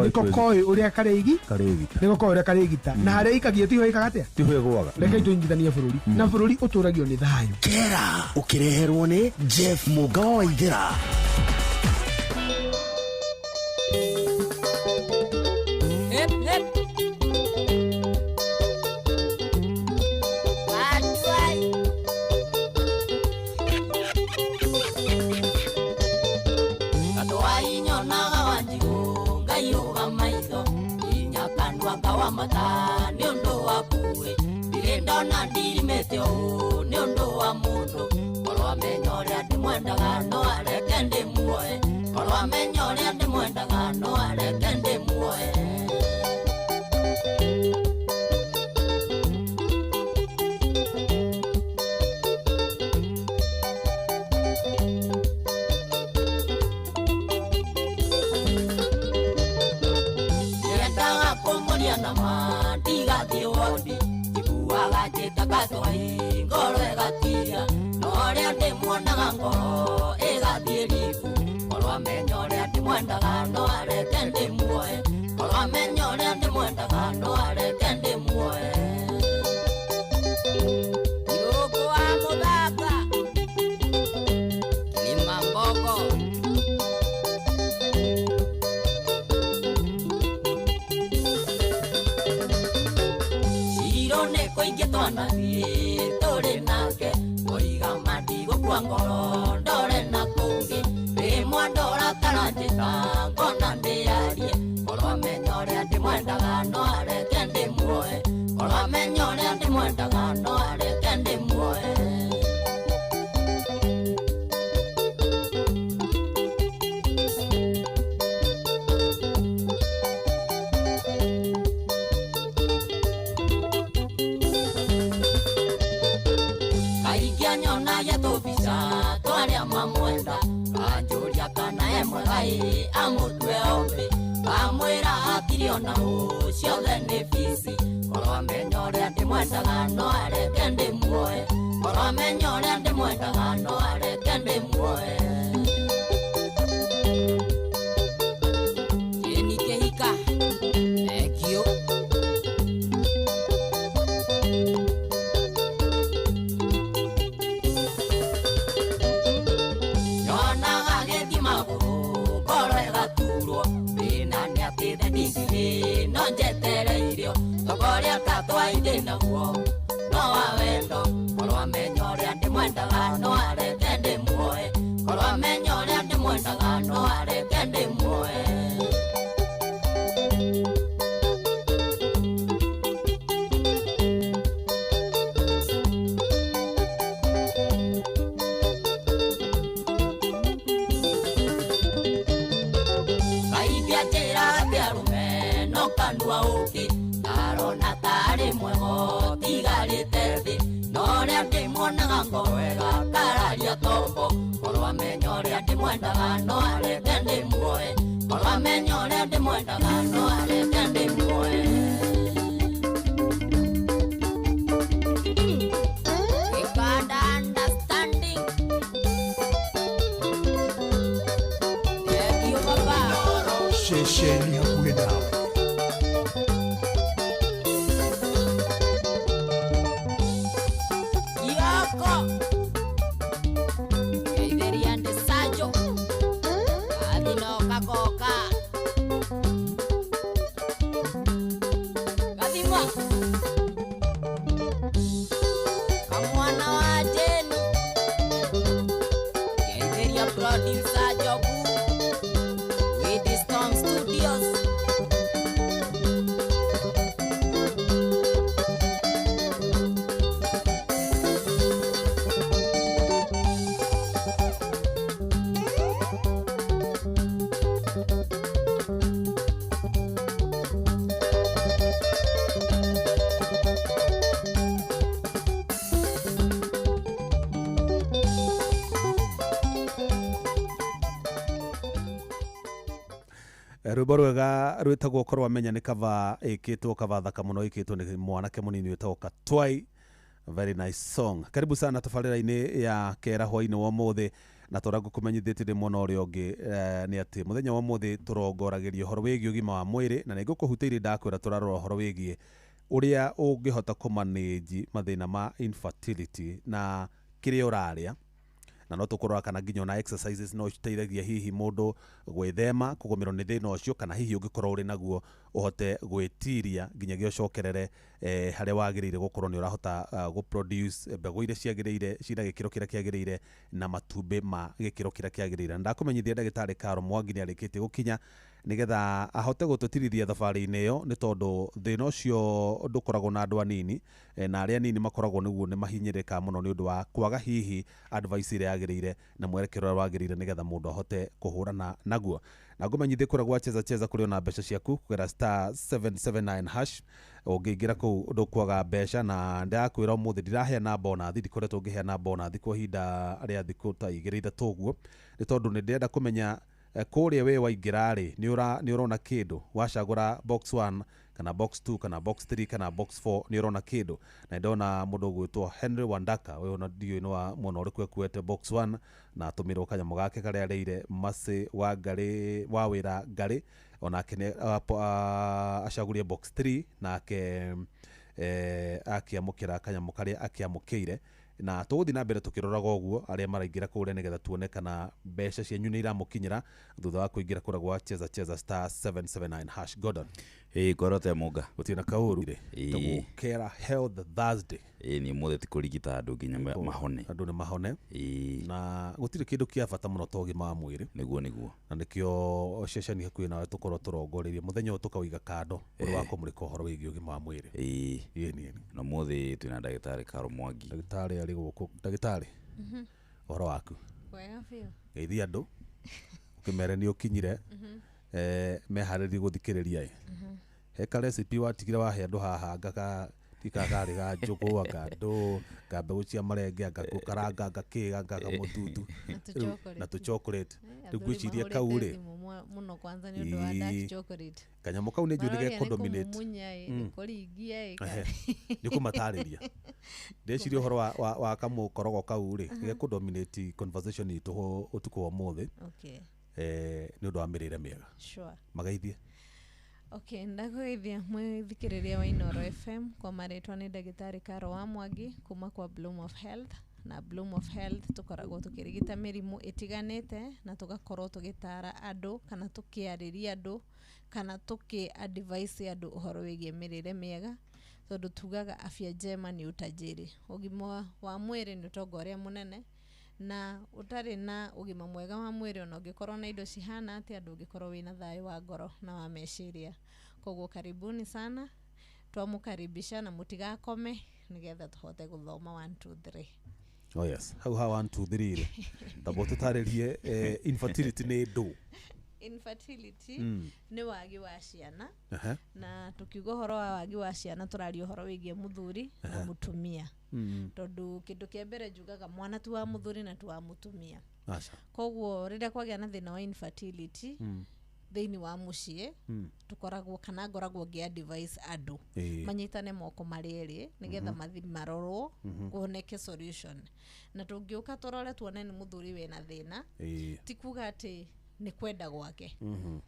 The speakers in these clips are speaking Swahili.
niko koi uria kareigi niko koi uria kareigita na haria ikagio tiho ikagatia tiho igwaga reke tunyithanie bururi na bururi uturagio ni thayo kera ukireherwo ni Jeff Mugawa Waithira. Mata ni undu wa kuwe ndona ndirimete o ni undu wa mundu korwa menyoria ndi mwendaga no areke ndi muoe korwa menyoria ndi mwendaga no areke ndi muoe na mandiga diodi ikuaga jitakatoi ngoro egatia noria ndi muonaga ngoro egathieriku korwa menyoria ndi mwendaga no areke ndi muoe korwa menyoria ndi mwendaga no areke ndi muoe iruko wa muthaka kilima mbogo Twana tore nake oiga mati go kwangoro ndore na kungi be mwandora kanajita ngona ndiarie korwa menyore ndi mwendaga no areke ndi muoe korwa menyore ndi mwendaga no areke ndi muoe Mwenda ajuria kana emwegai amutwe ombi amwira akirio na uciothe ni fisi korwa menyoria ndi mwendaga no areke ndi muoe korwa menyoria ndi mwendaga no areke ndi muoe jeni kehika ekio no jetereirio tokoria tatwa idena guo no awendo korwa menyoria ndi mwendaga no areke ndi muoe korwa menyoria ndi mwendaga no areke ndi muoe kandua uki arona tari mwego tigarite thi noria ndi mwonaga ngorwega kararia tombo korwa menyoria ndi mwendaga no areke ndi muoe korwa menyoria ndi mwendaga no areke ndi muoe ikanda understanding yeah you baba shesheni yakwenda rwimbo rwega rwitagwo korwa menya ni kava ikitwo kava thaka muno ikitwo ni mwanake munini witagwo Katwai. Very nice song. Karibu sana tafarira-ini ya kera hwaini wa muthi na tora ngukumenyithĩtie mwana ũrĩa ũngĩ nĩ atĩ mũthenya wa mũthĩ tũrongoragĩria ũhoro wĩgiĩ ũgima wa mwĩrĩ na nĩngũkũhutĩirie ndakwĩra tũrarora ũhoro wĩgiĩ ũrĩa ũngĩhota kũmanage mathĩna ma infertility na kĩrĩa ũrarĩa na no tũkũrora kana nginya ona exercises no citeithagia hihi mũndũ gwĩthema kũgũmĩrwo nĩ thĩna ũcio kana hihi ũngĩkorwo ũrĩ naguo ũhote gwĩtiria nginyagia ũcokerere harĩa wagĩrĩire gũkorwo nĩ ũrahota gũproduce mbegũ iria ciagĩrĩire cina gĩkĩro kĩrĩa kĩagĩrĩire na matumbĩ ma gĩkĩro kĩrĩa kĩagĩrĩire. Ndakũmenyithia ndagĩtarĩ Karo Mwangi nĩ arĩkĩtie gũkinya nĩgetha ahote gũtũtirithia thabarĩ-inĩ ĩyo nĩ tondũ thĩna ũcio ndũkoragwo na andũ anini na arĩa anini makoragwo nĩguo nĩ mahinyĩrĩka mũno nĩ ũndũ wa kwaga hihi advice ĩrĩa yagĩrĩire na mwerekero ũrĩa wagĩrĩire nĩgetha mũndũ ahote kũhũrana naguo. Na ngũmenyithie kũrĩa gwa cheza kũrĩ ona mbeca ciaku kũgera *779# ũngĩingĩra kũu ndũkwaga mbeca na ndakwĩra ũmũthĩ ndiraheana bonathi ndikoretwo ngĩheana bonathi kwa ihinda rĩa thikũ ta igĩrĩ ithatũ ũguo nĩ tondũ nĩ ndĩrenda kũmenya kũrĩa we waingĩra-rĩ nĩ ũrona kĩndũ wacagũra box 1 kana box 2 kana box 3 kana box 4 nĩ ũrona kĩndũ na ndona mũndũ gwĩtwo Henry Wandaka we ona ndiũ nĩ wa mwena ũrĩkũ ekuete box 1 na atũmĩrwo kanyamũ gake karĩa arĩire Masi wa Ngarĩ wa wĩra Ngarĩ onake acagũrie box 3 nake akĩamũkĩra kanyamũ karĩa akĩamũkĩire na tũgũthiĩ na mbere tũkĩroraga ũguo arĩa maraingĩra kũrĩa nĩgetha tuone kana mbeca cianyu nĩ iramũkinyĩra thutha wa kũingĩra kũrĩa gwa cheza *779# Gordon. Korote Munga gũtirĩ na kaũru tagwo Kera Health Thursday nĩ mũthĩ ti kũrigita andũ nginya mahone andũ nĩ mahone na gũtirĩ kĩndũ kĩa bata mũno ta ũgima wa mwĩrĩ nĩguo na nĩkĩo ceceni hakuhĩ nawe tũkorwo tũrongoreirie mũthenya ũyũ tũkawiga kando ũrĩ wa kũmũrĩka ũhoro wĩgiĩ ũgima wa mwĩrĩ na mũthĩ twĩna ndagĩtarĩ Karo Mwangi ndagĩtarĩ arĩ gũkũ ndagĩtarĩ ũhoro waku wega biũ geithia andũ ũkĩmere nĩ ũkinyire meharĩrie gũthikĩrĩria heka recipe watigire wahe andũ haha tikagarĩ ga njũgũ ngandũ ngambegũ cia marenge ngakũkaranga ngakĩga ngakamũtutu na tũ chocolate tũgwĩcirie kau rĩ mũno kwanza nĩ ũndũ wa dark chocolate kanyamũ kau nĩ njũĩ nĩ kũdominate nĩ kũmatarĩria ndeciria ũhoro wa kamũkorogo kau rĩ nĩ kũdominate conversation itũ ũtukũ wa ũmũthĩ nĩ ũndũ wa mĩrĩre mĩega magaithie. Okay, ndagũgeithia mwĩthikĩrĩria wa Inooro FM kwa marĩtwa nĩ ndagĩtarĩ Karo wa Mwangi kuma kwa Bloom of Health na Bloom of Health tũkoragwo tũkĩrigita mĩrimũ ĩtiganĩte na tũgakorwo tũgĩtara andũ kana tũkĩarĩria andũ kana tũkĩ-advise andũ ũhoro wĩgiĩ mĩrĩre mĩega tondũ tugaga afya njema nĩ utajiri. Ũgima wa mwĩrĩ nĩ ũtonga ũrĩa mũnene na utarĩ na ũgima mwega wa mwĩrĩ ona ũngĩkorwo na indo cihana atĩ andũ ũngĩkorwo wĩna thayũ wa ngoro na wa meciria. Koguo karibuni sana twamũkaribisha na mũtigakome nĩgetha tũhote gũthoma 1 2 3. Oh yes, hau 1 2 3 rĩ tabo tũtarĩrie infertility nĩ ndũ. Infertility nĩ wagi wa ciana na tukiuga ũhoro wa wagi wa ciana tũraria ũhoro wĩgiĩ mũthuri na mũtumia tondũ kĩndũ kĩa mbere njugaga mwana tu wa mũthuri na tu wa mũtumia. Koguo rĩrĩa kwagĩa na thĩna wa infertility thĩinĩ wa mũciĩ tũkoragwo kana ngoragwo ngĩ-advise andũ manyitane moko marĩ erĩ nĩgetha mathi marorwo kuoneke solution na tũngĩũka tũrore tuone nĩ mũthuri wĩna thĩna ti kuga atĩ nĩ kwenda gwake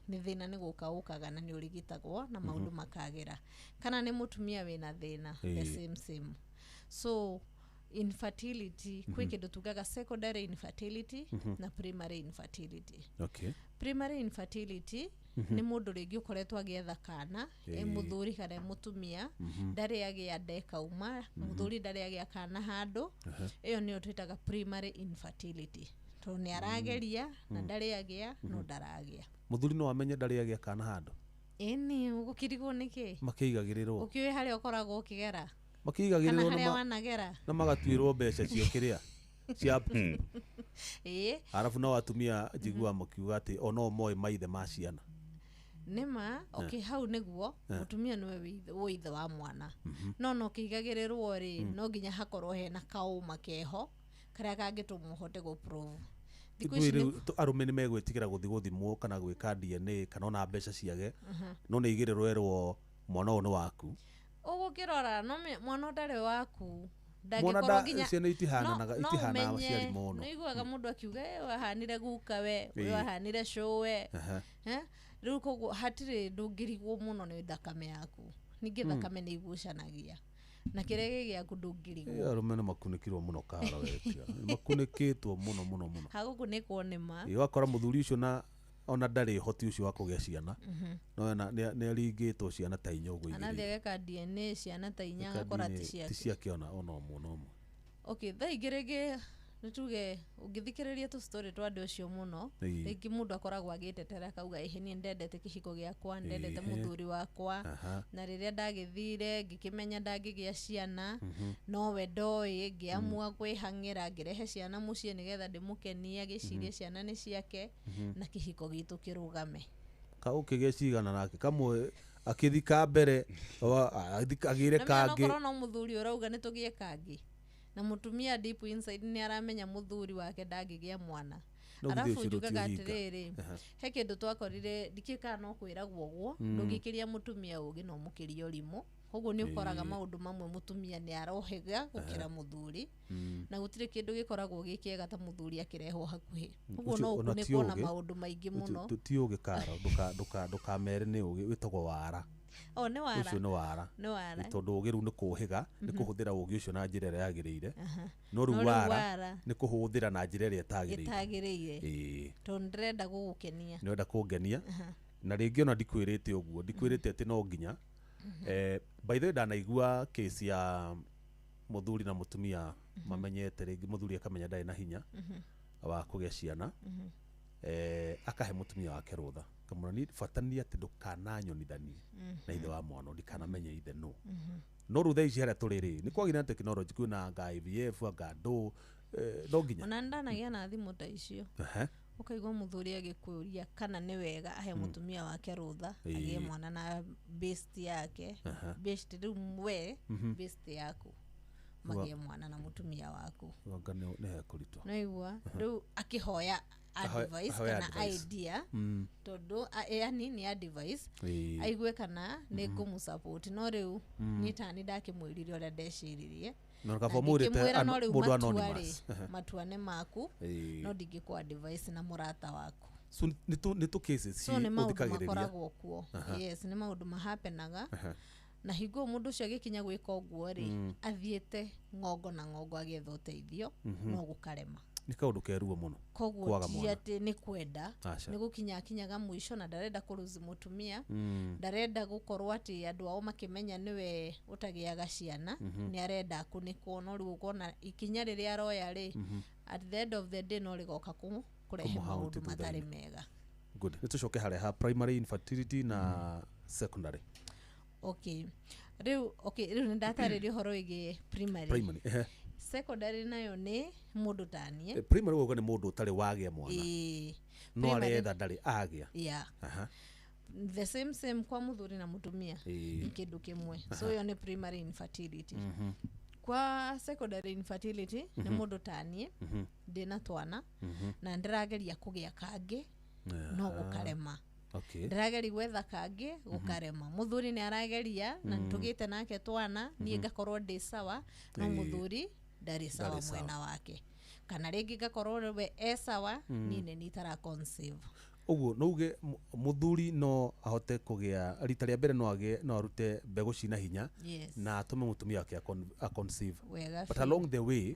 nĩ thĩna nĩ gũkaũkaga na nĩ ũrigitagwo na maũndũ makagĩra kana nĩ mũtumia wĩna thĩna the same. So infertility kwĩ kĩndũ tugaga secondary infertility na primary infertility. Primary infertility nĩ mũndũ rĩngĩ ũkoretwo agĩetha kana mũthuri kana mũtumia ndarĩ agĩa ndekauma mũthuri ndarĩ agĩa kana handũ ĩyo nĩyo twĩtaga primary infertility. To nĩ arageria na ndarĩ agĩa no ndaragĩa. Mũthuri no amenye ndarĩ agĩa kana handũ ĩni ũgũkirigwo nĩkĩ makĩigagĩrĩrwo ũkĩoĩ harĩa ũkoragwo ũkĩgera makĩigagĩrĩrwo na magatuĩrwo mbeca cio kĩrĩa cia arabu no atumia njigua mũkiuga atĩ ona moĩ maithe ma ciana nĩma okay hau nĩguo mũtumia nĩwe wĩithe wa mwana no kĩigagĩrĩrwo rĩ no nginya hakorwo hena kaũma keho karĩa kangĩtũmwo hote gũprove. Arũme nĩ megwĩtigĩra gũthimwo kana gwĩka DNA kana ona mbeca ciage no nĩ igĩrĩrwo erwo mwana ũyũ nĩ waku ũgũkĩrora no mwana ndarĩ waku ndangĩkorwo nginya ciana itihananaga no itihana ũmenye, ciari mũno nĩ iguaga mũndũ akiuga wahanire guka we ũyũ wahanire showe rĩu koguo hatirĩ ndũngĩrigwo mũno nĩ thakame yaku ningĩ thakame nĩ igucanagia na kĩrege gĩaku ndũngĩrigwo arũme nĩ makunĩkirwo mũno kara wetia makunĩkĩtwo mũno hagũkunĩkwo nĩma wakora mũthuri ũcio na ona ndarĩ hoti ũcio wa kũgĩa ciana no nĩ aringĩtwo ciana ta inya ũguo anathi ageka DNA ciana ta inya agakora ti ciake ona ũmwe okay thaa ingĩ rĩngĩ nĩtuge ũngĩthikĩrĩria tũ story twa andũ acio mũno rĩngĩ mũndũ akoragwo agĩtetera akauga ĩhĩ niĩ ndendete kĩhiko gĩakwa ndendete mũthuri wakwa na rĩrĩa ndagĩthire ngĩkĩmenya ndangĩgĩa ciana nowe ndoĩ ngĩamua kwĩhang'ĩra ngĩrehe ciana mũciĩ nĩgetha ndĩmũkenie agĩcirie ciana nĩ ciake na kĩhiko gitũ kĩrũgame ũkĩgĩa cigana nake kamwe akĩthika mbere agĩre kangĩ nokorwo no mũthuri ũrauga nĩtũgĩe kangĩ na mutumia deep inside ni aramenya muthuri wake ndangĩgĩa mwana arafu njugaga atĩrĩrĩ he kĩndũ twakorire ndikĩka no kwĩragwo ũguo ndũngĩkĩria mutumia ũgĩ no mũkĩria ũrimũ koguo nĩ ũkoraga maũndũ mamwe mutumia nĩ arohega gũkĩra muthuri na gũtirĩ kĩndũ gĩkoragwo gĩkĩega ta muthuri akĩrehwo hakuhĩ koguo no ũkunĩkwo na maũndũ maingĩ mũno ti ũgĩ kara ndũkamere nĩ ũgĩ wĩtagwo wara nĩ wara ũcio nĩ wara tondũ ũgĩ rĩu nĩ kũhĩga nĩ kũhũthĩra ũgĩ ũcio na njĩra ĩrĩa yagĩrĩire no rĩu wara nĩ kũhũthĩra na njĩra ĩrĩa ĩtagĩrĩire tondũ ndĩrenda gũgũkenia nĩwenda kũngenia na rĩngĩ ona ndikwĩrĩte ũguo ndikwĩrĩte atĩ no nginya by the way ndanaigua case ya mũthuri na mũtumia mamenyete rĩngĩ mũthuri akamenya ndarĩ na hinya wa kũgĩa ciana akahe mũtumia wake rũtha kamũra ni fatania atĩ ndũkananyonithanie na ithe wa mwana ndikanamenye ithe no rĩu thaa ici harĩa tũrĩ nĩ kwagĩa na tekinoronjĩ kwĩna anga IVF anga ndũ no nginya ona ndanagĩa na thimũ ta icio ukaigua muthuri agĩkũria kana nĩ wega ahe mutumia wake rũtha agĩe mwana na best yake best rĩu we best yaku magĩe mwana na mutumia waku nĩ hekũritwo naigua rĩu akĩhoya advice kana idea tondũ yani nĩ advice aigue kana nĩ ngũmũsupport no rĩu niĩ tani ndakĩmwĩrire ũrĩa ndeciririe no kabomurite mũndũ anonymous matuane maku no ndingĩkwa advice na mũrata waku so nĩ tu cases ũthikagĩrĩria kuo yes nĩ maũndũ mahapenaga na hingo mũndũ ũcio agĩkinya gwĩka ũguo rĩ athiĩte ng'ongo na ng'ongo agĩetha ũteithio no gũkarema nĩ kaũndũ keruo mũno koguo ti atĩ nĩ kwenda nĩ gũkinya akinyaga mũico na ndarenda kũruzi mũtumia ndarenda gũkorwo atĩ andũ ao makĩmenya nĩwe ũtagĩaga ciana nĩ arenda kunĩkwo no rĩu ũkona ikinya rĩrĩa aroya rĩ at the end of the day no rĩgoka kũrehe maũndũ matarĩ mega good nĩ tũcoke harĩa ha primary infertility na secondary rĩu nĩ ndatarĩria ũhoro wĩgiĩ primary secondary nayo nĩ mũndũ tanie primary woga nĩ mũndũ ũtarĩ wagĩa mwana no aretha ndarĩ agĩa the same kwa muthuri na mutumia kĩndũ kĩmwe so yo nĩ primary infertility kwa secondary infertility nĩ mũndũ tanie ndĩna twana na ndĩrageria kũgĩa kangĩ no gũkarema ndĩrageria gwetha kangĩ gũkarema muthuri nĩ arageria na tũgĩte nake twana niĩ ngakorwo ndĩ sawa no muthuri ndarĩ sawa mwena wake kana rĩngĩ ngakorwo we sawa niĩ nĩ nitara conceive ũguo no uge muthuri no ahote kũgĩa rita rĩa mbere no arute mbegũ cina hinya na atũme mũtumia wake a conceive but along the way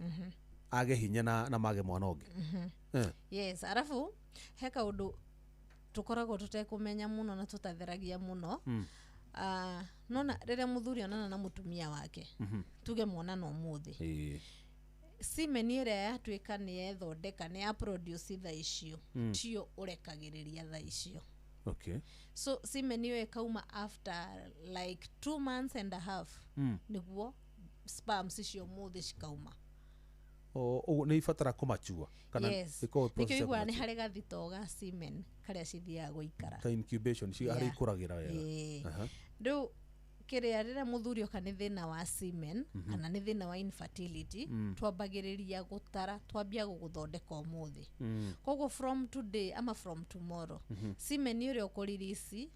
age hinya na mage mwana ũngĩ yes arafu he kaũndũ tũkoragwo tũtekũmenya mũno na tũtatheragia mũno nona rĩrĩa muthuri onana na mutumia wake tuge mwana ũmũthĩ simeni ĩrĩa yatuĩka nĩ ethondeka nĩ ya produce thaa icio tio ũrekagĩrĩria thaa icio so simeni ĩyo ĩkauma after like 2 months and a half nĩguo sperms icio mũthĩ cikauma ũguo nĩ ibatara kũmachua kana nĩkĩiguaga nĩ harĩ gathito ga semen karĩa cithiaga gũikara ta incubation harĩ ikũragĩra wega rĩu kĩrĩa rĩrĩa muthuri oka nĩ thĩna wa semen kana nĩ thĩna wa infertility twambagĩrĩria gũtara twambia gũgũthondeka ũmũthĩ koguo from today ama from tomorrow semen ĩrĩa ũkũririci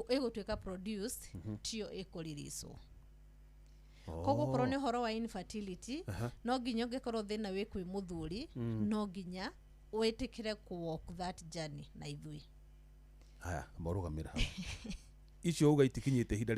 ĩgũtuĩka produced tio ĩkũririswo koguo korwo ni horo wa infertility no nginya ngekorwo thina wi kwi muthuri no nginya wetikire ku walk that journey na ithui haya morugamira hapo icio uga itikinyite hinda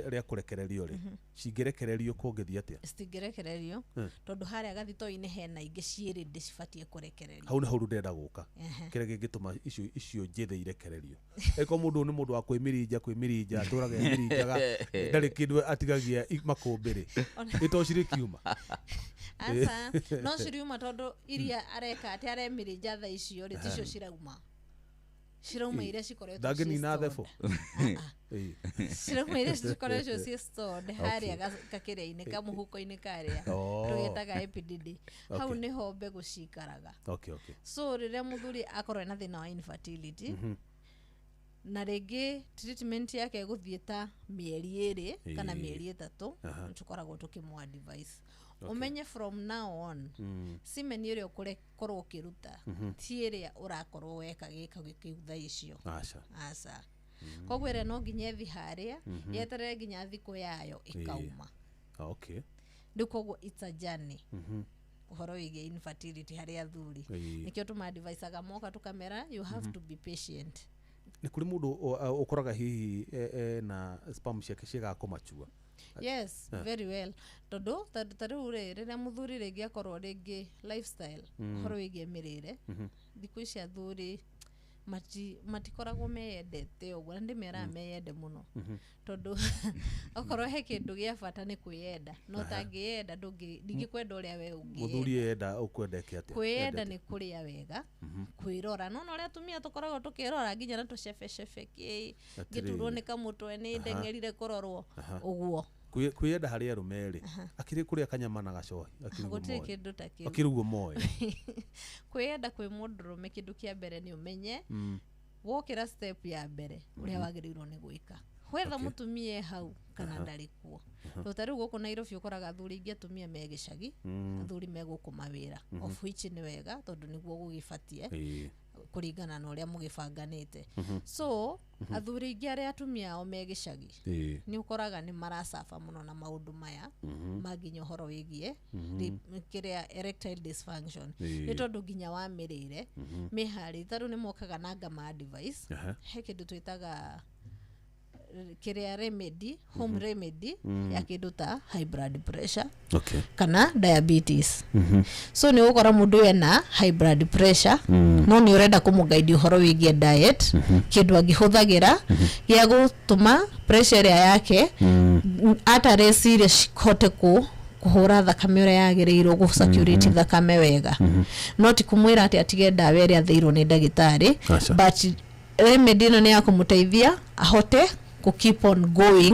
ria kurekererio ri cingerekererio kungithia atia stingerekererio tondu haria gathito-ini hena ingi ciiri ndicibatie kurekererio hau na hau ndenda guka kire gingituma icio njithe irekererio eko mundu ni mundu wa kwimirinja turaga imirinjaga ndari kindu atigagia makumbiri itociri kiuma asa no ciriuma tondu iria areka ati aremirinja tha icio ri ticio cirauma iria cikoretwo dageni na thefo iria cikoretwo ci stored haria gakire-ini kamuhuko-ini karia tugetaga epididi hau niho mbegu cikaraga so riria muthuri akorwo na thina wa infertility na rĩngĩ treatment yake gũthiĩta mĩeri 2 kana mĩeri 3 tukoragwo tukimwa advice umenye from now on semen ĩrĩa ũkorwo ũkĩruta ti ĩrĩa ũrakorwo weka gĩka gĩkiutha icio aca koguo ĩrĩa no nginya ĩthi harĩa yeterere nginya thikũ yayo ĩkauma rĩu koguo it's a journey uhoro wĩgiĩ infertility harĩ athuri nĩkĩo tũma-advice-aga moka tukamera you have to be patient ni kuri mundu ukoraga hihi na sperm ciake cigakũmachua yes very well tondu tariu riria muthuri ringi akorwo ringi lifestyle horo wigie mirire thiku ici athuri matikoragwo meyendete uguo ndimera meyende muno tondu okorwo he kindu gia bata ni kwiyenda no tangiyenda ndingikwenda uria we ungi muthuri yenda ukwendeke atia kwiyenda ni kuria wega kwirora no uria tumia tukoragwo tukirora nginya na tucebe giturwo ni kamutwe ni ndengerire kurorwo uguo kwiyenda hari arumeri akiri kuria kanyama na gacohi gutire kindu ta kiu akirugo moyo kwiyenda kwi mundurume kindu kia mbere ni umenye wokira step ya mbere uria wagirirwo ni gwika wetha mutumie hau kana ndari kuo rutari guku Nairobi ukoraga athuri ingi atumia me gicagi athuri me guku mawira of which ni wega tondu niguo gugibatie kuringana na uria mugibanganite so athuri ingi aria atumia ao me gicagi ni ukoraga ni marasafa muno na maundu maya manginya horo wigie kiria erectile dysfunction ni tondu nginya wa mirire mihari taru ni mokaga na ngama advice he kindu twitaga kiria remedy home remedy ya kindu ta high blood pressure kana diabetes so ni ukora mundu ena high blood pressure no ni urenda kumuguide uhoro wigie diet kindu angihuthagira ya gutuma pressure yake atare serious hote kuhura thakame uria yagirirwo gusacurate thakame wega no ti kumwira ati atige dawa iria athirwo ni ndagitari but remedy no ni ya kumuteithia ahote ku keep on going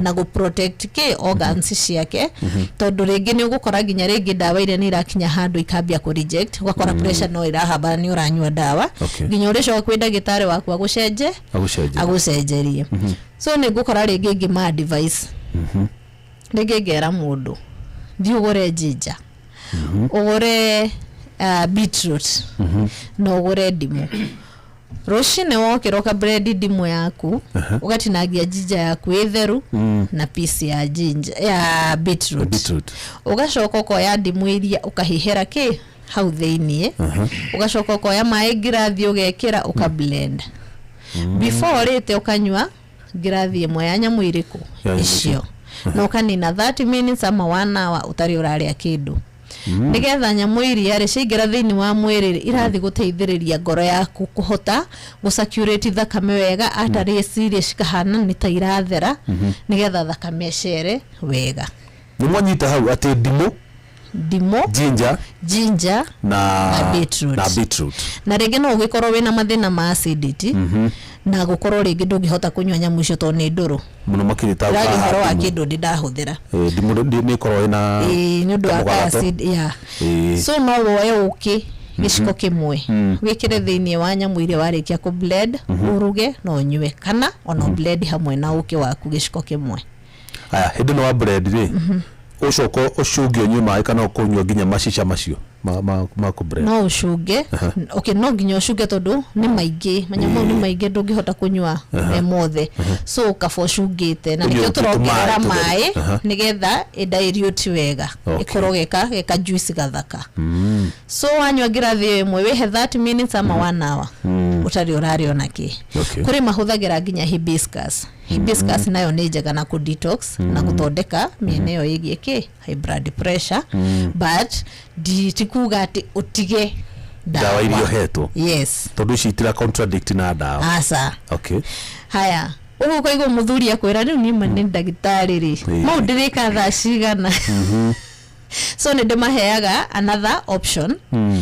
na go protect ke organs ciake tondu ringi ni ugukora ginya ringi dawa iria ni irakinya handu ikambia ku reject ugakora pressure no irahaba ni uranywa dawa ginya urisho kwenda gitari waku agucenjerie so ni gukora ringi ngima advice ringi ngera mundu thi ugure ginger ugure beetroot no ugure ndimu roshine wokiroka bread dimu yaku ugatinagia ginger yaku itheru na piece ya ginger ya beetroot ugacoka koya dimu iria ukahihira ki hau thiini ugacoka koya mai girathi ugekira ukablend before rite ukanywa girathi imwe ya nyamu iriku icio no kanina 30 minutes ama 1 hour utari uraria kindu nigetha nyamu iria ri ciingira thiini wa mwiri irathi guteithiriria ngoro yaku kuhota gusacurate thakame wega atari serious cikahana ni ta irathera nigetha thakame cere wega nimwanyita hau ati ndimo ginger na beetroot na ringi no ugikorwo wina mathina ma acidity na gukorwo ringi ndungihota kunywa nyamu icio to ni nduru muno makirita horo wa kindu ndahuthira ndimo ni korwo ina ni ndu wa acid so no woe uki giciko kimwe wikire thiini wa nyamu iria warikia ku blend uruge no nywe kana ona blend hamwe na uki waku giciko kimwe aya hindi no wa blend ri ucoko ucungio nyuma kana ukunywa nginya macica macio makubre no ucunge okay no nginya ucunge tondu ni maingi manyamau ni maingi ndungihota kunywa mothe so ukabo ucungite na nikio turongerera mai nigetha idairyuti wega ikorwo geka juice gathaka so wanywa girathi imwe wihe 30 minutes ama 1 hour utari urari onaki kuri mahuthagira nginya hibiscus nayo ni njega na ku detox na guthondeka miene yo yigie high blood pressure but tikuga ati utige dawa irio hetwo yes tondu citira contradict na dawa asa okay haya ugu koigo muthuri akwira riu ni mane ndagitari ri mau ndirika thaa cigana so ni ndemaheaga another option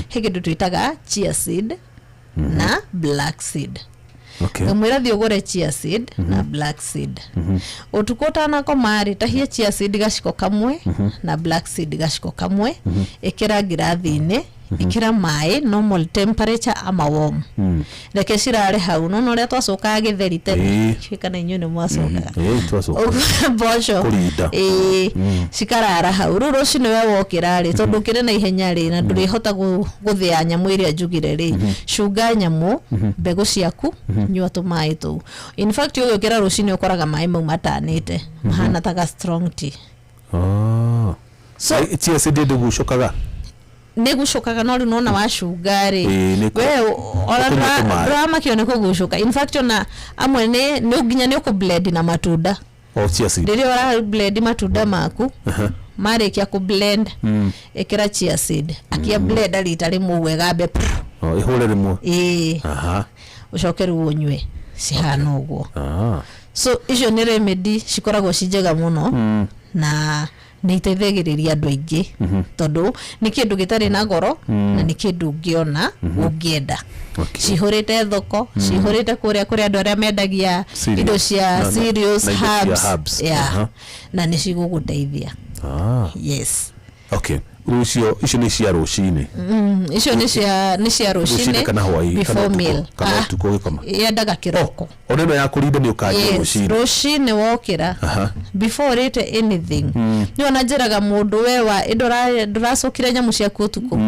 hekindu twitaga chia seed na black seed okay ngamwira thi ugure chia seed na black seed utukota na komari tahia chia seed gaciko kamwe na black seed gaciko kamwe ikira girathi-ini ikira mai normal temperature ama warm reke cirare hau no ria twacoka githeri tene kana inyu ni mwacoka twacoka boco kurinda cikarara hau rucini we wokira ri tondu kire na ihenya ri na ndurihota guthia nyamu iria njugire ri cunga nyamu mbegu ciaku nyua tumai tu in fact uyu kira rucini ukoraga mai mau matanite mahana ta strong tea so chia seed ndugucokaga negucokaga no nona wacungari we ora drama kione kugucoka in fact ona amwe ni uginya ni ku blend na matunda chia seed ndiri ora blend matunda maku marikia ku blend ekira chia seed akia blend rita rimwe wega be ihore rimwe ucokeru unywe cihana uguo so icio ni remedy cikoragwo cinjega muno na ni iteithagiriria andu aingi tondu ni kindu gitari na goro na ni kindu ngiona ungienda cihurite thoko cihurite kuria andu aria mendagia indo cia cereals herbs na ni ciguguteithia yes okay icio ni cia rucini icio ni cia rucini before meal kana tuko kama yendaga kiroko oneno ya kurinda ni ukaje rucini rucini wokira before it anything ni ona njiraga mundu we wa nduracokire nyamu cia kutuku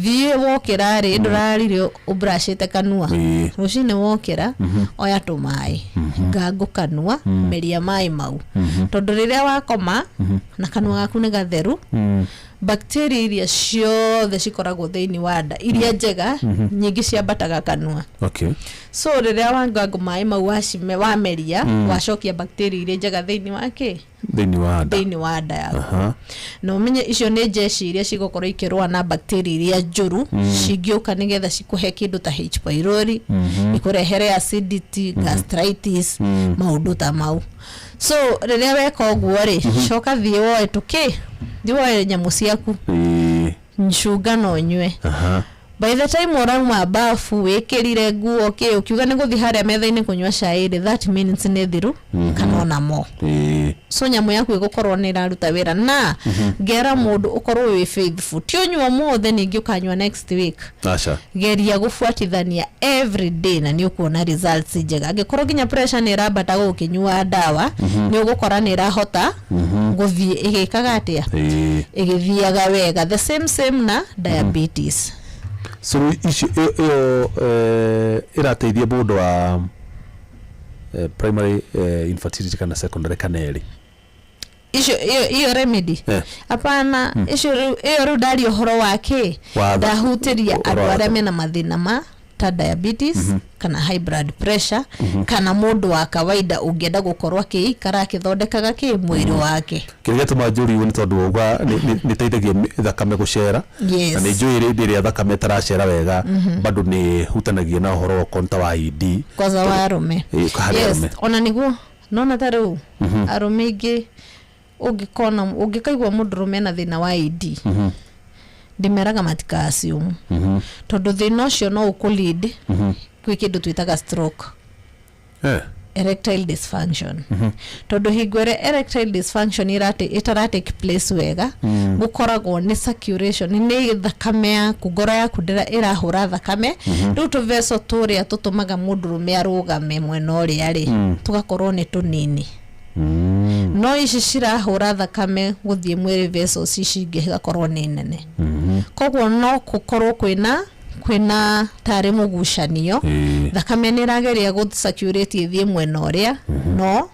thie wokira ri ndurarire ubrashite kanua rucini wokira oya tumai ngangu kanua meria mai mau tondu riria wakoma na kanua gaku ni gatheru bacteria iria ciothe cikoragwo thiini wa nda iria njega nyingi ciambataga kanua okay so riria wangangu mai mau wameria wacokia bacteria iria njega thiini wake thiini wa nda yaku no menye icio ni jeshi iria cigũkorwo ikirũa na bacteria iria njuru cingĩũka nigetha cikuhe kindu ta H pylori ikurehere acidity gastritis maundu ta mau so riria weka ũguo ri coka thie woe tuki woe nyamu ciaku ncunga no nywe by the time urauma bafu wikirire nguo ukiuga ni guthi haria metha-ini kunywa cai 30 minutes ni thiru kana ona mo so nyamu yaku igukorwo ni iraruta wira na ngera mundu ukorwo wi faithful ti unywa mothe ningi ukanywa next week geria gufuatithania every day na ni ukuona results njega angikorwo nginya pressure ni irambata gukinywa dawa ni ugukora ni irahota guthie igikaga atia igithiaga wega the same na diabetes so icio irateithia mundu wa primary infertility kana secondary kana eri iyo remedy apana iyo rudari uhoro wake ndahutiria andu aria mena mathina ma ta diabetes kana high blood pressure kana mundu wa kawaida ungienda gukorwa kiikara akithondekaga ki mwiri wake kiriga tumajuri ni tondu uga ni teithagia thakame gucera na ni njui ria thakame taracera wega bado ni hutanagia na uhoro wa konta wa ID kwaza wa arume yes ona niguo nona taru arume ingi ungikaigwa mundurume na thina wa ID ndimeraga matikasium tondu thina ucio no ukulead kwi kindu twitaga stroke erectile dysfunction tondu hingwere erectile dysfunction itarate place wega gukoragwo ni circulation ni thakame yaku ngoro yaku irahura thakame riu tu vessel turia tutumaga mundurume arugame mwena uria ri tugakorwo ni tunini no ici cirahũra thakame gũthiĩ mwĩrĩ vessels ici ingĩ igakorwo nĩ nene koguo no gũkorwo kwĩna tarĩ mũgucanio thakame nĩ ĩrageria gũcirculate ĩthiĩ mwena ũrĩa no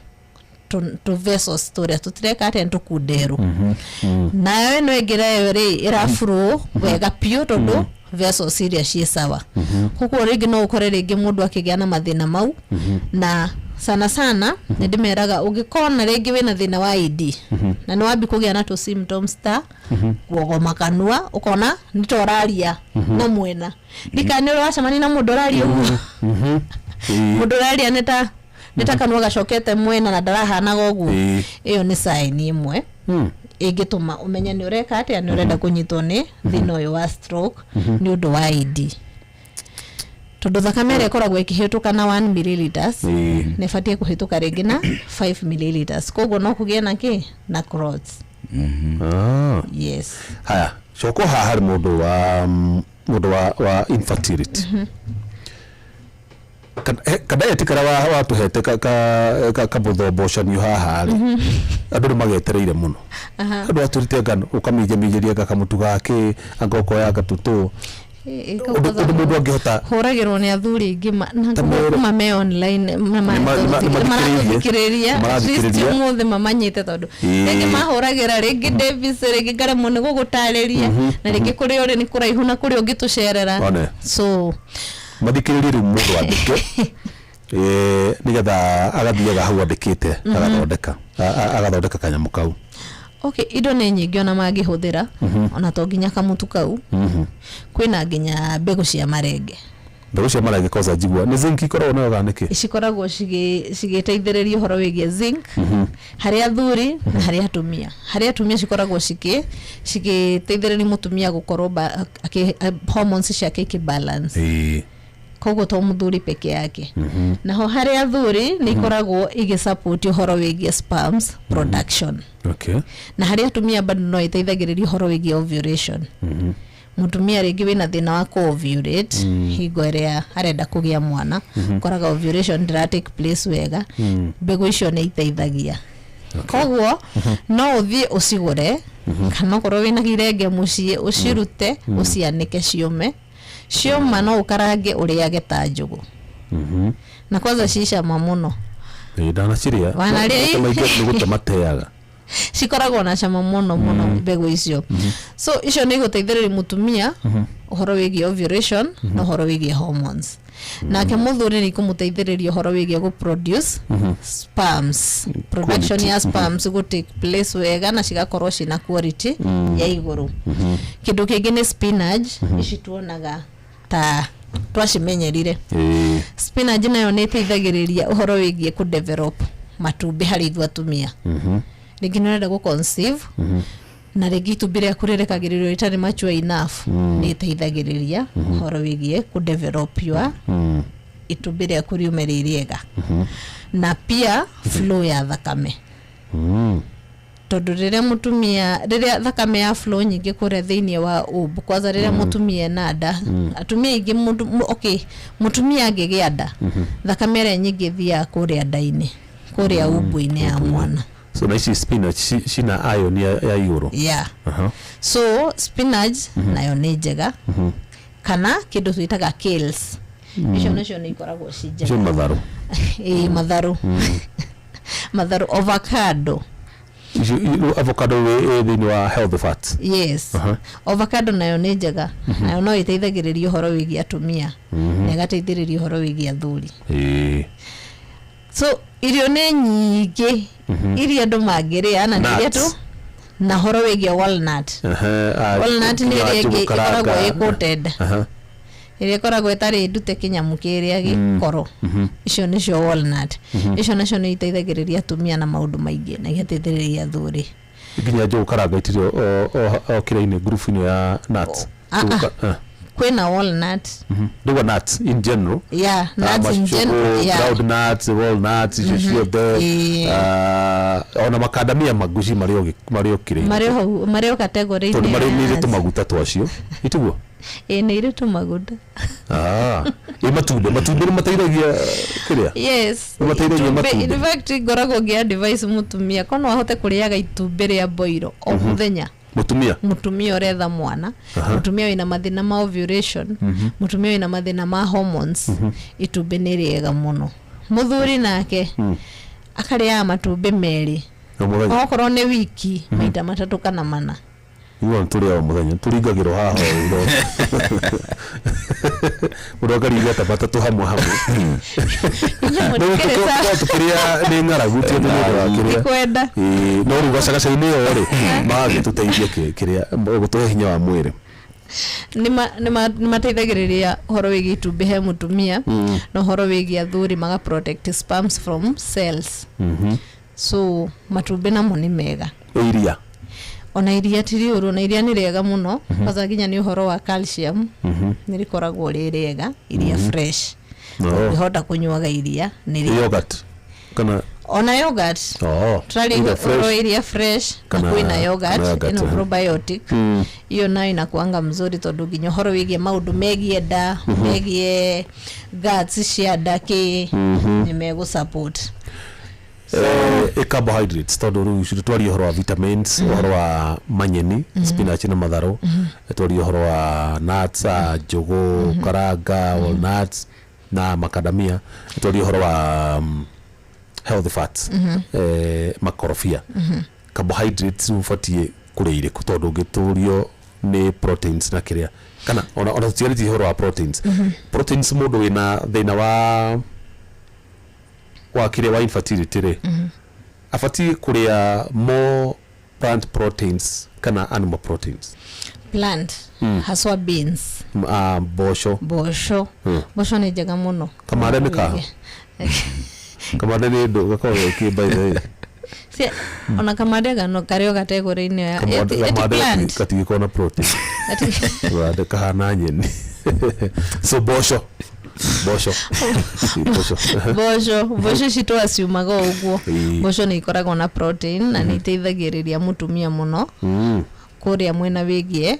to vessels tũrĩa tũtireka atĩ tũkunderu nayo ĩno ĩngĩ rĩ ĩraflow wega piũ tondũ vessels iria ciĩ sawa koguo rĩngĩ no ũkore rĩngĩ mũndũ akĩgĩa na mathĩna mau na sana nĩ ndĩmeraga ũngĩkona rĩngĩ wĩna thĩna wa ED na nĩ wambi kũgĩa na symptoms ta kuogoma kanua ũkona nĩ toraria na mwena ndikane ũracemania na mũndũ ũraria ũguo mũndũ ũraria nĩ ta kanua gacokete mwena na ndarahanaga ũguo ĩyo nĩ sign ĩmwe ĩngĩtũma ũmenye nĩ ũreka atĩa nĩ ũrenda kũnyitwo nĩ thĩna ũyũ wa stroke nĩ ũndũ wa ED tondũ thakame ĩrĩa ĩkoragwo ĩkĩhĩtũka na 1 milliliters nĩ ĩbatiĩ kũhĩtũka rĩngĩ na 5 milliliters koguo no kũgĩe na kĩ na clots yes haya coko haha harĩ mũndũ wa infertility kada etikara wa tuhete ka bothobocanio haha rĩ andũ nĩ magetereire mũno andũ aturite ngano ũkamĩnjĩria gakamutu gake angokoya gatũtũ mũndũ angĩhota hũragĩrwo nĩ athuri aingĩ mame online marathikĩrĩria mũthĩ mamanyite tondũ rĩngĩ mahũragĩra rĩngĩ Davis rĩngĩ ngaremwo nĩ gũgũtarĩria na rĩngĩ kũrĩ ũrĩ nĩ kũraihu na kũrĩ ũngĩtũcerera so mathikĩrĩrie rĩu mũndũ andĩke nĩgetha agathiaga hau andĩkĩte agathondeka kanyamũ kau okay indo nĩ nyingĩ ona mangĩhũthĩra ona to nginya kamutu kau kwĩna nginya mbegũ cia marenge koza njigua nĩ zinc ikoragwo nayo ganĩkĩ cikoragwo cigĩteithĩrĩria ũhoro wĩgiĩ zinc harĩ athuri na harĩ atumia cikoragwo cigĩteithĩrĩria mũtumia gũkorwo hormones ciake ikĩbalance koguo to mũthuri peke yake naho harĩ athuri nĩ ikoragwo igĩsupport ũhoro wĩgiĩ sperms production na harĩ atumia bado no iteithagĩrĩria ũhoro wĩgiĩ ovulation mũtumia rĩngĩ wĩna thĩna wa ovulate hingo ĩrĩa arenda kũgĩa mwana koraga ovulation ndĩra take place wega mbegũ icio nĩ iteithagia koguo no ũthiĩ ũcigũre kana korwo wĩna irenge mũciĩ ũcirute ũcianĩke cioma no ũkarange ũrĩage ta njũgũ na kwanza cicama mũno ndanaciria nĩ gũtemateaga cikoragwo na cama mũno mbegũ icio so icio nĩ gũteithĩrĩria mũtumia ũhoro wĩgiĩ ovulation na ũhoro wĩgiĩ hormones nake mũthuri nĩ kũmũteithĩrĩria ũhoro wĩgiĩ gũproduce sperms production ya sperms go take place wega na cigakorwo cina quality ya igũrũ kĩndũ kĩngĩ nĩ spinach ici tuonaga ta twacimenyerire spinach nayo nĩ ĩteithagĩrĩria ũhoro wĩgiĩ kũdevelop matumbĩ harĩ ithuĩ atumia rĩngĩ nĩ ũrenda gũconceive na rĩngĩ itumbĩ rĩaku rĩrekagĩrĩrio rĩtarĩ mature enough nĩ ĩteithagĩrĩria ũhoro wĩgiĩ kũdevelop itumbĩ rĩaku riume rĩ rĩega na pia flow ya thakame tondũ rĩrĩa thakame ya flow nyingĩ kũrĩa thĩinĩ wa ũmbu kwanza rĩrĩa mũtumia ena nda atumia aingĩ mũtumia angĩgĩa nda thakame ĩrĩa nyingĩ thiaga kũrĩa nda-inĩ kũrĩa ũmbu-inĩ ya mwana so na ici spinach cina iron ya igũrũ so spinach nayo nĩ njega kana kĩndũ twĩtaga kales icio nacio nĩ ikoragwo ci njega matharũ avocado thĩinĩ wa health fats yes avocado nayo nĩ njega nayo no ĩteithagĩrĩria ũhoro wĩgiĩ atumia na ĩgateithĩrĩria ũhoro wĩgiĩ athuri so irio nĩ nyingĩ iria andũ mangĩrĩa na nĩ tu na ũhoro wĩgiĩ walnut nĩ ĩrĩa ĩngĩ ĩkoragwo ĩcoated ĩrĩa ĩkoragwo ĩtarĩ ndute kĩnyamũ kĩrĩa gĩkoro icio nĩcio walnut icio nacio nĩ iteithagĩrĩria atumia na maũndũ maingĩ na igateithĩrĩria athuri nginya njũgũ karanga itirio o kĩrĩa-inĩ group-inĩ ya nuts kwĩna walnut nduga nuts in general nuts in general ground nuts walnuts icio ciothe ona makandamia maguci marĩ o kĩrĩa-inĩ marĩ o category-inĩ tondũ marĩ nĩ tũmaguta twacio ituguo Nĩ irĩ tũmaguta. Matumbĩ nĩ mateithagia kĩrĩa? Yes. Mateithagia matumbĩ. In fact, ngoragwo ngĩ-advise mũtumia ko no ahote kũrĩaga itumbĩ rĩa boiro o mũthenya. Mutumia ũretha mwana, mutumia wĩna mathĩna ma ovulation, mutumia wĩna mathĩna ma hormones, itumbĩ nĩ rĩega mũno. Mũthuri nake akarĩaga matumbĩ merĩ. Okorwo nĩ wiki maita 3 kana 4. Iwan tũrĩa o mũthenya tũringagĩrwo haha o mũndũ akariga ta 3 hamwe. Tukĩrĩa nĩ ng'aragu kwenda no rĩu gacagaca-inĩ ĩyo rĩ magagĩtũteithia kĩrĩa gũtũhe hinya wa mwĩrĩ. Nĩ mateithagĩrĩria ũhoro wĩgiĩ itumbĩ he mũtumia na ũhoro wĩgiĩ athuri maga protect sperms from cells. So matumbĩ namo nĩ mega. Iria ona iria tiri ũru na iria nĩ rĩega mũno kwanza nginya nĩ ũhoro wa calcium nĩ rĩkoragwo rĩ rĩega iria fresh ũngĩhota kũnyuaga iria nĩ yogurt kana ona yogurt tũrarĩa iria fresh na kwĩna yogurt ino probiotic iyo nayo inakuanga mzuri tondũ nginya ũhoro wĩgiĩ maũndũ megiĩ nda megiĩ guts cia nda nĩ megũsupport carbohydrates tondũ rĩu twaria ũhoro wa vitamins ũhoro wa manyeni spinach na matharũ twaria ũhoro wa nuts njũgũ karanga walnuts na macadamia twaria ũhoro wa healthy fats makorobia carbohydrates ũbatiĩ kũrĩa irĩkũ tondũ ũngĩtũrio nĩ proteins na kĩrĩa kana ona tũtiarĩtie ũhoro wa proteins proteins mũndũ wĩna thĩna wa kĩrĩa wa infertility rĩ abatiĩ kũrĩa more plant proteins kana animal proteins. Plant haswa beans mboco nĩ njega mũno. Kamande nĩ kaha kamande nĩ ndũ gakoragwo kĩmbaitha ona kamande gano karĩo kategori-inĩ ya plant katigĩkorwo na protein kamande kahana nyeni so mboco citũ aciumaga ũguo. Mboco nĩ ikoragwo na protein na nĩ iteithagĩrĩria mũtumia mũno kũrĩa mwena wĩgiĩ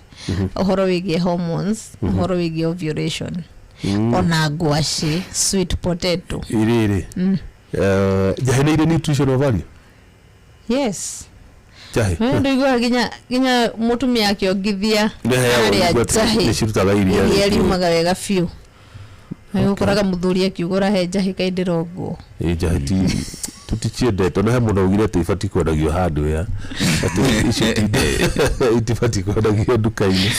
ũhoro wĩgiĩ hormones ũhoro wĩgiĩ ovulation ona ngwacĩ sweet potato irĩ jahe nĩ irĩ nutritional value. Yes jahe ndio igua ginya mũtumia akiongithia harĩa jahe nĩ cirutaga iria riumaga wega biũ. Ũkoraga mũthuri akiugũra he njahĩ kaindĩra ũguo. Njahĩ tũticiendete na he mũndũ augire atĩ ibatiĩ kwendagio handũ ya atĩ icio itibatiĩ kwendagio nduka-inĩ.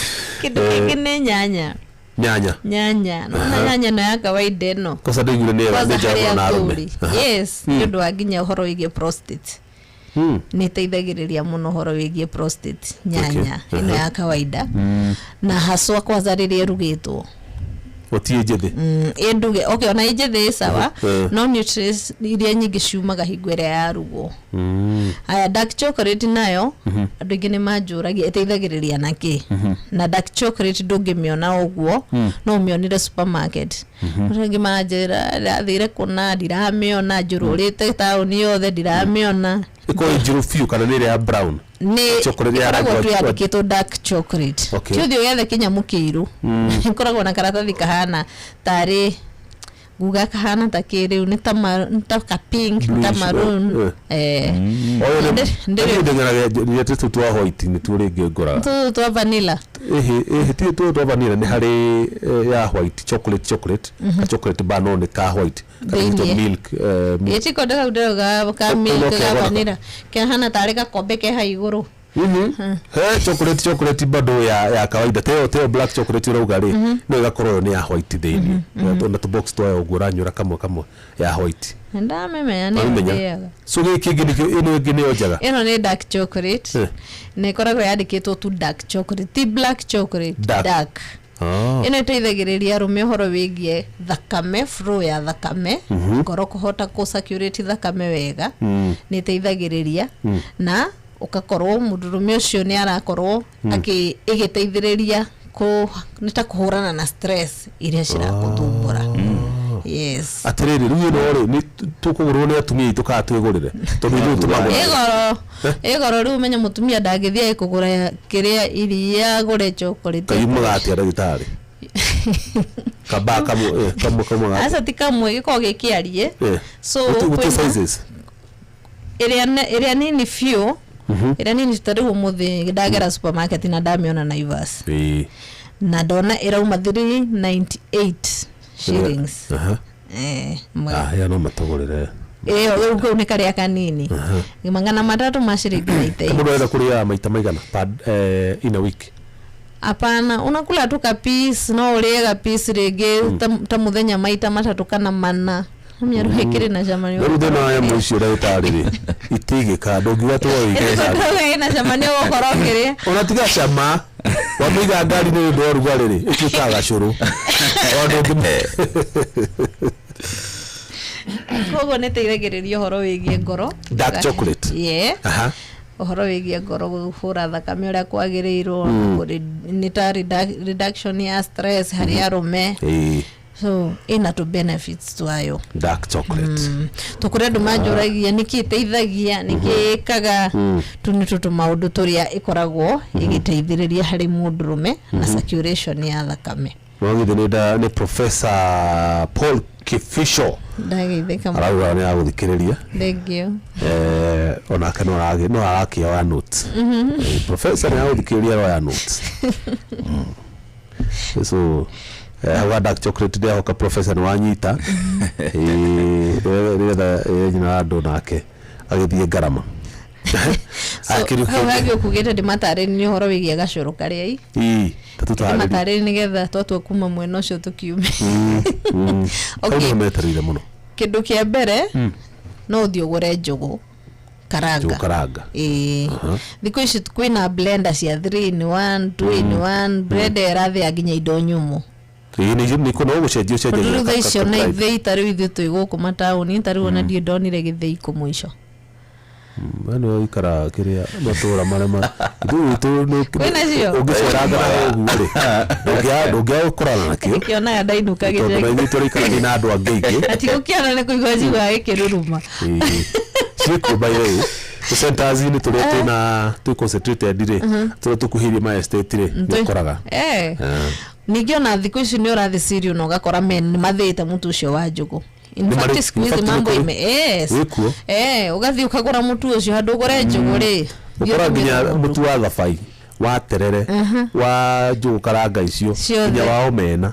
Kĩndũ kĩngĩ nĩ nyanya na nyanya no ya kawaida ĩno kosa ndĩigire nĩ njahĩ na arũme. Yes nĩ ũndũ wa nginya ũhoro wĩgiĩ prostate nĩ ĩteithagĩrĩria mũno ũhoro wĩgiĩ prostate nyanya ĩno ya kawaida na haswa kwanza rĩrĩa ĩrugĩtwo otie njĩthĩ enduge okay ona njĩthĩ sawa no nutrients iria nyingĩ ciumaga hingo ĩrĩa yarugwo. Aya dark chocolate nayo andũ aingĩ nĩ manjũragia ĩteithagĩrĩria na kĩ na dark chocolate ndũngĩmĩona ũguo no ũmĩonire supermarket rĩngĩ manjĩra ndathire kuna ndiramĩona njũrũrĩte taũni yothe ndiramĩona ĩkoragwo njũrũ biũ kana nĩ ĩrĩa ya brown chocolate ya rangi yandĩkĩtwo dark chocolate kĩũthiũ gĩothe kĩnyamũ kĩirũ ĩkoragwo na karatathi kahana tarĩ guga kahana ta kĩrĩu nĩ ta ka pink ta maroon ndĩrĩ twa white nĩ tuo rĩngĩ ngora twa vanilla ti tuo twa vanilla nĩ harĩ ya white chocolate ka chocolate bar no nĩ ka white ka milk ĩtiko ndĩrauga ka milk ka vanilla kahana tarĩ gakombe ke ha igũrũ he chocolate bado ya kawaida teo black chocolate urauga ri no igakorwo ni ya white thini na to box to uguo ranyura kamwe ya white ndamemenya nĩ so gĩkĩ ino ĩngĩ nĩ onjaga ĩno nĩ dark chocolate nĩ ikoragwo yandĩkĩtwo tu dark chocolate ti black chocolate dark ĩno ĩteithagĩrĩria arũme ũhoro wĩgiĩ thakame flow ya thakame ngoro kũhota kũcirculate thakame wega nĩ ĩteithagĩrĩria na ukakorwo mũndũrũme ũcio nĩ arakorwo igĩteithĩrĩria nĩ ta kũhũrana na stress iria cirakũthumbũra. yes atiriri riu no ri ni tukugurwo ni atumia tukaa twigurire tondu ithu tumagura egoro riu menya mutumia ndangithia kugura kiria iria gure chocolate kayumaga atia ndagitari kabaka kamu asa tikamwe giko gikiarie so what sizes iria nini few iria nini tariu muthi ndagera supermarket na ndamiona Naivas na ndona irauma 398 shillings ya no matogorere uko ni karia kanini ngimangana matatu mashiringi 98 kama ndio kuria maita maigana in a week apana unakula tu kapisi no ulega piece rege ta muthenya maita matatu kana mana mya ruhekere na jamani yo rude na ya muicio ndagitari itige ka ndogiwa tu oige na jamani okorokere unatiga chama wamiga ngari ni ndo rugari ri ikitaga curu kogo netegeregererio horo wigie ngoro dark chocolate uhoro wigie ngoro guhura thakame uria kwagiriirwo ni ta reduction ya stress hari arume so ina to benefits twayo dark chocolate tukure ndumajuragia nikiteithagia nikikaga tunitu maundu turia ikoragwo igiteithiriria hari mundurume na circulation ya thakame wangithe ni Professor Paul Kifisho ndagitheka araura ni aguthikiriria thank you ona kana no arakia wa notes professor ni aguthikiriria wa notes so hawa dark chocolate dia hoka professor ni wanyita retha nyina ando nake agithie garama akiri ko kugeta de matare ni horo wigia gacoro karia tatuta matare ni getha twatwa kuma mwena ucio tukiume okay metarire muno kindu kia mbere no thio gore njugu karanga thiko ici kwina blender cia 3 in 1 2 in 1 bread erathi aginya indo nyumu ni kuno gucenjio cenjio rutha icio na ithei tari ithu tuiguku matauni tari wona die ndonire githei kumwisho bano ikara kiria matura marema tu no kwina cio ugiceranga ugure ndogia ukorana nakio kiona ndainuka githei ni turi ikara na andu angeige ati ukiana ni kuigwa jiwa ikiruruma siku by the way centers ni turi na tu concentrated ri turi tukuhiria ma estate ri nikoraga nigiona thiko ici ni urathi sirio no gakora men mathite mutu ucio wa njugu in fact squeeze mambo ime ugathi ukagura mutu ucio handu gore njugu ri ukora ginya mutu wa thabai wa terere wa njugu karanga icio ginya wa omena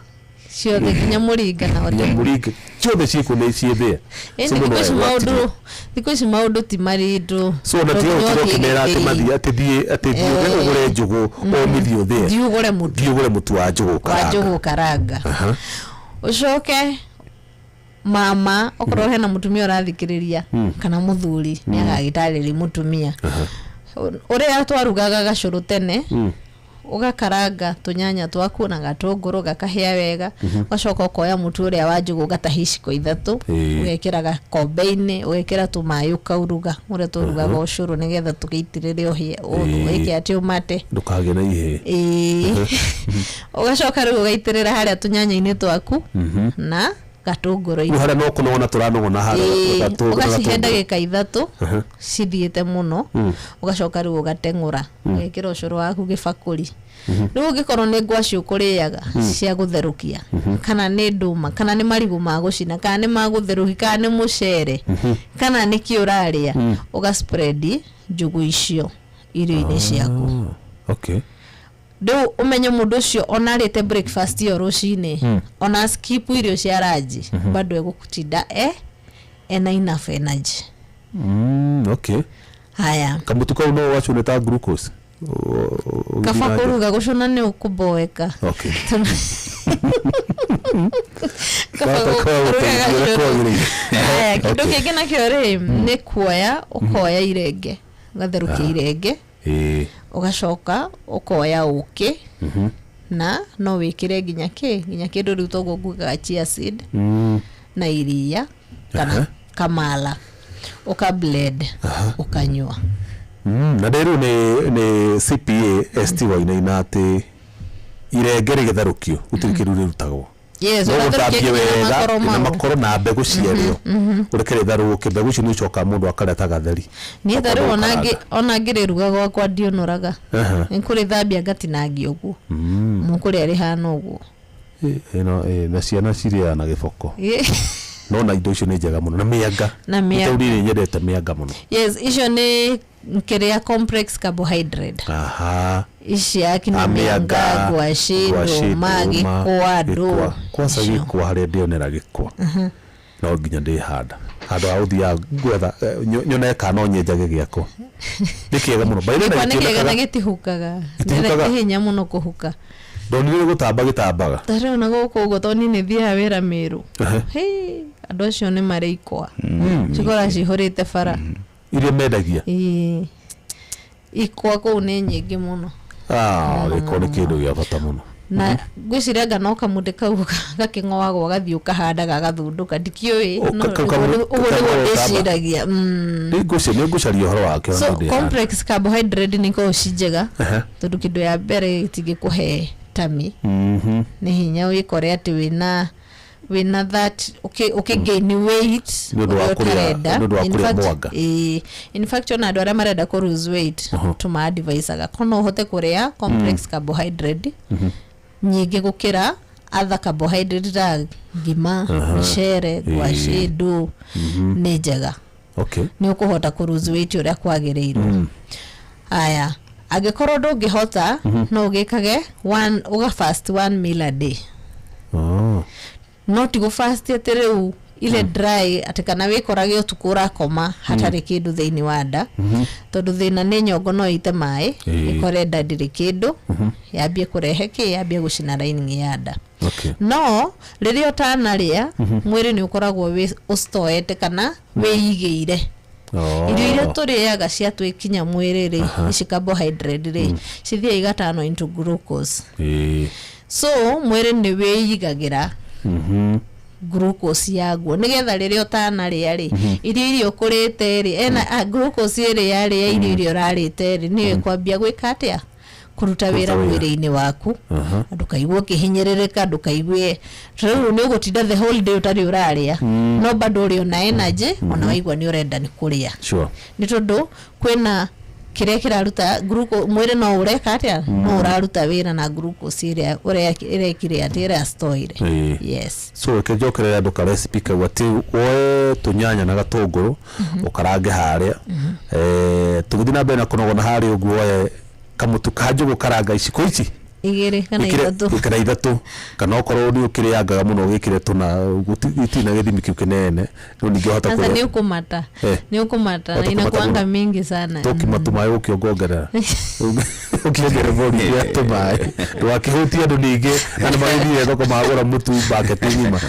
ciothe ginya muringa na wote muringa ciothe ciku ni ciethia thiko ici maundu ti marindo so na tio kimera ati mathia ati thie ugure njugu omithio thie ugure mutu wa njugu karanga ucoke mama okoro hena mutumia urathikiriria kana muthuri ni agagitariri mutumia uria twarugaga gacuru tene ugakaranga tunyanya twaku na gatunguru gakahia wega gacoka ukoya mutu uria wa njugu gatahiciko ithatu ugekira gakombe-ini ugekira tumayu kauruga uria turugaga ucuru nigetha tugiitirire uhie uike ati umate ndukage na ihe ugacoka riu ugaitirira haria tunyanya-ini twaku na gatunguru ini hara no kunona turanogona hara gatunguru ugacihenda gika ithatu cithiite muno ugacoka riu ugatengura ugekira ucuru waku gibakuri riu ugikorwo ni ngwaci ukuriaga cia gutherukia kana ni nduma kana ni marigu ma gucina kana ni magutheruki kana ni mucere kana ni kiuraria ugaspread njugu icio irio-ini ciaku okay do umenye mundu ucio onarite breakfast yo rucini ona skip irio cia ranji bado egukutinda ena enough energy okay haya kamutu kau no wacu neta glucose kafa kuruga gucuna ni ukuboeka okay kindu kingi nakio ri ni kuoya ukoya irenge ugatherukia irenge ugacoka ukoya uki na no wikire ginya kindu riu togo nguga chia seed na iria kana kamala uka blend ukanywa na nderu ni CPA ST wa ina ati irenge rigetherukio utirikirure rutagwo Yes, no ũratherũkia gũthambie nginya wega makoro na mau. makoro na mbegũ ciario ũrekere tharũke mbegũ icio nĩ ucoka mũndũ akareta gatheri Niĩ ta rĩu ona ngĩrĩruga gwakwa ndionũraga nĩkũrĩthambia ngatinangia ũguo mũkũrĩa rĩhana ũguo na ciana cirĩaga na gĩboko no na indo icio nĩ njega mũno na mĩanga nĩ nyendete mĩanga mũno. Yes, icio nĩ kĩrĩa complex carbohydrate. Ici akina mĩanga, ngwacĩ, ndũma, gĩkwa, ndũ. Kwanza gĩkwa harĩa ndĩonera gĩkwa no nginya ndĩhanda handũ ha ũthiaga gwetha nyone kana no nyenjage gĩakwa nĩ kĩega mũno. Gĩkwa nĩ kĩega na gĩtihukaga nĩ hinya mũno kũhuka. Ndonire gũtamba gĩtambaga tarĩu na gũkũ ũguo tondũ niĩ nĩ thiaga wĩra Mĩrũ andũ acio nĩ marĩ ikwa cikora cihũrĩte bara iria mendagia ikwa kũu nĩ nyingĩ mũno. Gĩkwa nĩ kĩndũ gĩa bata mũno na ngwĩciria ngano kamũndĩ kau gakĩng'oagwo gathiĩ ũkahanda gagathundũka ndikĩũĩ ũguo nĩguo ndĩciragia. Nĩ ngũcaria ũhoro wakĩo. So complex carbohydrate nĩ korwo ci njega tondũ kĩndũ ya mbere tingĩkũhe tami nĩ hinya wĩkore atĩ wĩna that gain weight ũrĩa ũtarenda. In fact ona andũ arĩa marenda kũ lose weight tuma advice kana ũhote kũrĩa complex carbohydrate nyingĩ gũkĩra other carbohydrate ta ngima, mũcere, ngwacĩ, ndũ nĩ njega. Nĩ ũkũhota kũ lose weight ũrĩa kwagĩrĩirwo. Aya angĩkorwo ndũngĩhota no ũgĩkage ũga fast 1 meal a day. No ti go fast atĩ rĩu ile dry atĩ kana wĩkorage ũtukũ ũrakoma hatarĩ kĩndũ thĩinĩ wa nda tondũ thĩna nĩ nyongo no ite maĩ ĩkore nda ndĩrĩ kĩndũ yambie kũrehe yambie gũcina lining ya nda. No rĩrĩa ũtanarĩa mwĩrĩ nĩ ũkoragwo ũstoete kana wĩigĩire irio iria tũrĩaga ciatwĩkinya mwĩrĩ rĩ ici carbohydrate rĩ cithiaga igatano into glucose. So mwĩrĩ nĩ wĩigagĩra glucose yaguo nigetha rĩrĩa ũtanarĩa rĩ irio ũkũrĩte rĩ ena glucose ĩrĩa yarĩa irio ũrarĩte rĩ nĩ kwambia gwĩka atĩa kũruta wĩra mwĩrĩ-inĩ waku ndũkaigua ũkĩhinyĩrĩrĩka ndũkaigue rĩu nĩ ũgũtinda the whole day ũtarĩ ũrarĩa no bado ũrĩ na energy ona waigua nĩ ũrenda nĩ kũrĩa nĩ tondũ kwĩna kĩrĩa kĩraruta glucose mwĩrĩ no ũreka atĩa no ũraruta wĩra na glucose ĩrĩa ũrekire atĩ ĩrĩa stoire. Yes, so kĩnjokerera andũ ka recipe kau atĩ woe tũnyanya na gatũngũrũ ũkarange harĩa tũgĩthiĩ na mbere na kũnogona harĩa ũguo woe kamutu kanjũgũ karanga iciko ici igĩrĩ kana ithatũ kana okorwo nĩ ũkĩrĩangaga mũno ũgĩkĩre tũna gũtina gĩthimi kĩu kĩnene no ningĩ ũhota kũrĩa nĩ ũkũmata na inakuanga mingi sana tũkimatu maĩ ũkĩongongerera ũkĩongerera volume ya tũmaĩ ndũgakĩhutie andũ ningĩ na magĩthire thoko magũra mũtu bucket ng'ima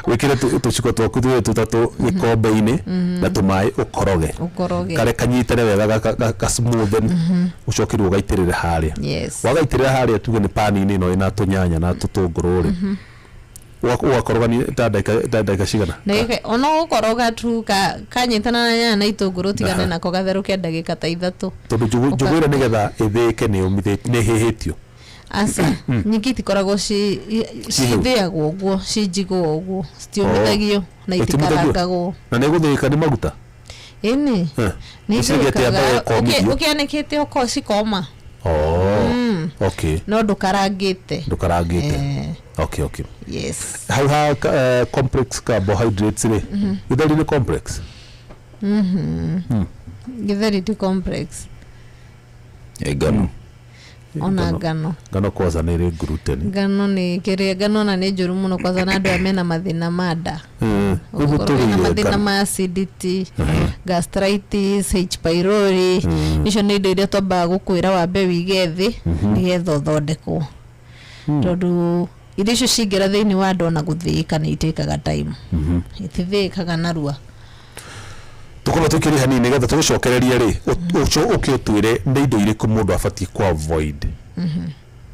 wĩkĩre tũciko twaku tũtatũ gĩkombe-inĩ na tũmaĩ ũkoroge kare kanyitane wega ga smooth ũcokerwo ũgaitĩrĩre harĩa wagaitĩrĩra harĩa tuge nĩ pani-inĩ ĩno ĩna tũnyanya na tũtũngũrũ rĩ ũgakoroga ta ndagĩka cigana ona ũkoroga tu kanyitana na nyanya na itũngũrũ tigane nako gatherũke ndagĩka ta 3 tondũ njũgũ ĩrĩa nĩgetha ĩthĩĩke nĩ ĩhĩhĩtio asa nyingĩ itikoragwo cithĩagwo ũguo cinjigwo ũguo citiũmithagio na itikarangagwo na nĩ gũthĩĩka nĩ maguta nĩ ũkĩanĩkĩte ũko cikoma no ndũkarangĩte okay. Yes, hau ha complex carbohydrates rĩ gĩtheri nĩ complex gĩtheri ti complex ngano ona ngano kwanza nĩ rĩ gluten ngano nĩ kĩrĩa ngano na nĩ njũru mũno kwanza na andũ amena mathĩna ma nda na mathĩna ma acidity gastritis H pylori icio nĩ indo iria twambaga gũkwĩra wambe wige thĩ nĩgetha ũthondekwo tondũ irio icio cingĩra thĩinĩ wa nda ona gũthĩĩka nĩ itĩkaga time itithĩĩkaga narua tukorwo tukiri hanini nĩgetha tũgũcokererie rĩ ũkĩũtwĩre nĩ indo irĩkũ mũndũ abatiĩ ku avoid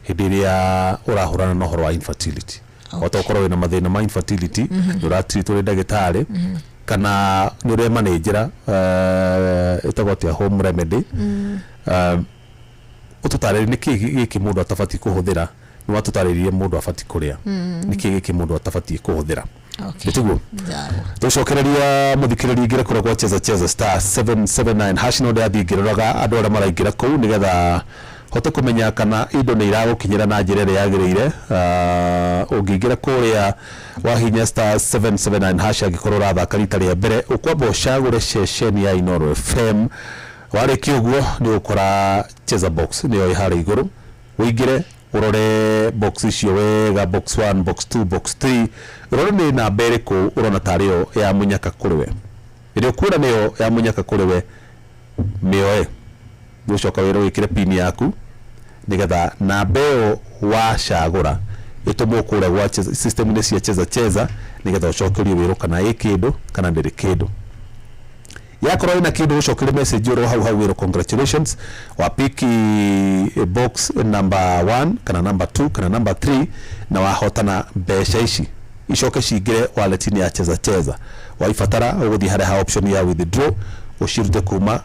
hĩndĩ ĩrĩa ũrahũrana na ũhoro wa infertility wata ũkorwo wĩna mathĩna ma infertility nĩ ũratreatwo nĩ ndagĩtarĩ kana nĩ ũrĩ manĩnjĩra ĩtagwo atĩa home remedy ũtũtarĩrie nĩ kĩĩ gĩkĩ mũndũ atabatiĩ kũhũthĩra ni watutaririe mundu abati kuria niki giki mundu atabati kuhuthira Gitugu tucokereria muthikiriria ingira kura kwa cheza star 779 hash no ndia thingiriraga andu aria maraingira kuu nigetha hote kumenya kana indo ni iragukinyira na njira ria yagirire ungingira kuria wahinya star 779 hash agikorwo rathaka rita ria mbere ukwamba ucagure ceceni ya Inooro FM warĩkia ũguo nĩ ũkora cheza box nĩyo ĩharĩ igũrũ ũingĩre urore box icio wega box 1 box 2 box 3 urore nĩ namba ĩrĩkũ urona tarĩ yo ya munyaka kũrĩ we ĩrĩa ũkuona nĩyo ya munyaka kũrĩ we mĩoe gũcoka wĩra wĩkĩre pin yaku nĩgetha namba ĩyo wacagũra ĩtũmwo kũrĩa gwa system-inĩ cia cheza nĩgetha ũcokerio wĩra kana ĩ kĩndũ kana ndĩrĩ kĩndũ yakorwo ina kindu ucokere message oro hau wiro congratulations wapiki box number 1 kana number 2 kana number 3 na wahotana mbeca ici icoke cingire wallet-ini ya cheza waifatara uguthi hare option ya withdraw ushirute kuma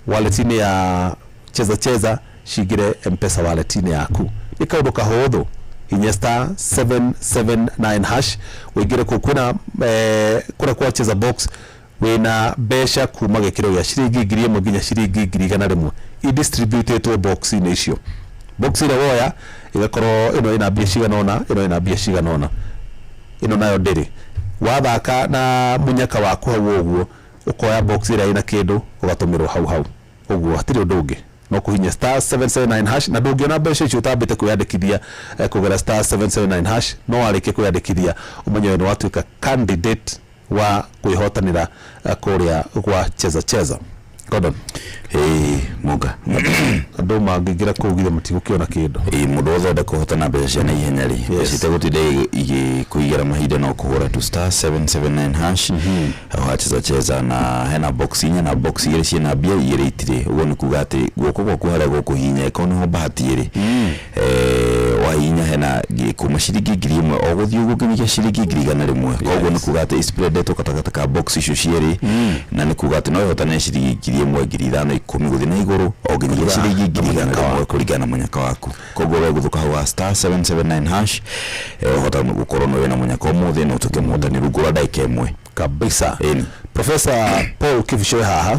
wallet-ini ya cheza cingire M-Pesa wallet-ini yaku ikaundu kahuthu hinya star 779 hash uingire kukwina kura kwa cheza box wena besha kuma gikiro ya shiringi 1,000 nginya shiringi 1,100 i-distributed box in icio box ile woya igakorwo ino ina bia ciganona ino ina bia ciganona ino nayo ndiri wathaka na munyaka waku hau uguo ukoya box ile ina kindu ugatumirwo hau uguo hatiri undu ungi no kuhinya star 779 hash na ndungiona mbeca icio utambite kwiyandikithia kugera star 779 hash no warike kwiyandikithia umenye ni watuika candidate wa kuihotanira kuria kwa cheza Gordon muga andu mangingira kuugire matigukiona kindu mundu othe kuhotana mbeca na ihenya ri cite gutinde kuigera mahinda no kuhura tu star 779 hash wa cheza na hena box inya na box ire ciina bia ire itire ugo ni kuga ati guoko gwaku haria gukuhinya ikono ho bahati ire wahinya hena kuma ciringi 1,000 oguthio gukinyikia ciringi 1,100 koguo ni kuga ati spread to katakataka box icio ciere na ni kuga ati no ihotane ciringi 1,500 10 guthi na iguru oginyikia ciringi 1,100 kuringana munyaka waku koguo we guthuka hawa star 779 hash hota gukorwo no wena munyaka umuthi no tuke muhotani rugura ndaika imwe kabisa Professor Paul Kivishoe haha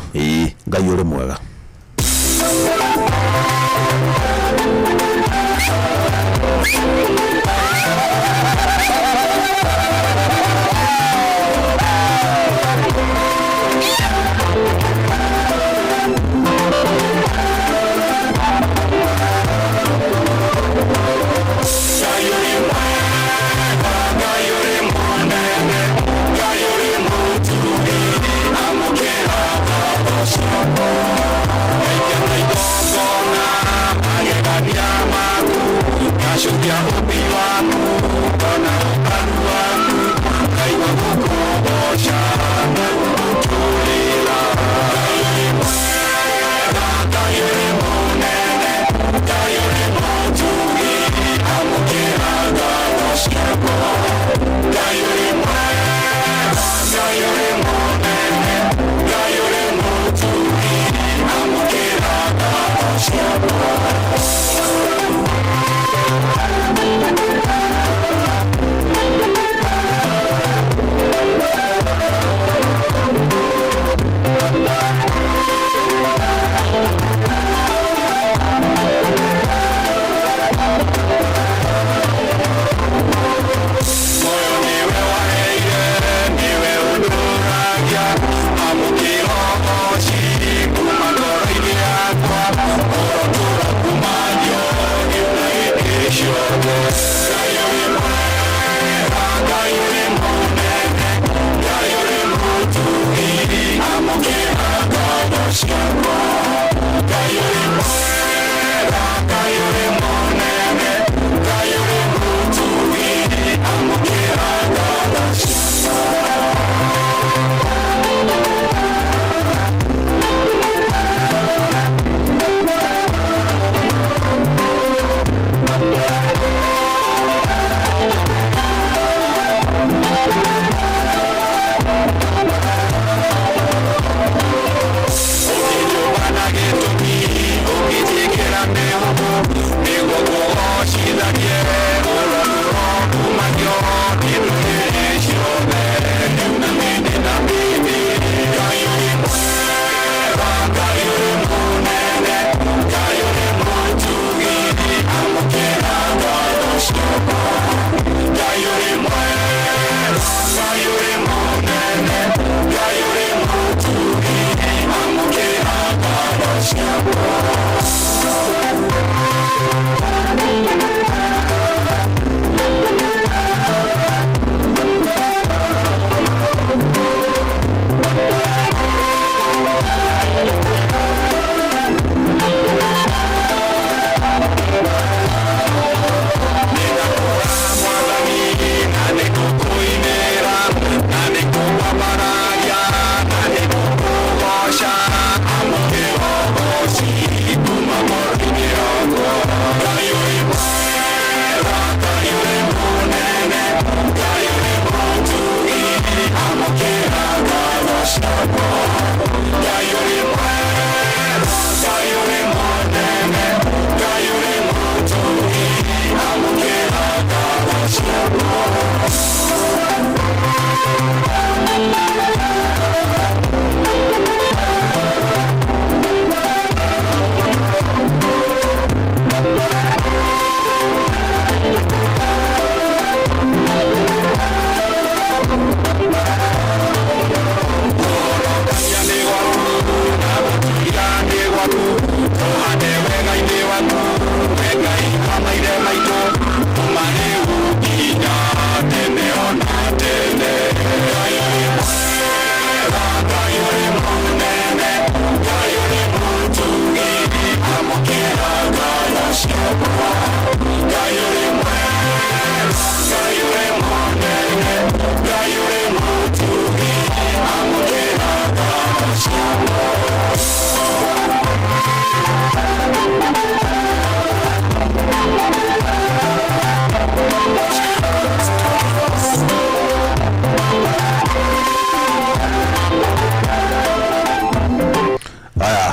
ngai uri mwega Should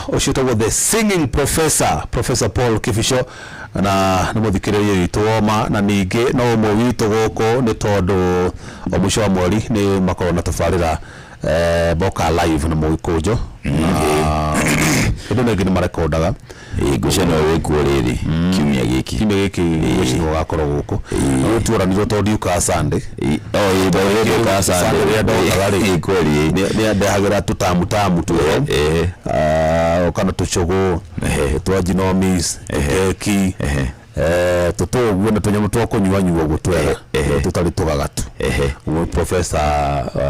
ucio the singing professor Paul Kifisho na nä må thikä rä ria witå woma na ningä no å mwe witå gå kå nä tondå o må ico wa mweri nä makorwo na tabarä ra boka live na må gä kå njo ä ndå nengä nä marekondaga ngucanio wä kuo rä rä kiumia gä kä gå gakorwo gå kå no tuoranirwo to ndiuka Sunday nä andehagä ra tå tamutamu tweo kana tå cågå twa jinomis keki tutoguo na tunyamå twa kũnyuanyua ũguo twega tũtarĩ tũgagatu profesa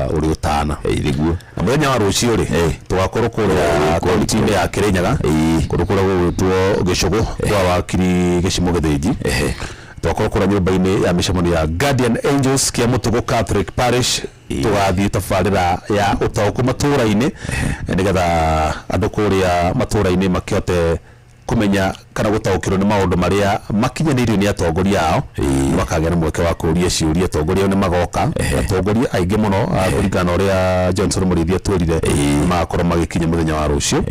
ũrĩ ũtana rĩguo na mũthenya wa rũciũ rĩ tũgakorwo kũrĩa kaunti-inĩ ya Kĩrĩnyaga kũndũ kũrĩa gũgwĩtwo Gĩcũgũ kwa wakiri Gĩcimo Gĩthĩnji twakorwo kũrĩa nyũmba-inĩ ya mĩcemanio ya Guardian Angels kĩa Mũtũgũ Catholic Parish tũgathiĩ tabarĩra ya ũtaũkũ matũũra-inĩ nĩgetha andũ kũrĩa matũũra-inĩ makĩhote kumenya kana gutaukirwo ni maundu maria makinyanirio ni atongoria ao makagĩa na mweke wa kũria ciũria atongoria ni magoka atongoria aingĩ mũno kũringana ũrĩa Johnson Mũrĩithi atwĩrire magakorwo magĩkinya mũthenya wa rũciũ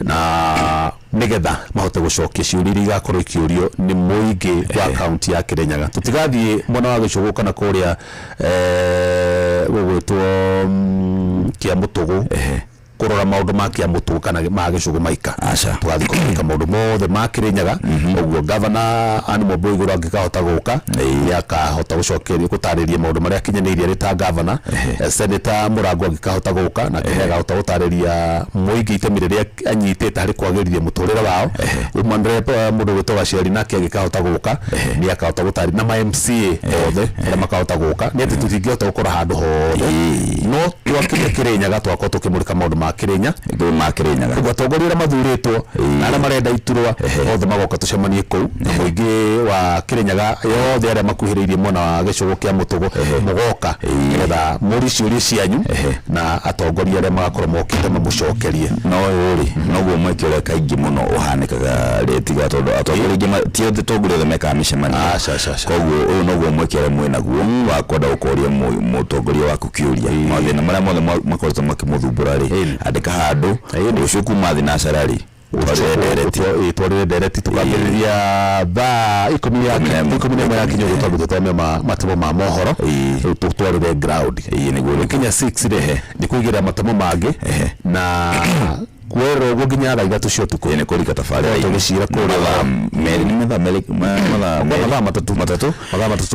na nigetha mahote gũcokia ciũria iria igakorwo ikĩũrio nĩ mũingĩ wa kaunti ya Kĩrĩnyaga tũtigathiĩ mwena wa Gĩcũgũ kana kũrĩa gũgwĩtwo kĩa Mũtũgũ kurora maundu ma Kĩamũtũ kana ma Gĩcũgũ maika tũgathii kũmũrĩka maundu mothe ma Kĩrĩnyaga ũguo governor Anne Mwamburi Igũrũ angĩkahota gũka akahota gũcokeria gũtarĩria maundu marĩa akinyanĩirie arĩ ta governor senator Mũrango angĩkahota gũka na akahota gũtarĩria mũingĩ itemi rĩrĩa anyitĩte harĩ kwagĩrithia mũtũrĩre wao mũndũ gwĩtwo Gaciari nake angĩkahota gũka nĩ akahota gũtarĩria na ma MCA othe arĩa makahota gũka nĩ atĩ tũtingĩhota gũkora handũ hothe no twakinya Kĩrĩnyaga twakorwo tũkĩmũrĩka maundu ma Kĩrĩnyaga ũguo atongoria arĩa mathurĩtwo na arĩa marenda iturwa othe magoka tũcemanie kũu na mũingĩ wa Kĩrĩnyaga yothe arĩa makuhĩrĩirie mwena wa Gĩcũgũ kĩa Mũtũgũ mũgoka nĩgetha mũri ciũria cianyu na atongoria arĩa magakorwo mokĩte mamũcokerie no ũyũ rĩ noguo mweke ũrĩa kaingĩ mũno ũhanĩkaga rĩtiga tondũ atongoria aingĩ ti othe atongoria othe mekaga mĩcemanio koguo ũyũ noguo mweke ũrĩa mwĩnaguo wa kwenda gũkoria mũtongoria waku kĩũria mathĩna marĩa mothe makoretwo makĩmũthumbũra rĩ andĩka handũ rũciũ kuma thinacara rĩ twarĩre ndereti tũkambĩrĩria thaa 11 yakinya ũguo tondũ tũtome matemo ma mohoro rĩu tũtwarĩre ground nĩguo gĩkinya 6 rĩ nĩ kũigĩrĩra matemo mangĩ na kuero ũguo nginya thaa 3 cia ũtukũ nĩ kũrika tabarĩra tũgĩcira kũrĩa mathaa matatũ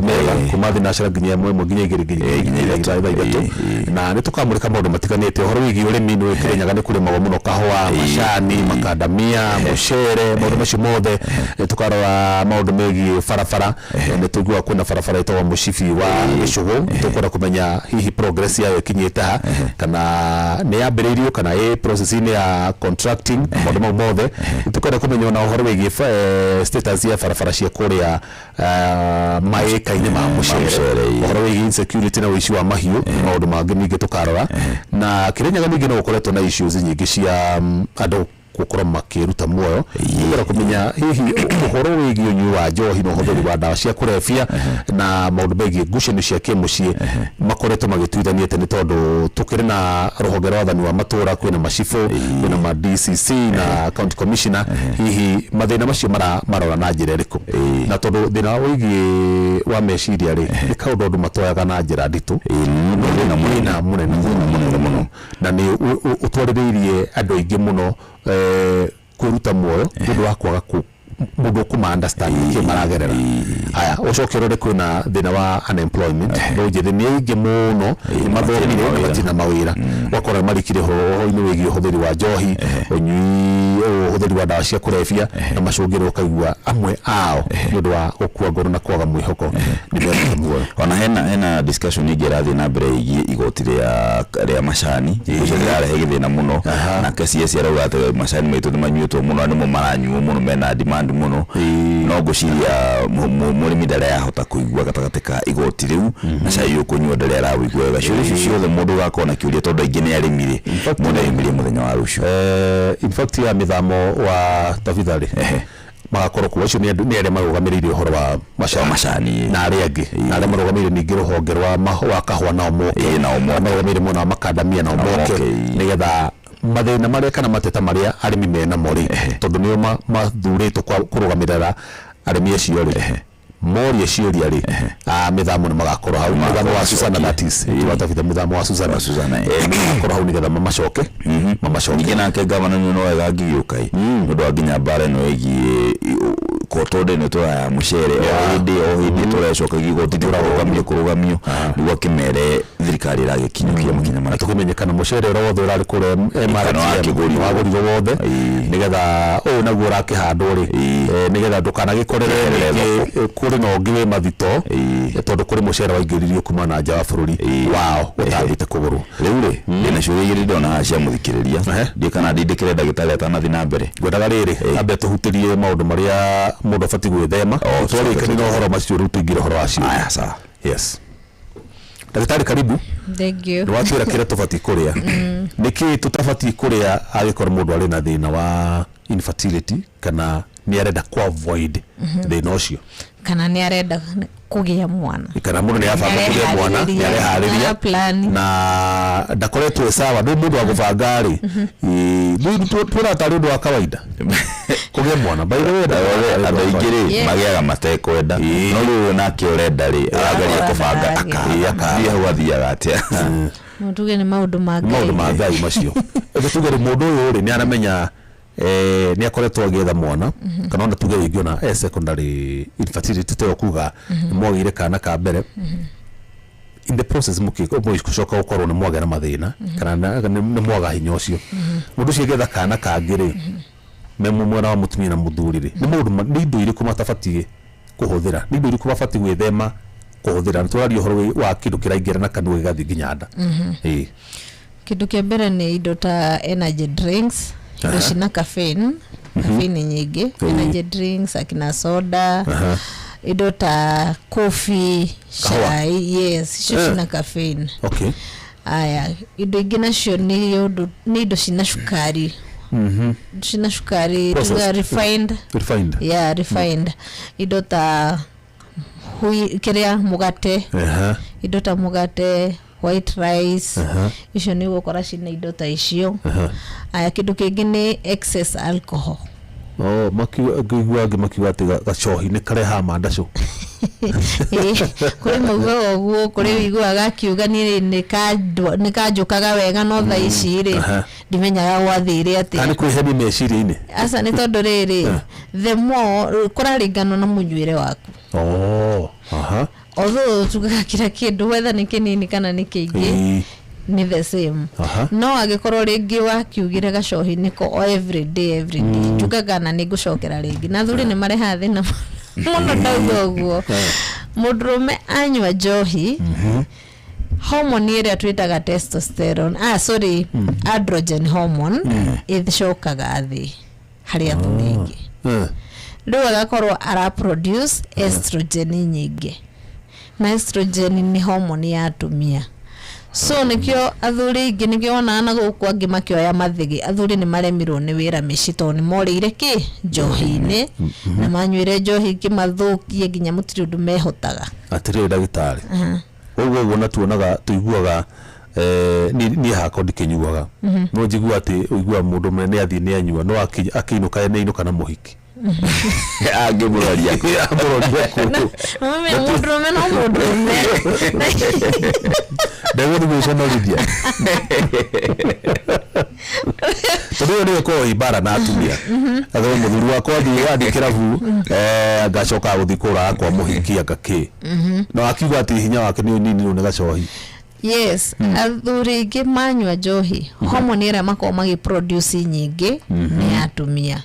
mega kuma thinacara nginya 1 nginya 2 nginya 3 na nĩ tũkamũrĩka maũndũ matiganĩte ũhoro wĩgiĩ ũrĩmi nĩ Kĩrĩnyaga nĩ kũrĩmagwo mũno kahũa macani makandamia mũcere maũndũ macio mothe nĩ tũkarora maũndũ megiĩ barabara nĩ tũiguaga kwĩna barabara ĩtagwo mũcibi wa Gĩcũgũ tũkwenda kũmenya hihi progress yayo ĩkinyĩte ha kana nĩ yambĩrĩirio kana ĩ process-inĩ ya contracting maũndũ mau mothe tũkwenda kũmenya na ũhoro wĩgiĩ status ya barabara cia kũrĩa maĩka-inĩ ma mũcere ũhoro wĩgiĩ insecurity na ũici wa mahiũ maũndũ mangĩ ningĩ tũkarora na Kĩrĩnyaga ningĩ no gũkoretwo na issues nyingĩ cia andũ gũkorwo makĩruta muoyo nĩgetha kũmenya hihi ũhoro wĩgiĩ ũnyui wa njohi na ũhũthĩri wa ndawa cia kũrebia na maũndũ megiĩ ngucanio cia kĩmũciĩ makoretwo magĩtuithania atĩ nĩ tondũ tũkĩrĩ na rũhonge rwa wathani wa matũũra kwĩna macibũ kwĩna ma DCC na county commissioner hihi mathĩna macio marora na njĩra ĩrĩkũ na tondũ thĩna wĩgiĩ wa meciria rĩ nĩ kaũndũ andũ matoyaga na njĩra nditũ mũnene mũno na nĩ ũtwarĩrĩirie andũ aingĩ mũno kwĩruta muoyo nĩũndũ wa kwaga mũndũ kuma understand kĩ maragerera aya ũcokerore kwĩna thĩna wa unemployment no njĩthĩ nĩ aingĩ mũno mathomire matina mawĩra wakora marikire ũhoro-inĩ wĩgiĩ ũhũthĩri wa njohi ũnyui ũhũthĩri wa ndawa cia kũrebia na macũngĩrĩro ũkaigua amwe ao nĩũndũ wa gũkua ngoro na kwaga mwĩhoko nĩmethete muoyo ona hena discussion ingĩ ĩrathiĩ na mbere ĩgiĩ igoti rĩa macani ũcio rĩrarehe gĩthĩna mũno na KCS arauga atĩ macani maitũ nĩ manyuĩtwo mũno nĩmo maranyuo mũno mena demand mũno no ngũciria mũrĩmi ndarĩa yahota kũigua gatagatĩ ka igoti rĩu na cai ũkũnyua ndarĩa arawĩigua wega ciũria icio ciothe mũndũ ũgakorwo na kĩũria tondũ aingĩ nĩ arĩmire mũndũ arĩmire mũthenya wa rũciũ in fact ya mĩthamo wa tafitharĩ magakorwo kuo acio nĩ arĩa marũgamĩrĩire ũhoro wa macani na arĩa angĩ na arĩa marũgamĩrĩire ningĩ rũhonge rwa kahũa nao moke marũgamĩrĩire mwena wa makandamia nao moke nĩgetha mathina maria kana mateta maria arimi mena mori tondu nio mathuritwo kurugamirira arimi acio ri mori acio ri mithamo ni magakorwo hau mithamo wa Susana that is turatafita mithamo wa Susana magakorwo hau nigetha mamacoke ningi nake gavana no wega ngiukai ndu aginya bara no egi kotode no toya muchere o hindi turecoka gigoti kurugamio niguo kimere thirikari iragikinyukia makinya mara tukimenyekana muchere wothe urari kure MRT waguriro wothe nigetha naguo rakihandwo ri nigetha ndukanagikorere kuri no ngiwe mathito tondu kuri muchere waingiririo kuma na nja wa bururi wao utathite kuguru riu ri ndina curi ndona cia muthikiriria ndikana ndindikire ndagitari atanathi na mbere ngwendaga riri ambe tuhutirie maundu maria mundu afati gwithema twarikani no horo macio riu tuingire horo wacio aya sawa yes ndagitari karibu thank you twatwira kire tufati kuria niki tutafati kuria agikora mundu ari na thina wa infertility kana ni arenda kwa avoid thina ucio kana ni arenda kugia mwana kana mundu ni afanga kugia mwana ni arehariria na ndakoretwe sawa ndu mundu wa gubanga ri ndu turatari ndu wa kawaida kugia mwana by the way abaingire magiaga matekwenda no riu nake urenda ri agaria kubanga akathia hwathiaga atia mutuge ni maundu magai macio tuge ri mundu uyu ri ni aramenya ni akoretwo agitha mwana kana ona tuge ingiona secondary infertility te okuga mwagire kana ka mbere in the process mukushoka ukorwo ni mwagera mathina kana ni mwaga hinya ucio mundu ucio agitha kana kangire memu mwana wa mutumia na muthuri ri ni mundu ni indo iriku matafatie kuhuthira ni indo iriku mafati gwithema kuhuthira turario horo wa kindu kiraingira na kanua gathi nginya nda kindu kia mbere ni indo ta energy drinks indo cina caffeine nyingi energy drinks akina soda indo ta coffee chai yes cina caffeine okay aya indo ingi nacio ni indo cina cukari cina cukari refined indo ta kiria mugate indo ta mugate white rice icio ni gukora cina indo ta icio aya kindu kingi ni excess alcohol makiwa ati gacohi ni kareha mandacu kuri mugo oguo kuri wiguaga kiuga ni kanjukaga wega no tha ici ri ndimenyaga gwathire ati ani kwiheni meciria-ini asa ni tondu riri the more kuraringana na munyuire waku although tugaga kira kindu whether ni kinini kana ni kiingi ni the same no agikorwo ringi wa kiugire gacohi niko every day tugaga na ni gucokera ringi na thuri ni mareha thina muno ndauga uguo mudrume anywa njohi hormone ĩrĩa twĩtaga testosterone androgen hormone ĩcokaga thĩ harĩ athuri aingĩ rĩu agakorwo araproduce estrogen nyingĩ na estrogen nĩ hormone ya atumia so nikio athuri aingĩ nikio onaga gũkũ angĩ makĩoya mathigi athuri nĩ maremirwo nĩ wĩra mĩcito nĩ morĩire kĩ njohi-inĩ na manyuire njohi kĩmathukie nginya mũtirĩ ũndũ mehotaga atirĩ ndagĩtarĩ ũguo na tuonaga tuiguaga ni hako ndikinyuaga no njigua ati uigua mundu mene athi ni anyua no akiinuka ne inuka na muhiki age muroria mimi mundu mena mundu Devo ni mwishono lidia Todiyo niyo ko ibara na atumia Atho muthuri wakwa thi kiravu agacoka guthikura kwa muhiki agaki no akiuga ati hinya wake ni nini no gacohi yes athuri aingĩ manyua njohi hormone ĩrĩa makoragwo magiproduce nyingĩ ni atumia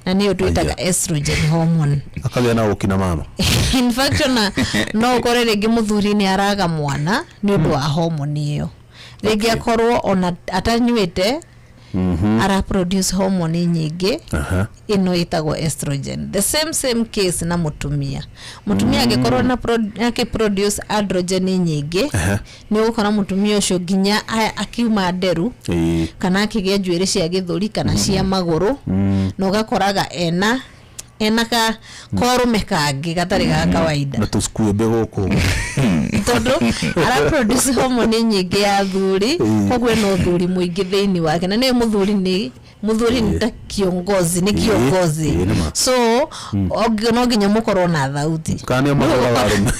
na niyo twĩtaga estrogen hormone akagĩa na ũkina mama in fact no ukore rĩngĩ mũthuri nĩ araga mwana nĩ ũndũ wa hormone ĩyo rĩngĩ akorwo ona atanyuĩte ara produce hormone nyingĩ ino itagwo estrogen the same case na mutumia angikorwo na produce androgen nyingĩ ni gukora mutumia ucio nginya akiuma nderu kana akigĩa njuĩrĩ cia gĩthũri kana cia magũrũ no gakoraga ena ka korume kangĩ gatarĩ ga kawaida na tuskue bego ko tondu ara produce hormone nyingi ya thuri kogwe no thuri muingi thiini wake na ni muthuri ni ta kiongozi ni kiongozi so no nginya mukorwo na thauti kana magora arume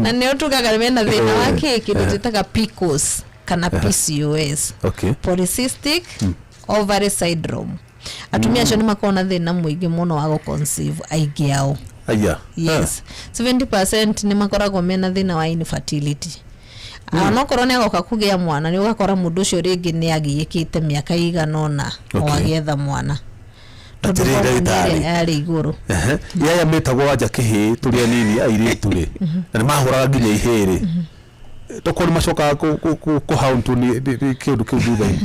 na nä å tugaga mena thä na wa kä kä ndå twätaga PCOS kana PCOS polycystic ovary syndrome atumia acio nä makorwo na thä na må ingä må no wa gå conceive aingä ao yes 70% nä makoragwo mena thä na wa infertility onokorwo nä agoka kå gä a mwana nä å gakora må ndå å cio rä ngä nä agiä kä te mä aka iganona o agäetha mwana atirä iguru yaya metagwo wanja kihi turia nini airitu ri na ni mahuraga nginya ihiri toko ni macoka ku hauntu ni kindu kiu thutha-ini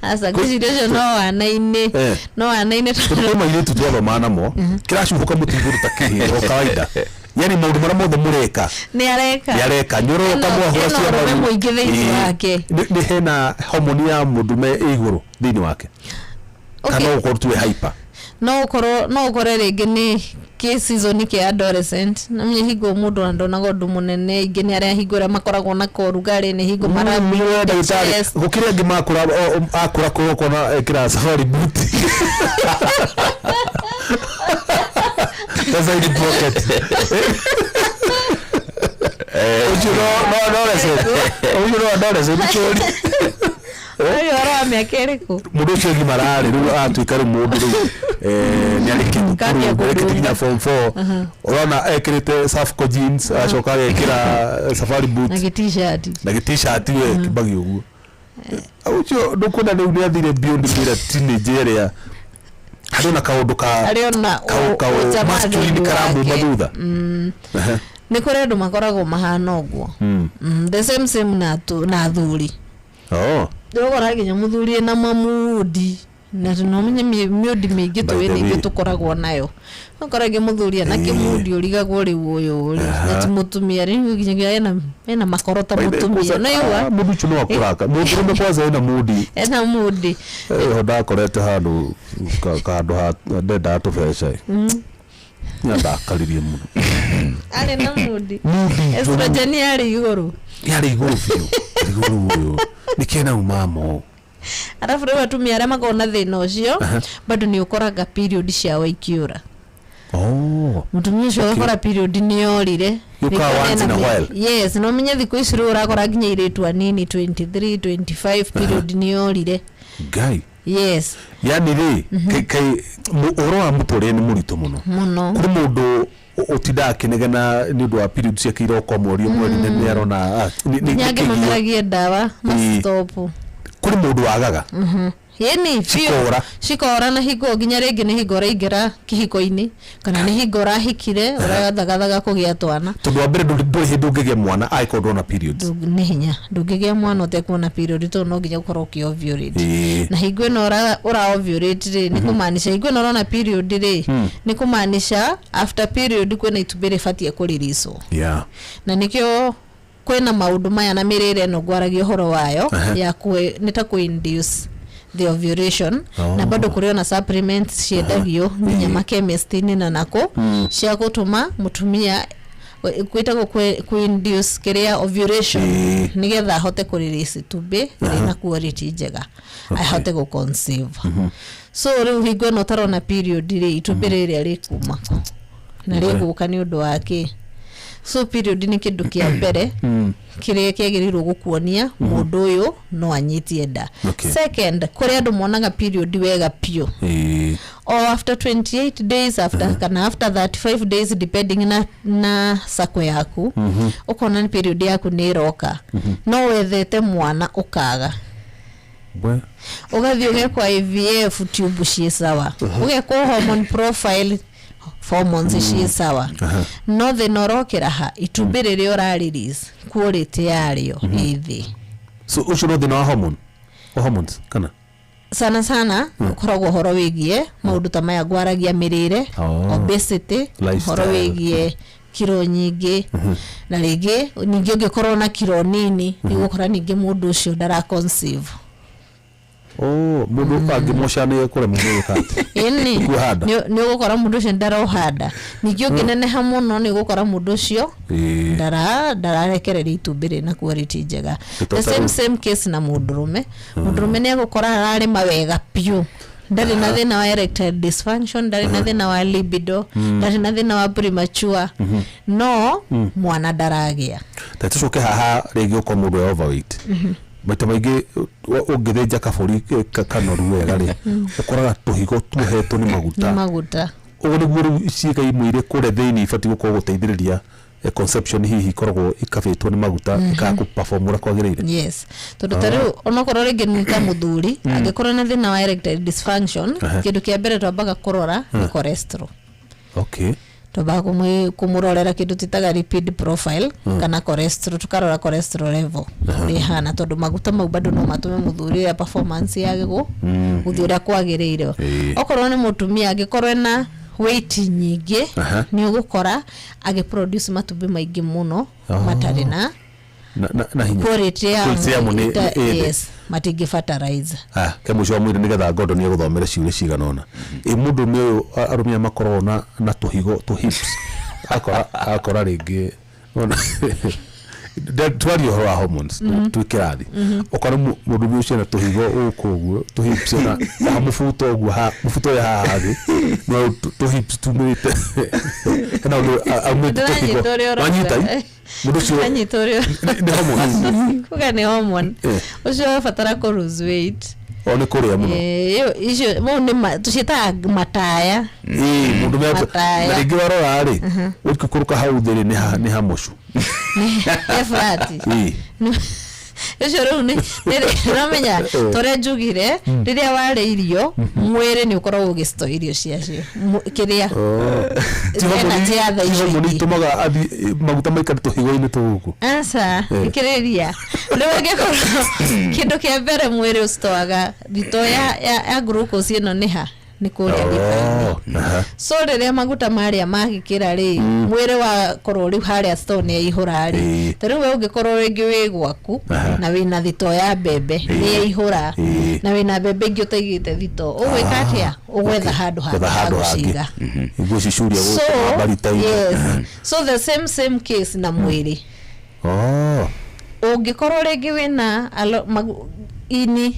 asa kicirio no wana-ini toko mairitu twathoma namo kiracuhuka mutiguru ta kihi o kawaida yani maundu mara mothe mureka ni areka nyoro kamwahura cia maru muingi thiini wake ni hena homoni ya mundume iguru thiini wake kana ukorwo hyper no ukore ringi ni ke season ke adolescent na mye higo mundu andona godu munene ingi ni aria higura makoragwo na korugari ni higo mara gukire ngi akura kona kira safari boot that's in pocket no adolescent ayo ara amekereko mundu cio gimarari ru atuika ru mundu ru ni alikinya form 4 ona ekirite Safco jeans acoka ekira safari boots na t-shirt we kibagi uguo aucho ndukuna ni uni athire beyond the teenage area hadona kaundu ka masculine karamu madutha ni kore ndu makoragwo mahana uguo the same na thuri ndogora nginya muthuri na mamudi na tunomenye miodi mingi twene ingi tukoragwo nayo ukorage muthuri na kimudi urigagwo ri uyu na timutumia ri nginya ena makorota mutumia na yuwa mudu chuno akuraka mudu kwanza ena mudi hoda korete handu kandu ha ndenda tubesha nyanda kalirie muno ale na mudi estrogen yari iguru uyu nikena umamo arafu rä atumia arä a makorwo na thä na å cio bado nä å koraga period ciao ikiå ra mutumia å cio agakora period nä yorire yes no menye thikå ici rä å rakora nginya irä anini 23 25 period nä yorire ngai yes yani rä ũhoro wa mũtũrĩre nĩ mũritũ mũno kũrĩ mũndũ utinda akinegena ni undu wa period cia kiroko mweri umwe ni arona nyage mameragie ndawa mastopu kuri mundu wagaga yeni shikora na higo nginya ringi ni higo raingera kihiko-ini kana ni higo rahikire urathagaga kugia twana tondu wa mbere nduri hindu ngigia mwana aikorwo na period ni hinya ndungigia mwana utekuona period to no nginya ukorwo ki ovulate na higo ino ura ovulate ri ni kumaanisha higo ino na period ri ni kumaanisha after period kwena itubere fatie kuririso na nikio kwena maundu maya na mirire no gwaragia horo wayo ya nita ku induce the ovulation na bado kurio na supplements ciendagio nginya makemistini na nako cia gutuma mutumia kwitagwo ku induce kiria ovulation nigetha ahote kurelease tumbi na quality njega ahote go conceive so riu hingo no tarona period ri tumbi ri rikuma na riguka ni undu wake so period ni kindu kia mbere kiria kiagirirwo gukuonia mundu uyu no anyitie nda second kuria andu monaga period wega pio or after 28 days kana after 35 days depending na sako yaku ukona ni period yaku ni roka no wethete mwana ukaga ugathio gekwa IVF tube cie sawa ugekwa hormone profile hormones cie sawa no the norokera ha itumbire ri ora release quality yario ithi so ushuro the no hormones kana sana ukoragwo horo wigie maundu ta maya gwaragia mirire obesity horo wigie kiro nyingi na ringi ningi ungikorwo na kiro nini igukora ningi mundu ucio ndara conceive mundu angimoshane kure mundu kati ini ni ugukora mundu cio ndarohanda ningĩ ũngĩneneha mũno ni ugukora mundu cio ndararekereria itumbĩ rĩna quality njega. The same case na mũndũrũme ni agukora ararĩma wega piũ, ndari na thina wa erectile dysfunction, ndari na thina wa libido, ndari na thina wa premature, no mwana ndaragia. Tatucoke haha rĩngĩ ũkorwo mũndũ overweight maita maingĩ ũngĩthĩnja kabũri kanoru wega rĩ ũkoraga tũhigo tuohetwo nĩ maguta ũguo nĩguo rĩu ciĩga imwe irĩ kũrĩa thĩinĩ ibatiĩ gũkorwo gũteithĩrĩria conception hihi ikoragwo ikabĩtwo nĩ maguta ikaga perform ũrĩa kwagĩrĩire. Yes, tondũ ta rĩu onokorwo rĩngĩ nĩ ta mũthuri angĩkorwo na thĩna wa erectile dysfunction, kĩndũ kĩa mbere twambaga kũrora nĩ cholesterol. Okay. Twambaga kumurorera kĩndũ titaga lipid profile kana cholesterol, tukarora cholesterol level ũrĩa hana, tondũ maguta mau bado no matume mũthuri ya performance yake gũthiĩ ũrĩa kwagĩrĩire. Okorwo nĩ mũtumia angĩkorwo na weight nyingĩ ni ugukora produce matumbĩ maingĩ muno matarĩ na hinya quality ya yes matingi fertilizer kemusho wa mwĩrĩ nĩgetha ngondo nĩ gũthomera ciũria ciganona mũndũ ũyũ arumia makorwo na tũhigo hips akora rĩngĩ twari ũhoro wa hormones twikirathi ukora mũndũ ũcio na tũhigo ũkũguo tũhips na mũbuto ũguo mũbuto ya hathi no tũhips tumĩte kana amĩte tũhigo wanyita mũndũ ũcio nĩ hormone kuga nĩ hormone ũcio abatara kũ lose weight one kũrĩa mũno icio nĩ tuciĩtaga mataya mũndũ na rĩngĩ warora rĩ ũkĩkũrũka hau thĩrĩ nĩ hamocu nĩ flat Icio rĩu nĩ ramenya tore njugire rĩrĩa warĩ irio mwĩrĩ nĩ ũkoragwo ũgĩstore irio ciacio kĩrĩa tena hormone itumaga maguta maikare tũhigo-inĩ tũgũkũ asa ikĩrĩria rĩu ũngĩkorwo kĩndũ kĩa mbere mwĩrĩ ũstoaga thito ya glucose ĩno nĩ ha ni kuria thikari so rĩrĩa maguta marĩa magĩkĩra rĩ mwĩrĩ wa korwo rĩu harĩa store nĩ ihũra rĩ tarĩu we ũngĩkorwo rĩngĩ wĩ gwaku na wĩna thito ya mbembe nĩ ihũra na wĩna mbembe ingĩ ũtaigĩte thito ũgwĩka atĩa ũgwetha handũ ha gũciga gũcicuria gũkũ so the same case na mwĩrĩ ũngĩkorwo rĩngĩ wĩna ini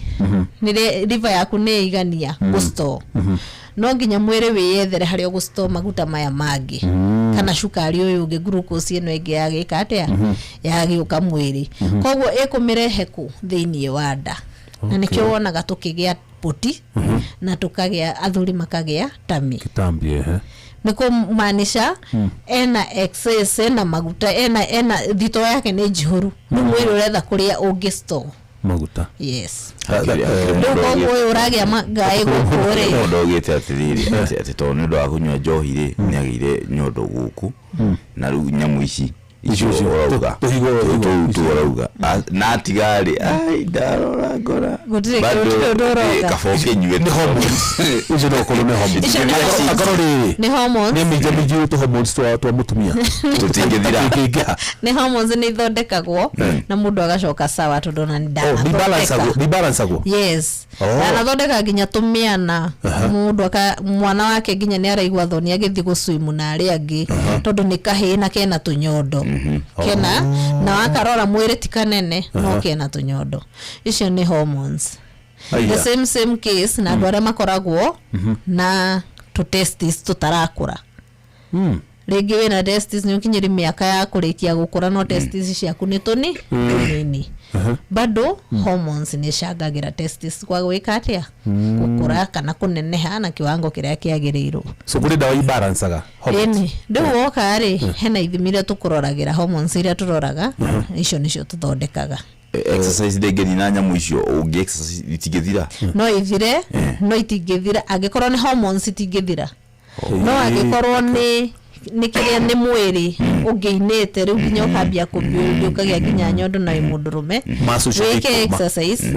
nire liver yaku nĩ igania gustore no nginya mwĩrĩ wĩyethere harĩa gustore maguta maya mangĩ kana cukari ũyũ ũngĩ glucose ĩno ĩngĩ yagĩka atĩa yagĩũka mwĩrĩ koguo ĩkũmĩrehe ku thĩinĩ wa nda na nĩkĩo wonaga tũkĩgĩa poti na tũkagĩa athuri makagĩa tami niko maanisha ena excess ena maguta ena thito yake nĩ njihũru nĩ mwĩrĩ ũretha kũrĩa ũngĩstore maguta yes ndio ũragia magaĩ gũkũrĩ ndogĩte atĩrĩrĩ atĩ to nĩ ũndũ wa kũnyua njohi rĩ nĩ agĩire nyondo gũkũ na rĩu nyamũ icio ũrauga tũrauga na tigari ai ndarora ngora kaboke nyue nĩ hormones icio no korwo nĩ hormones nĩ hormones nĩ mĩjĩ tu hormones twa mutumia tũtingĩthira nĩ hormones nĩ ithondekagwo na mũndũ agacoka sawa tondũ na ni balance agwo yes na thondeka nginya tũmĩana mũndũ mwana wake nginya nĩ araigua thoni agĩthiĩ gũswim na arĩa angĩ tondũ nĩ kahĩ na kena tũnyondo kena na wakarora mwĩrĩ ti kanene no kena tũnyondo icio nĩ hormones the same case na andũ arĩa makoragwo na testes tũtarakũra rĩngĩ wĩna testes nĩ ũkinyĩri mĩaka ya kũrĩkia gũkũra no testes ciaku nĩ tũnini bado hormones nĩ cangagĩra testes kwa gwĩka atĩa gũkũra kana kũneneha na kiwango kĩrĩa kĩagĩrĩirwo so kũrĩ ndawa ibalanceaga hormones ndĩu woka rĩ hena ithimi iria tũkũroragĩra hormones iria tũroraga icio nĩcio tũthondekaga exercise ndĩngĩ na nyamũ icio ũngĩ exercise itingĩthira no ithire no itingĩthira angĩkorwo nĩ hormones itingĩthira no angĩkorwo nĩ kĩrĩa nĩ mwĩrĩ ũngĩinĩte rĩu nginya ũkambia kũbiũ ũkagĩa nginya nyondo na mũndũrũme wĩke exercise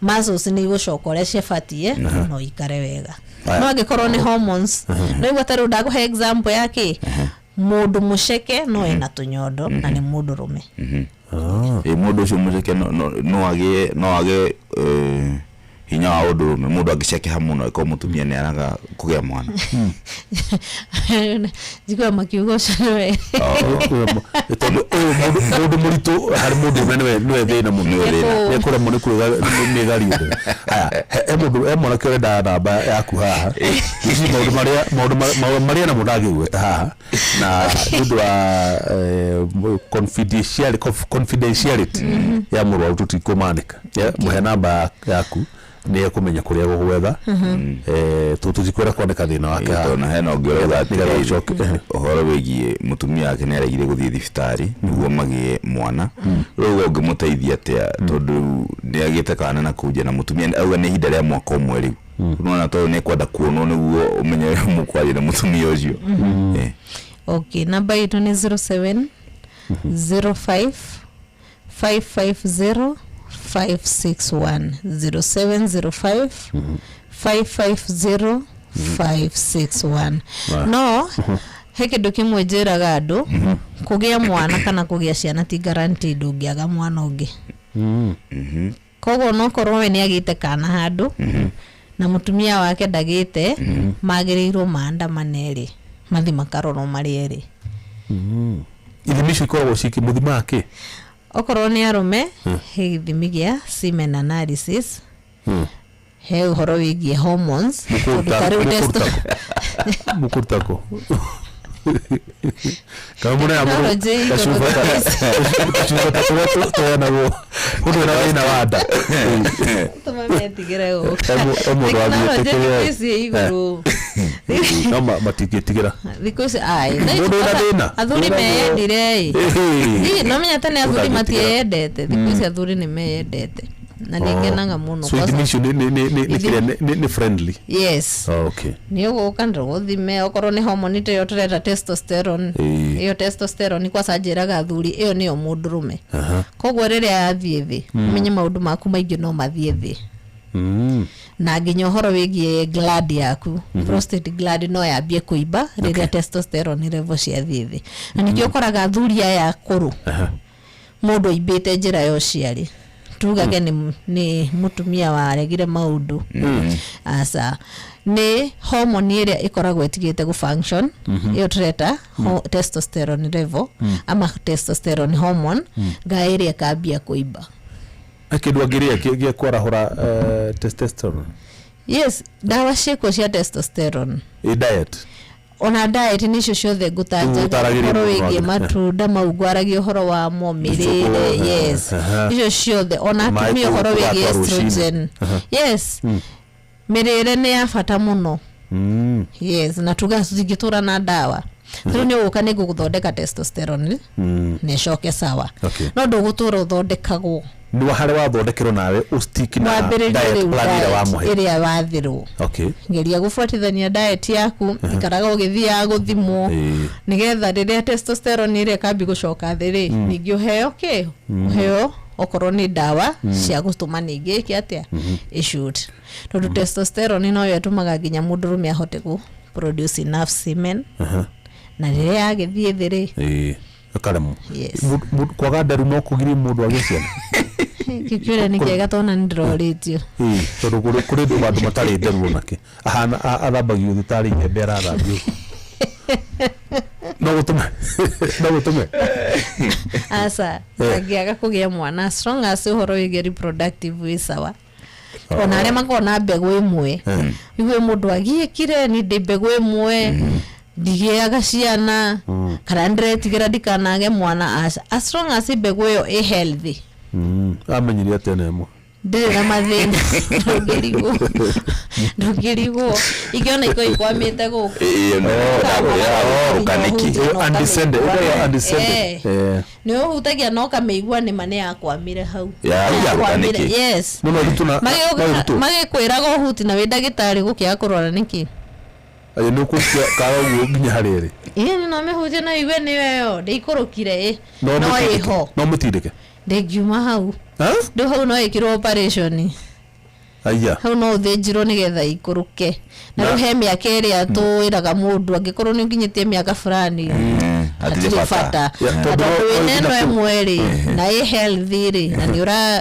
muscles nĩ igũcoka ũrĩa cibatie no ikare wega no angĩkorwo nĩ hormones no igũtarũ ndagũhe example yake mũndũ mũceke no ena tũnyondo na nĩ mũndũrũme mũndũ ũcio mũceke no agĩe hinya wa undurume mundu angicekeha muno ko mutumia ni araga kugia mwana jikwa makiugo shawe mundu muritu hari mundu niwe thina muno ni kura muno kuga ni gari undu aya mundu mwana kire da namba yaku haha hizi mundu maria na mudagi gweta haha na ndu wa confidentiality ya murwa tutikumanika muhe namba yaku ni akumenya kuria gugwetha tutujikwera kwandika thina wake na hena ongerera ohoro wigie mutumia yake ni aragire guthii thibitari niguo magie mwana rugo ngimuteithia atia tondu ni agite kana na kuja na mutumia auga ni hinda ria mwaka umwe riu unaona to ni kwenda kuonwo niguo umenye mukwaje na mutumia ucio okay namba yetu ni 07 05 550 561 0705 550 561 no heke dokimwe jeraga andu kugia mwana kana kugia ciana ti guaranteed ungiaga mwana ungi kogo no korwo we ni agite kana handu na mutumia wake ndagite magirirwo maanda maneri mathi makaroro marieri ithimisho ikoragwo ciki muthima ake okorwo ni arume he githimi gia semen analysis he uhoro wigie hormones mukurtako kama na amuru kashufa takuwa nago uno na ina wada tumametigera go omuru abitekerea isi iguru kama matikitigera because ai athuri meendire ni no menya tane athuri matiendete because athuri ni meendete na ningenaga muno so mission ni friendly yes okay ni ugukandra guthime okorwo ni hormone te yotreta testosterone iyo testosterone kwa sajiraga athuri iyo niyo mundurume kogwo riria athie thi menye maundu maku maingi no mathie thi na nginya horo wigie gland yaku prostate gland no yambie kuiba riria testosterone level cia thithi na ningĩ ũkoraga athuri aya akũrũ mũndũ ibite njĩra ya ũciari tugage ni mutumia waregire maundu asa ni hormone ĩrĩa ikoragwo itigite gu function iyo tureta testosterone level ama testosterone hormone ga ĩrĩa kambia kuiba akindu agiria kia kwarahura testosterone yes dawa ciĩko cia testosterone diet ona diet ni cio ciothe ngutanja horo wigie matunda maugwaragia horo wa momirire yes icio ciothe ona tumia horo wigie estrogen yes mirire ni ya bata muno yes na tugacigitura na dawa tu ni uka ni guthondeka testosterone ni coke sawa no ndugutura uthondekagwo ni wahare wa thondekero nawe ustick na diet plan wa muhe iria wathirwo okay ngeria gufuatithania diet yaku ikaraga ugithia guthimwo nigetha riria testosterone iria kambi gucoka thiri ningi uheo uheo okorwo ni dawa cia gutuma ningi kiatia ishoot tondu testosterone no yetumaga nginya mundurume ahote ku produce enough semen na riria agithie thiri akaremu kwaga ndaru no kugiri mundu agiciana kikyure ni kiega tona ndroritio tondu kuri bandu matari ndaru nake ahana athambagio thitari nyembera athambio no gutume asa agiaga kugia mwana as long as uhoro wige reproductive wi sawa ona aria makona mbegu imwe iwe mundu agiekire ni mbegu imwe ndigiaga ciana kana ndretigira ndikanage mwana as long as mbegu iyo i healthy amenyire atene mo ndira mathina ndugirigo ikiona iko ikwamite guku undescended ni uhutagia no kameigua ni mane yakwamire hau yes no rutuna magikwiraga uhuti na windagitari gukia kurora niki ayo nuko kawo nginya harere ni no mehuje na iwe ni weyo ndeikurukire no iho no mutindike ndegiuma hau ndo hau no ikiro operation aya hau no thĩnjirwo nigetha ikuruke na ruhe miaka ĩrĩa twĩraga mũndũ angĩkorwo nĩ nginyitie miaka fulani Hatirĩ bata. Tondũ wĩneno ĩmwe-rĩ na ĩ healthy-rĩ na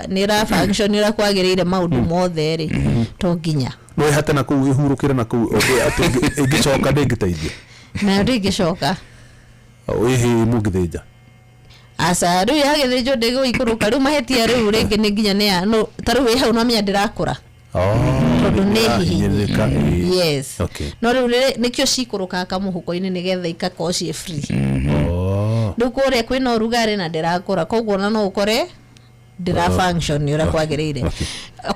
nĩra function kwagĩrĩire maũndũ mothe-rĩ to nginya no ihate na kuu ihurũkĩre na kuu ĩngĩcoka ndĩngĩteithia na ndĩngĩcoka ĩhĩ mũngĩthĩnja asa rĩu yagĩthĩnjwo ndĩgũikũrũka rĩu mahĩtia rĩu rĩngĩ nĩ nginya nĩ no tarĩu wĩ hau no menya ndĩrakũra tondũ nĩ hihinyĩrĩka yes no rĩu nĩkĩo cikũrũkaga kamũhuko-inĩ nĩgetha ikakorwo ciĩ free rĩu kũrĩa kwĩna ũrugarĩ na ndĩrakũra koguo na no ũkore ndĩra function ũrĩa kwagĩrĩire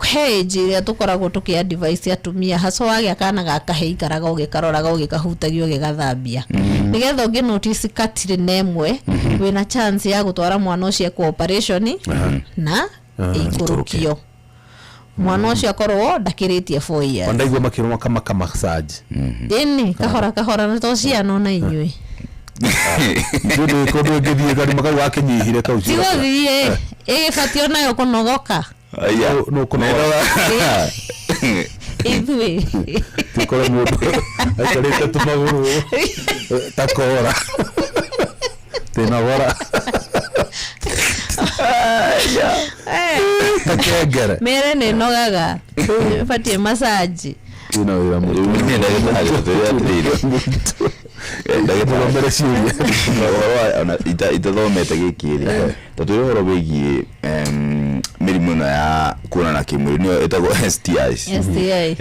he njĩra tũkoragwo tũkĩa device atumia haco wagĩa kana gaka ikaraga ũgĩkaroraga ũgĩkahutagio ũgĩgathambia nĩgetha ũngĩ notice katirĩ nemwe wĩna chance ya gũtwara mwana ũcio kwa operation na ikũrũkio mwana ũcio akorwo ndakĩrĩtie 4 years ndaigua makĩrũma kama massage ĩni kahora na to ciana na inyuĩ ndũrĩ kũndũ ngĩthiĩ gari magai wakinyihire kau cigo thiĩ ĩgĩbatio nayo kũnogoka no kũnogoka ithuĩ tikore mũndũ aikarĩte tũmagũrũ takora tĩnagora takengere mere nĩ nogaga ĩbatie massage ina wĩra ndagĩtarĩ ciũria itathomete gĩkĩ-rĩ tondũ ũhoro wĩgiĩ mĩrimũ ĩno ya kuonana kĩmwĩrĩ nĩyo ĩtagwo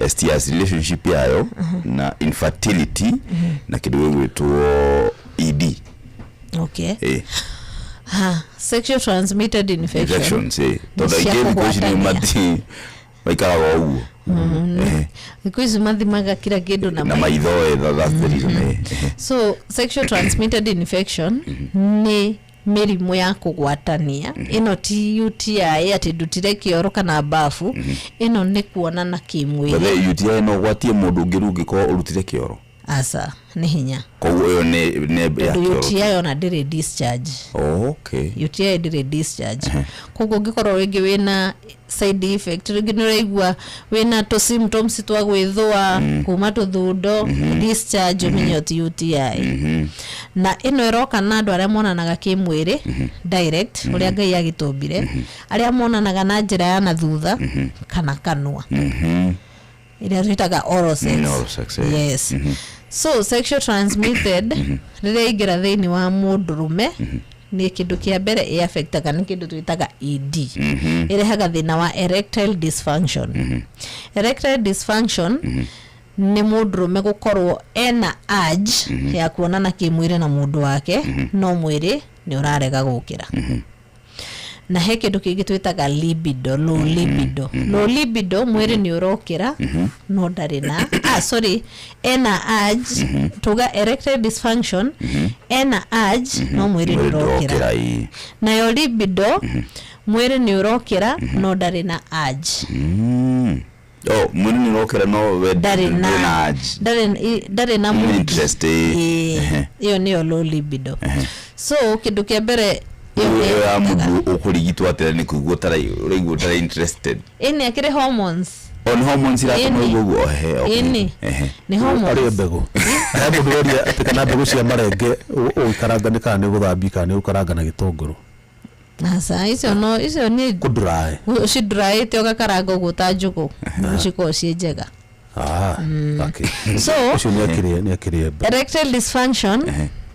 STIs relationship yayo na infertility na kĩndũ gĩgwĩtwo ED sexual transmitted infections tondũ aingĩ thikũ ici nĩ maikaraga ũguo thikũ ici mathimaga kila kĩndũ na maitho so sexual transmitted infection nĩ mĩrimũ ya kũgwatania ĩno ti UTI atĩ ndutire kĩoro kana bafu ĩno nĩ kuonana kĩmwĩrĩ UTI no gwatie mũndũ ũngĩ ũngĩkorwo ũrutire kĩoro asa nĩ hinya koguo ĩyo nĩ ya kĩoro UTI ona ndĩrĩ discharge UTI ndĩrĩ discharge koguo ũngĩkorwo rĩngĩ wĩna side effect rĩngĩ nĩ ũraigua wĩna to symptoms twa gwĩthũa kuma tũthundo discharge ũmenye ti UTI na ĩno ĩroka na andũ arĩa monanaga kĩmwĩrĩ direct ũrĩa Ngai agĩtũmbire arĩa monanaga na njĩra ya na thutha kana kanua ĩrĩa twĩtaga oral sex yes so sexual transmitted rĩrĩa ingĩra thĩinĩ wa mũndũrũme nĩ kĩndũ kĩa mbere ĩ affectaga nĩ kĩndũ twĩtaga ED ĩrehaga thĩna wa erectile dysfunction erectile dysfunction nĩ mũndũrũme gũkorwo ena urge ya kuonana kĩmwĩrĩ na mũndũ wake no mwĩrĩ nĩ ũrarega gũkĩra na he kĩndũ kĩngĩ twĩtaga libido low libido mwĩrĩ nĩ ũrokĩra no ndarĩ na ena urge tuga erectile dysfunction ena urge no mwĩrĩ nĩ ũrokĩra nayo libido mwĩrĩ nĩ ũrokĩra no ndarĩ na urge mwĩrĩ nĩ ũrokĩra no ndarĩ na interest ĩyo nĩyo low libido so kĩndũ kĩa mbere ya mũndũ ũkũrigitwo atĩra nĩ kũigua ũraigua ũtarĩ interested ĩnĩ akĩrĩ hormones on hormones iratũma ũguo nĩ hormones arĩ mbegũ mũndũ weria atĩ kana mbegũ cia marenge ũikaranga nĩ kana nĩ gũthambia kana nĩ ũkaranga na gĩtũngũrũ asa icio nĩ kũdry ũcidryĩte ũgakaranga ũguo ta njũgũ cikorwo ciĩ njega so ũcio nĩ akĩrĩa erectile dysfunction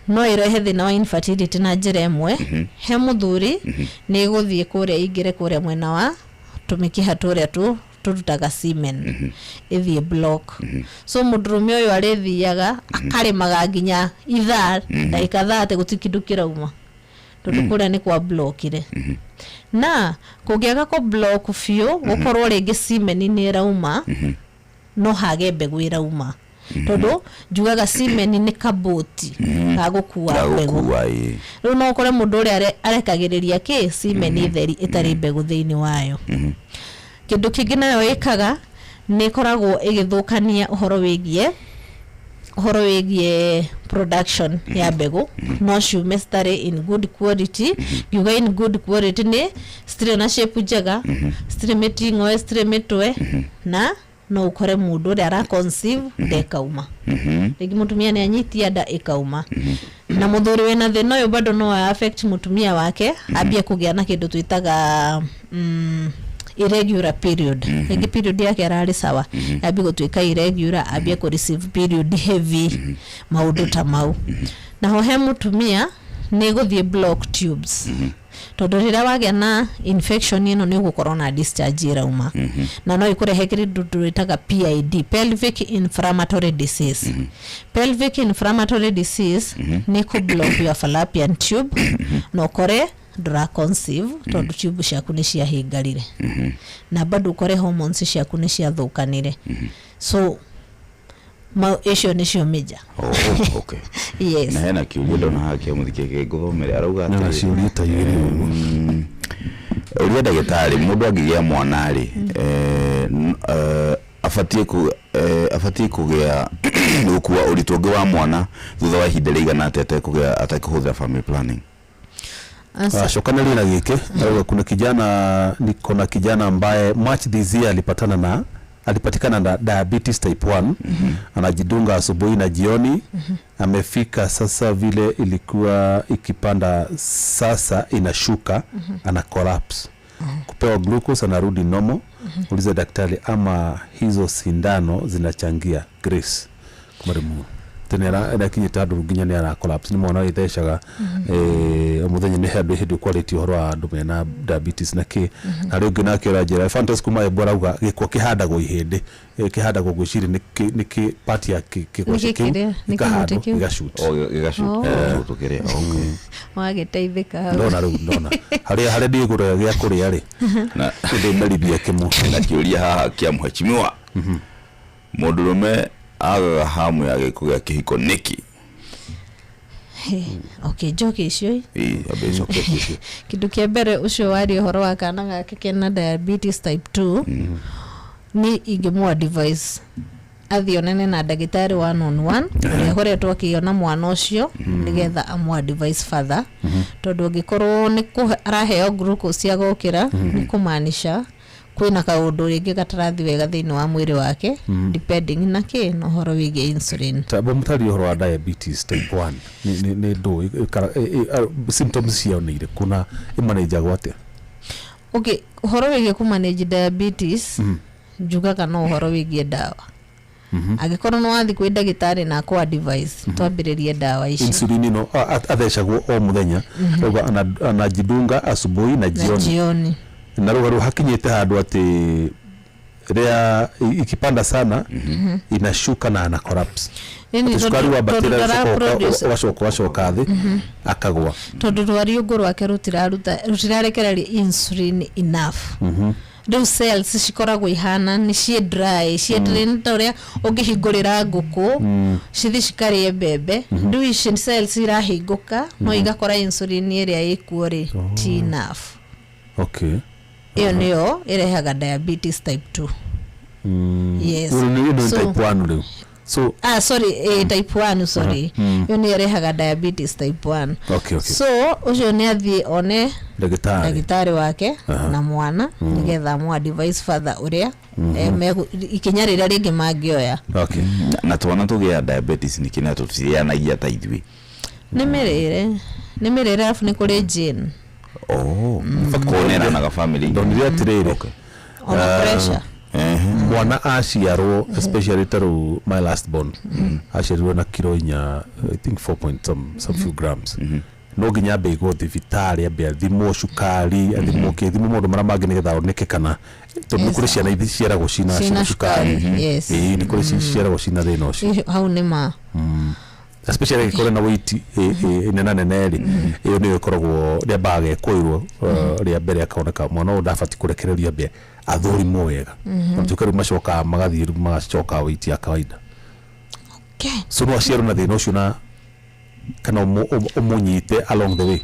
no irehe thĩna wa infertility na njĩra ĩmwe he mũthuri nĩ gũthiĩ kũrĩa ingĩre kũrĩa mwena wa tũmĩkiha tũrĩa tũrutaga semen ĩthiĩ block so mũndũrũme ũyũ arĩthiaga akarĩmaga nginya ithaa ndagĩka 30 gũtirĩ kĩndũ kĩrauma tondũ kũrĩa nĩ kwa blockire na kũngĩaga kũ block biũ gũkorwo rĩngĩ semen nĩ ĩrauma no hage mbegũ ĩrauma tondũ njugaga semen nĩ kaboti ga gũkua mbegũ rĩu no ũkore mũndũ ũrĩa arekagĩrĩria semen theri ĩtarĩ mbegũ thĩinĩ wayo kĩndũ kĩngĩ nayo ĩkaga nĩ koragwo ĩgĩthũkania ũhoro wĩgiĩ production ya mbegũ no ciume citarĩ in good quality ngiuga in good quality nĩ citirĩ na shape njega citirĩ mĩting'oe citirĩ mĩtwe na no ukore mundu uri ara conceive ndekauma rigi mutumia ni anyitia nda ikauma na muthuri wena thina uyu bado no affect mutumia wake ambie kugia na kindu twitaga irregular period rigi period yake arari sawa ambie gutwika irregular ambie ku receive period heavy maundu ta mau na ho he mutumia ni guthie block tubes tondu rira wagea na infection ino ni gukorwo na discharge irauma na no ikurehe kindu twitaga PID, pelvic inflammatory disease. Pelvic inflammatory disease ni ku block your fallopian tube no kore ndura conceive tondu tube ciaku ni cia hingarire na bado kore hormones ciaku ni cia thukanire so ma issue ni cio meja. Okay. Yes. Na hena kiugo ndona haki muthikeke guthomere arauga na ati ciuria ta igiri uria ndagitari mundu agigia mwana ri afatie kugia ukua uritungi wa mwana thutha wa ihinda rigana atete kugia atakuhuthira family planning. Shokaneli na gike kuna kijana niko na kijana ambaye March this year alipatikana na diabetes type 1 anajidunga asubuhi na jioni amefika sasa vile ilikuwa ikipanda sasa inashuka ana collapse kupewa glucose anarudi normal uliza daktari ama hizo sindano zinachangia grace kumarimu tena kinyita nduginya ni ara collapse ni mwana itheshaga muthenya ni handu hindu quality horo andu mena diabetes na ki na rĩngĩ nake ũranjĩra fantas kuma ebora uga gĩkwa kĩhandagwo ihĩndĩ kĩhandagwo gwĩciri nĩ kĩ part ya kĩkwa kĩu gĩgashoot tukire okay wageteithĩka ndona harĩa ndigũra gĩa kũrĩa rĩ na ndĩmerithia kĩmu na kĩũria haha kĩa mheshimiwa mũndũrũme aga hamu ya gĩkũgĩa kĩhiko niki okay joke icio abeso kĩhiko kindu kia mbere ucio wari horo wa kana gake kena diabetes type 2 ni ingĩmũ advice athionene na ndagĩtarĩ 1-on-1 ũrĩa horetwo akĩona mwana ũcio nigetha amũ advice further tondu angĩkorwo ni araheo glucose ya gũkĩra ni kũmaanisha kwina kaundu ringi gatarathi wega thiini wa mwiri wake depending na ki no horo wige insulin tabo mutari horo wa diabetes type 1 ni ndo symptoms cia onire kuna imanage gwate okay horo wige ku manage diabetes juga kana horo wige dawa agikorwo no wathi kwĩ ndagĩtarĩ na kwa advice twambĩrĩrie dawa ici insulin no athecagwo o muthenya anajidunga asubuhi na jioni na roho hakinyete handu ati ria ikipanda sana inashuka na ana collapse sukari wa bakteria washoka thi akagwa tondu rwari ugo rwake rutirarekereria insulin enough do cells cikoragwo ihana ni cie dry cie drain toria ungihingurira nguku cithi cikarie mbembe do ici cells irahinguka no igakora insulin iria ikuo ri ti enough. Okay. Iyo niyo irehaga diabetes type 2. Yes. So type 1 leo. So type 1 sorry. Iyo ni irehaga diabetes type 1. Okay. So ucio ni athie one ndagĩtarĩ wake na mwana nigetha mu advice further uria ikinya rĩrĩa rĩngĩ mangĩoya. Okay. Na tuona tugia diabetes ni kina tutianagia ta ithui. Nĩ mĩrĩre afu nĩ kũrĩ gene. Kuonera na family ndonire atiriri pressure mwana aciarwo especially taru my last born aciarwo na kilo inya I think 4 point some few grams no ginya bego thibitari ambia thimo cukari athimo kithimo mundu mara mangi nigetha oneke kana tondu kuri ciana ithi ciaragwo cina cukari ni kuri ciaragwo cina thina ucio hau ni ma especially kore na weight nene iyo niyo koragwo ria bage koirwo ria mbere akaoneka mwana ndafati kurekereria mbere athuri mwega ntukaru macoka magathie magacoka weight ya kawaida. Okay. So no aciaro na thina ucio na kana umunyite along the way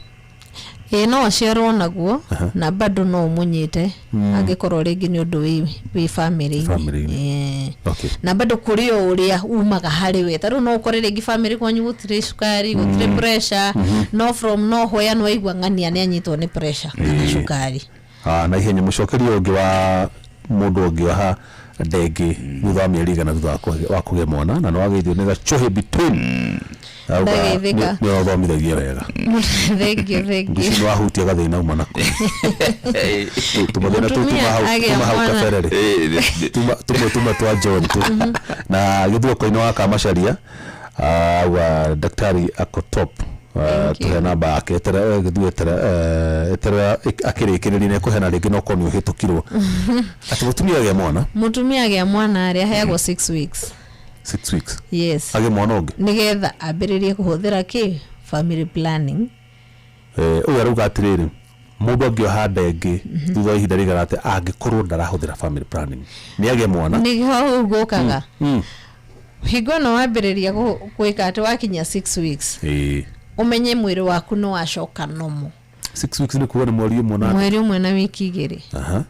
no aciarwo naguo na bado no umunyite angikorwo ringi ni undu wi family. Okay. Na bado kuri uria umaga hari we taru no ukore ringi family kwanyu gutire sukari gutire pressure no from nowhere no igwa ngania ni anyitwo ni pressure kana sukari na ihenya mucokerio ungi wa mundu ungi wa ndenge thutha wa mĩeri igana thutha wa kũgĩa mwana na nĩwageithio nĩ gacohĩ between nĩ wathomithagia wega thank you nĩ wahutia gathĩna uma nako tũmathĩna tuma hau kaberere tumwe twa John tu na gĩthuoko-inĩ wa Kamacharia wa daktari ako top tuhe namba yake eterera akĩrĩkĩrĩria nĩ kũhena rĩngĩ no korwo nĩ ũhĩtũkirwo atĩ mũtumia agĩa mwana arĩa aheagwo 6 weeks 6 weeks yes agĩ mwana ũngĩ nĩgetha ambĩrĩrie kũhũthĩra family planning ũyũ arauga atĩrĩrĩ mũndũ angĩoha ndenge thutha wa ihinda rĩigana atĩ angĩkorwo ndarahũthĩra family planning nĩ agĩ mwana nĩho gũkaga hingo no wambĩrĩria gwĩka atĩ wakinya 6 weeks umenye mwĩrĩ waku no wacoka nomo 6 weeks ni kuwa ni mweri ũmwe na wiki 2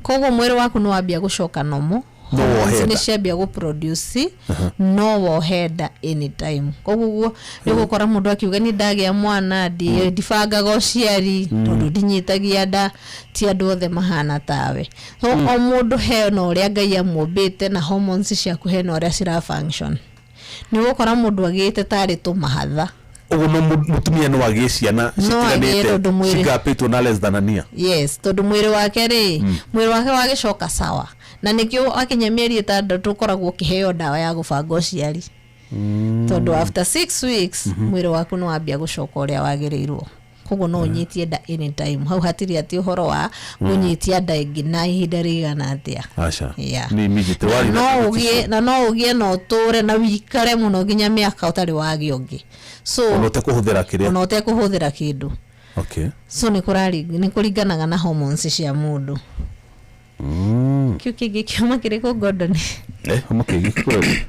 koguo mwĩrĩ waku no wambia gũcoka nomo no ciambia gũproduce no wohenda anytime koguo nĩgũkora mũndũ akiuga nĩ ndagĩa mwana ndibangaga ũciari tondũ ndinyitagia nda ti andũ othe mahana tawe so o mũndũ hena ũrĩa Ngai amũmbĩte na hormones ciaku hena ũrĩa cira function nĩgũkora mũndũ agĩte tarĩ tũmahatha ugo no mutumia no agĩe ciana citiganĩte cigapĩtwo na less than a year yes tondũ mwĩrĩ wake mwĩrĩ wake wagĩcoka sawa na nĩkĩo akinya mĩeri 6 ũkoragwo ũkĩheo ndawa ya gũbanga ũciari tondũ after 6 weeks mwĩrĩ waku no wambia gũcoka ũrĩa wagĩrĩirwo koguo no ũnyitie nda anytime hau hatirĩ atĩ ũhoro wa kũnyitia nda ĩngĩ na ihinda rĩigana atĩa aca ni immediate wari no ũgĩe no ũtũre na wikare mũno nginya mĩaka ũtarĩ wagĩa ũngĩ so ona ũtekũhũthĩra kĩndũ okay so nĩ kũringanaga na hormones cia mũndũ kĩu kĩngĩ kĩuma kĩrĩkũ Gordon homa kĩngĩ kweli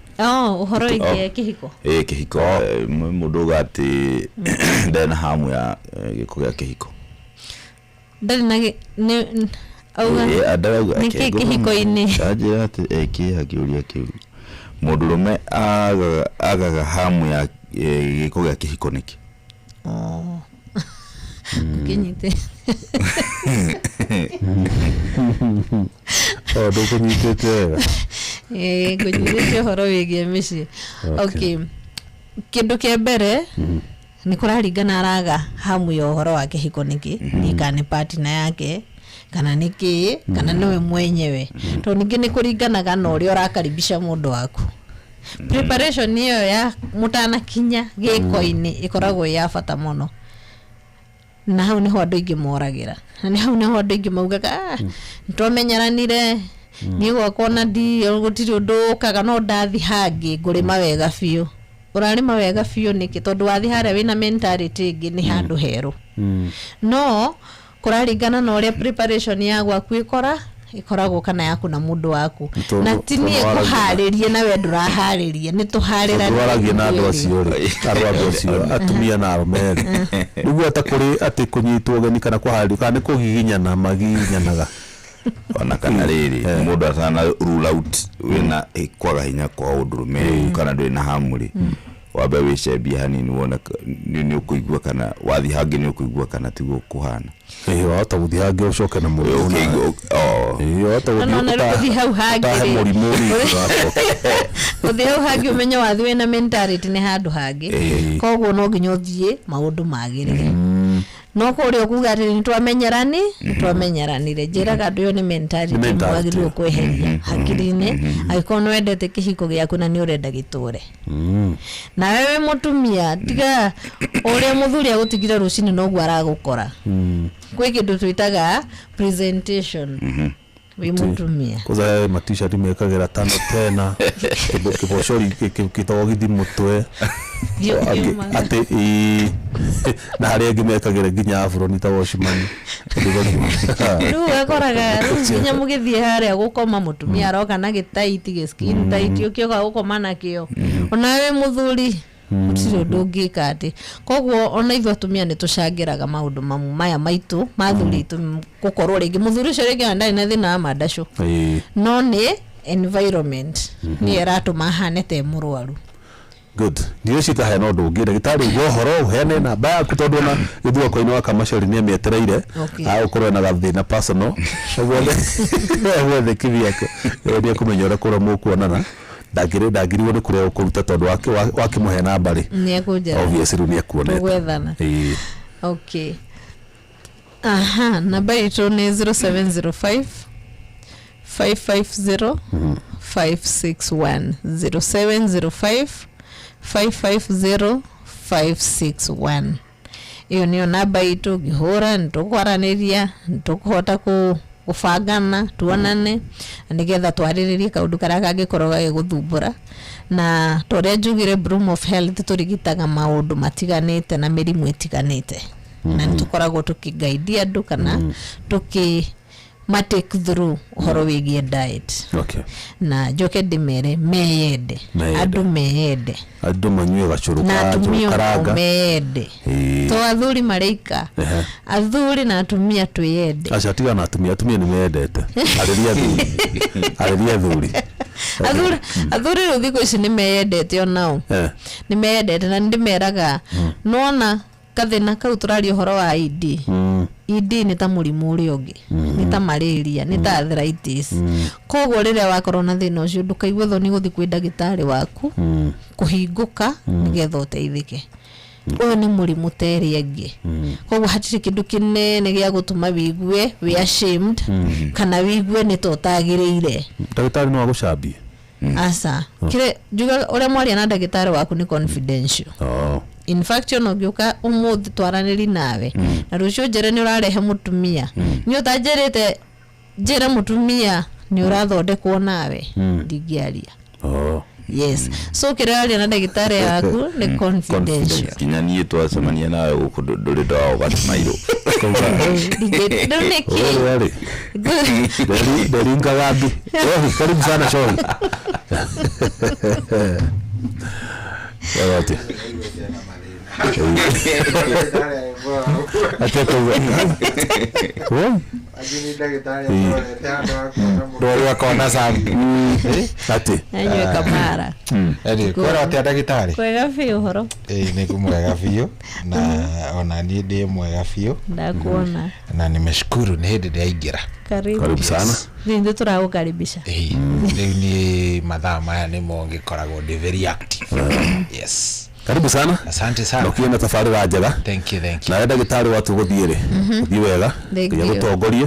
ũhoro wĩgiĩ kĩhiko kĩhiko mũndũ gati ndena hamu ya gĩko gĩa kĩhiko ndarĩ na auga nĩ kĩhiko-inĩ ajira ati kĩhakĩũria kĩu mũndũrũme agaga hamu ya gĩko gĩa kĩhiko nĩkĩ kinyite ndũkũnyitĩte wega ngũnyitĩte ũhoro wĩgiĩ mĩciĩ okay kĩndũ kĩa mbere nĩ kũraringana araga hamu ya ũhoro wa kĩhiko nĩkĩ nĩ kana partner yake kana nĩkĩ kana nĩwe mwenyewe to ningĩ nĩ kũringanaga na ũrĩa ũrakaribisha mũndũ waku preparation ĩyo ya mũtanakinya gĩko-inĩ ĩkoragwo ya bata mũno na hau nĩho andũ aingĩ moragĩra na hau nĩho andũ aingĩ maugaga nĩtwamenyeranire niĩ gwakwa na gũtirĩ ũndũ ũkaga no ndathi hangĩ ngũrĩma wega biũ ũrarĩma wega biũ nĩkĩ tondũ wathi harĩa wĩna mentality ĩngĩ nĩ handũ herũ no kũraringana na ũrĩa preparation ya gwaku ikoragwo kana yaku na mũndũ waku na ti niĩ kũharĩrie na we ndũraharĩria nĩ tũharĩra twaragie na andũ acio atumia na arũme nĩguo atakũrĩ atĩ kũnyitwo ũgeni kana kũharĩrio kana nĩ kũgiginyana magiginyanaga ona kana rĩrĩ mũndũ atana rule out wĩna kwaga hinya kwa ũndũrũme kana ndũrĩ na hamu rĩ wambe wĩcembie hanini wona nĩ ũkũigua kana wathi hangĩ nĩ ũkũigua kana tiguo kũhana wahota gũthiĩ hangĩ ũcoke na mũndũ wahota gũthiĩ hau hangĩ ũthiĩ hau hangĩ ũmenye wathi wĩna mentality nĩ handũ hangĩ koguo no nginya ũthiĩ maũndũ magĩrĩre no kũrĩa kuga atĩ nĩtwamenyeranire njĩraga andũ yo nĩ mentality mwagĩrĩirwo kwĩheria hakiri-inĩ angĩkorwo nĩ wendete kĩhiko gĩaku na nĩ ũrenda gĩtũre na wewe mũtumia tiga ũrĩa mũthuri agũtigire rũcinĩ noguo aragũkora kwĩ kĩndũ twĩtaga presentation wĩ mũtumia kũza matisha mekagĩra tano tena kĩbocori kĩtogithi mũtwe atĩ na harĩa angĩ mekagĩra nginya afro ta washimani rĩu akoraga nginya mũgĩthiĩ harĩa gũkoma mũtumia aroka na gĩtaiti skin tight ũkĩoka gũkoma nakĩo ona we mũthuri gũtirĩ ũndũ ũngĩka atĩ koguo ona ithuĩ atumia nĩ tũcangĩraga maũndũ maya maitũ mathuri gũkorwo rĩngĩ mũthuri ũcio rĩngĩ ndarĩ na thĩna wa mandacũ no nĩ environment nĩ ĩratũma ahane ta mũrwaru good ndio cita he no ndungi ndagitari gohoro hene na ba kutondu na githua koini wa kamashori ni mietereire a ukorwe na gathina personal wothe kiviako ndio kumenyora kura mukuonana ndagiriwo ni kuria ukuruta tondu wake muhe namba ri ni akujera obviously ni akuoneta gwethana okay aha namba itu ni 0705 550 561 0705 550 561 iyo niyo namba itu gihura ntukwaraniria ntukuhota gubangana tuonane nigetha twariririe kaundu karia kangikorwo gagiguthumbura na toria njugire Bloom of Health turigitaga maundu matiganite na mirimu itiganite na nitukoragwo tukiguide andu kana take through uhoro wigie diet na joke ndimere meyende andu meyende andu manyue gacuru karanga meyende to athuri mareika athuri na atumia twiyende acha tiga na atumia ni meyendete ariria thuri athuri ruthiko ici ni meyendete onao ni meyendete na ndimeraga nona kathina kau turario horo wa ED ED ni ta murimu uri ungi ni ta malaria ni ta arthritis koguo riria wakorwo na thina ucio ndukaigwe thoni guthi kwi ndagitari waku kuhinguka nigetha uteithike uyu ni murimu teri engi koguo hatiri kindu kinene gia gutuma wigue we ashamed kana wigue ni totagiriire ndagitari no agucambie asa kire juga ore mwaria na ndagitari waku ni confidential in fact no gioka umuthi twaraniri nawe na rucio njere ni urarehe mutumia ni utajerete njere mutumia ni urathondekwo nawe ndigiaria yes so kiraria na ndagitari yaku ni confidential kinyanie twacemania nawe guku nduri ndawa batmairo ndoneki Deringa gabi karibu sana shori Wawati Ateko ajini ndagitari ndori akona sana ati anywe kamara kwera ati ndagitari kwega fiu horo ni kumwega fiu na ona ni ndi mwega fiu ndakuona na nimeshukuru ni hindi ndaingira karibu sana ndio turagukaribisha ni mathaa maya ni mongikoragwo ndi very active yes karibu sana asante sana ukienda tafarira njega thank you na ndagitari watu guthiire uthi wega ya gutongorie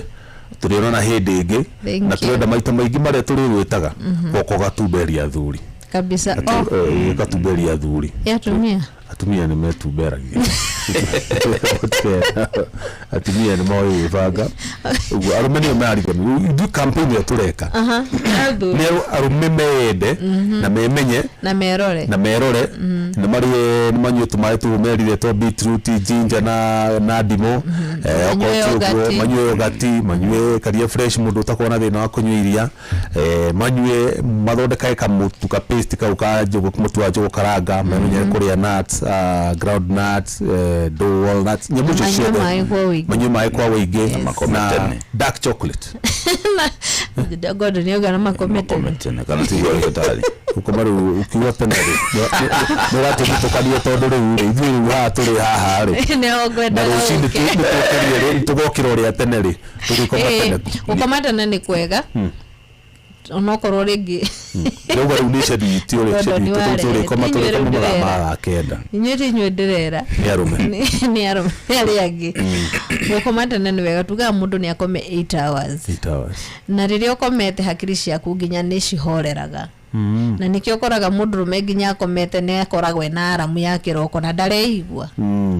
turiona na hindi ingi na turenda maita maingi mare turigwitaga goko gatumberia athuri kabisa gatumberia athuri atumia ni metumberagia atumia ni moyo banga ugu arume ni mariganu du campaign ya tureka ni arume mende na memenye na merore na mari ni manyu tumaye tu merire to beetroot ginger na ndimo manyu yogati manyu karia fresh mundu utakona thina wa kunywa iria manyu mathondeka kamutu ka paste ka ukajogo mutu wa jogo karanga memenye kuria nuts ground nuts do walnuts nyamucho shebe manyu mai kwa wige na dark chocolate God ni ogana makomete kana tiyo totally ukomaru ukiwa penari nora tutokalia todo ri ithu ha turi haha ri ne ogwenda tugokira uri ateneri ukomatana ni kwega onokorwo ringi ndogo unisha diti uri turi komatore mara kenda nywe ndirera ni arume ari agi ukomatana ni wega tuga mundu ni akome 8 hours na riria ukomete hakiri ciaku nginya ni cihoreraga na nikio koraga mundu rume nginya akomete ne akoragwe na aramu ya kiroko na ndareigua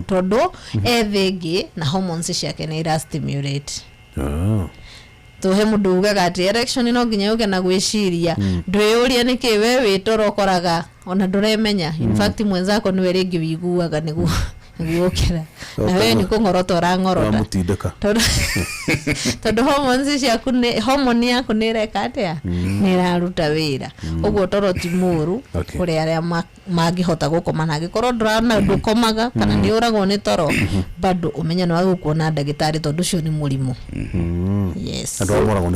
tondu ethingi na hormones ciake ni ira stimulate tuhe mundu ugaga ati erection no nginya uge na gwiciria ndwiyuria niki we witoro koraga ona nduremenya in fact mwenzako niwe ringi wiguaga niguo gukira na wewe niko ngorota orangorota mutindeka tondu hormones ciaku ni hormone yaku ni rekatea ni raruta wira uguo toro ti muru kuri aria mangihota gukoma na gikorwo ndurana ndukomaga kana ni uragwo ni toro bado umenya no agukuona ndagitari tondu cio ni murimu yes ando moragwo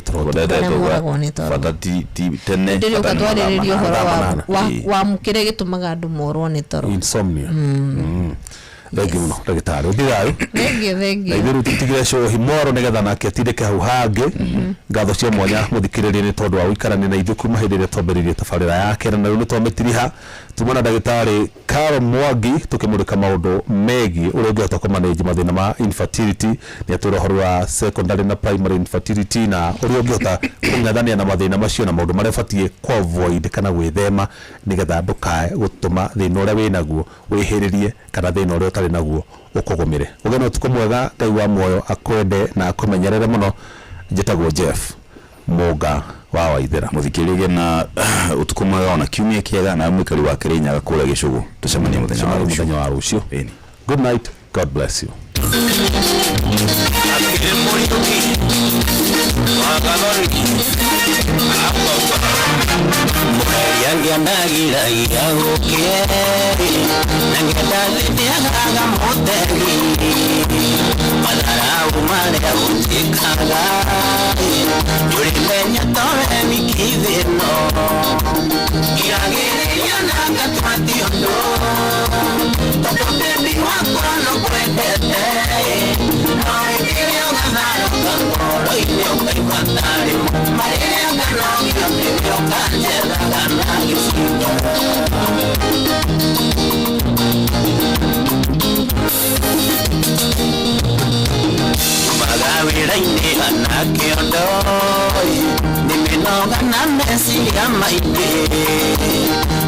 ni toro fata ti tene ndio katwaririo horo wa mukire gitumaga andu morwo ni toro insomnia Thank you, ndagitari uthigayo thank you ithiru titigire show himoro nigetha nake atindike hau hangi ngatho cia mwanya muthikiririe ni tondu wa uikarani na ithu kuma hindi ria twambiririe tabarira yake na riu twamitiriha tumana ndagitari Carol Mwangi tukimurika maundu megi uria ungihota kumanage mathina ma infertility ni atwira horo wa secondary na primary infertility na uria ungihota kungathania na mathina macio na maundu maria batie kwa avoid kana gwithema nigetha ndukae gutuma thina uria winaguo wihiririe kana thina uria utari naguo ukugumire ugena utuko mwega Ngai wa moyo akwende na akumenyerere muno njitagwo Jeff Muga wa Waithera muthikiririe na utuko mwega ona kiumia kiega na mwikari wa Kirinyaga kura Gicugu tucemanie muthenya wa rucio good night, God bless you. Yangi andagira yagoke nangeta zitiaga moteri madara umare utikaga yuri menya tore mikiveno yagere yananga twationdo toto baby wako no kwendete no ngazaro ngoro ine ukaipatari maria ngano ngiro kanjela gana gisinga magawira ine anakiondo nimenoga na mesi ya maite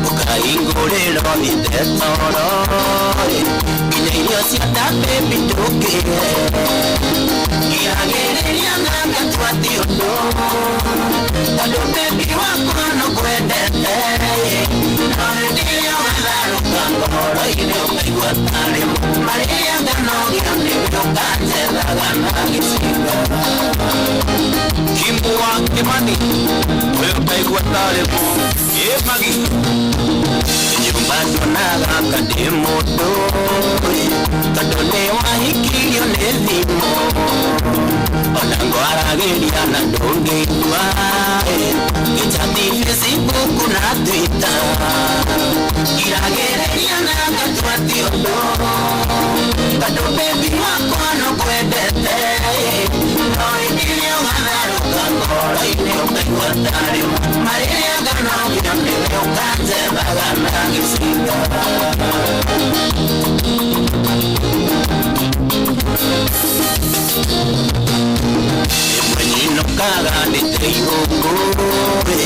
ukainguriro nitetoro ineyo siata baby tuke yagereria nanga twationdo tado baby wako no kwendete ndio ngalaruka ngoro ine ukaigwatari maria ngano ngiro kanjela gana gisinga Kimwa Kimani ukaigwatari yemagi nyumbani naga kademoto kadone wahikirio nezimo onango arageria na ndonge kwa itati Facebook na Twitter irageria naga twationdo kado baby wako no kwendete no nganaruka ngoro ine ukaigwatari maria ngano ngiro kanjela gana gisinga Mwenino kaga niteigongoe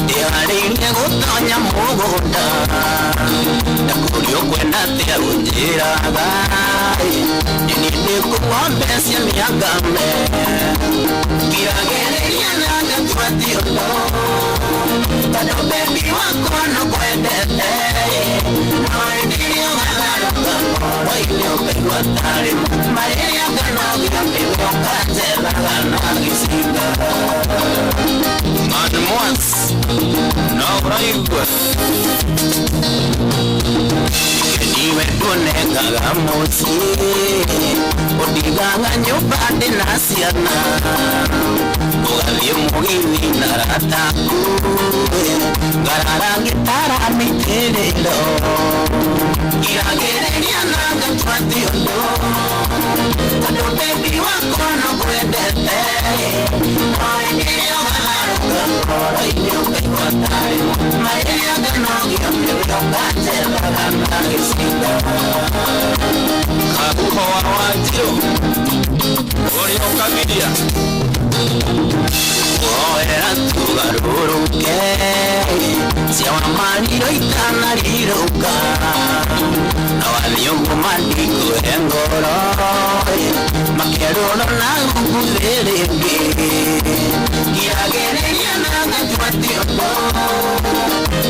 Ihariria gutonya mugunda Nakurio kwenda tia gunjiraga Nini kukombesia miagame Kiragereria naga twationdo Tado baby wako no kwendete Ndio ngalaruka ngoro ine ukaigwatari maria ngano ngiro kanjela gana gisinga Man once no raigwa niwe tunengaga muci udiganga nyumbani na ciana ugathie mugini na rataku ngarara ngitara mitiriro iragereria nanga twationdo tado baby wako no kwendete ndio ngalaruka ngoro ine ukaigwatari maria ngano ngiro kanjela gana gisinga kakuho wa wajiro uri okabiria oera tugaruruke siawa mariro itanariruka nawaliungu mandiku engoro makeroro na nguguthiriki kiragereria nanga twationdo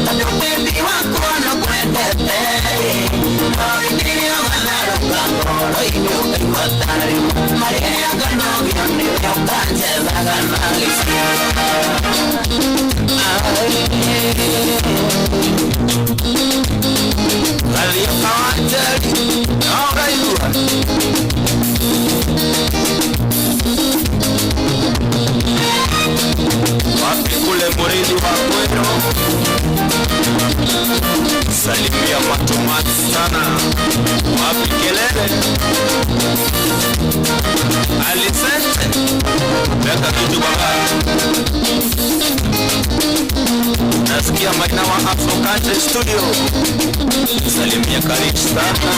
tado baby wako no kwendete ndio ngalaruka sana. Wapi kelele? Alisente. Weka kitu baba. Nasikia Maina wa Afro Country Studio. Salimia karibu sana.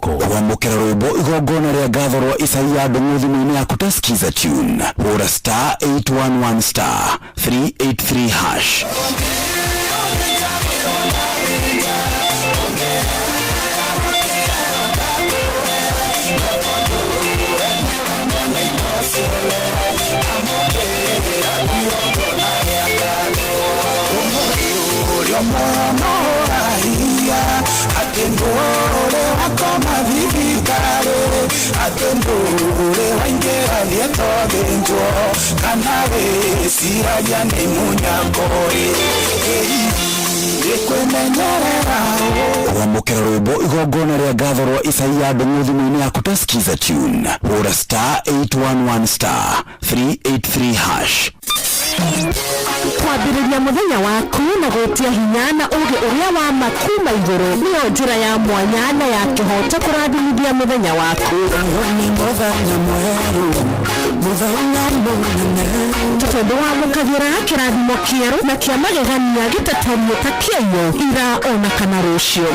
Kuamukira rwimbo igongona ria ngatho rwa Isaia Ndung'u thimũ-inĩ yaku ta skiza tune hũra star 811 star 383 hash. Atendore wakoma vivikare, atendore waingera vieto benjo, kanawe siraja ni munyakore. Kuamukira rwimbo igongona ria ngatho rwa Isaia Ndung'u thimũ-inĩ yaku ta skiza tune hũra star 811 star 383 hash. Kwambĩrĩria mũthenya waku na gũtia hinya na ũgĩ ũrĩa wa makuma igũrũ nĩyo njĩra ya mwanya na ya kĩhoto kũrathimithia mũthenya waku. Tondũ wamũkagĩra kĩrathimo kĩerũ na kĩa magegania gĩtatario ta kĩeyo ira ona kana rũciũ.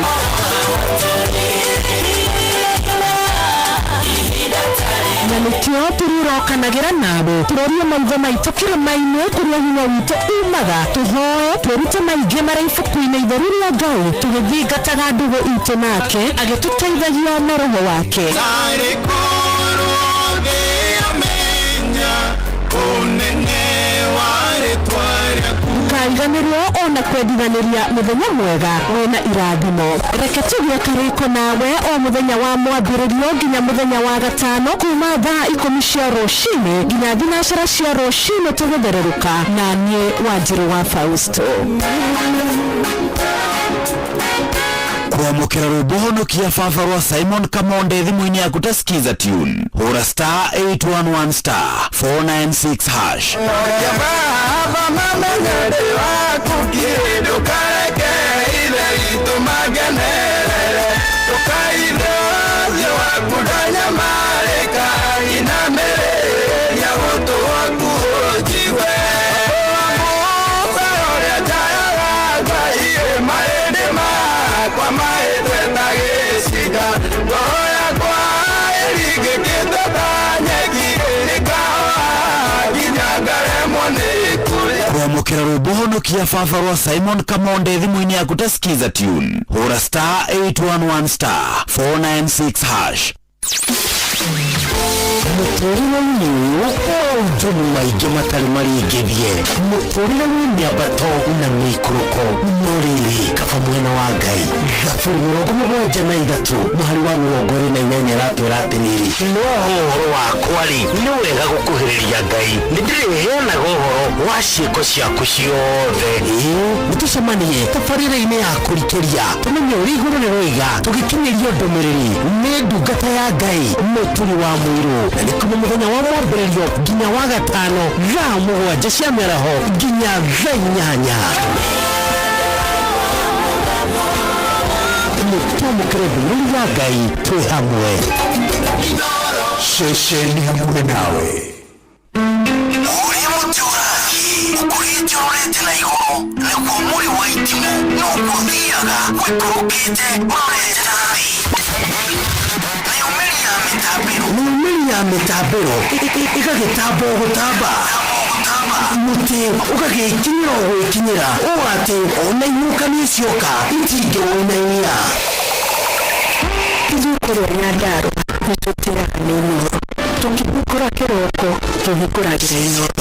Na nĩkĩo tũrĩrokanagĩra nawe tũrorie maitho maitũ kĩrĩma-inĩ kũrĩa hinya witũ umaga tũhoe twĩrute maingĩ marĩ ibuku-inĩ itheru rĩa Ngai tũgĩthingataga ndũgũ itũ nake agĩtũteithagia na roho wake. Kaiganĩrwo ona kwendithanĩria mũthenya mwega wĩna irathimo. Reke tũgĩe karĩko nawe o mũthenya wa mwambĩrĩrio nginya mũthenya wa gatano kuma thaa 10 cia rũcinĩ nginya thinacara cia rũcinĩ tũgĩthererũka na niĩ Wanjirũ wa Fausto. Kuamukira rwimbo honokia baba rwa Simon Kamonde thimũ-inĩ yaku ta skiza tune hũra star 811 star 496 hash. Kuamukira rwimbo honokia baba rwa Simon Kamonde thimũ-inĩ yaku ta skiza tune hũra star 811 star 496 hash. Mũtũrĩre nĩyo ũnjũ maingĩ matarĩ maringĩrie, mũtũrĩre wĩmĩambato na mĩikũrũko no rĩrĩ kaba mwena wa Ngai. Gaburu 73 mũhari wa 28 ratwĩra atĩrĩrĩ, no ũhoro wakwa-rĩ nĩ wega gũkuhĩrĩria Ngai, nĩndĩrĩheanaga ũhoro wa ciĩko ciaku ciothe. Nĩtũcemanie tabarĩra-inĩ ya kũrikĩria tũmenye ũrĩa igũrũ rĩroiga tũgĩkinyĩrio ndũmĩrĩri nĩ ndungata ya Ngai mũturi wa mũirũ. Na nĩ kuma mũthenya wa mwambĩrĩrio nginya wa gatano thaa 7 cia mĩaraho nginya thaa 8. Mũtũmũkĩre ndũmĩrĩri ya Ngai twĩ hamwe. Shesheni hamwe nawe. Uri muturagi ukurije urete na igoro nikuwa muri waitimu nukuthiaga wikurukite marete nabi. Niumeri ya mitabero igagitamba gutamba muti ugagikinyira gwikinyira ugati onaimuka nicioka itinge wonainia tugikorera nyandaro nitutiraga n'inoro tukikora kiroko tugikuragira inoro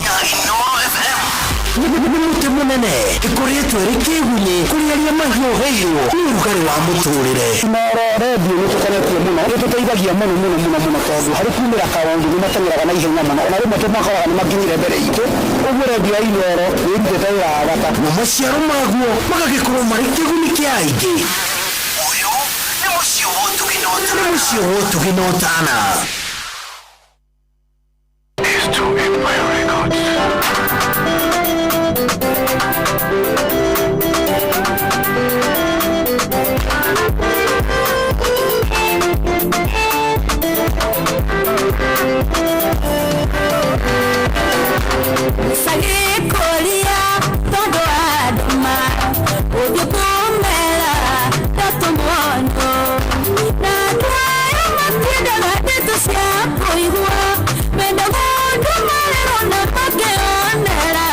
Muti munene ikoretwe rikigunye kuriaria mahyo heyo ni rugari wa muturire Noro radio nitukoretwe muno rituteithagia muno tondu hari kumira kawangi ni matengeraga na ihenya muno na rimwe tumakoraga ni makinyire mbere itu uguo radio inoro wirutete wira agata na maciaro maguo magagikorwo mari kiguni kia aingi uyu ni mucio wotuginotana Sagikolia todo adoma ujukumela tatumono na kaya matida gatetu siapo igua menda gondo malero na pakeonera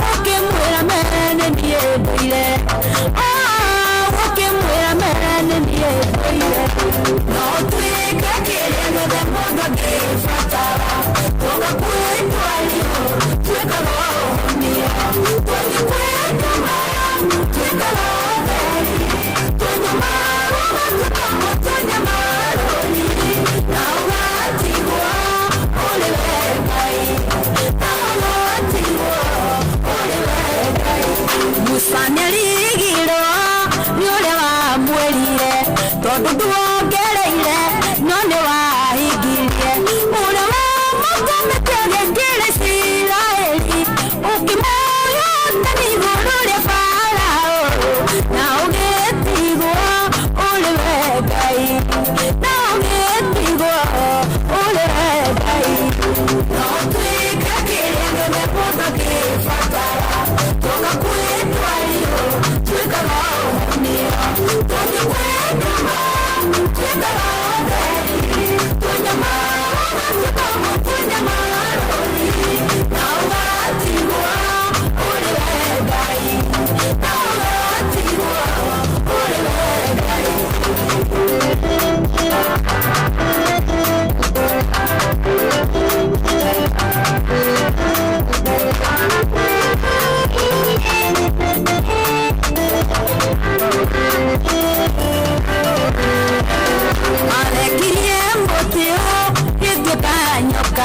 wake mwera mene niye doile wake mwera mene niye doile no tuika kireno de mondo que fatara toga kuetu alio tuika rohomia tuki kuetu mara tuika rohomia tunya maro tukamo tunya maroni na ugatigwa ole wegai na ugatigwa ole wegai musaneligiro niole wa mwelire tondu nduongereire none wahingirie ure wa mukometegekire Isiraeli ukimoyo tanigurure Farao na ugetigwo uri wegai na ugetigwo uri wegai no twika kirenge meputa kifatara toka kwetu alio twika rohomia toki kwetu mara twika rohomia tunya mara tukamo tunya maroni na ugatigwa uri wegai na ugatigwa uri wegai Alekirie mbotio itukanyoka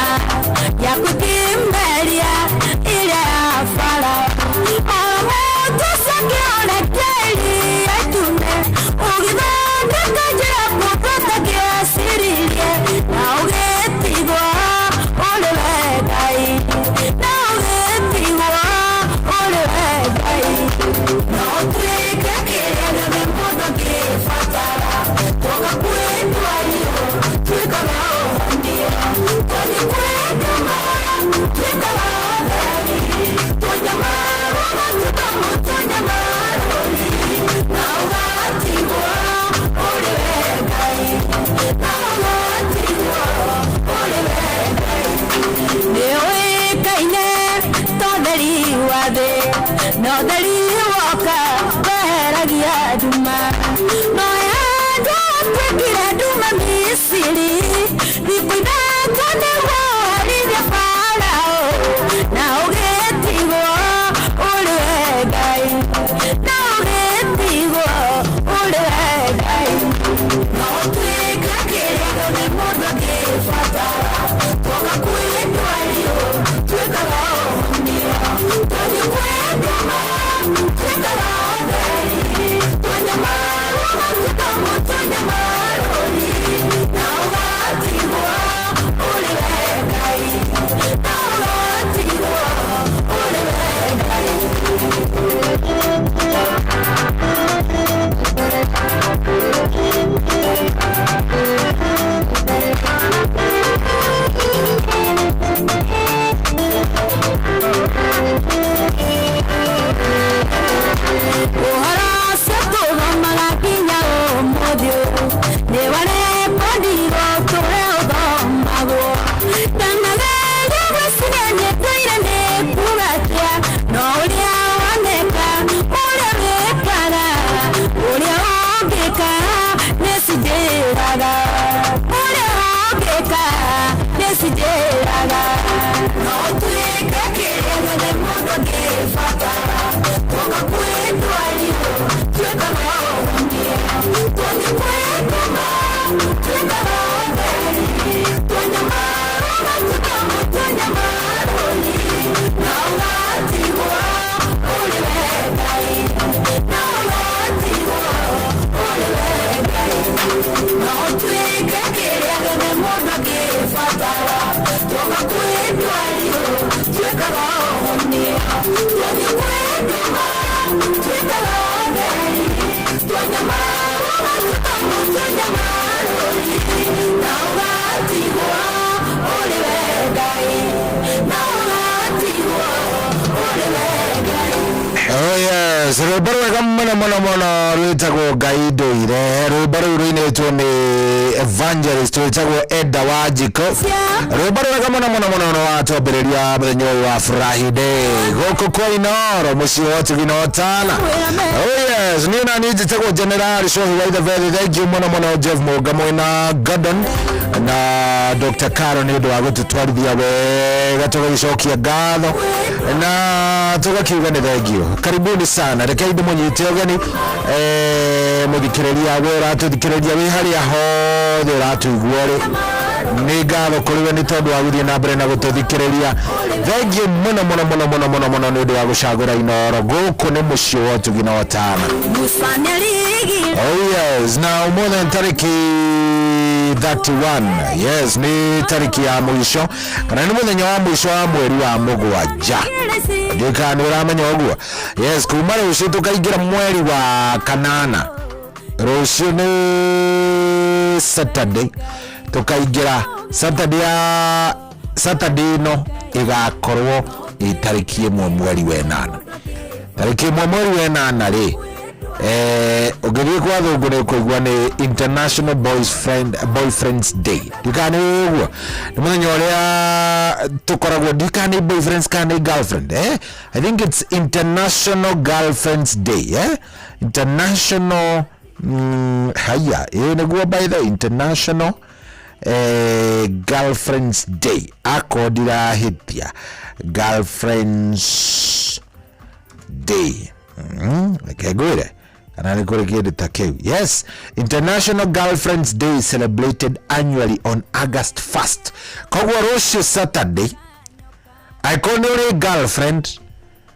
rwimbo rwega mũno rwĩtagwo Ngai Ndũire. Rwimbo rũu rũinĩtwo nĩ evangelist wĩtagwo Eda Wanjiko. Rwimbo rwega mũno watambĩrĩria mũthenya ũyũ wa Friday gũkũ kwa Inooro mũciĩ wa Tũginotana. Oh yes, niĩ na niĩ njĩtagwo General Shohi wa Ithaberi. Thank you mũno Jeff Mũnga mwena Gordon na Dr. Caro nĩ ũndũ wa gũtũtwarithia wega tũgĩcokia ngatho na tugakiuga nĩ thank you. Karibuni sana, rekei ndĩmũnyite ũgeni mũthikĩrĩria we ũratũthikĩrĩria wĩ harĩa hothe ũratũigua rĩ, nĩ ngatho kũrĩ we nĩ tondũ wa gũthiĩ na mbere na gũtũthikĩrĩria. Thank you mũno nĩ ũndũ wa gũcagũra Inooro. Gũkũ nĩ mũciĩ wa Tũginotana. Oh yes, na ũmũthĩ nĩ tarĩki 31. Yes, ni tariki ya mwisho kana ni muthenya wa mwisho wa mweri wa Mũgwanja. Ndika ni uramenya ũguo. Yes, kuma rũciũ tukaingira mweri wa kanana. Rũciũ ni Saturday, tukaingira Saturday no igakorwo ni tariki ĩmwe mweri wa 8. Tariki ĩmwe mweri wa 8 ri ũgĩthiĩ kwa thũngũ nĩ kũigua nĩ International Boyfriends Day. Ndikane ũguo nĩ mũthenya ũrĩa tũkoragwo, ndikane boyfriends kana girlfriend. I think it's International Girlfriends Day. International haya nĩguo by the International Girlfriends Day. Akodira hitia Girlfriends Day. Okay, good. Yes, International Girlfriends Day is celebrated annually on August 1st. Kogwa rũciũ Saturday ikonore girlfriend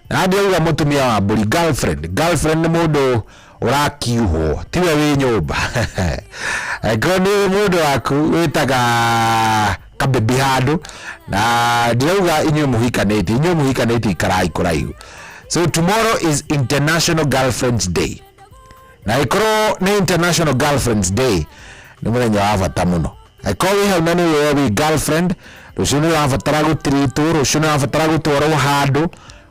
na ndiuga mutumia wa mburi. Girlfriend nĩ mũndũ ũrakiuho tiwe wĩ nyũmba. Ikonore mũndũ waku wĩtaga kabebi handũ na ndiuga inyuĩ mũhikanĩtie ikarai kũraihu. So tomorrow is International Girlfriends Day. Na ikorwo ni International Girlfriends Day ni mũthenya wa bata mũno. Ikorwo hau na nĩ wewe girlfriend, rũciũ nĩ ũrabatara gũtiritwo, rũciũ nĩ ũrabatara gũtwarwo handũ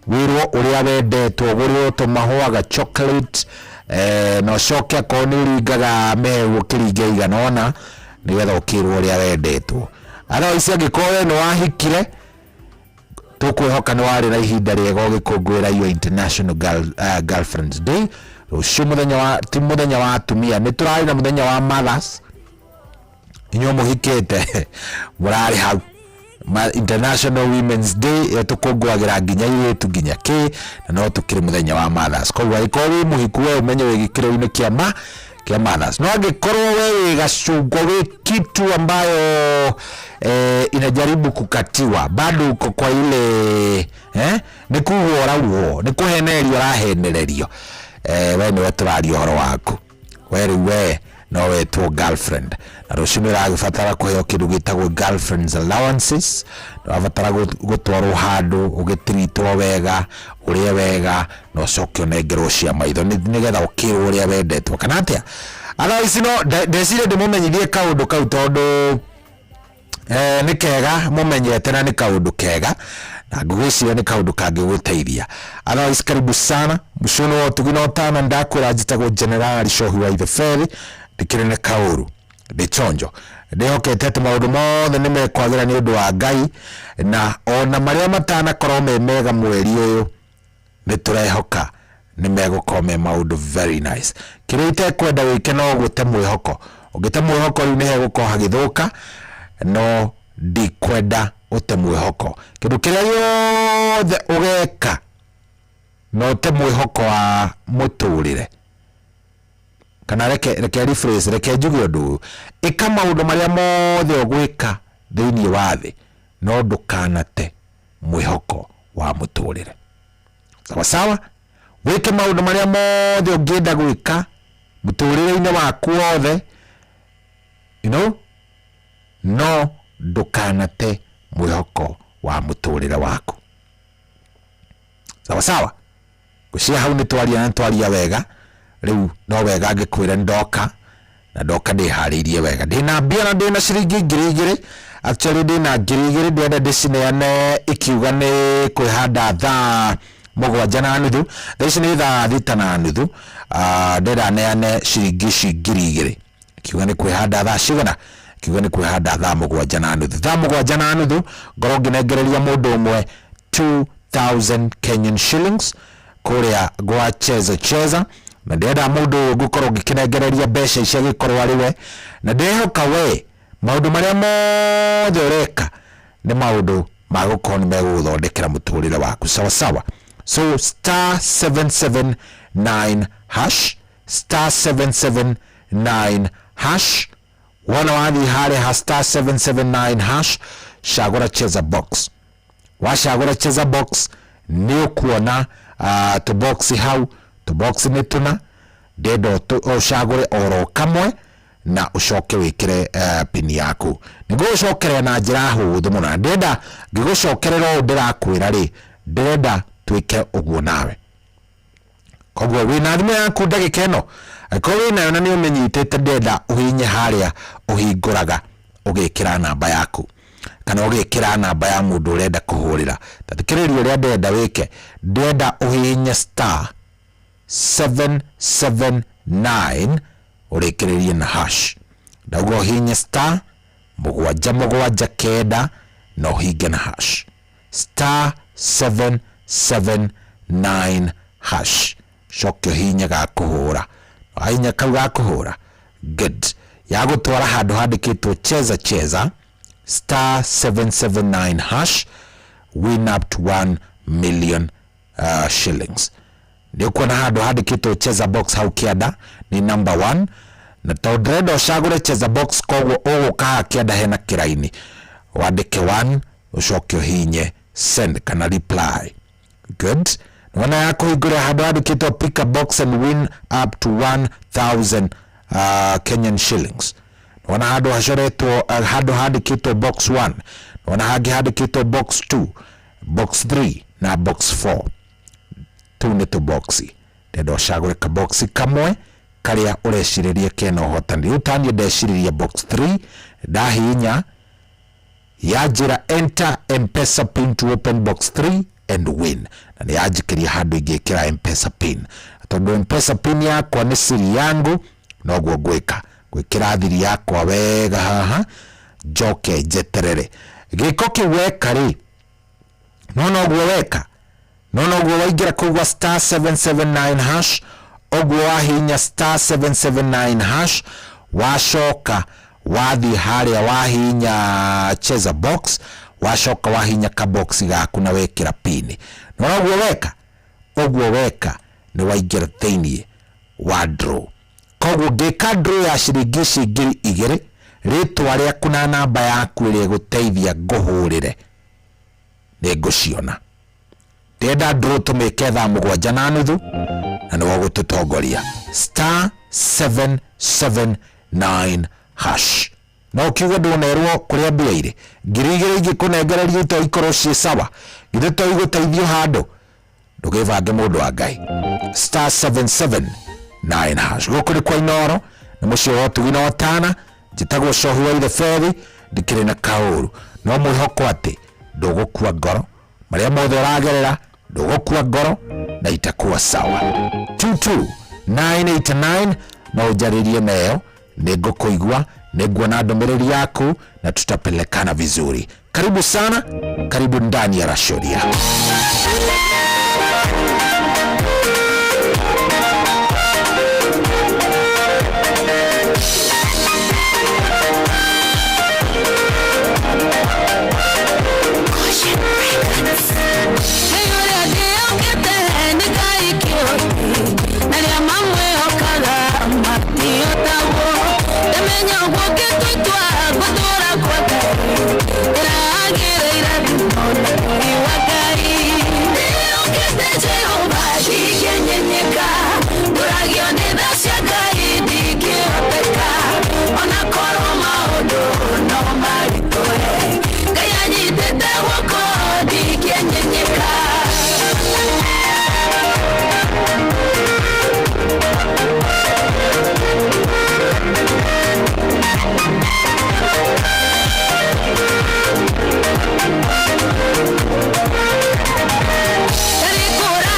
wĩrwo ũrĩa wendetwo, gũrĩo tũmahũa chocolate na ũcoke akorwo nĩ ũringaga mehu ũkĩringa igana ũna nĩgetha ũkĩrwo ũrĩa wendetwo. Otherwise angĩkorwo nĩ wahikire tukwĩhoka nĩ warĩ na ihinda rĩega ũgĩkũngũĩra your International Girlfriends Day. Rũciũ mũthenya wa atumia, nĩ tũrarĩ na mũthenya wa mothers. Inyuĩ mũhikĩte mũrarĩ hau. International Women's Day tũkũngũagĩra nginya airĩtu nginya kĩ, na no tũkĩrĩ mũthenya wa mothers. Koguo angĩkorwo wĩ mũhiku we ũmenye wĩ gĩkĩro-inĩ kĩa mothers. No angĩkorwo we wĩ gacungwa, wĩ kitu ambayo inajaribu kukatiwa, bado uko kwa ile ni kuhorauo, ni kuhenerio rahenererio, we nĩwe tũraria ũhoro waku. We no wetwo girlfriend, na rũciũ nĩ ũrabatara kũheo kĩndũ gĩtagwo girlfriend's allowances. Nĩ ũrabatara gũtwarwo handũ ũgĩtiritwo wega, ũrĩa wega, na ũcoke ũnengerwo cia maitho nĩgetha ũkĩrwo ũrĩa wendetwo kana atĩa. Otherwise no ndeciria ndĩmũmenyithie kaũndũ kau tondũ nĩ kega mũmenyete na nĩ kaũndũ kega na ngũgwĩciria nĩ kaũndũ kangĩgũteithia. Otherwise karibu sana mũciĩ wa Tũginotana. Ndakwĩra njĩtagwo General Shohi wa Ithaberi. Ndikĩrĩ na kaũru ndĩ chonjo, ndĩhokete atĩ maũndũ mothe nĩ mekwagĩra nĩ ũndũ wa Ngai, na ona marĩa matanakorwo me mega mweri ũyũ nĩ tũrehoka nĩ megũkorwo me maũndũ very nice. Kĩrĩa itekwenda wĩke no gũte mwĩhoko. Ũngĩte mwĩhoko rĩu nĩ hegũkorwo hagĩthũka, no ndikwenda ũte mwĩhoko. Kĩndũ kĩrĩa gĩothe ũgeka no te mwĩhoko wa mũtũrĩre. Kana reke rephrase, reke njuge ũndũ, ĩka maũndũ marĩa mothe ũgwĩka thĩinĩ wa thĩ, no ndũkanate mwĩhoko wa mũtũrĩre. Sawa, wĩke maũndũ marĩa mothe ũngĩenda gwĩka mũtũrĩre-inĩ waku wothe, no ndũkanate mwĩhoko wa mũtũrĩre waku. Sawa, ngũciria hau nĩ twaria wega. Rĩu no wega ngĩkwĩra ndoka ndĩharĩirie wega. Ndĩna mbia na ndĩna ciringi 2,000. Actually ndĩna 2,000 ndĩenda ndĩcineane ikiuga nĩ kwĩhanda thaa mũgwanja na nuthu thaici nĩ thaa thita na nuthu ndĩra neane ciringi ngiri igĩrĩ kiuga nĩ kwĩhanda thaa cigana kiuga nĩ kwĩhanda thaa mũgwanja na nuthu ngorwo ngĩnengereria mũndũ ũmwe 2,000 Kenyan shillings kũrĩa gwa cheza na ndĩrenda mũndũ ngũkorwo ngĩkĩnengereria mbeca icio gĩkorwo arĩ we na ndĩhoka we maũndũ marĩa mothe ũreka nĩ maũndũ ma gũkorwo nĩ megũgũthondekera mũtũrĩre waku sawa. So star 779 hash star 779 hash wana wathi harĩa ha star 779 hash cagũra cheza box wacagũra cheza box nĩ ũkuona tũboxi hau tũboxi nĩ tũna ndenda ũcagũre oro kamwe na ũcoke wĩkĩre pini yaku nĩngũgũcokerera na njĩra hũthũ mũno ndenda ngĩgũcokerera ũũ ndĩrakwĩra rĩ ndĩrenda twĩke ũguo nawe koguo wĩna thimũ yaku ndagĩka ĩno angĩkorwo wĩnayo na nĩ ũmĩnyitĩte ndenda ũhinye harĩa ũhingũraga ũgĩkĩra namba yaku kana ũgĩkĩra namba ya mũndũ ũrenda kũhũrĩra tathikĩrĩria ũrĩa ndenda wĩke ndenda ũhinye star 779 ũrĩkĩrĩrie na hash ndaguo ũhinye star mũgwanja kenda na ũhinge na hash star 779 hash coke ũhinye ga kũhũra ahinya kau ga kũhũra good ya gũtwara handũ handĩkĩtwo cheza star 779 hash win up to 1 million shillings ndio kuona handũ handĩkĩtwo cheza box hau kĩanda ni number 1 na tondreda ũcagũre cheza box koguo ũgũka kĩanda hena kĩraini wandĩke 1 ũcoke ũhinye send kana reply good wana yako igũra handũ handĩkĩtwo pick a box and win up to 1,000 Kenyan shillings wana handũ hacoretwo handũ handĩkĩtwo box 1 wana hangĩ handĩkĩtwo box 2 box 3 na box 4 tu nĩ tũboxi ndenda ũcagũre kaboxi kamwe karĩa ũrecirĩria kena ũhotani ũtanie ndecirĩria box 3 ndahihinya ya njĩra enter M-Pesa pin to open box 3 and win na nĩ yanjĩkĩria handũ ingĩkĩra M-Pesa pin tondũ M-Pesa pin yakwa nĩ siri yangu noguo gwĩkĩra thiri yakwa wega haha njoke njeterere gĩko kĩu weka rĩ noguo weka noguo waingĩra kũgwa star 779 hash oguo wahinya star 779 hash wacoka wathi harĩa wahinya cheza box wacoka wahinya kaboxi gaku na wekĩra pini noguo weka nĩ waingĩra thĩinĩ wa draw koguo ngĩka draw ya ciringi ngiri igĩrĩ rĩtwa rĩaku na namba yaku ĩrĩa ĩgũteithia ngũhũrĩre nĩ ngũciona ndenda draw tũmĩke thaa mũgwanja na nuthu na nĩ wagũtũtongoria star 779 hash no ũkiuga ndũnerwo kũrĩa mbia irĩ ngiri igĩrĩ ingĩkũnengereria to ikorwo ciĩ sawa githĩ to igũteithio handũ ndũgĩbange mũndũ wa Ngai star 779 hash gũkũ nĩ kwa Inooro nĩ mũciĩ wa Ũtugi na Otana njĩtagwo Cohu wa Ithe Fethi ndikĩrĩ na kaũru no mwĩhoko atĩ ndũgũkua ngoro marĩa mothe ũragerera ndũgũkua ngoro na itakuwa sawa 22989 na ũjarĩrie nayo nĩngũkũigua nĩnguona ndũmĩrĩri yaku na tutapelekana vizuri karibu sana karibu ndani ya Rashodia Record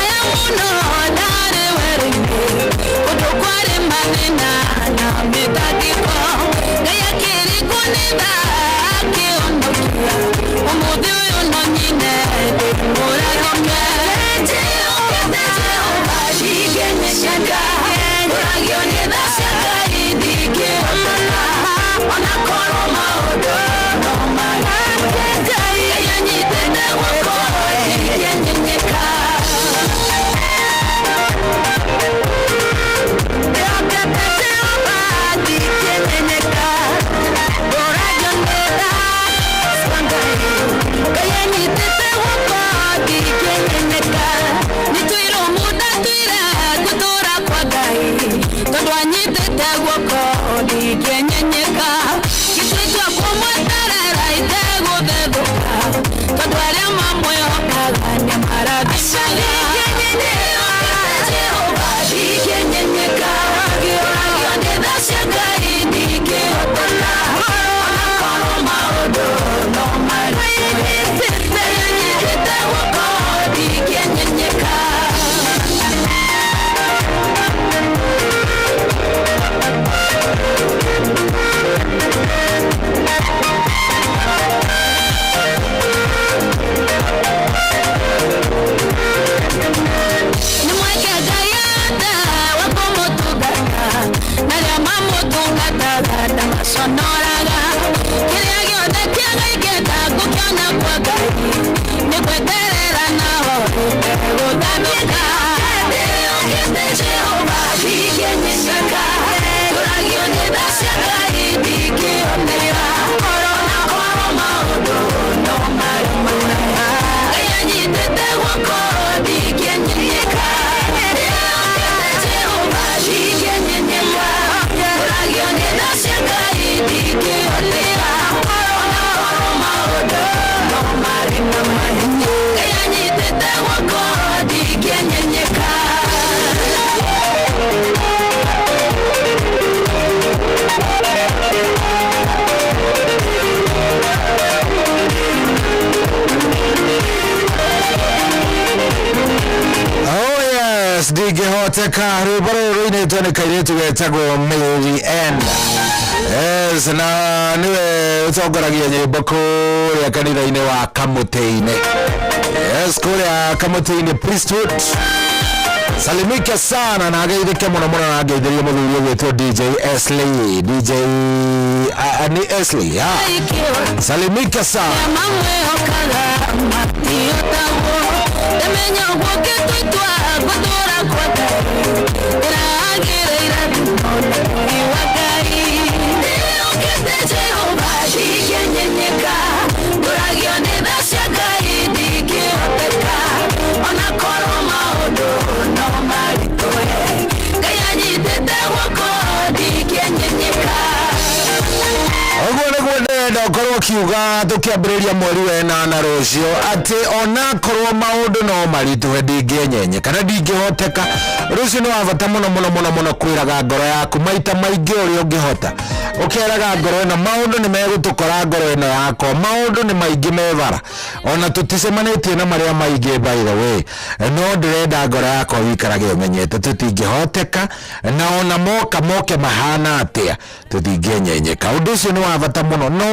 Ndingĩhoteka rwĩmbo rũinĩtwo nĩ kairĩtu getagwo Mary N. Yes, na niwe ũtongoragia nyĩmbo kũrĩa kanitha-inĩ wa Kamũtĩ-inĩ. Yes, kũrĩa Kamũtĩ-inĩ Priesthood. Salimike sana na ageithĩke mũno mũno na ageithĩrie mũthuri ũgwĩtwo DJ Esley. DJ ni Esley, ya. Salimike sana. Okorwo kiuga tukiambĩrĩria mweri wena na rũcio atĩ onakorwo maũndũ no maritũhe ndingĩenyenye kana ndingĩhoteka rũcio nĩ wa bata mũno mũno mũno mũno kwĩraga ngoro yaku maita maingĩ ũrĩa ũngĩhota ũkeraga ngoro ĩno maũndũ nĩ megũtũkora ngoro ĩno yakwa maũndũ nĩ maingĩ mebara ona tũticemanĩtie na marĩa maingĩ by the way no ndĩrenda ngoro yakwa wikarage ũmenyete tũtingĩhoteka na ona moke mahana atĩa tũtingĩenyenyeka ũndũ ũcio nĩ wa bata mũno no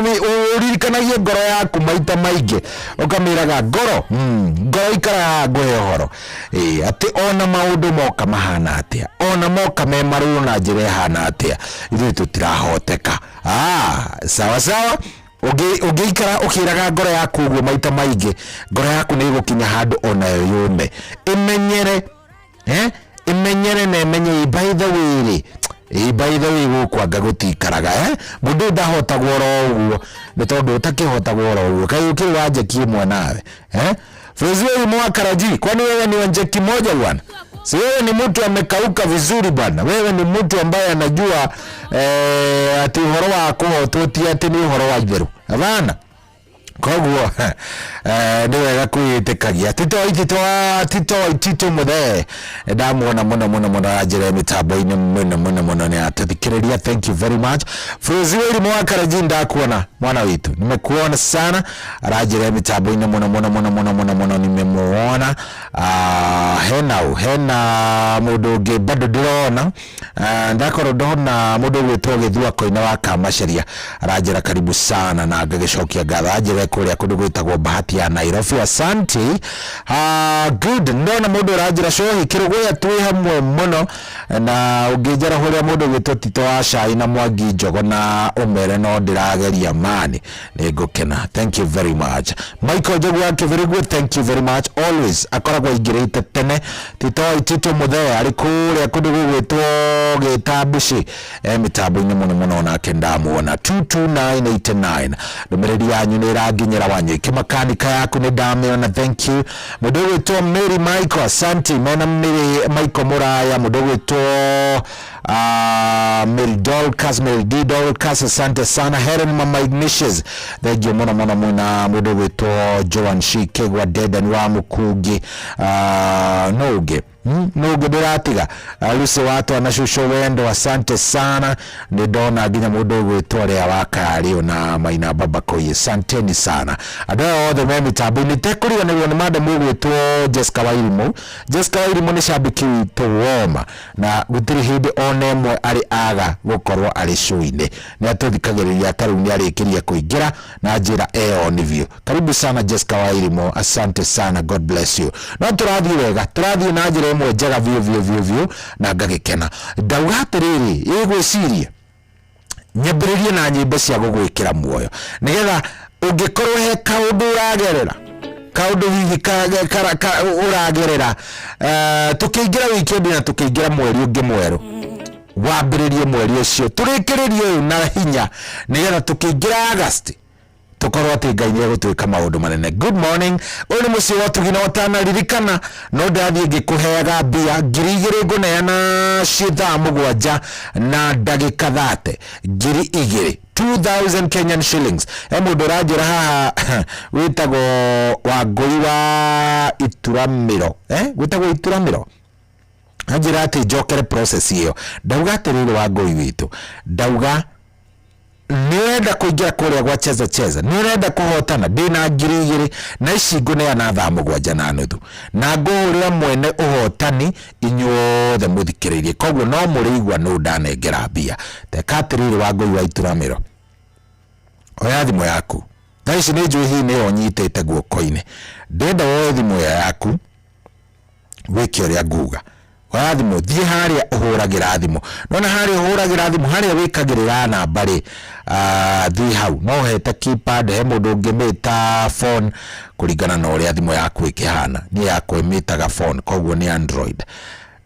uririkanagie ngoro yaku maita maingĩ ukamiraga ngoro ikara ngũhe ũhoro atĩ ona maũndũ moka mahana atĩa ona moka me marũrũ na njĩra ihana atĩa ithuĩ tũtirahoteka sawa sawa ũngĩikara ũkĩraga ngoro yaku ũguo maita maingĩ ngoro yaku nĩ ĩgũkinya handũ ona yo yũme imenyere na imenye by the way by the way gũkwanga gũtikaraga mũndũ ndahotagwo ro ũguo nĩ tondũ ũtakĩhotagwo ro ũguo kaĩ ũkĩrĩ wanjekie mwanawe Fezwe mwakaraji kwani wewe ni wanjeki moja bwana si wewe ni mtu amekauka vizuri bwana wewe ni mtu ambaye anajua ati uhoro wako hototi ati ni uhoro wa itheru bana Koguo ndiwega kwĩtĩkagia tito muthe ndamuona muno ajire mitambo-inĩ muno ni atũthikĩrĩria. Thank you very much. Frozi wĩri mwakaraji ndakuona mwana witu, nimekuona sana, arajire mitambo-inĩ muno nimemuona. Hena mũndũ ũngĩ bado ndĩrona, ndakorwo ndona mũndũ gwĩtwo Gĩthua Koina wa Kamacharia, arajira karibu sana na ngagĩcokia ngatho, ajire kũrĩa kũndũ gwĩtagwo Bahati ya Nairobi. Asante. Good. Ndona mũndũ arajira shohi kĩrũgũya twĩ hamwe muno, na ũngĩnjara hũrĩa mũndũ gwĩtwo Tito wa Cai na Mwangi Njogo na ũmere no ndĩrageria mani, nĩngũkena. Thank you very much. Michael Njogu wake very good. Thank you very much. Always akoragwo aingĩrĩte tene. Tito Muthee arĩ kũrĩa kũndũ gwĩtwo Gĩtambuci mitambo-inĩ muno nake ndamuona. 22989 ndũmĩrĩri yanyu nĩ ĩranginyĩra wanyu kĩmakanika yaku nĩ ndamĩona. Thank you. Mũndũ gwĩtwo Mary Michael, asante. Mena Mary Michael Muraya, mũndũ gwĩtwo Mary D. Dolcas, asante sana. Helen Mama Ignatius, thank you muno mwina mũndũ gwĩtwo Joan Shikegwa Dedan wa Mukungi, Noge ndĩratiga Lucy watu anashusho wendo, asante sana. Nĩndona nginya mũndũ gwĩtwo ũrĩa wa Kario na Maina Baba Koye, asanteni sana. Andũ othe me mitambo-inĩ tekũriganĩrwo nĩ madam gwĩtwo Jessica Wairimu. Jessica Wairimu nĩ shabiki witũ woma, na gũtirĩ hĩndĩ ona ĩmwe arĩ aga gũkorwo arĩ show-inĩ, nĩ atũthikagĩrĩria tarĩu nĩ arĩkĩria kũingĩra na njĩra on view. Karibu sana Jessica Wairimu, asante sana, God bless you. No tũrathiĩ wega, tũrathiĩ na njĩra ĩmwe njega view na ngagĩkena. Ndauga atĩrĩrĩ, ĩgwĩciria nyambĩrĩrie na nyĩmbo cia gũgwĩkĩra muoyo, nĩgetha ũngĩkorwo he kaũndũ ũragerera, kaũndũ hihi ũragerera, tũkĩingĩra wikendi na tũkĩingĩra mweri ũngĩ mwerũ, wambĩrĩrie mweri ũcio tũrĩkĩrĩrie ũyũ na hinya, nĩgetha tũkĩingĩra August tukorwo atĩ Ngai nĩ egũtwĩka maũndũ manene. Good morning. Ũyũ nĩ mũciĩ wa Tũgina ũtanaririkana, no ndathiĩ ngĩkũheaga mbia 2,000 ngũneana ciĩ thaa 7 na ndagĩka 30, 2,000 2,000 Kenyan shillings. Mũndũ ũranjĩra haha wĩtagwo Wangũi wa Ituramĩro, wĩtagwo Ituramĩro, anjĩra atĩ njokere process ĩyo. Ndauga atĩrĩrĩ Wangũi witũ, ndauga nĩrenda kũingĩra kũrĩa gwa cheza, nĩrenda kũhotana ndĩna 2,000 na ici ngũneana thaa 7:30, na ngũhũrĩra mwene ũhotani inyuothe mũthikĩrĩrie. Koguo no mũrĩigua nũ ndanengera mbia. Teka atĩrĩrĩ Wangũi wa Ituramĩro, oya thimũ yaku, thaa ici nĩ njũĩ hihi nĩyo nyitĩte guoko-inĩ, ndenda woe thimũ yaku wĩke ũrĩa nguga. Oya thimũ, thiĩ harĩa ũhũragĩra thimũ, nona harĩa ũhũragĩra thimũ, harĩa wĩkagĩrĩra namba rĩ, thiĩ hau, no hete keypad, he mũndũ ũngĩ mĩta phone kũringana na ũrĩa thimũ yaku ĩkĩhana. Niĩ yakwa ĩmĩtaga phone, koguo nĩ Android.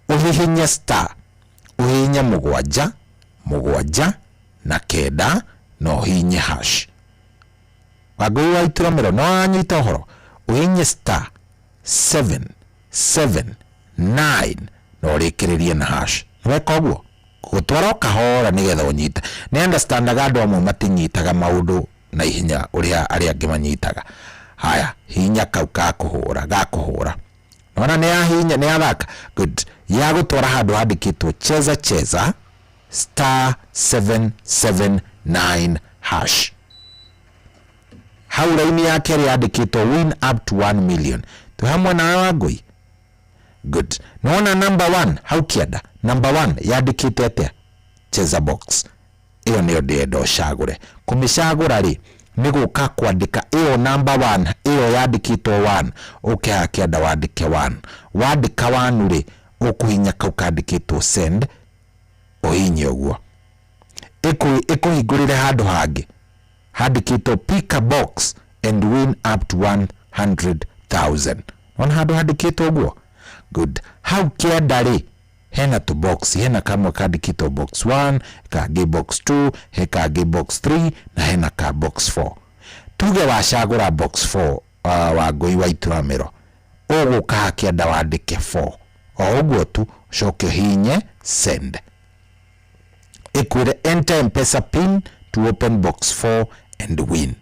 Ũhihinye star, ũhihinye 7 na 9 na ũhihinye hash. Wangũi wa Ituramĩro no anyita ũhoro, ũhihinye star 779 na ũrĩkĩrĩrie na hash. Weka ũguo gũtwara kahora nĩgetha ũnyite. Nĩ understandaga andũ amwe matinyitaga maũndũ na ihenya ũrĩa arĩa angĩ manyitaga. Haya, hinya kau gakũhũra. Nona nĩ yahinya, nĩ yathaka. Good. Ya gũtwara handũ handĩkĩtwo cheza star 779 hash. Hau raini yake yandĩkĩtwo win up to 1 million. Tuhamwe na Wangũi. Good. Naona number 1 hau kĩanda, number 1 yandĩkĩte atĩa? Cheza box. Iyo nĩyo ndĩenda ũcagũre. Kũmĩcagũra rĩ, nĩ gũka kwandĩka iyo number 1, iyo yandĩkĩtwo 1, ũkĩha kĩanda wandĩke 1. Wandĩka 1 rĩ, ũkũhinya kau kandĩkĩtwo send, ũhinye ũguo. Ĩkũhingũrĩre handũ hangĩ handĩkĩtwo pick a box and win up to 100,000. Ona handũ handĩkĩtwo ũguo. Good. Hau kĩanda rĩ, hena tu box, hena kamwe kandĩkĩtwo box 1, kangĩ box 2, he kangĩ box 3 na hena ka box 4. Tuge wacagũra box 4, Wangũi wa Ituramĩro, ũgũka kĩanda wandĩke 4, o ũguo tu, coke hinye send. Ĩkwĩre enter M-Pesa pin to open box 4 and win.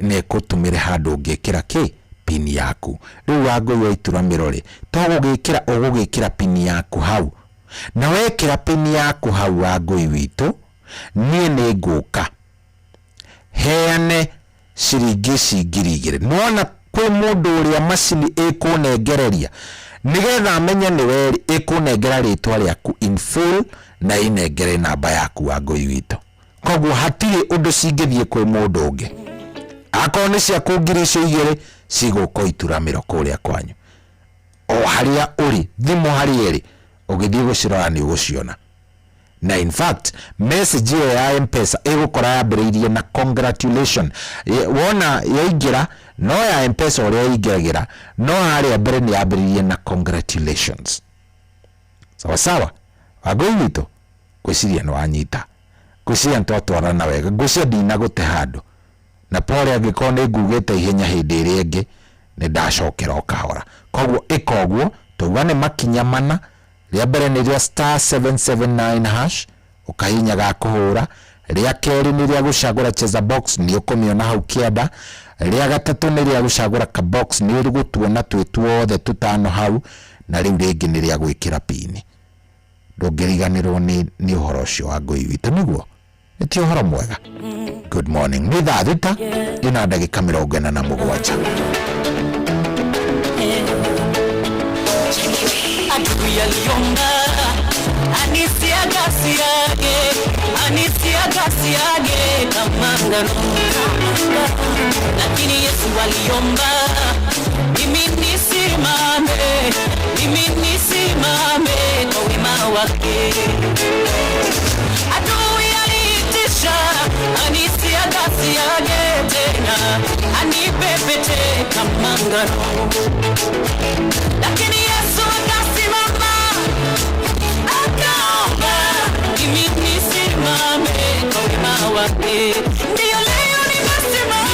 nekutumire handu ngikira ki pin yaku. Riu Wangui wa Ituramiro ri to gugikira pin yaku hau, na wekira pin yaku hau Wangui witu, nie ni nguka heane ciringi cingiri igiri. Nona kwi mundu uria macini ikunengereria nigetha amenye ni weri ikunengera ritwa riaku in full na inengere namba yaku Wangui witu. Koguo hatiri undu cingithie kwi mundu ungi, akorwo ni ciaku ngiri icio igiri ciguko Ituramiro kuria kwanyu o haria uri thimu haria iri ugithie gucirora ni uguciona. Na in fact message ya M-Pesa igukora yambiriirie na congratulation. Wona yaingira no ya M-Pesa uria yaingiragira no haria mbere ni yambiriirie na congratulations. Sawa sawa Wangui witu gwiciria no anyita gwiciria ntotwarana wega gwiciria ndina gute handu na pole angiko ni ngugite ihenya hindi iri ingi ni ndacokera okahora. Koguo ikoguo tugane makinya mana. Ria mbere ni ria *779 hash ukahinya ga kuhura. Ria keri ni ria gucagura cheza box ni ukumiona hau kianda. Ria gatatu ni ria gucagura ka box ni uri gutuona twituothe tutano hau, na riu ringi ni ria gwikira pini. Ndungiriganirwo ni uhoro ucio Wangui witu niguo ti uhoro mwega. Good morning. Ni thaa thita ina ndagika 47. Adui aliomba anisia gasi yake kama ngano, lakini Yesu aliomba mimi nisimame kwa wema wake. Adui aliitisha anisia gasi yake tena anipepete kama ngano, lakini Yesu akasimama akaomba mimi nisimame kwa wema wake. Ndio leo nimesimama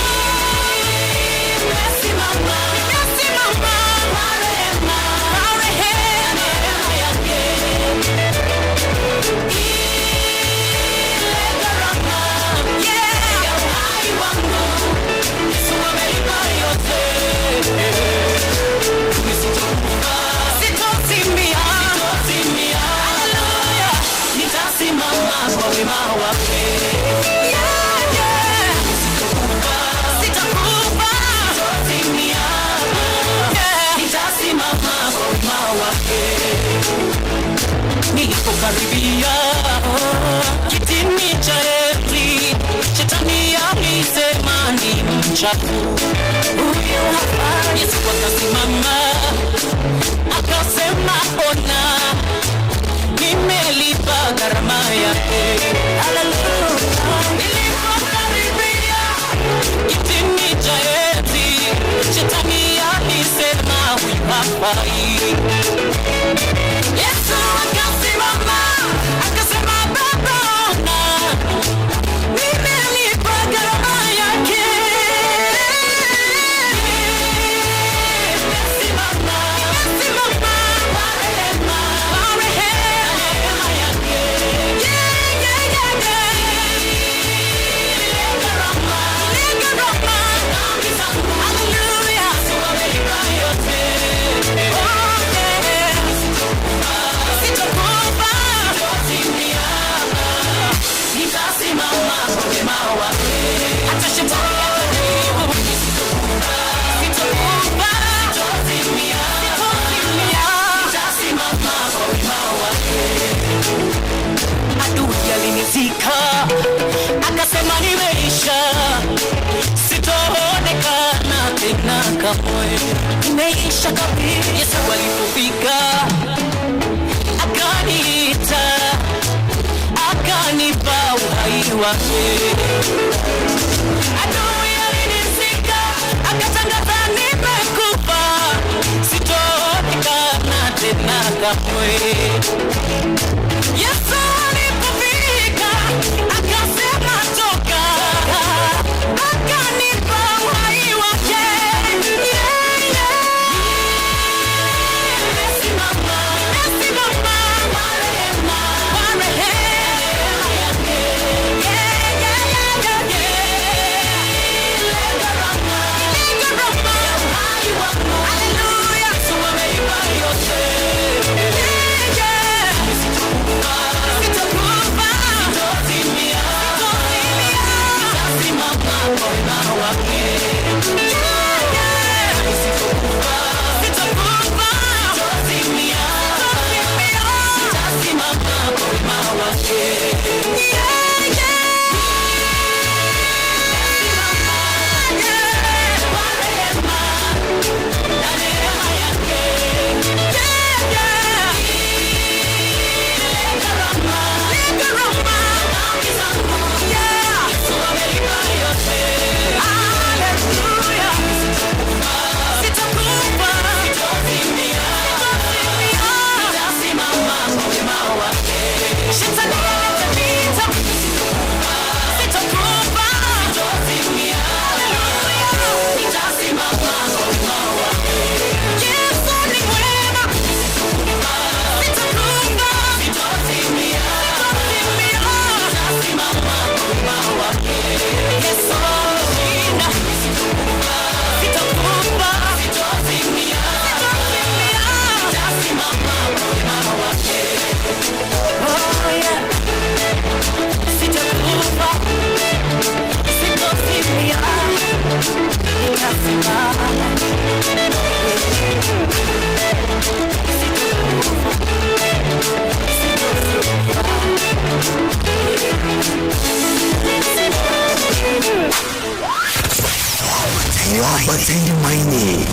nilipokaribia kitini cha enzi, shetani alisema ni mchafu huyo hapa. Yesu akasimama akasema ona nimelipa gharama yake. Haleluya. Nilipokaribia kitini cha enzi, shetani alisema huyo hapa. Yesu akasimama akasema baba ona nimelipa gharama yake. Nimesimama kwa rehema yake. Hallelujah. Adui alinizika akasema nimeisha, sitaonekana tena kamwe, nimeisha kabisa. Yesu alipofika akaniita akanipa uhai wake. Adui alinizika akatangaza nimekufa, sitaonekana tena kamwe. Yesu alipofika akasema toka, akanipa uhai wake. Nimesimama kwa rehema yake. wake. Sitakufa, sitozimia, nitasimama kwa wema wake. Wabatiri maini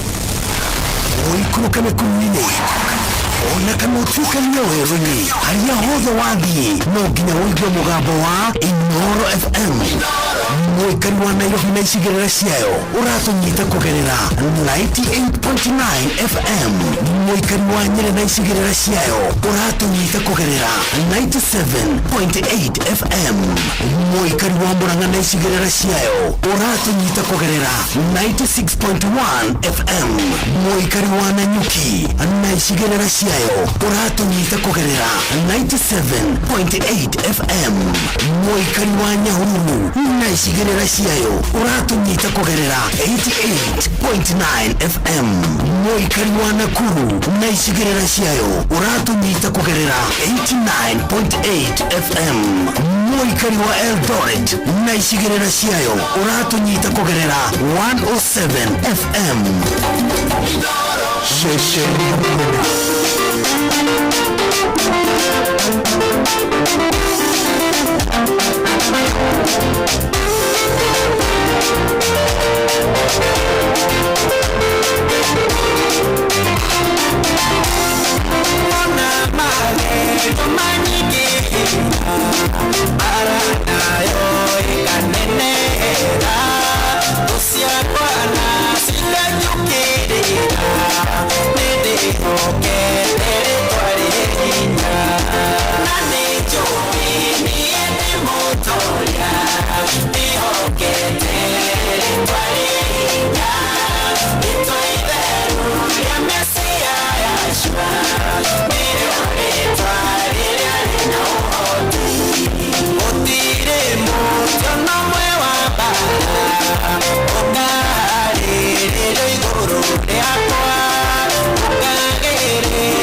oikuruka mekumine ona kana utuika nyoweruni haria hothe wathiĩ no nginya wĩigue mũgambo wa Inooro FM mũikari wa Nairobi na icigĩrĩra ciayo ũratũnyita kũgerera 98.9 FM mũikari wa Nyĩrĩ na icigĩrĩra ciayo ũratũnyita kũgerera 97.8 FM mũikari wa Murang'a na icigĩrĩra ciayo ũratũnyita kũgerera 96.1 FM mũikari wa Nanyuki na icigĩrĩra ciayo ũratũnyita kũgerera 97.8 FM mũikari wa Nyahururu na icigĩrĩra ciayo ũratũnyita kũgerera 88.9 FM mũikari wa Nakuru na icigĩrĩra ciayo ũratũnyita kũgerera 89.8 FM mũikari wa Eldoret na icigĩrĩra ciayo ũratũnyita kũgerera 107 FM Ukagere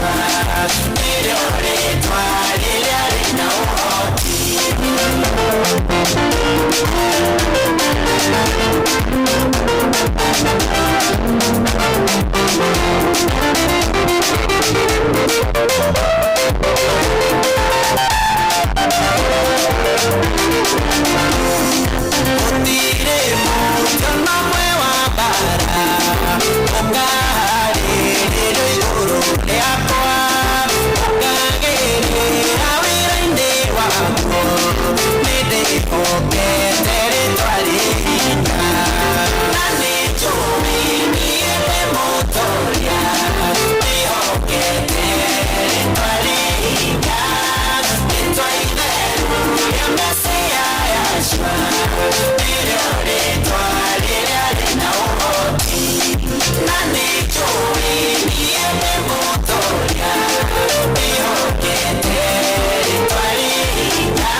yacua nĩrĩo rĩtwa rĩrĩa rĩna ũhoti. Gũtirĩ mũndũ nomwe wa mbara ũkaharĩrĩrio igũrũ rĩakwa, ũkagĩrĩra wĩra-inĩ waguo, nĩndĩhokete rĩtwa rĩhinya, na nĩnjũĩ niĩ ndĩ mũtoria, ndĩhokete rĩtwa rĩhinya, rĩtwa itheru rĩa Mesia yacua nĩrĩo rĩtwa rĩrĩa rĩna ũhoti, na nĩnjũĩ niĩ ndĩ mũtoria, ndĩhokete rĩtwa rĩhinya,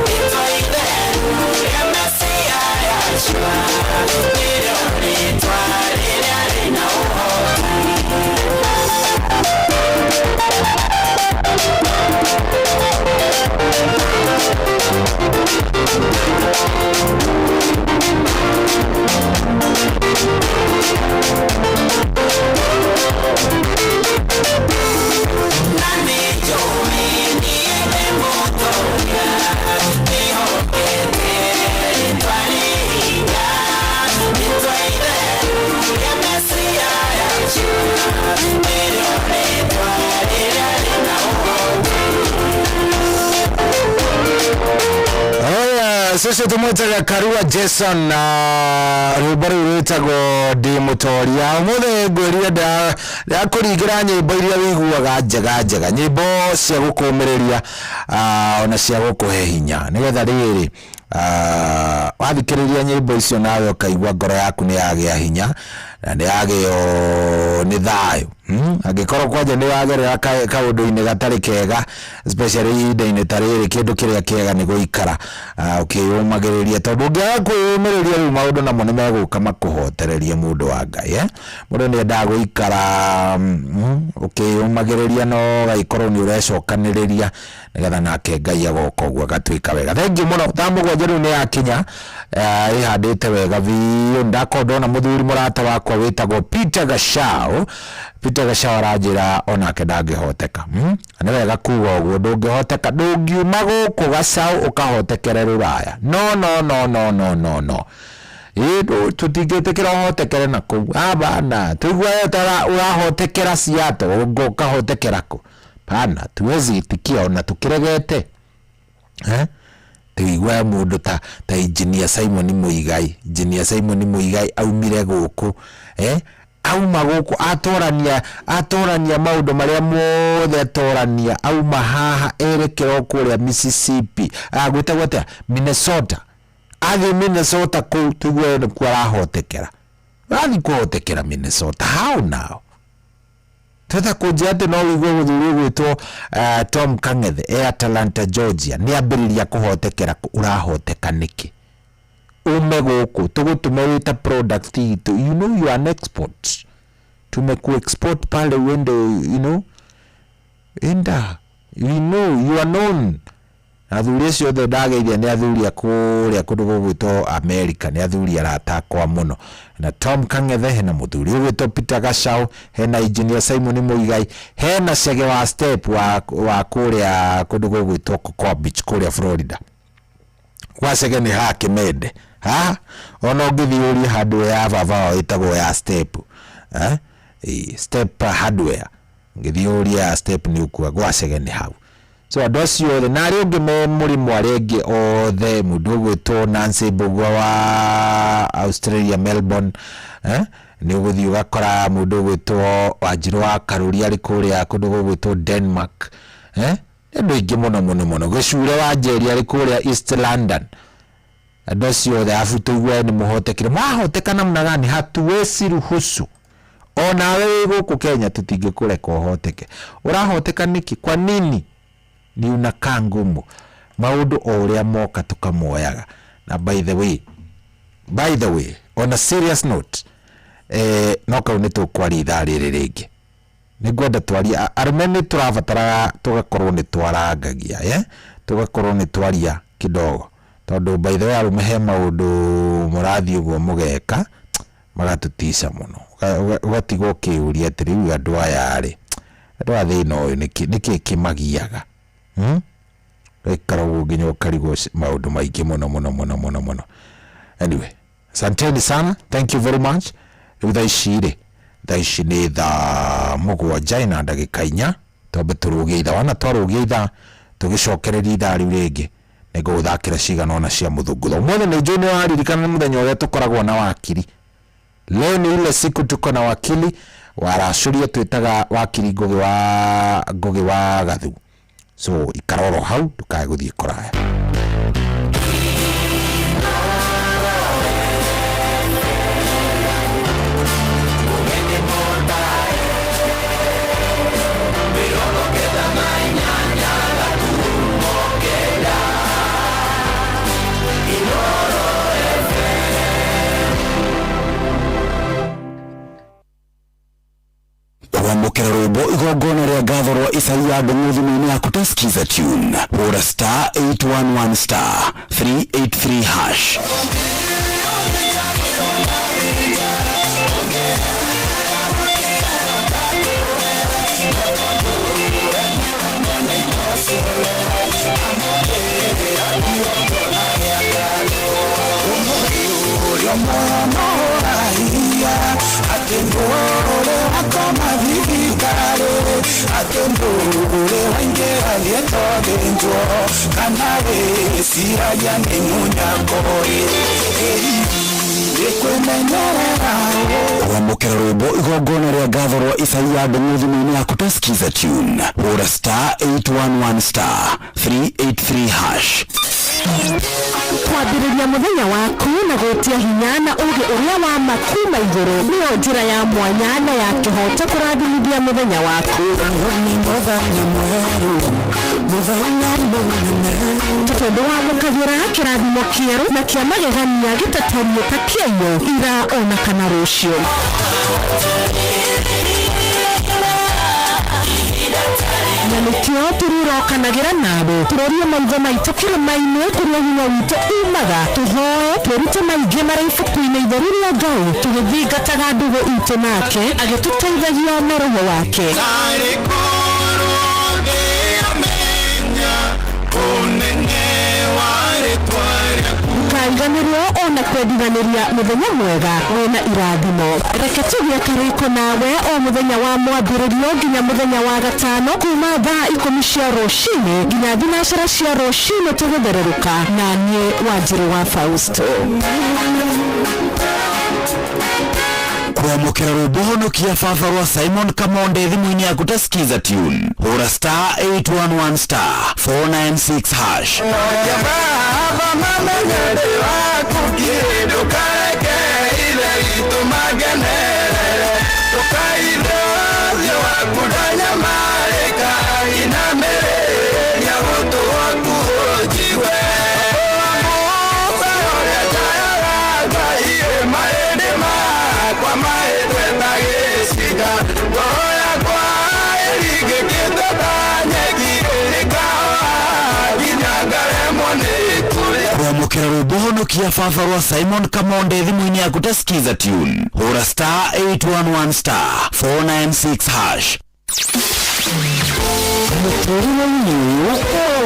rĩtwa itheru rĩa Mesia yacua nĩrĩo rĩtwa rĩrĩa rĩna ũhoti. Sisi tumwitaga Karua Jason na rwimbo rũu rwĩtagwo Ndĩ Mũtoria. Ũmũthĩ ngwĩrire ndakũringĩra nyĩmbo iria wĩiguaga njega, nyĩmbo cia gũkũũmĩrĩria ona cia gũkũhe hinya, nĩgetha rĩrĩ wathikĩrĩria nyĩmbo icio nawe ũkaigua ngoro yaku nĩ yagĩa hinya na nĩ yagĩo nĩ thayũ. Angĩkorwo kwanja nĩ wagerera kaũndũ-inĩ gatarĩ kega, especially ihinda-inĩ ta rĩrĩ, kĩndũ kĩrĩa kĩega nĩ gũikara ũkĩyũmagĩrĩria, tondũ ũngĩaga kwĩyũmĩrĩria rĩu maũndũ namo nĩ megũka makũhotererie mũndũ wa Ngai. Mũndũ nĩ endaga gũikara ũkĩyũmagĩrĩria no gaikorwo nĩ ũrecokanĩrĩria nĩgetha nake Ngai agoka ũguo agatuĩka wega. Thengiũ mũno. Thaa mũgwanja rĩu nĩ yakinya, ĩhandĩte wega biũ. Ndakorwo ndona mũthuri mũrata wakwa wĩtagwo Peter Gacau. Peter Gacau aranjĩra onake ndangĩhoteka. Nĩ wega kuuga ũguo, ndũngĩhoteka, ndũngiuma gũkũ Gacau ũkahotekere Rũraya. No. Tũtingĩtĩkĩra ũhotekere na kũu. Bana, tũiguaga ta ũrahotekera Seattle, ũkahotekera kũ? Bana, tuwezi itikia ona tukĩregete. Tũigua mũndũ ta Engineer Simon Muigai. Engineer Simon Muigai aumire gũkũ, auma gũkũ atorania maũndũ marĩa mothe atorania, auma haha erekera kũrĩa Mississippi, gwĩtagwo atĩa, Minnesota, athiĩ Minnesota kũu, tũiguaga nĩ kuo arahotekera. Athiĩ kũhotekera Minnesota, how now? Tata kũnjĩra atĩ no wĩigue gũthuri gwĩtwo Tom Kang'ethe Atlanta, Georgia, nĩ ambĩrĩria kũhotekera, ũrahoteka nĩkĩ? Ume gũkũ tũgũtũme wĩta product itũ, you know you are an export, tumeku export pale wende, you know, enda, you know you are known. Athuri acio othe ndageithia nĩ athuri kũrĩa kũndũ gũgwĩtwo America, nĩ athuri aratakwa mũno. Na Tom Kang'ethe, hena mũthuri ũgwĩtwo Peter Gacau, hena Engineer Simon Muigai, hena Chege wa Step wa kũrĩa kũndũ gũgwĩtwo Cocoa Beach kũrĩa Florida. Kwa Chege nĩ ha Kĩmende, ona ũngĩthiũria handũ ya baba ĩtagwo ya Step, Step hardware, ngĩthiũria Step nĩ ũkua, gwa Chege nĩ hau. So andũ acio othe, na arĩa ũngĩ me mũrĩmo arĩa angĩ othe, mũndũ ũgwĩtwo Nancy Mbũgua wa Australia, Melbourne, nĩ ũgũthiĩ ũgakora mũndũ ũgwĩtwo Wanjirũ wa Karũri arĩ kũrĩa kũndũ gũgwĩtwo Denmark, andũ aingĩ mũno. Gĩcure wa Njeri arĩ kũrĩa East London. Andũ acio othe afu tũigue nĩ mũhotekire. Mwahoteka namna gani? Hatuwezi ruhusu. Ona wewe gũkũ Kenya tũtingĩkũreka ũhoteke. Ũrahoteka nĩkĩ? Kwa nini? Ni unakaa ngumu. Maũndũ o ũrĩa moka tukamoyaga. Na by the way, on a serious note, no kau nĩ tũkwaria ithaa rĩrĩ rĩngĩ. nĩngwenda twaria arũme nĩ tũrabatara tũgakorwo nĩ twarangagia tũgakorwo nĩ twaria kidogo tondũ by the way arũme he maũndũ mũrathiĩ ũguo mũgeka magatũtica mũno ũgatigwo ũkĩũria atĩ rĩu andũ aya rĩ andũ a thĩna ũyũ nĩkĩ kĩmagiaga gĩikara nginya ũkarigwo maũndũ maingĩ mũno. Anyway, asanteni sana, thank you very much. Rĩu thaa ici nĩ thaa mũgwanja na ndagĩka 4 twambe tũrũgie ithaa wana twarũgia ithaa tũgĩcokereria ithaa rĩu rĩngĩ nĩngũgũthakĩra cigana ona cia mũthũngũtho. Ũmũthĩ nĩ njũĩ nĩ waririkana nĩ mũthenya ũrĩa tũkoragwo na wakiri. Leo ni ile siku tuko na wakili waracũria twĩtaga wakiri Ngũgĩ wa Gathu. So ikaroro hau ndũkae gũthiĩ kũraya. Kwamũkĩra rwĩmbo igongona rĩa ngatho rwa Isaia ndũng'ũ-thimũ-inĩ yaku ta skiza tune hũra *811 *383#. Kwamũkĩra rwĩmbo igongona rĩa ngatho rwa Isaia ndũng'ũ-thimũ-inĩ yaku ta skiza tune hũra *811 *383#. Kwambĩrĩria mũthenya waku na gwĩtia hinya na ũgĩ ũrĩa wa makuma igũrũ nĩyo njĩra ya mwanya na ya kĩhoto kũrathimithia mũthenya waku. Tondũ wamũkagĩra kĩrathimo kĩerũ na kĩa magegania gĩtatario ta kĩenyũ ira ona kana rũciũ. Na nĩkĩo tũrũrokanagĩra nawe tũrorie maitho maitũ kĩrĩma-inĩ kũrĩa hinya witũ umaga tũhoe twĩrute maingĩ marĩ ibuku-inĩ itheru rĩa Ngai tũgĩthingataga ndũgũ itũ nake agĩtũteithagia na roho wake. Kaiganĩrwo ona kwendithanĩria mũthenya mwega wĩna irathimo. Reke tũgĩe karĩko nawe o mũthenya wa mwambĩrĩrio nginya mũthenya wa gatano kuma thaa 10 cia rũcinĩ nginya thinacara cia rũcinĩ tũgũthererũka na niĩ Wanjĩrĩ wa Fausto. Kwamũkĩra rwĩmbo honokia baba rwa Simon Kamonde thimũ-inĩ yaku ta skiza tune hũra *811 *496#. Kwamũkĩra rwĩmbo honokia baba rwa Simon Kamonde thimũ-inĩ yaku ta skiza tune hũra *811 *496#. Mũtũrĩre ũyũ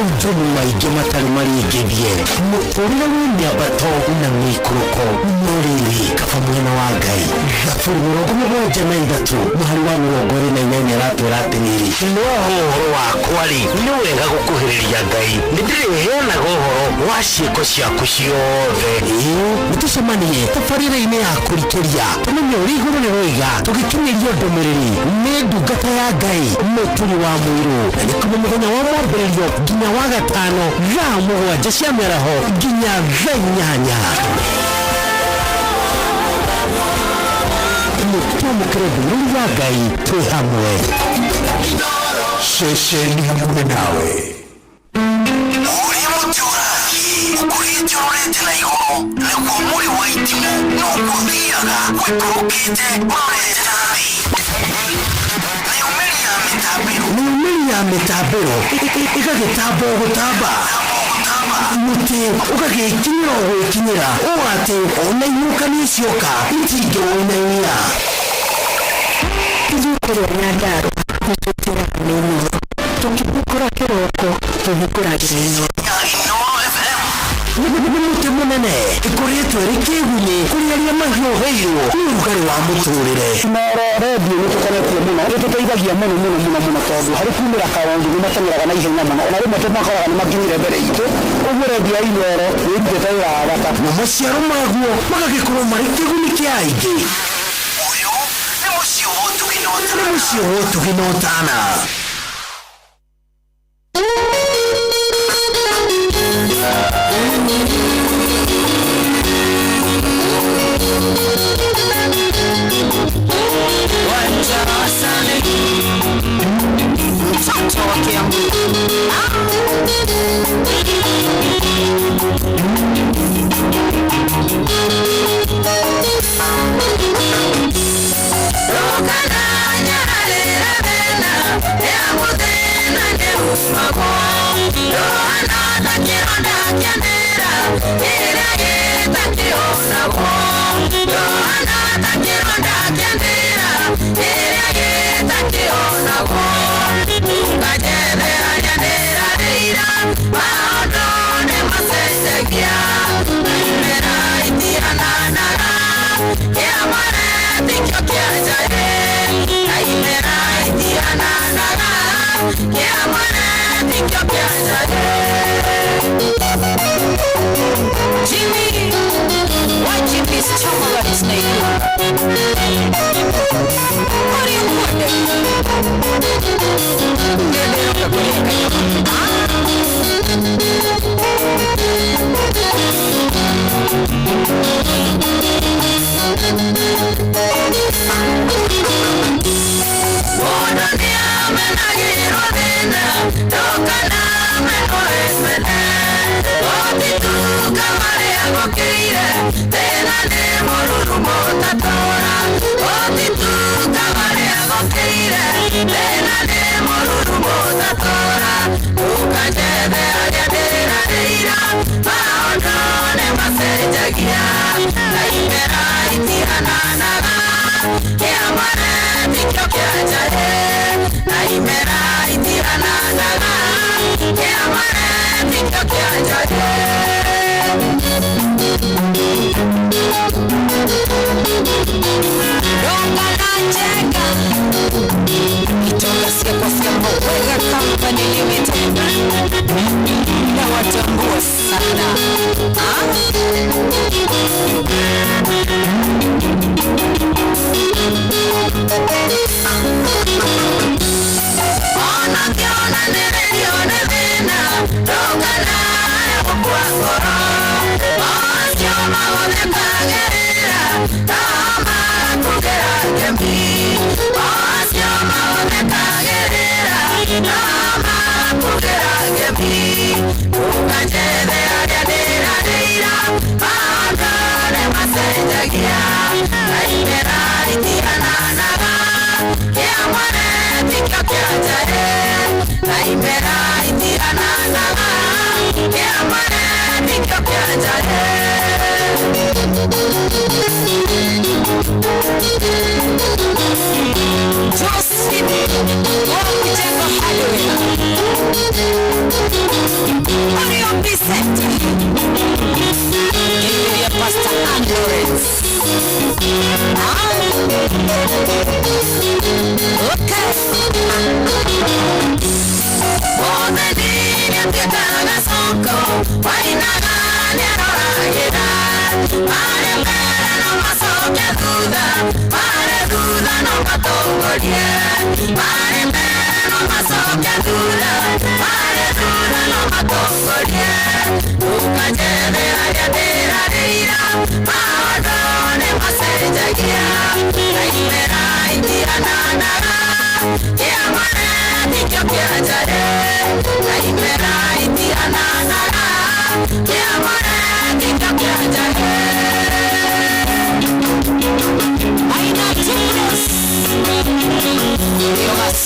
ũnjũmu maingĩ matarĩ maringĩrie mũtũrĩre wĩmĩambato na mĩikũrũko no rĩrĩ kaba mwena wa Ngai Gaburu 73 mũhari wa 28 aratwĩra atĩrĩrĩ no ũhoro wakwa rĩ nĩ wega gũkuhĩrĩria Ngai nĩndĩrĩheanaga ũhoro wa ciĩko ciaku ciothe. Nĩtũcemanie tabarĩra-inĩ ya kũrikĩria tũmenye ũrĩa igũrũ nĩ rũiga tũgĩkinyĩrio ndũmĩrĩri nĩ ndungata ya Ngai mũturi wa mũirũ na nĩ kuma mũthenya wa mwambĩrĩrio nginya wa gatano thaa 7 cia mĩaraho nginya thaa 8. Twamũkĩre ndũmĩrĩri ya Ngai twĩ hamwe. Ceceni hamwe nawe. Ũrĩa mũtũragi ũkũrĩte ũrĩte na igũrũ nĩguo mũrĩ wa itimũ no gũthiaga gwĩkũrũkĩte ũrĩte na thĩ. Na yumĩria Mimi ya mitabero ikagitambo gutamba muti ukagikinyira gwikinyira ugati ona inuka nicioka itinge winaia tujukorwo nyandaro nitutira kanini tukibukura kiroko tuhikuragira ino muti munene ikoretwo rikigunyi kuriaria mahioheirwo n'urugari wa muturire Noro redio nitukoretwo muno nituteithagia muno tondu hari kumira kaundu nimatengeraga na ihenya muno ona rimwe tumakoraga nimakinyire mbere itu uguo redio ya Inooro wirutite wira wa bata na maciaro maguo magagikorwo mari kiguni kia aingi uyu ni mucio wotuginotana Jimmy, why Jimmy's chocolate snake? What do you want?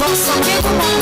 Só que como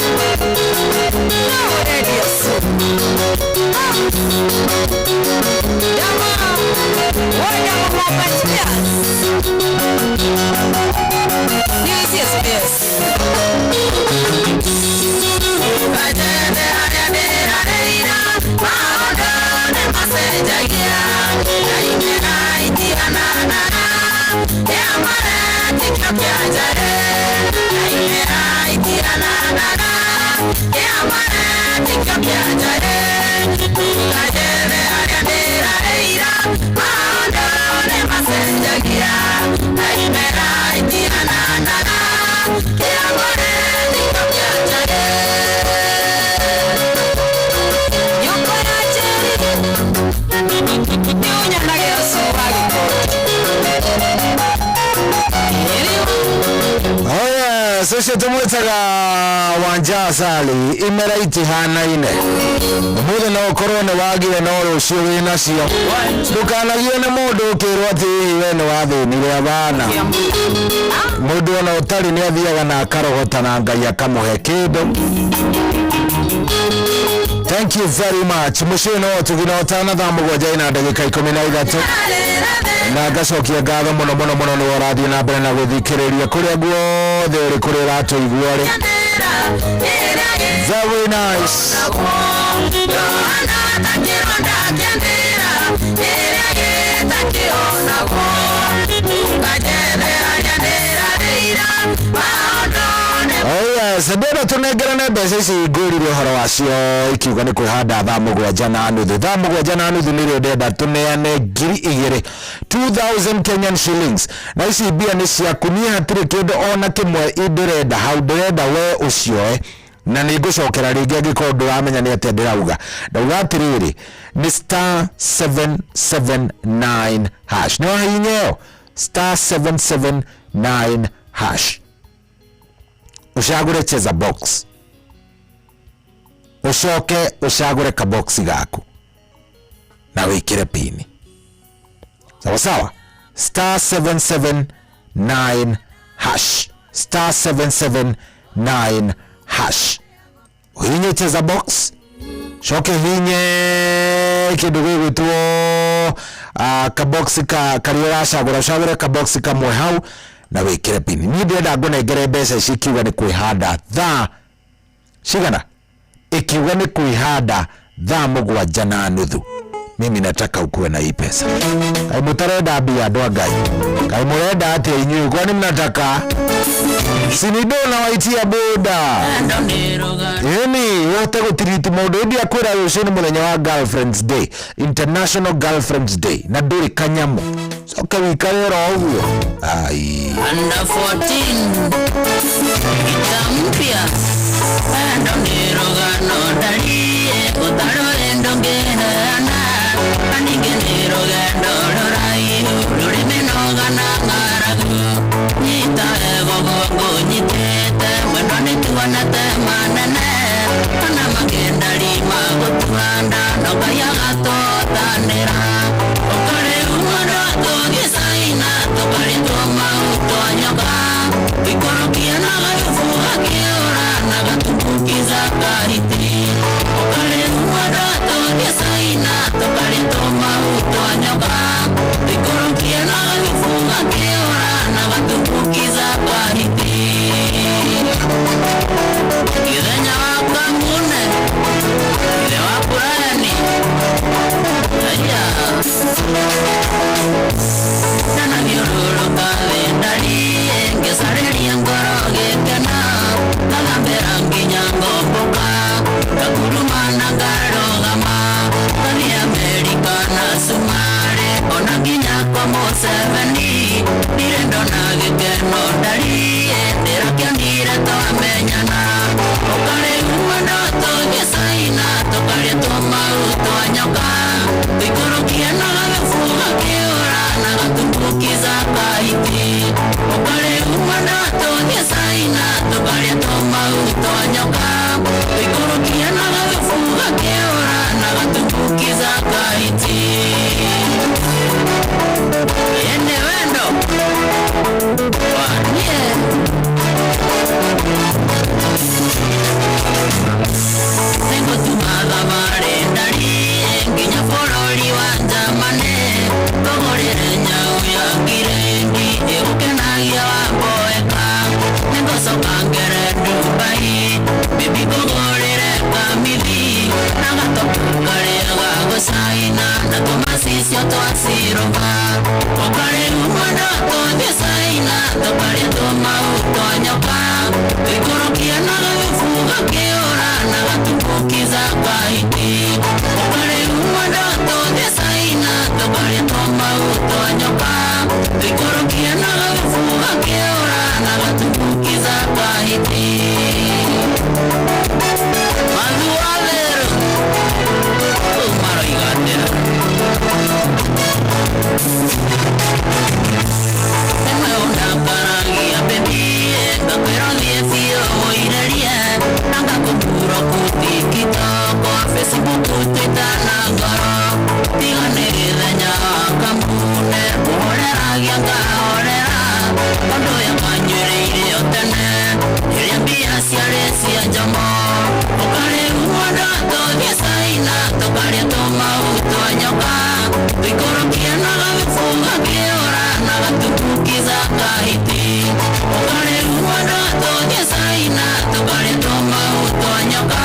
Sasa tumwetaga Wanja Sali imera itihanaine muthe no korone wagire no rucio wina cio ndukanagie na mundu ukirwa ati we ni wathinire abana mundu ona utari ni athiaga na akarogota na Ngai akamuhe kindu. Thank you very much. Mushino tugina otana thamu gwaja ina ndagika 13 na gacokia ngatho muno muno muno ni warathie na mbere na guthikiriria kuria guothe uri kuri rato iguore. Very nice. Oh yes, ndona tunegerane mbeca ici ngurire horo wacio ikiuga ni kwihanda thaa mugwanja na nuthu. Thaa mugwanja na nuthu nirio ndenda tuneane 2,000 Kenyan shillings. Na ici mbia ni ciaku, nie hatiri kindu ona kimwe indirenda hau, ndirenda we ucioe na nigucokera ringi angiko nduramenya ni atia ndirauga. Ndauga atiriri ni *779# no hinyeo *779#. Ushagure cheza box, ucoke ushagure ka box gaku na wikire pini sawa sawa. *779# *779#. Uhinye cheza box, shoke hinye kindu gwitwo ka box karia shagura shagure ka box kamwe hau na wikire pini. Ni ndenda ngunengere mbeca ici ikiuga ni kwihanda thaa cigana, ikiuga ni kwihanda thaa mugwanja na nuthu. Mimi nataka ukuwe na hii pesa. Kai mutarenda mbia andu a Ngai, kai murenda atia inyuĩ, kwani mnataka sinidona waitia boda yani wote gutiriti mundu ndi akwira ucio ni muthenya wa Girlfriends Day, International Girlfriends Day, na nduri kanyamu soka wikare ro uguo ai under 14 itampia ando nirogano dalie utaro endongena anige nirogano lorai lurimenoga na ngaragu nyita gogo nyitete mwendone tuwanate manene ana magendari magutuanda nogaya gatotanira okare umara togisaina tokari toma utonyoka ikorokia na gafuga kiora na gatukiza kariti okare umara togisaina tokari toma utonyoka ikorokia na gafuga kiora na gatukiza kariti kidenya wakamune ile wapurani aya sana viololo kalendari engesareli ngoroge kana nagambera nginyango boka kakulumana garogama kali America na sumare ona nginya kwa Museveni nirendo na gikeno ndari endera kyanira twamenyana okare umana togisaina tokare toma utonyoka ikorokia na gafuga kiora na gatumbukiza kaiti okare umana togisaina tokare toma utonyoka ikorokia na gafuga kiora na gatumbukiza kaiti ene wendo wanye ya girendi Eukenagia wamboeka Nengosoka ngere Dubai Bibi gogorere kamili Nagatokukarega gosaina Natumasisio toasirova Okare umanda todesaina Tokare toma utonyoka Ikorokia nagavifuga keora Nagatumbukiza kahiti Okare umanda todesaina Tokare toma utonyoka Ikorokia nagavifuga keora Nagatumbukiza kahiti Malualero Umaro igatera Nakarangia baby Kakerolie fio oirerie Nangakupuro kutikito Kwa Facebook Twitter nangaro Tiganirithenya kamune Kuhoreragia ngahorera Kondo ya kanyureire otene Iria mbia ciare cia njomo Ukare umwanda tothie saina Tukaria tumauto nyoka Wikorokia nagavifunga kiora Nagatumbukiza kahiti Ukare umwanda tothie saina Tukaria tumauto nyoka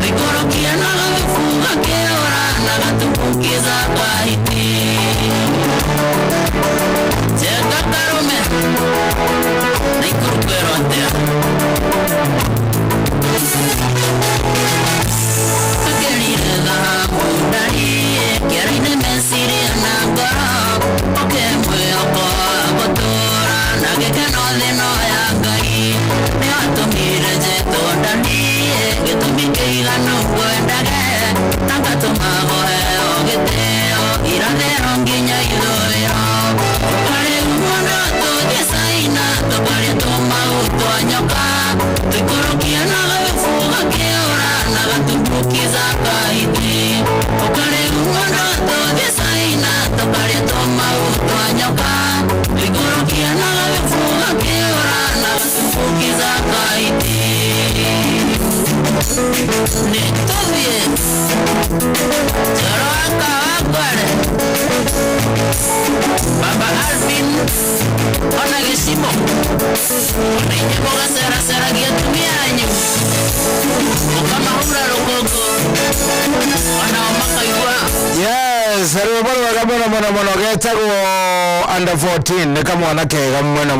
Wikorokia nagavifunga kiora Nagatumbukiza kahiti Cheka karume Naikurukero atea Kakerire dhahabu ndari Kiaraine mesiri anangoro Okemwe oko agotora Nagekeno thino ya ngai Niwatumire jeto ndari Gitumike igano kwendage Nangatumago heo giteo Irathero nginya ithuriro Ukare umwana tuthie saina Tukaria tumauto nyoka Twikorokia nagavifuga kiora Nagatumbukiza kahiti Ukare umwana tuthie saina Tukaria tumauto nyoka Twikorokia nagavifuga kiora Nagatumbukiza kahiti Nituthie Joro waka wakware Baba Alvin Ona gicimo Ona inyego gacera giatumia anyu Ukamahura rugongo Ona omakaigua Yes, aribo mono getagwo under 14 ni kamwana kega mwana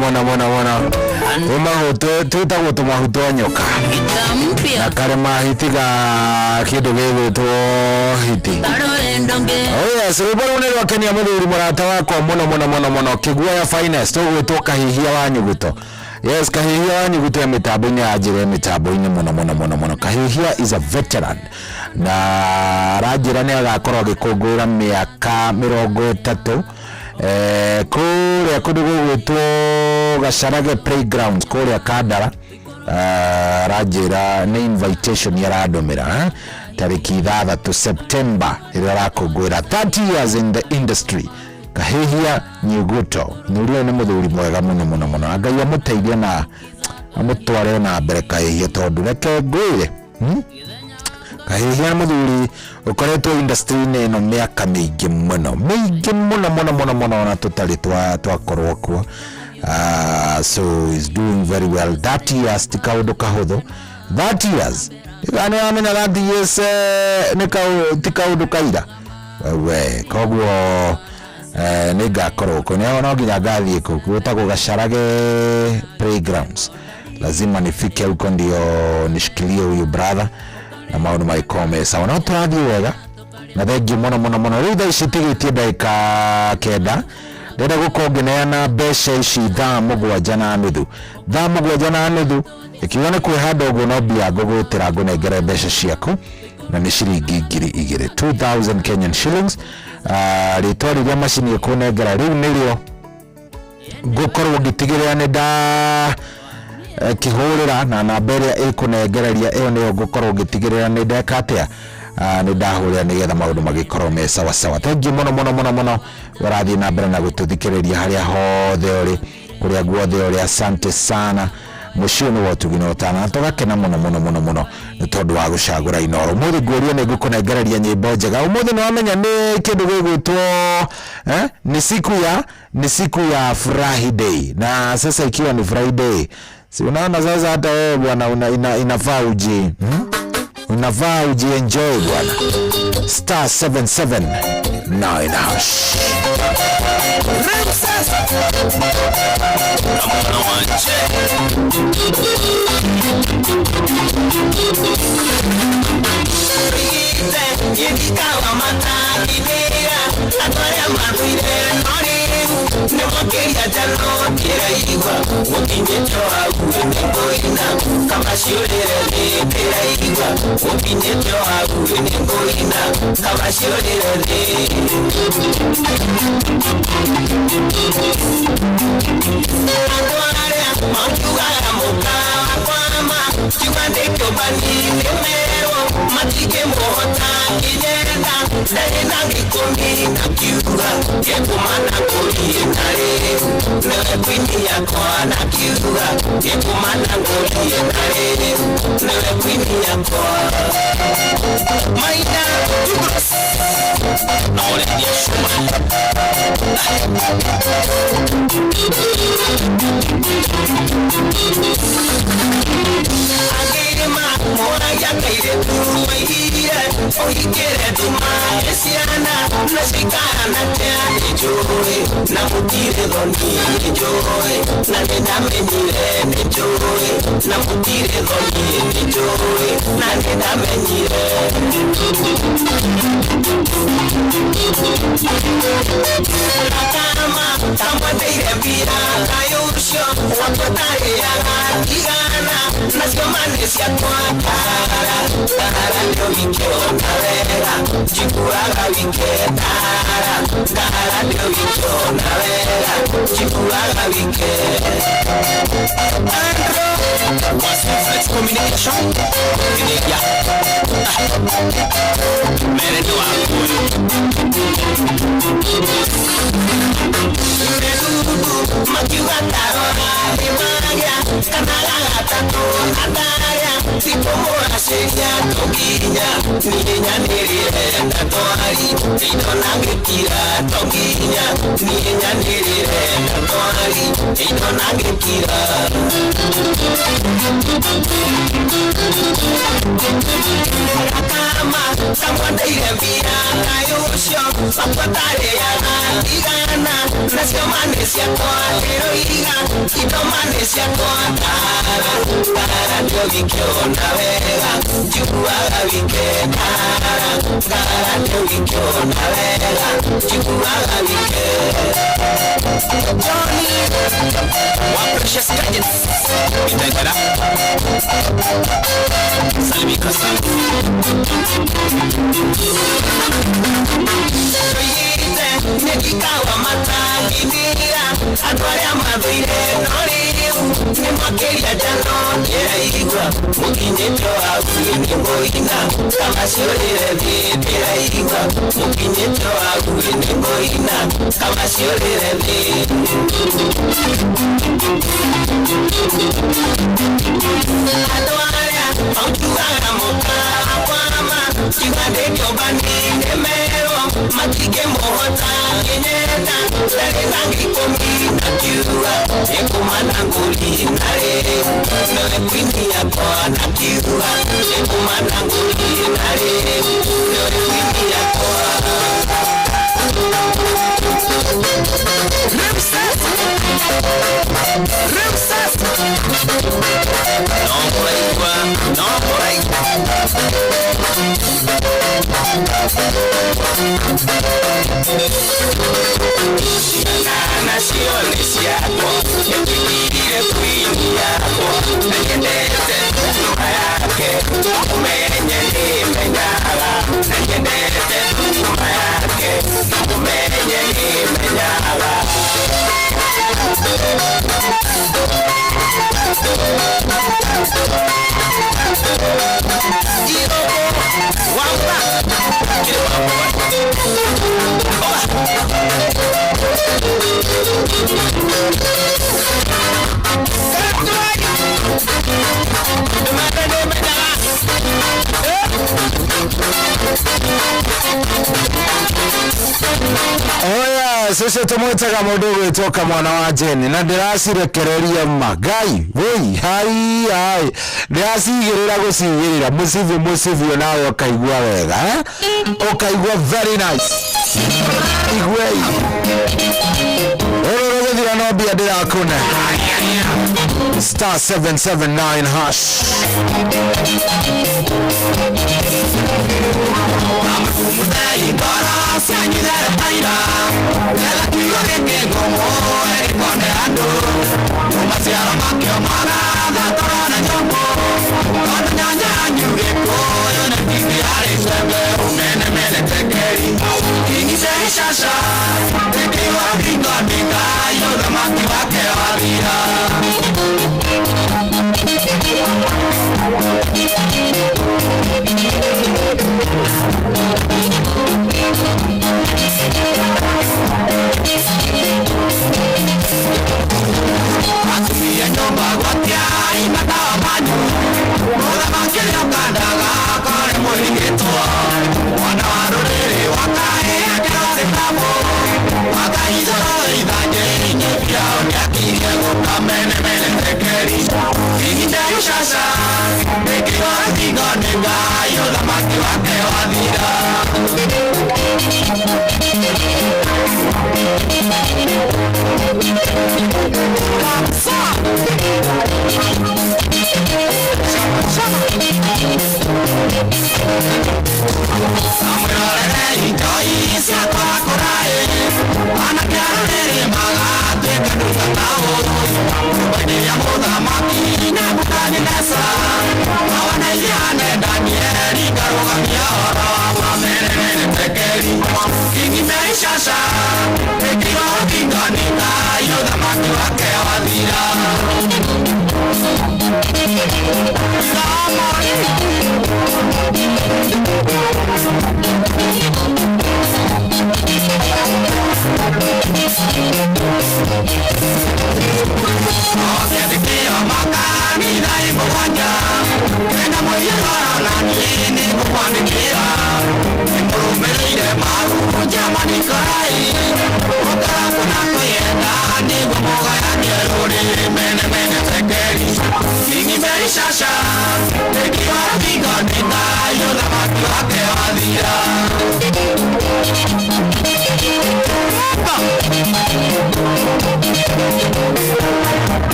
umahuto tutagwo tumahuto nyoka Itampia na kare mahiti ga kindu gigwitwo hiti Tarore ndonge Oh yes, riboro ni rwakenia muthuri murata wakwa muno kigua ya finest ugwitwo kahihia wa nyuguto. Yes, kahihia wa nyuguto ya mitambo-ini ajire mitambo-ini muno. Kahihia is a veteran na rajira ni agakorwo agikungura miaka 30 kuria kundu gugwitwo Gacarage Playgrounds kuria Kandara. Rajira ni invitation yarandomira tariki 3 September ira rakungwira 30 years in the industry. Kahihia nyuguto nurio ni muthuri mwega muno Ngai amuteithie na amutware na mbere kahihia tondu reke ngwire kahihia muthuri ukoretwo industry ino miaka mingi muno na tutari twakorwo kuo. So he's doing very well. 30 years tikaudu kahuthu 30 years igane amenya 30 years tikaudu kaira we koguo nigakorwo ko no nginya ngathie ku gwitagwo Gacarage Playgrounds. Lazima nifike huko ndio nishikilie huyu brother na maundu maikome sawa na turathie wega na thengi muno riu thaa ici tigitie ndagika kenda ndenda gukongeneana mbeca ici 7:30 ikiona kwihanda uguo no bia ngugwitira ngunengere mbeca ciaku na ni ciringi 2,000 2000 Kenyan shillings. Ritwa riria macini ikunengera riu nirio ngukorwo ngitigirira ni nda kihurira na namba iria ikunengereria iyo niyo ngukorwo ngitigirira ni ndeka atia ni ndahurira nigetha maundu magikorwo me sawa. Thank you muno warathie na mbere na gututhikiriria haria hothe uri kuria guothe uri. Asante sana mucio ni wotugina utana tugakena muno ni tondu wa gucagura Inoro. Muthi nguria ni ngukunengereria nyimbo njega. Umuthi ni wamenya ni kindu gigwitwo ni siku ya Friday, na sasa ikiwa ni Friday, si unaona sasa hata wewe bwana inafaa unafaa enjoy bwana. Star 779 hash. Yekikawa matakinira atwaya mathire noriu nemokeria jano kiraigwa mukinyetwo hakuhĩ nĩngũina kamaciũrĩre thĩ kĩraigwa mukinyetwo hakuhĩ nĩngũina kamaciũrĩre thĩ andũ arĩa makiugaga mũkawa kwama kiuga ndĩkĩũmbanine merwo matige mũhota kinyenda ndagĩna gĩkũmi na kiuga gĩkũmana ngũrie na rĩu nĩwe kwini yakwa na kiuga gĩkũmana ngũrie na rĩu nĩwe kwini yakwa maina na ũrĩa cuma agĩrĩma moragia kairĩtu maihire ũhingĩre nduma ciana na cikana tea nĩ njũĩ na mũtirĩ thoni nĩ njũĩ na nĩndamenyire nĩ njũĩ na mũtirĩ thoni nĩ njũĩ na nĩndamenyire akama tamwandeire mbira kayo ũcio watũtarĩaga igana nacio mani ciakwa ndara ndio wikĩona wega njiguaga ndara ndio wikĩona wega njiguaga Andro was Flex Communication Kinegia mere ndio wangu makiwa tarora imagia kanala tatu adaya tipomora sheria toginya ninya nirenda toari idonagekira toginya ninya nirenda toari idonagekira akama tamwandeire mbira kayusho apatareana igana nacio mane ciakwa heroiga indo mane ciakwa ndara ndio wikĩona wega njiguaga ndara ndio wikĩona wega njiguaga Johnny wa Precious Gadgets itaigara Salmi Kasam nekikawa matakinira andũ arĩa mathũire noriu nĩmakĩria jano kĩraigua mũkinyĩtwo hakuhĩ nĩngũina kamaciũrĩre thĩ ndĩraigua mũkinyĩtwo hakuhĩ nĩngũina kamaciũrĩre thĩ andũ arĩa mautugaga mũkawa kwama kiuga ndĩkĩũmbanine merwo matige mũhota kinyenda ndagĩna gĩkũmi na kiuga gĩkũmana ngũri na rĩu nĩwe kwini yakwa na kiuga gĩkũmana ngũri na rĩu nĩwe kwini yakwa nacio nĩ ciakwa nĩkwĩgirire kwini yakwa na nyendete nyuma yake ũmenye nĩmenyaga na nyendete nyuma yake ũmenye nĩmenyaga Oya, sisi tumwitaga mundu gwitoka mwana wa Jeni na ndiracirekereria magai woi hai ndiracigirira gucigirira musivi nawe ukaigua wega ukaigua very nice igwei orogothira no bia ndirakuna *779 hash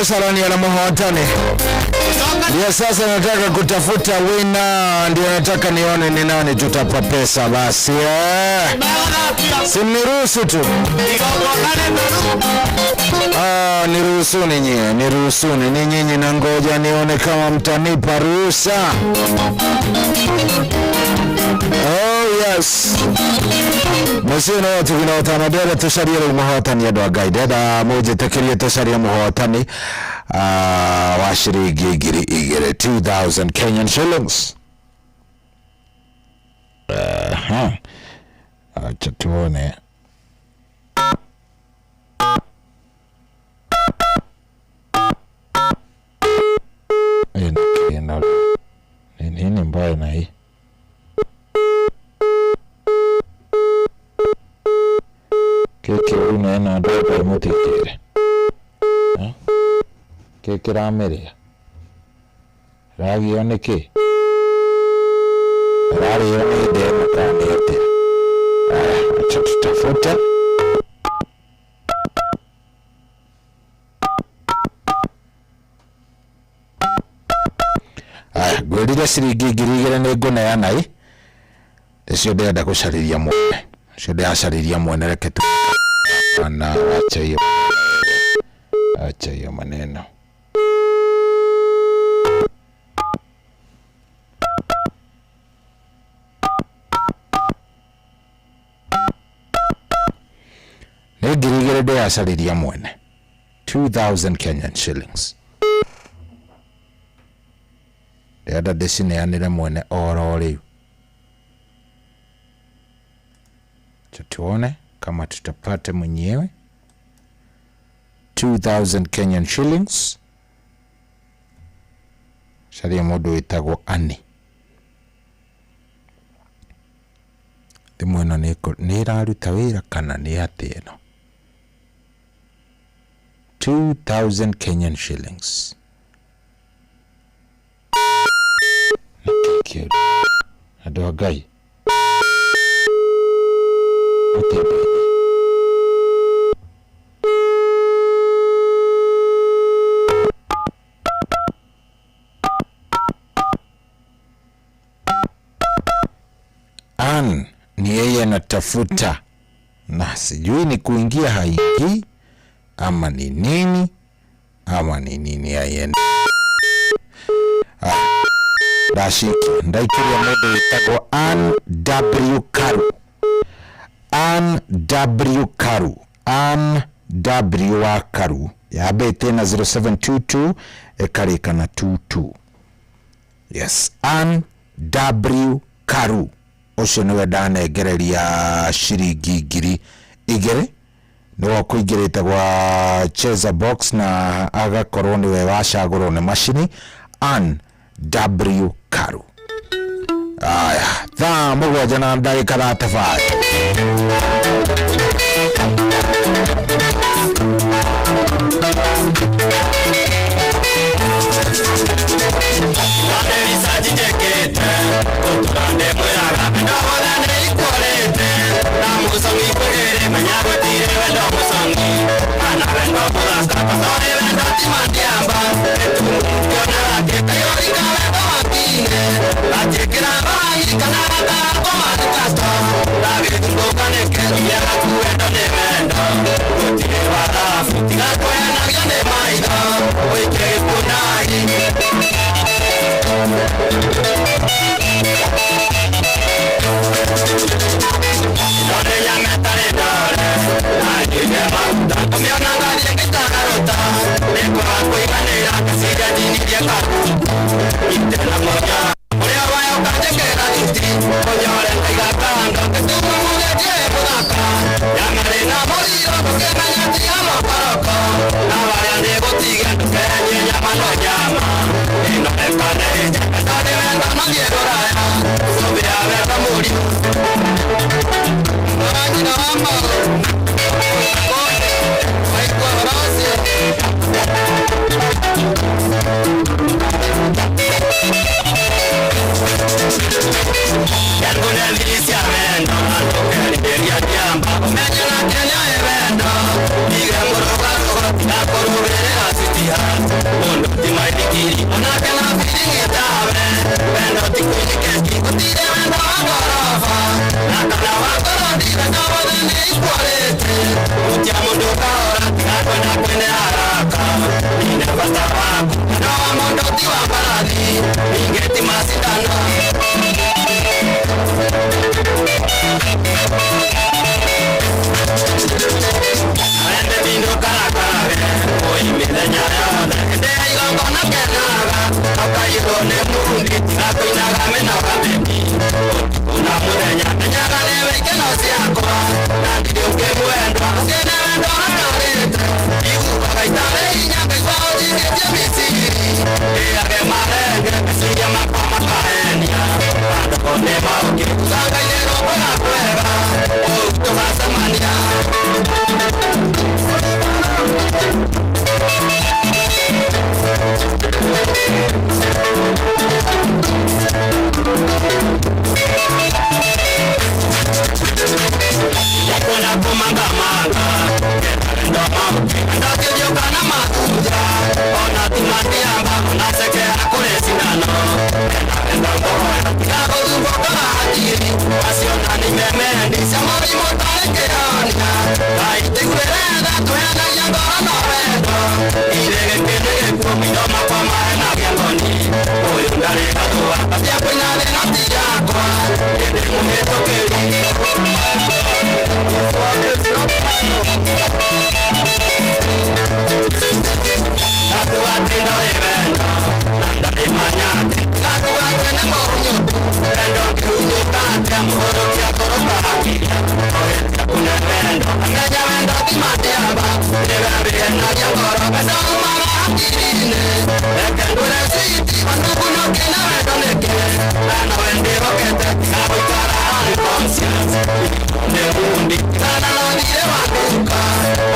sarani na muhotani. Ndio sasa nataka kutafuta wina, ndio nataka nione ni nani tutapa pesa basi. Siniruhusu tu. Niruhusuni nyinyi na ngoja nione kama mtanipa ruhusa. Oh yes. Musino watu kinaotana dada tusharia muhotani ya doa guide. Dada moja takiria tusharia muhotani wa shilingi igire 2000 Kenyan shillings. Acha tuone. Nini mbaya na hii? Keke unaena ndogo mutikire. Keke rameria. Ragi oneke. Rari oneke de makani yote. Acha tutafuta. Gwirira ciringi ngiri nego na ya nai. Ecio ndenda gucariria mwene. Ecio ndacariria mwene reke tu. Ana acha hiyo maneno. Ngiri ndacariria mwene. 2000 Kenyan shillings. Ndenda ndicineanire mwene oro riu. Tuone kama tutapata mwenyewe 2000 Kenyan shillings. Sharia modo itago ani. Thimũ ĩno nĩ ĩraruta wĩra kana nĩ atĩa ĩno? 2000 Kenyan shillings. Nakikio. Andũ a Ngai. Ni yeye anatafuta na sijui ni kuingia haingii ama ni nini ayenda. Rashiki ndaikiria modo itago W Karu ya bete na 0722 ekarika na 22. Yes, W Karu ucio niwe ndanegereria shiringi ngiri igere niwe kuingirite gwa Cheza Box na agakorwo niwe wacagurwo ni machini W Karu. Aya, thaa mũgwanja na ndagĩka 35. irathi ingeti macindano ende bindo karakarawe oi mithenya yothe ndea igongona kenaga akaigone murundi tigakoinaga menaga bebi una muthenya menyaga newe ikeno ciakwa na ndiri ũngĩmwendwa ũkĩne wendo ũrakarĩte iguaga itare hinya ngaigua ũnjigĩtie mĩciri ĩage marenge meciria makwa makahenia andũ nĩ maũkĩruga Ngai nĩrũmbaga kwega ũũ tũgacemania yakona kumangamanga ndo mauti ndakĩriũka na matunda ona timatiamba onasekera kũrĩ cindano enda mboya tigagũthumbũkaga hakiri acio na nĩmemendi cia mũrimũ tarĩ kĩhonia ngaitiguĩretha tũhenagia ngoro na wendo irĩ gĩkĩnĩ gĩkuo maitho makwa mahenagia ngoni ũyũ ndarĩ gathũa tabia kwĩna thĩna ti yakwa ĩndĩ mũhĩtũkĩri Tatuatino evento, nandari manyate, tatuatene moño, endo kiuño tante, amoro kia koroka hakiria, ogetia kun evento, angeja vendo timatiaba, debe abirena ya koro, beso umara hakirine, ekendure siti, mandukuno kina vendo neke, ano vendigo kete, kabu itara ani conscience, ne undi, kana no dire wakuka,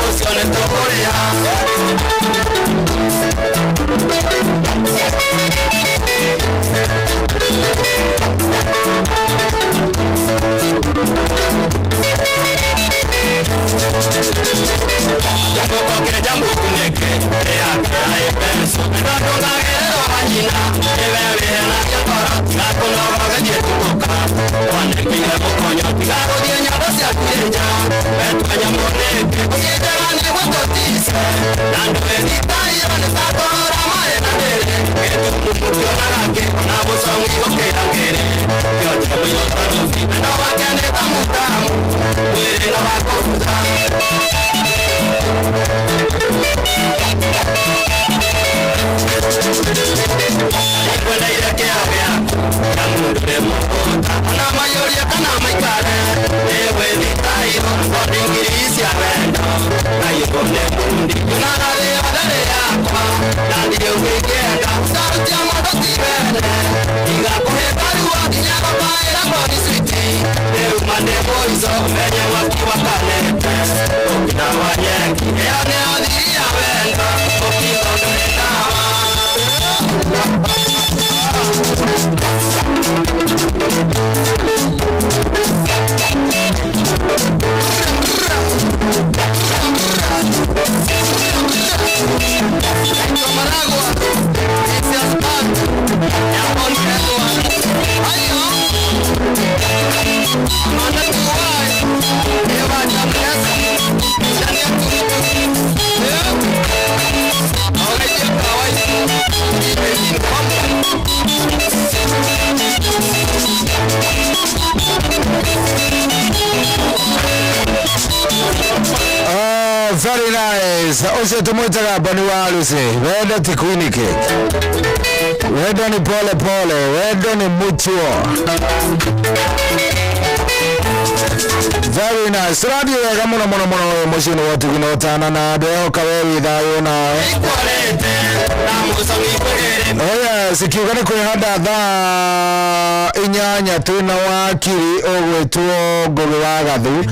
osione tokorea, jambo kuneke ya kai penso ndato ngagero hanyina ebewe na yakora ngakono bagaje tukoka wane kile mokonyo tigaro dienya dosia kuenja betanya moneke kujeta ni wototise nando editayo ne sakora mare na dele etu mukyo nagake na bosongi okera ngere yo chamo yo tarufi no bakane tamutamu mwere na bakofuta Kwenda irekea vyako ya mundu remokota na mayoria kana maikare ewe thitairo ngodi ngirisi ya wendo na yukone mundi yunana leo dare yakwa na ndiyo wikenda sauti ya moto tibene iga kuhekarua kinyako paera body switi neumane boizo menye wakiwa kanete okina wanyeki eo neo dhiri ya wendo okizo netawa Very nice. Ose tumwitaga bani waluse. Wenda tikuinike. Wenda ni pole pole. Wenda ni mutuo. Very nice. Radio wega muno muno muno mushini watu ginotana na deo kawewi dhayo na oya sikiugane kwihanda thaa inyanya twina wakiri ogwetwo Ngugi wa Gathu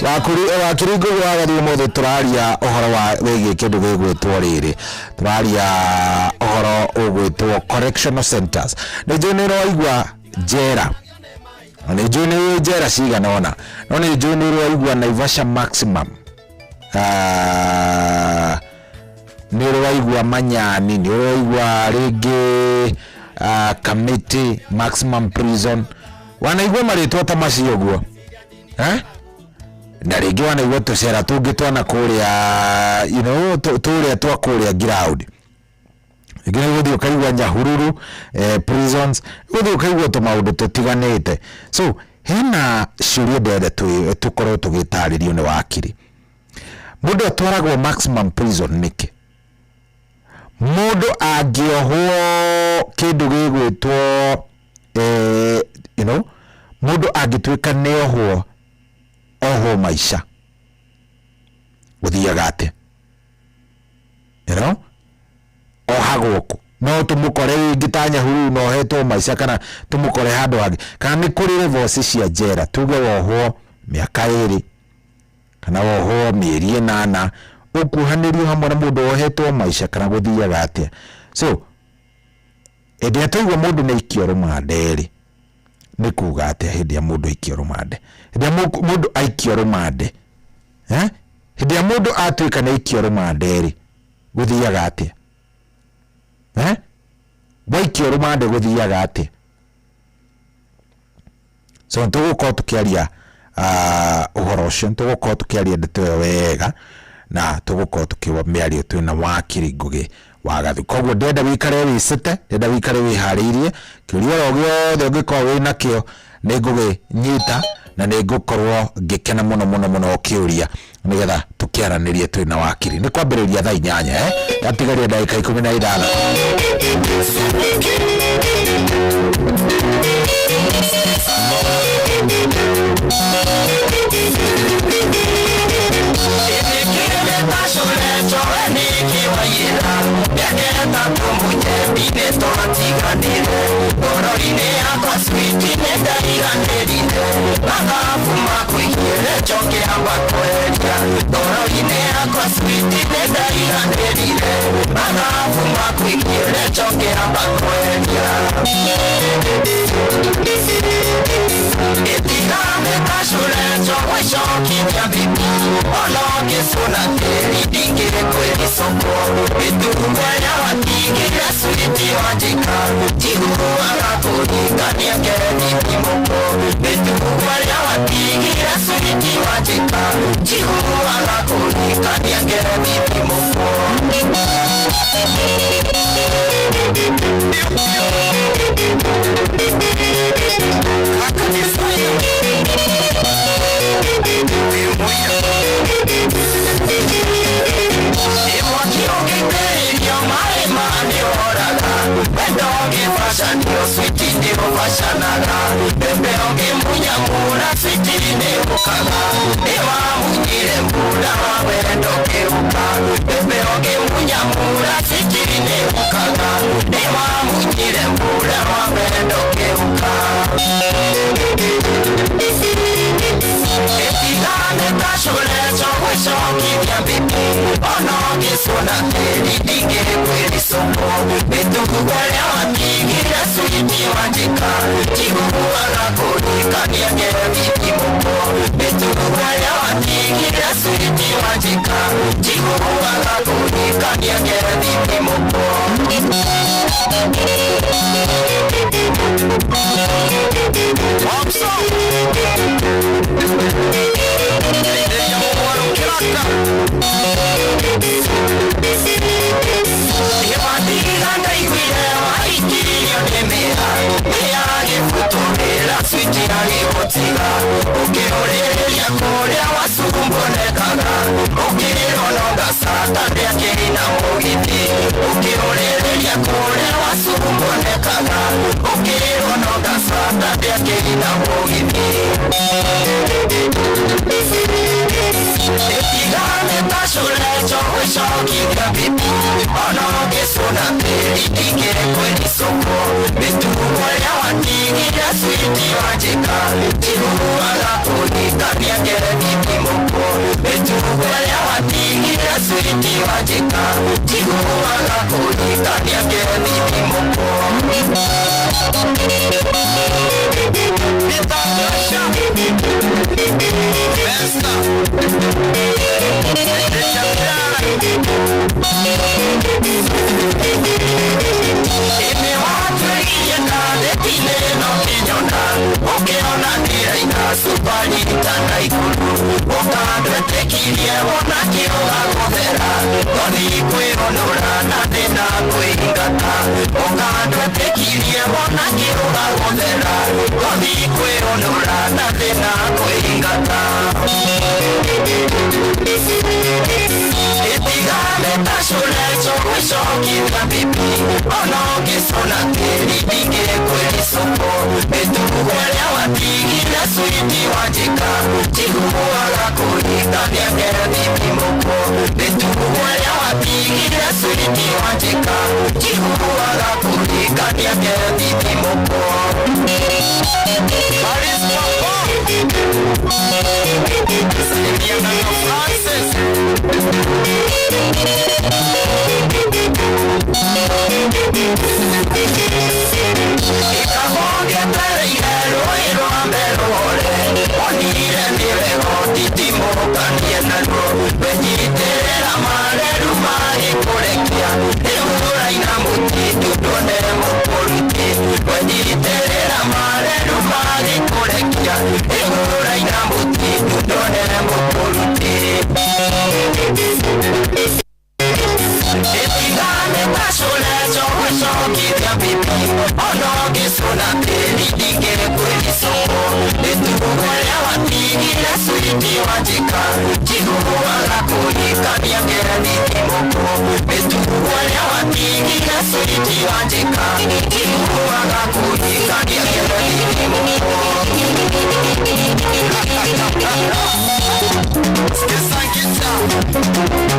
wakiri Ngugi wa Gathu mothe turaria uhoro wa wigi kindu gigwetwo riri turaria uhoro ogwetwo correctional centers ni jene roigwa jera ni jene jera cigana ona no ni jene roigwa Naivasha maximum ni roigwa Manyani ni roigwa rigi Kamiti maximum prison wanaigwa maritwa ta macio guo na rigi wanaigwa tucera tungi twana kuria turia twa kuria ground ngine guthi ukaigua Nyahururu prisons guthi ukaigua tumaundu tutiganite. So hena ciuria ndende tukorwo tugitaririo ni wakiri. Mundu atwaragwo maximum prison niki? Mundu angiohwo kindu gigwitwo mundu angituika neohwo maisha guthiaga ate ohagwo ku no tumukore ngita Nyahururu no hetwo maisha kana tumukore handu hangi kana ni kuri levels cia njera tuge wohwo miaka 2 kana wohwo mieri 8 ukuhanirio hamwe na mundu ohetwo maisha kana guthiaga ate. So ende ataiwa mundu ni ikio rumande ni kuga ate hindi ya mundu ikio rumande hindi mundu aikio rumande hindi ya mundu atuika na ikio rumande guthiaga ate waikio rumande guthiaga ate. So tugukorwo tukiaria uhoro ucio tugukorwo tukiaria ndeto wega na tugukorwo tukiwa miario twina wakiri Ngugi wa Gathu. Koguo ndenda wikare wicite, ndenda wikare wihariirie kiuria giothe ungikorwo wina kio ni Ngugi nyita na ni ngukorwo ngikena muno ukiuria nigetha tukiaranirie twina wakiri. Ni kwambiriria thaa 8 yatigaria ndagika 15. Ukiona Supani tana ikulu Okandwe tekirie wona kiroga gothera Goni kwirondora na thina kwingata Okandwe tekirie wona kiroga gothera Goni kwirondora na thina kwingata Itigane tashulecho kwishokithia bibi Ono gisona tiri bingire kweli soko Betukuheria watigire suiti wajika Chikuhuaga kuhikania kera bibi moko Betukuheria watigire suiti wajika Chikuhuaga kuhikania kera bibi moko Paris Papa Sylviana Francis Ikahoge tereire roiroamberore Onire nirego titimokanien naruo Benjiterera mareru magikurekia Ihuraina mutitu ndone mukuruti Benjiterera mareru magikurekia Ihuraina mutitu ndone mukuruti Etigane tashulecho kwishokithia bibi Ono gisuna tiri ingire kweli soko Etukuheria watigire suiti wajika Chikuhuaga kuhikania kera bibi moko Etukuheria watigire suiti wajika Chikuhuaga kuhikania kera bibi moko Skisankita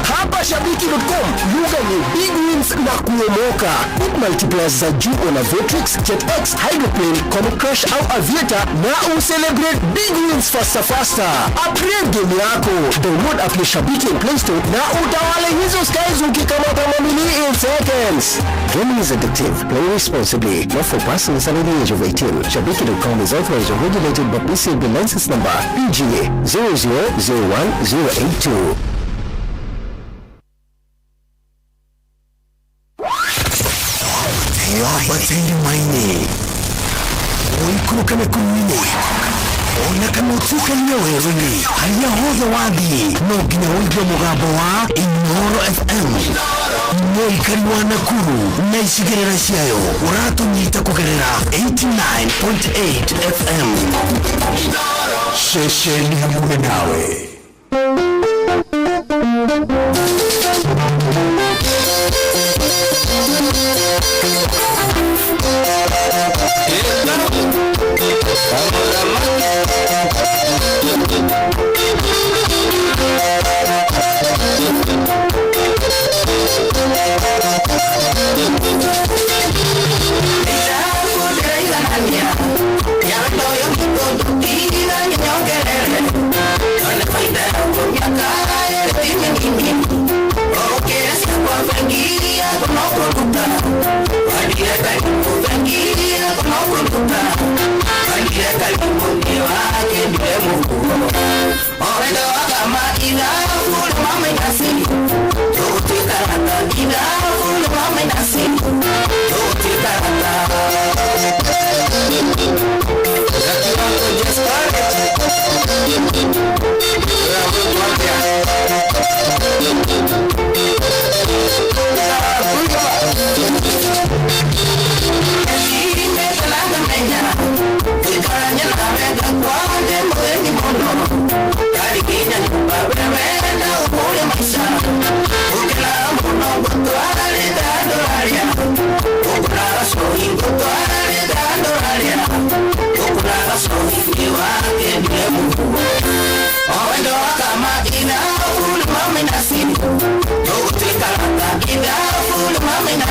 Hapa Shabiki.com, lugha ni big wins na kuomoka. Put multipliers za juu on Aviatrix, JetX, Hydroplane, Comet Crush au Aviator na ucelebrate big wins faster. Upgrade game yako. Download app ya Shabiki in Play Store na utawale hizo skies ukikamata mamili in seconds. Gaming is addictive. Play responsibly. Not for persons under the age of 18. Shabiki.com is authorized and regulated by BCB license number PGA 0001082. Batende maini Oikuruka mekumine Ona kamutuka nyeweruni Haya hoza wadi Nogina uigwa mugambo wa Inoro FM Moikari wa Nakuru Naisigerera siyayo Urato nyita kugerera 89.8 FM Shesheni hamune nawe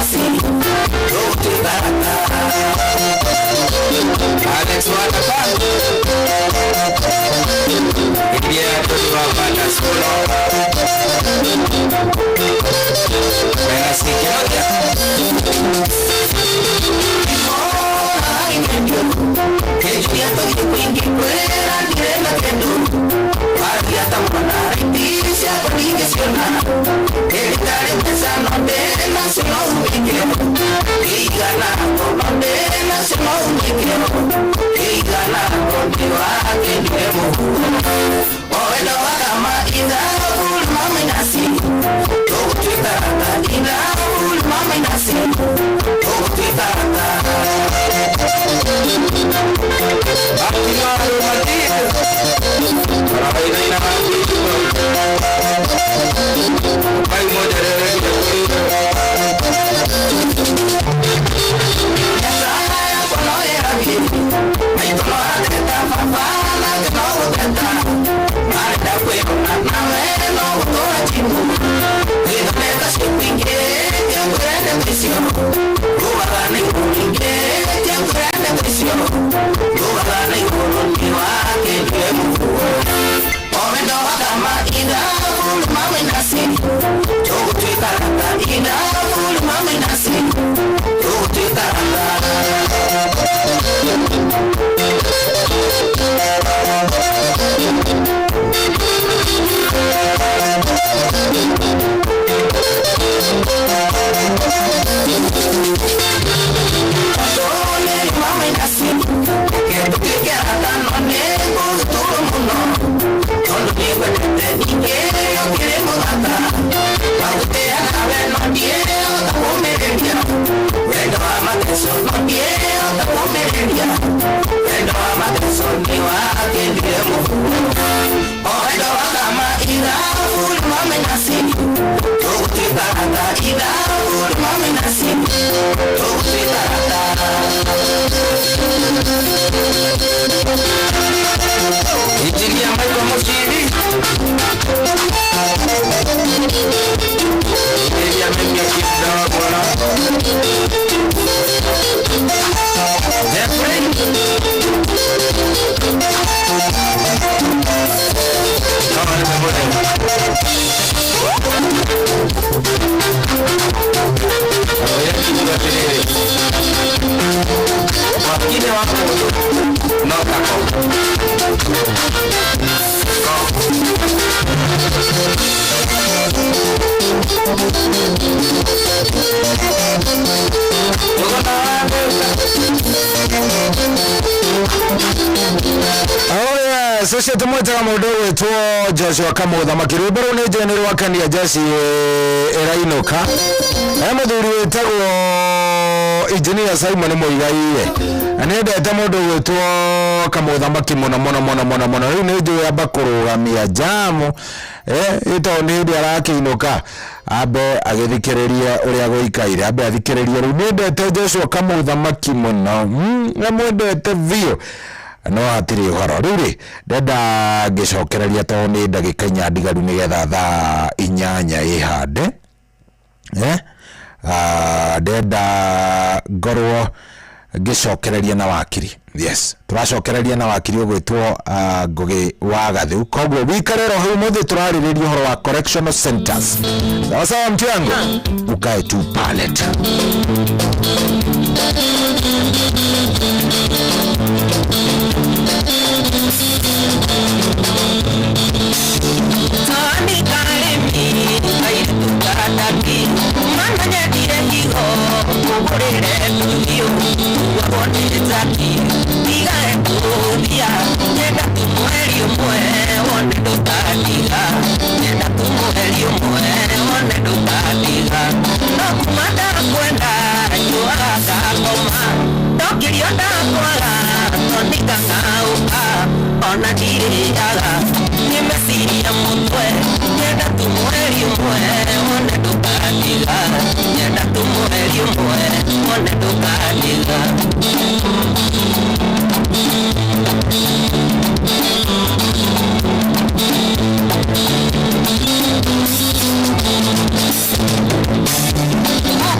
nasi tukutikata Alex Watapang India tuliwapata skolo Menasi kimoja Kejulia toki kuingi kwera direma kendu Wadi hata mwana Ritisi hapa ninge siona Elitari mesa nonde na sino umikiremo Igana nonde na sino umikiremo Igana nonde wake niremo Oendo wakama ina ulmama inasi Togo tuitarata ina ulmama inasi Togo tuitarata Akimaro Matia Rabaina ina Pai modere Yasana ya kono era bi Mai kono ateta fafana ke no uteta Marda kwe na meno utoa chimu Ino neka shipinge Tiangurende mwisio Ruwagane uninge Tiangurende mwisio Ruwagane urundi wake Ndiwe mkuu Omendo wakama ina Ulu mama inasi Togu tuikarata ina Ulu mama inasi Togu tuikarata Mama inasi Kendo kikerata none Kutu muno Tondo niwe nete ninge Yokire mugata Pautea nawe nondie Otakumerendia Wendo amateso nondie Otakumerendia Wendo amateso niwa Kendire mufu Oendo wakama ina Ulu mama inasi Togu tuikarata ina Ulu mama inasi Togu tuikarata Injinia Michael Mushiri Ella me mia kidogo Jeffrey Come on, Wakine wako no tako Sasa tumweta mudo wetu Joshua Kamutha makirubero ne jene rwakania Jesse Erainoka muthuri wetagwo Engineer Simon Muigaire anendete mundu wetu Kamutha muno muno riu ni njuya bakurugamia jamu ito ni ndi arakiinuka abe agithikiriria uria guikaire abe athikiriria riu nendete Joshua Kamutha muno mwendete vio no atiri uhoro riri ndenda ngicokereria to ni ndagika inya ndigaru nigetha thaa 8 ihande ndenda ngorwo ngicokereria na wakiri yes turacokereria na wakiri ugwitwo Ngugi wa Gathu koguo wikarero hau muthi turaririria uhoro wa correctional centers sawa mtu yangu ukae tu pale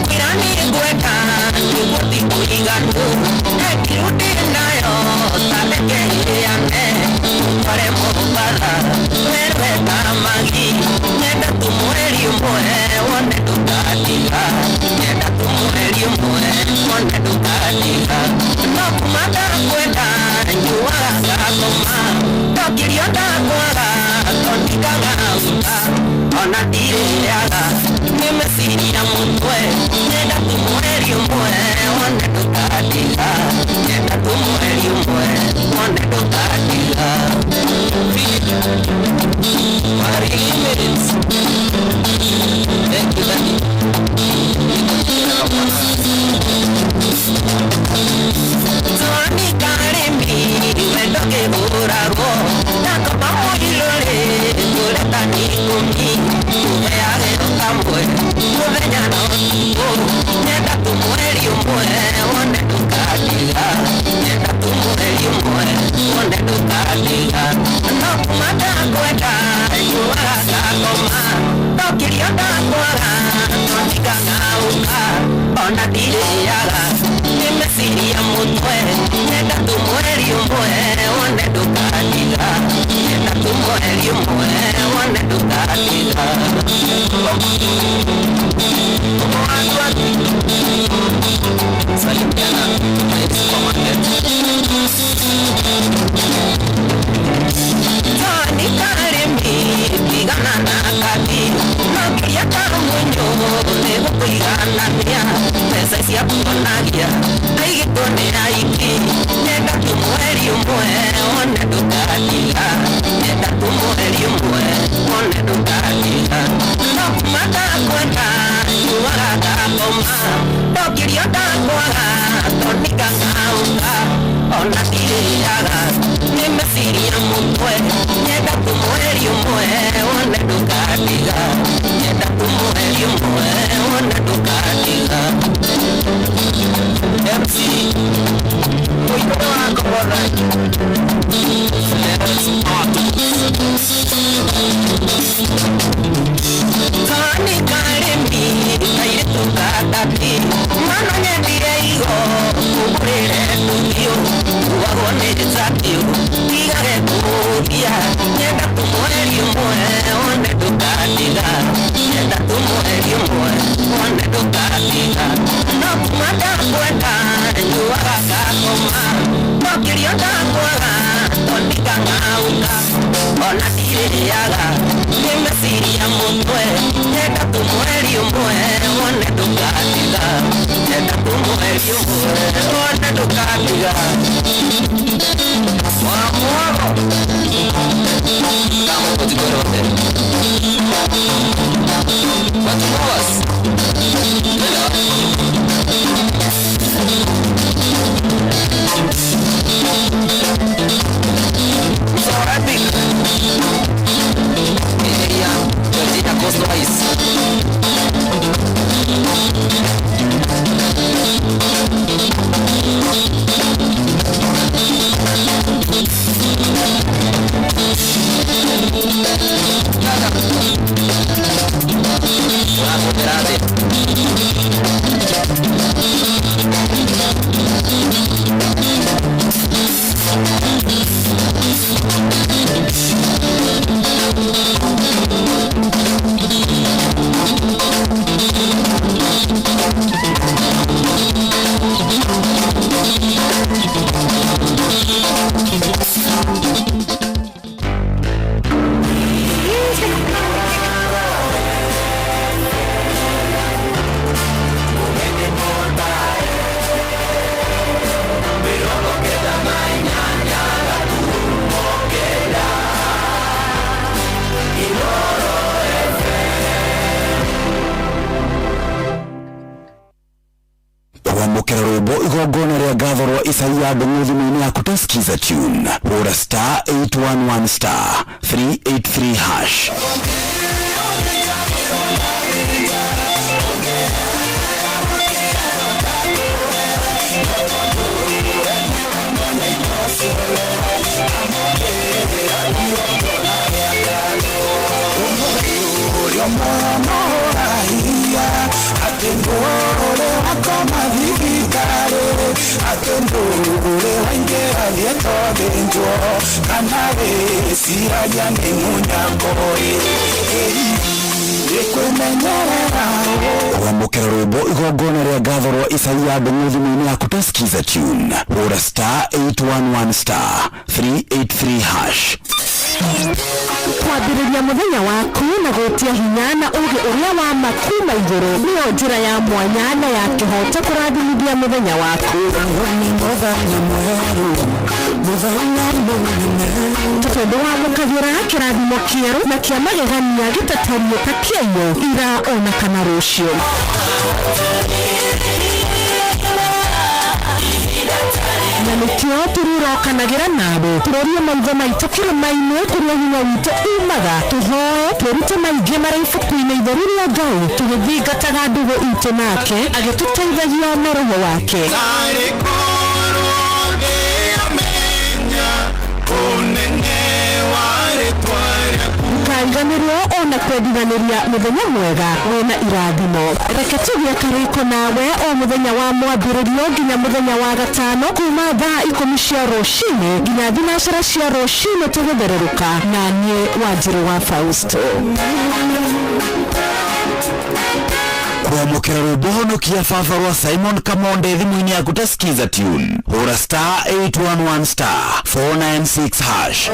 Kirani ndiriaga nimesiria mutwe nenda tumweri umwe one ndukatiga nenda tumweri umwe one ndukatiga salimiana Tani karemi pigana na kati Nakia kamunyo Nebo pigana niya Pesa siya kutonagia Aigitone aiki Nenda tumweri umwe One dukatila Nenda tumweri umwe One dukatila Nokumaka kwenda Yuwaga kapoma Tokirio kakwaga Tonika ngauka Ona tiriaga Nimesiria mutwe Nenda tumweri umwe One dukatiga Nenda tumweri umwe One dukatiga MC Uyo wako bora Let's start Kani karemi Kaitu kakati Mano nyendire igo Kukurire tuyo Uwagone zakio Tigare kukia Nyenda tumweri umwe One dukatiga Nyenda tumweri umwe One dukatiga Nokumata kwenda Yuwaga kakoma Nokirio kakwaga Tonika ngauka Ona tiriaga Nimesiria mutwe Nyenda tumweri umwe One dukatiga Nyenda tumweri umwe One dukatiga Mwamuago Kamo kutikonote Watu mwas Nela So epic Yeah, Georgina Costo Ice Bravo, grande Wamukera robo igogona ria gatho rwa Isaia ndung'uthimo-ini yaku tasikiza tune hura star 811 star 383 hash Wamukera robo igogona ria gatho rwa Isaia ndung'uthimo-ini yaku tasikiza tune hura star 811 star 383 hash kwambĩrĩria mũthenya waku na gũtia hinya na ũgĩ ũrĩa wa makuma igũrũ nĩyo njĩra ya mwanya na ya kĩhoto kũrathimithia mũthenya waku tondũ wamũkagĩra kĩrathimo kĩerũ na kĩa magegania gĩtatario ta kĩenyũ ira ona kana rũciũ na nĩkĩo tũrũrokanagĩra nawe tũrorie maitho maitũ kĩrĩma-inĩ kũrĩa hinya witũ umaga tũhoe twĩrute maingĩ marĩ ibuku-inĩ itheru rĩa Ngai tũgĩthingataga ndũgũ itũ nake agĩtũteithagia na roho wake Ngai kũriganĩrwo ona kwendithanĩria mũthenya mwega wĩna irathimo. Reke tũgĩe karĩko nawe o mũthenya wa mwambĩrĩrio nginya mũthenya wa gatano kuma thaa 10 cia rũcinĩ nginya thinacara cia rũcinĩ tũgĩthererũka na niĩ Wanjiru wa Fausto. Kuamukira rwĩmbo honokia baba rwa Simon Kamonde thimũ-inĩ yaku ta skiza tune. Hũra star 811 star 496 hash.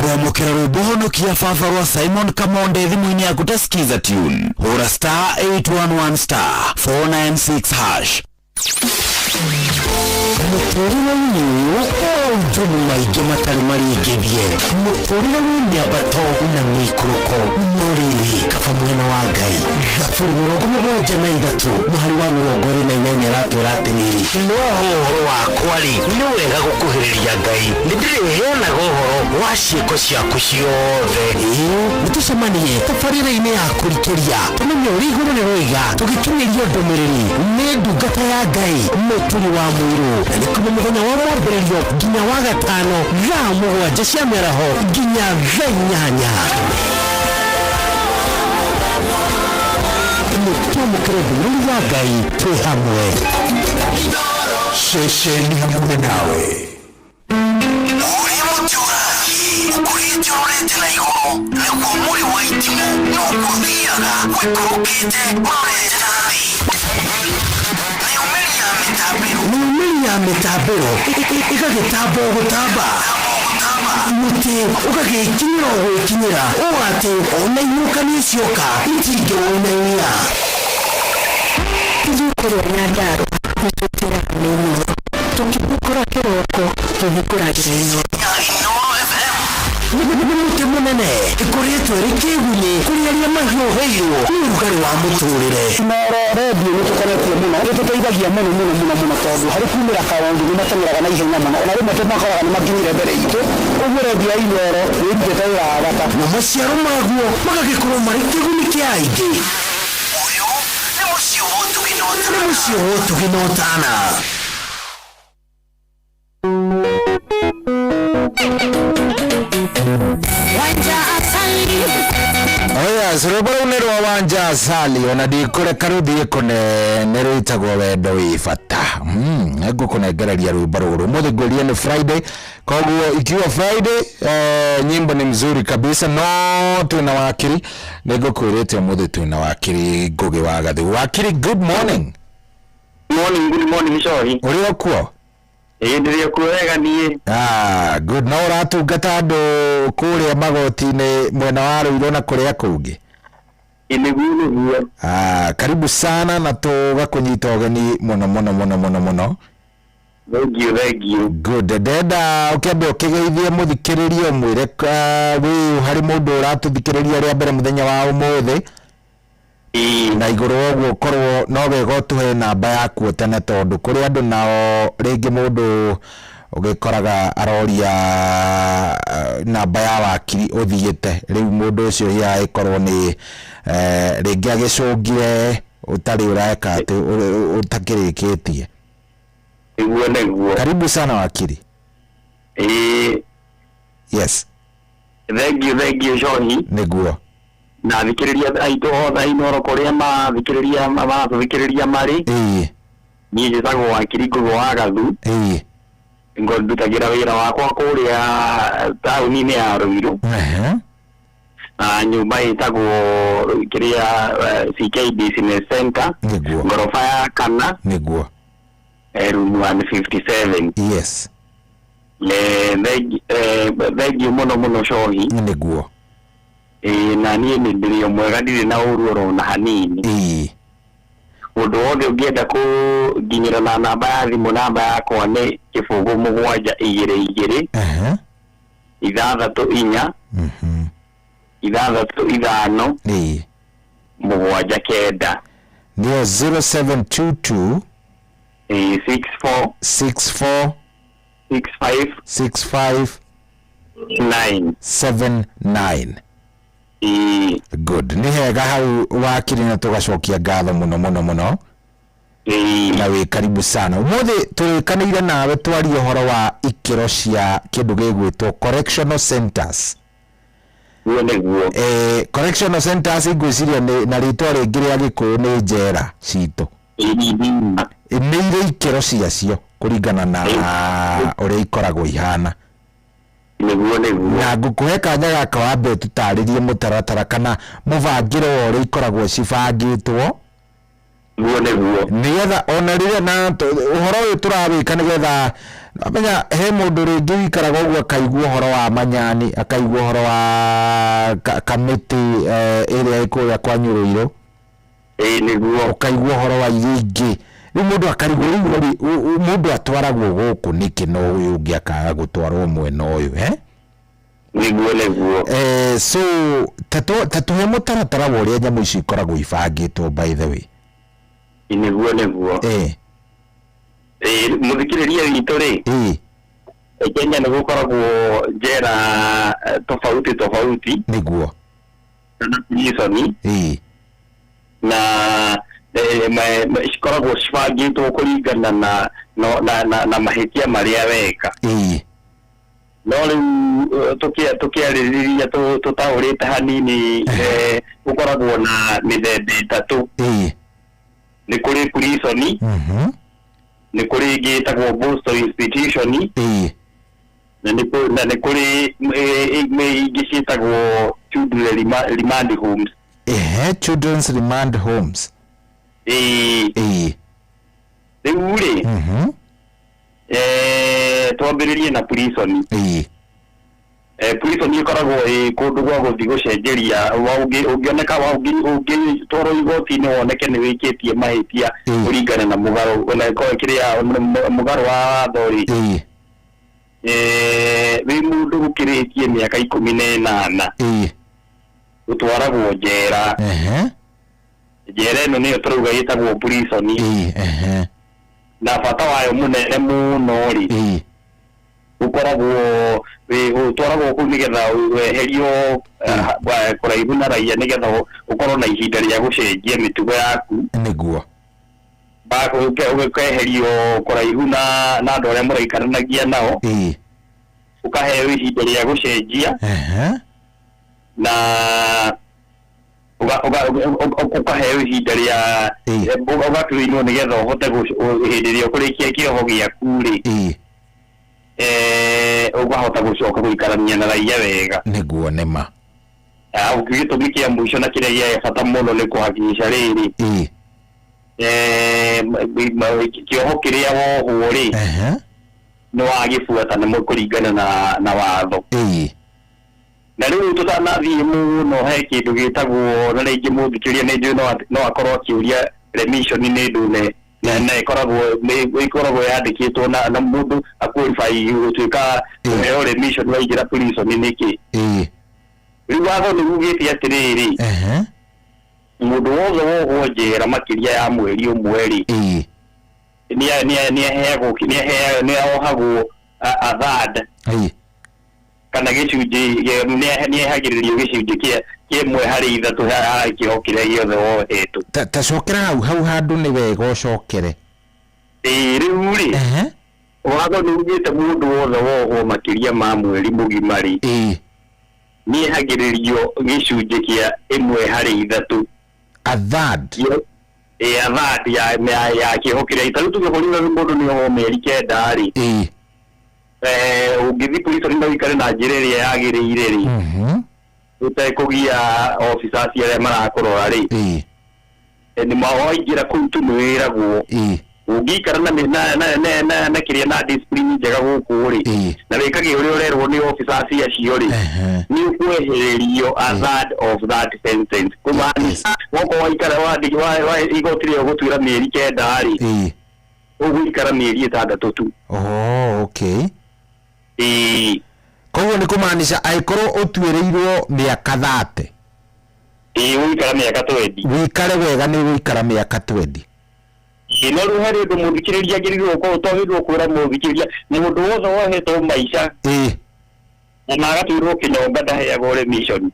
Kuamukira rwĩmbo honokia baba rwa Simon Kamonde thimũ-inĩ yaku ta skiza tune. Hũra star 811 star 496 hash. Mũtũrĩre ũyũ ũnjũnĩ maingĩ matarĩ maringĩrie. Mũtũrĩre wĩmĩambato na mĩikũrũko no rĩrĩ kaba mwena wa Ngai. Gaburu 73 mũhari wa 28 aratwĩra atĩrĩrĩ, no ũhoro wakwa-rĩ nĩ wega gũkuhĩrĩria Ngai, nĩndĩrĩheanaga ũhoro wa ciĩko ciaku ciothe. Nĩtũcemanie tabarĩra-inĩ ya kũrikĩria tũmenye ũrĩa igũrũ rĩroiga tũgĩkinyĩria ndũmĩrĩri nĩ ndungata ya Ngai mũturi wa mũirũ. Na nĩ kuma mũthenya wa mwambĩrĩrio nginya wa gatano thaa 7 cia mĩaraho nginya thaa 8. Mũtũmũkĩre ndũmĩrĩri ya Ngai twĩ hamwe. Ceceni hamwe nawe. Ũkũrĩnjũrĩte na igũrũ nĩguo mũrĩ wa itimũ nĩũkũthiaga wĩkũrũkĩte marenje na thĩ. Nĩumĩri ya mĩtambĩro ĩgagĩtamba o gũtamba, mũtĩ ũgagĩkinyĩra o gwĩkinyĩra ũũ atĩ ona inũkanio cioka itingĩwonania. Ithuĩ Nyandarua nĩtwĩtĩraga nĩ nyuo, tũngĩgũkora kĩroko tũhingũragĩra inyuo. Mũtĩ mũnene ĩkoretwo ĩrĩ kĩgunĩ kũrĩ arĩa mahiũhĩirwo nĩ ũrugarĩ wa mũtũrĩre. Noro redio nĩtũkoretio mũno nĩtũteithagia mũno tondũ harĩ kumĩra kaũndũ nĩmateng'eraga na ihenya mũno, ona rĩmwe tũmakoraga nĩmakinyire mbere itũ. Ũguo redio ya Inooro nĩĩrutĩte wĩra wa bata na maciaro maguo magagĩkorwo marĩ kĩguni kĩa aingĩ. Ũyũ nĩ mũciĩ wa Ũtugi na Ũtana. Wanja Asali. Oya, rwĩmbo rũu nĩ rwa Wanja Asali, ona ndikũreka rũthiĩ kũnene rwĩtagwo wendo wĩ bata. Ngũkũnengereria rwĩmbo rũrũ. Ũmũthĩ ngũria nĩ Friday, koguo ikiwa Friday nyimbo ni mzuri kabisa, no twĩna wakiri nĩngũkwĩrĩte ũmũthĩ twĩna wakiri Ngũgĩ wa Gathiĩ. Wakiri, good morning. Good morning, Shori. Ũrĩ o kuo? Ndĩrĩ kuo wega niĩ. Good. No ũratungata andũ kũrĩa magoti-inĩ mwena wa Rũirũ na kũrĩa kũngĩ? Nĩguo. Karibu sana na tũgakũnyita ũgeni mũno. Thank you. Good. Ndenda ũkĩambe ũkĩgeithie mũthikĩrĩria ũmwĩre wĩ harĩ mũndũ ũratũthikĩrĩria rĩa mbere mũthenya wa ũmũthĩ. Na igũrũ ũguo korwo no wega ũtũhe namba yaku tene, tondũ kũrĩ andũ nao rĩngĩ mũndũ ũgĩkoraga aroria namba ya wakiri ũthiĩte, rĩu mũndũ ũcio hihi agĩkorwo nĩ rĩngĩ agĩcũngire ũtarĩ ũreka atĩ ũtakĩrĩkĩtie. Nĩguo. Karibu sana wakiri. Yes. Thank you Shoni. Nĩguo. Na thikĩrĩria aitũ othe Inooro kũrĩa mathikĩrĩria marĩ. Niĩ njĩtagwo wakiri Ngũgĩ wa Gathiĩ. Ngondutagĩra wĩra wakwa kũrĩa taũni-inĩ ya Rũirũ. Nyũmba ĩtagwo CK Business Center. Ngorofa ya 4. Nĩguo. Room 157. Yes. Thank you mũno Shoni. Nĩguo. Na niĩ nĩndĩrĩ mwega, ndirĩ na ũru na hanini. Ũndũ wothe ũngĩenda kũnginyĩra na namba ya thimũ, namba yakwa nĩ 0722 634 ithathatũ ithano mũgwanja kenda ndio 0722 64 65 979 good ni hega hau wakiri na tugacokia ngatho muno na we karibu sana umuthi turikanire nawe twari uhoro wa ikiro cia kindu gigwitwo correctional centers correctional centers igwiciria na ritwa ringi ria gikuyu ni njera citu ni ire ikiro ciacio kuringana na uria ikoragwo ihana na ngukuhe kanya gaka wambe tutaririe mutaratara kana muvangiro wa uria ikoragwo cibangitwo nigetha ona riria na uhoro uyu turawika nigetha amenya he mundu ringi wikaraga uguo akaigua uhoro wa manyani akaigua uhoro wa kamiti iria ikuya kwa Nyuruiro niguo ukaigua uhoro wa iringi riu mundu akarigwo riu mundu atwaragwo guku niki no uyu ungi akaga gutwarwo mwena uyu niguo so tatuhe mutaratara wa uria nyamu ici ikoragwo ibangitwo by the way niguo muthikiriria witũ ri Kenya nĩ gukoragwo njera tofauti niguo prison na cikoragwo cibangĩtwo kũringana na mahĩtia marĩa weka no rĩu tũkĩarĩrĩria tũtaũrĩte hanini gũkoragwo na mĩthemba ĩtatũ nĩ kũrĩ prison nĩ kũrĩ ĩngĩ ĩtagwo Boston institution na nĩ kũrĩ ingĩ ciĩtagwo children remand homes children's remand homes rĩu rĩ twambĩrĩrie na prison prison ikoragwo kũndũ gwa gũthiĩ gũcenjeria ũngĩoneka ũngĩtwarwo igoti-inĩ woneke nĩ wĩkĩtie mahĩtia kũringana na mũgarũ wa watho rĩ wĩ mũndũ gũkĩrĩtie mĩaka 18 gũtwaragwo njera njera ĩno nĩyo tũrauga ĩtagwo prison na bata wayo mũnene mũno rĩ gũkoragwo ũtwaragwo kũu nĩgetha weherio kũraihu na raia nĩgetha ũkorwo na ihinda rĩa gũcenjia mĩtugo yaku nĩguo ũkeherio kũraihu na andũ arĩa mũraikaranagia nao ũkaheo ihinda rĩa gũcenjia na ũkaheo ihinda rĩa ũgatuĩrwo nĩgetha ũhote hĩndĩ ĩrĩa ũkũrĩkia kĩoho gĩaku rĩ ũgahota gũcoka gũikarania na raia wega nĩguo nĩma gĩtũmi kĩa mũico na kĩrĩa gĩa bata mũno nĩ kũhakikica rĩrĩ kĩoho kĩrĩa wohwo rĩ nĩ wagĩbuata nĩ kũringana na watho na rĩu tũtanathiĩ mũno he kĩndũ gĩtagwo na rĩngĩ mũthikĩria nĩ njũĩ no akorwo akĩũria remission nĩ ndune na ikoragwo yandĩkĩtwo na mũndũ aqualify gũtuĩka kũheo remission waingĩra prison nĩkĩ rĩu watho nĩ ugĩte atĩrĩrĩ mũndũ wothe wohwo njera makĩria ya mweri ũmwe rĩ nĩaohagwo a third kana gĩcunjĩ nĩehagĩrĩrio gĩcunjĩ kĩmwe harĩ ithatũ harĩ kĩoho kĩrĩa gĩothe wohetwo tacokera hau handũ nĩ wega ũcokere rĩu rĩ watho nĩ ugĩte mũndũ wothe wohwo makĩria ma mweri mũgima rĩ nĩehagĩrĩrio gĩcunjĩ kĩa ĩmwe harĩ ithatũ a third a third ya kĩoho kĩrĩa itarĩ tuge kũringa mũndũ nĩohwo mĩeri 9 rĩ ũngĩthiĩ prison no wĩikare na njĩra ĩrĩa yagĩrĩire rĩ ũtekũgia officers arĩa marakũrora rĩ nĩ waingĩra kũu tu nĩ wĩragwo ũngĩikara na kĩrĩa na discipline njega gũkũ rĩ na wĩkage ũrĩa ũrerwo nĩ officers acio rĩ nĩ ũkwehererio a third of that sentence kũmaanisha woko waikara igoti rĩo gũtuĩra mĩeri 9 rĩ ũgũikara mĩeri 6 tu okay koguo ni kumaanisha aikorwo utwirirwo miaka 30 wikara miaka 20 wikare wega ni wikara miaka 20 ino ruhari ndu muthikiriria girirwo ko utogirwo kwira muthikiriria mundu wothe wohetwo maisha na agatwirwo kinyonga ndaheagwo ore mission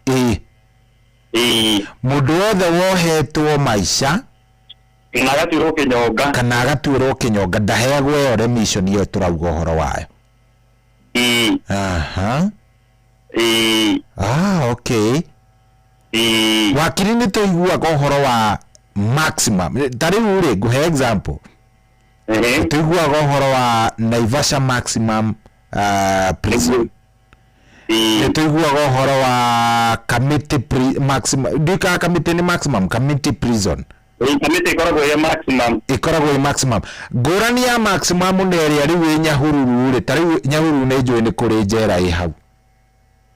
mundu wothe wohetwo maisha na agatwirwo kinyonga kana agatwirwo kinyonga ndaheagwo ore mission iyo turauga horo wayo aha okay wakiri ni tuiguaga horo wa maximum tari uri guhe example tuiguaga horo wa Naivasha maximum prison tuiguaga horo wa Kamiti maximum dika Kamiti ni maximum Kamiti prison Kamiti ikoragwo ya maximum ngurani ya maximum neri ari we Nyahururu ri tari Nyahururu ne njwe ni kuri njera i hau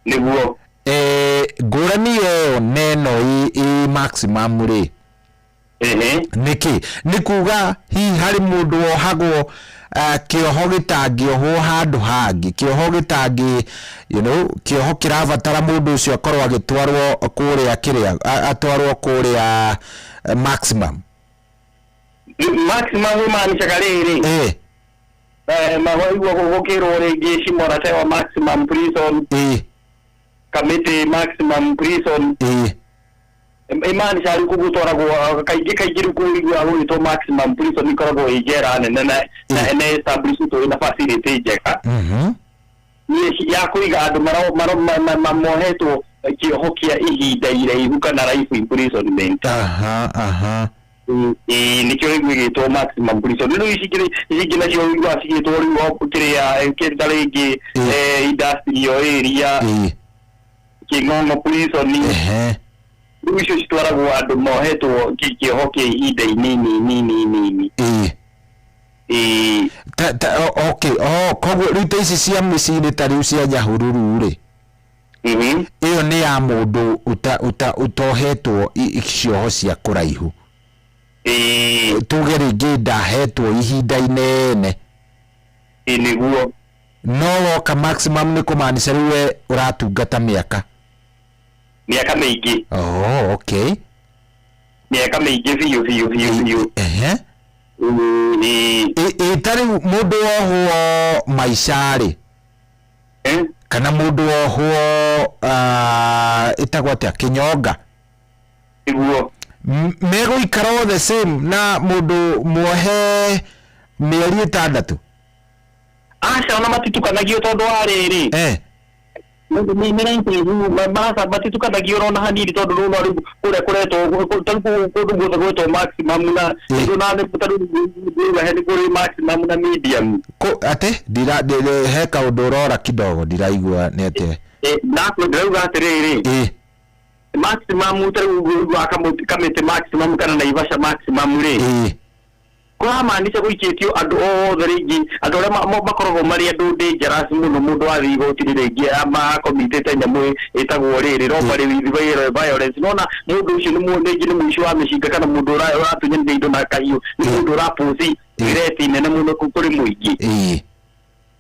niguo ngurani yo neno i maximum ri niki nikuga hi hari mundu ohagwo kioho gitangiohwo handu hangi kioho gitangi kioho kirabatara mundu ucio akorwo agitwarwo kuria kiria atwarwo kuria maximum maanisha kariri mahoigwo gugukirwo ringi Shimora Tewa maximum prison Kamiti maximum prison imani shari kugutwaragwo kaigi rukurigwo agwitwo maximum prison ikoragwo ijera nene na establish to ina facility njega ni ya kuiga andu mamohetwo kiohokia ihinda iraihu kana life imprisonment nikyo gigitwo maximum prison no isigina cio igwa sigitwo riwo kiria kindaringi industry yo area Kingongo prison Ruisho chitwaragwo andu mohetwo kiohokia ihinda inini okay koguo rita ici cia micini tari cia Nyahururu ri iyo ni ya mundu utohetwo icioho cia kuraihu tuge ringi ndahetwo ihinda inene niguo no woka maximum ni kumaanisha riwe uratungata miaka mingi okay miaka mingi biu itari mundu wohwo maisha ri kana mundu wohwo itagwo atia kinyonga iguo mego ikaro the same na mundu muohe mieri 6 acha ona matitukanagia tondu ariri mundu ni masa matitukanagia ona hanini tondu no ari kure kuretwo kundu maximum na ndona ne putaru he kuri maximum na medium ko ate dira he kaundu urora kidogo ndiraigua ni ate na ko ndauga atiriri maximum utaru Kamiti maximum kana Naivasha maximum ri kwa maanisha guikitio andu othe ringi andu aria makoragwo mari andu dangerous muno mundu athigo tirigi ama komitete nyamu itagwo riri robbery with violence nona mundu ucio ni mundu ni muico wa mishinga kana mundu uratunya ndindo na kahiu ni mundu urapusi ireti nene muno kuri muingi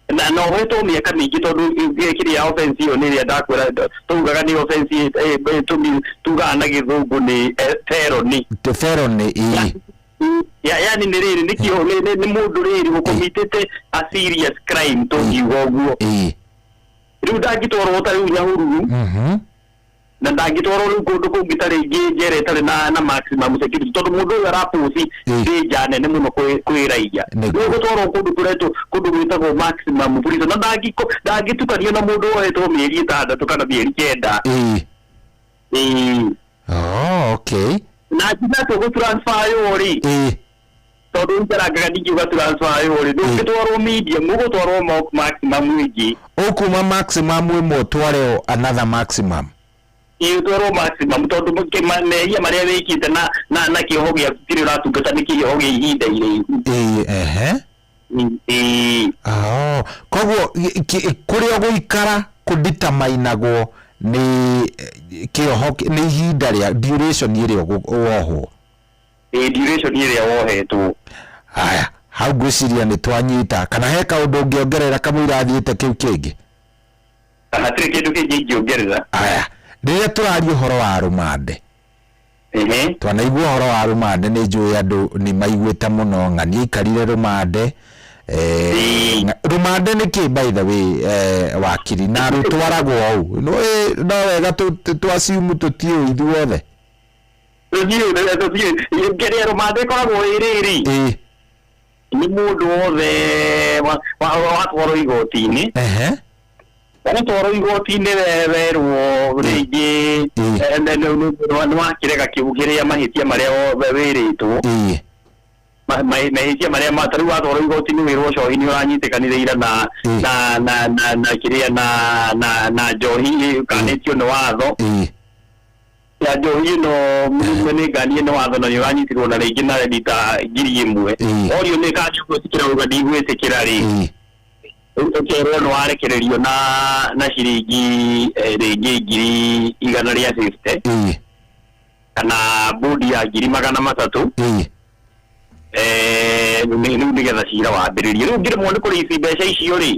na no weto miaka mingi tondu kiria offense yo ni ndakwira tugaga ni offense tuga na githungu ni felony yani ni riri nikio ni mundu riri gukomitete a serious crime to igoguo riu ndangitwarwo ta riu Nyahururu na ndangitwarwo riu kundu kungi tari njere tari na maximum security tondu mundu uyu arapusi danger nene muno kwiraia riu gutwarwo kundu kuretwo kundu gwitagwo maximum prison na ndangitukania na mundu wohetwo mieri 6 kana mieri 9 okay na tinato go transfer yori tondu ntaragaga ningiuga transfer yori ndungitwarwo medium gutwarwo maximum wingi ukuma maximum imwe tware another maximum twarwo maximum tondu mehia maria wikite na kioho gia kiri uratungata ni kioho gia ihinda iraihu koguo kuria guikara kudeterminagwo ni kioho ni ihinda ria duration iria wohwo duration iria wohetwo haya hau gwiciria ni twanyita kana he kaundu ngiongerera kamwe irathiite kiu kingi kana tiri kindu kingi ongerera aya rĩrĩa tũraria ũhoro wa rumande twanaigua ũhoro wa rumande nĩ njũĩ andũ nĩ maiguĩte mũno ng'ania ikarire rumande rumande nĩ kĩ by the way wakiri na rũtwaragwo ũũ no wega twasiumu tũtiũĩ ithuothe ngeria rumande koragwo ĩrĩrĩ nĩ mũndũ wothe watwarwo igoti-inĩ watwarwo igoti-inĩ werwo rĩngĩ nĩ wakĩrega kĩu kĩrĩa mahĩtia marĩa wĩrĩtwo mahĩtia marĩa matarĩ watwarwo igoti-inĩ wĩrwo cohi nĩ ũranyitĩkanire ira na kĩrĩa na njohi kanĩtio nĩ watho ya njohi ĩno nĩ nganie nĩ watho na nĩ ũranyitirwo na rĩngĩ na rita ngiri ĩmwe orio nĩ kanjũgwĩtĩkĩra uga ndigwĩtĩkĩra rĩ ũkerwo nĩ warekererio na ciringi rĩngĩ ngiri 150 kana bodi ya ngiri 300 rĩu nĩgetha cira wambĩrĩrie rĩu ngĩrĩmwo nĩ kũrĩici mbeca icio rĩ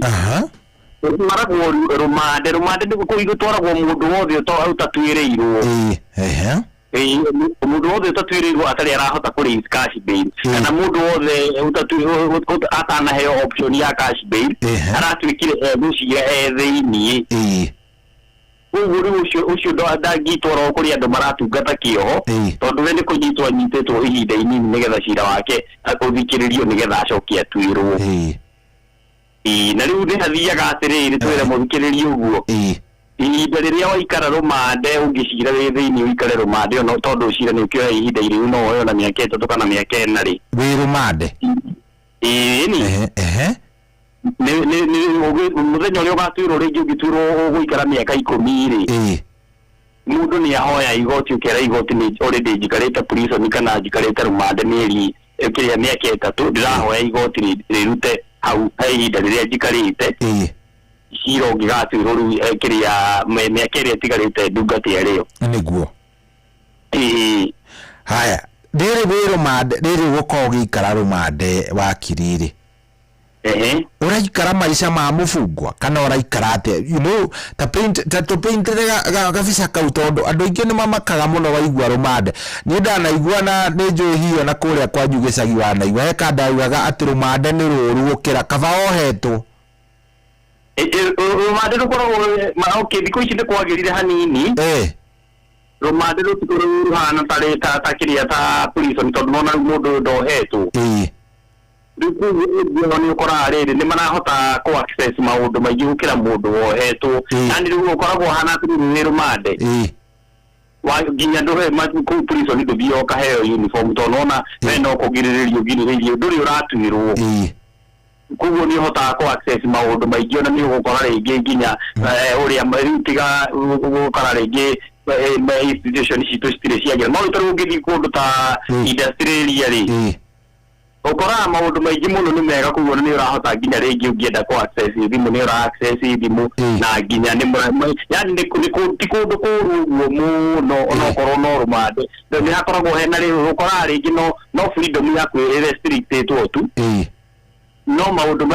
maragwo rumande nĩ gũtwaragwo mũndũ wothe ũtatuĩrĩirwo mũndũ wothe ũtatuĩrĩirwo atarĩ arahota kũrĩici cash bail kana mũndũ wothe atanaheo option ya cash bail aratuĩkire egũcira thĩiniĩ ũguo rĩu ũcio ndangĩtwarwo kũrĩ andũ maratungata kĩoho tondũ we nĩ kũnyitwo anyitĩtwo ihinda inini nĩgetha cira wake ũthikĩrĩrio nĩgetha acoke atuĩrwo na rĩu nĩ hathiaga atĩrĩrĩ twĩre mũthikĩrĩrie ũguo ihinda rĩrĩa waikara rumande ũngĩcira wĩ thĩiniĩ ũikare rumande ona tondũ cira nĩ ũkĩoya ihinda irĩu no woe ona mĩaka 3 kana mĩaka 4 rĩ wĩ rumande mũthenya ũrĩa ũgatuĩrwo rĩngĩ ũngĩtuĩrwo gũikara mĩaka 10 rĩ mũndũ nĩ ahoya igoti ũkera igoti nĩ already njikarĩte prison kana njikarĩte rumande mĩeri kĩrĩa mĩaka 3 ndĩrahoya igoti rĩrute hau he ihinda rĩrĩa njikarĩte cira ũngĩgatuĩrwo rĩu kĩrĩa mĩaka ĩrĩa ĩtigarĩte ndungata ĩrĩyo nĩguo haya rĩrĩ wĩ rumande rĩrĩ gũkorwo ũgĩikara rumande wakiri rĩ ũraikara maica ma mũbungwa kana ũraikara atĩa you know ta paintere gabica kau tondũ andũ aingĩ nĩ mamakaga mũno waigua rumande niĩ ndanaigua na nĩ njũĩ hiyo na kũrĩa kwanyu gĩcagi wanaigua he kandaugaga atĩ rumande nĩ rũru gũkĩra kaba ohetwo rumande rũkoragwo thikũ ici nĩ kwagĩrire hanini rumande rũtikũ rũhana ta kĩrĩa ta prison tondũ nona mũndũ ndohetwo nĩ ũkoraga rĩrĩ nĩ marahota kũ access maũndũ maingĩ gũkĩra mũndũ wohetwo na nĩ rĩu ũkoragwo hana atĩrĩrĩ wĩ rumande nginya kũu prison ndũthiaga ũkaheo uniform tondũ ona we no kũgirĩrĩrio ndũrĩ ũratuĩrwo koguo nĩ ũhotaga kũ access maũndũ maingĩ ona nĩ ũgũkora rĩngĩ nginya ũrĩa rĩu tiga gũkora rĩngĩ institution citũ citirĩ ciagĩra no rĩu ũngĩthiĩ kũndũ ta Australia rĩ ũkoraga maũndũ maingĩ mũno nĩ mega koguo nĩ ũrahota nginya rĩngĩ ũngĩenda kũ access thimũ nĩ ũra access thimũ na nginya yani nĩ kũndũ kũũru ũguo mũno onokorwo no rumande nĩ hakoragwo hena rĩu ũkoraga rĩngĩ no freedom yaku restricted tu no maũndũ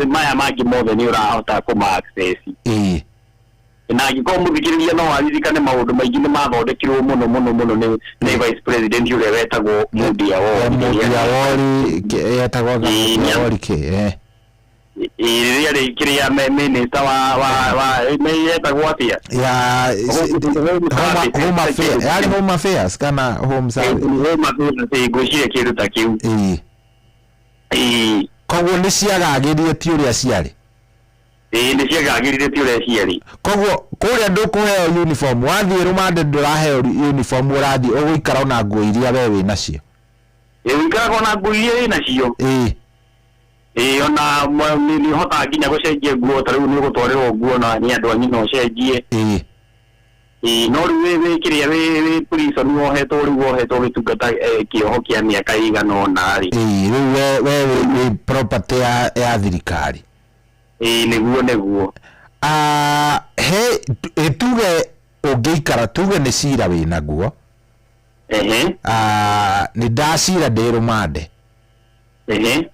maya mangĩ mothe nĩ ũrahota kũma access na angĩkorwo mũthikĩrĩria no aririkane maũndũ maingĩ nĩ mathondekirwo mũno nĩ vice president ũrĩa wetagwo Mudia Wori yetagwo Wori rĩrĩa rĩkĩrĩa minister wa yetagwo atĩa Home Affairs kana Home Service ngwĩciria kĩndũ ta kĩu koguo nĩ ciagagĩrie ti ũrĩa ciarĩ nĩ ciagagĩrire ti ũrĩa ciarĩ koguo kũrĩa ndũkũheo uniform wathiĩ rumande ndũraheo uniform ũrathiĩ ũgũikara na nguo iria we wĩ nacio ũikaraga na nguo iria wĩ nacio ona nĩ ũhotaga nginya gũcenjia nguo ta rĩu nĩ ũgũtwarĩrwo nguo na nĩ andũ anyu no ũcenjie no rĩu wĩ kĩrĩa wĩ prison wohetwo rĩu wohetwo gĩtungata kĩoho kĩa mĩaka ĩigana ũna rĩ rĩu we wĩ property ya thirikari nĩguo he tuge ũngĩikara tuge nĩ cira wĩ naguo nĩ ndacira ndĩ rumande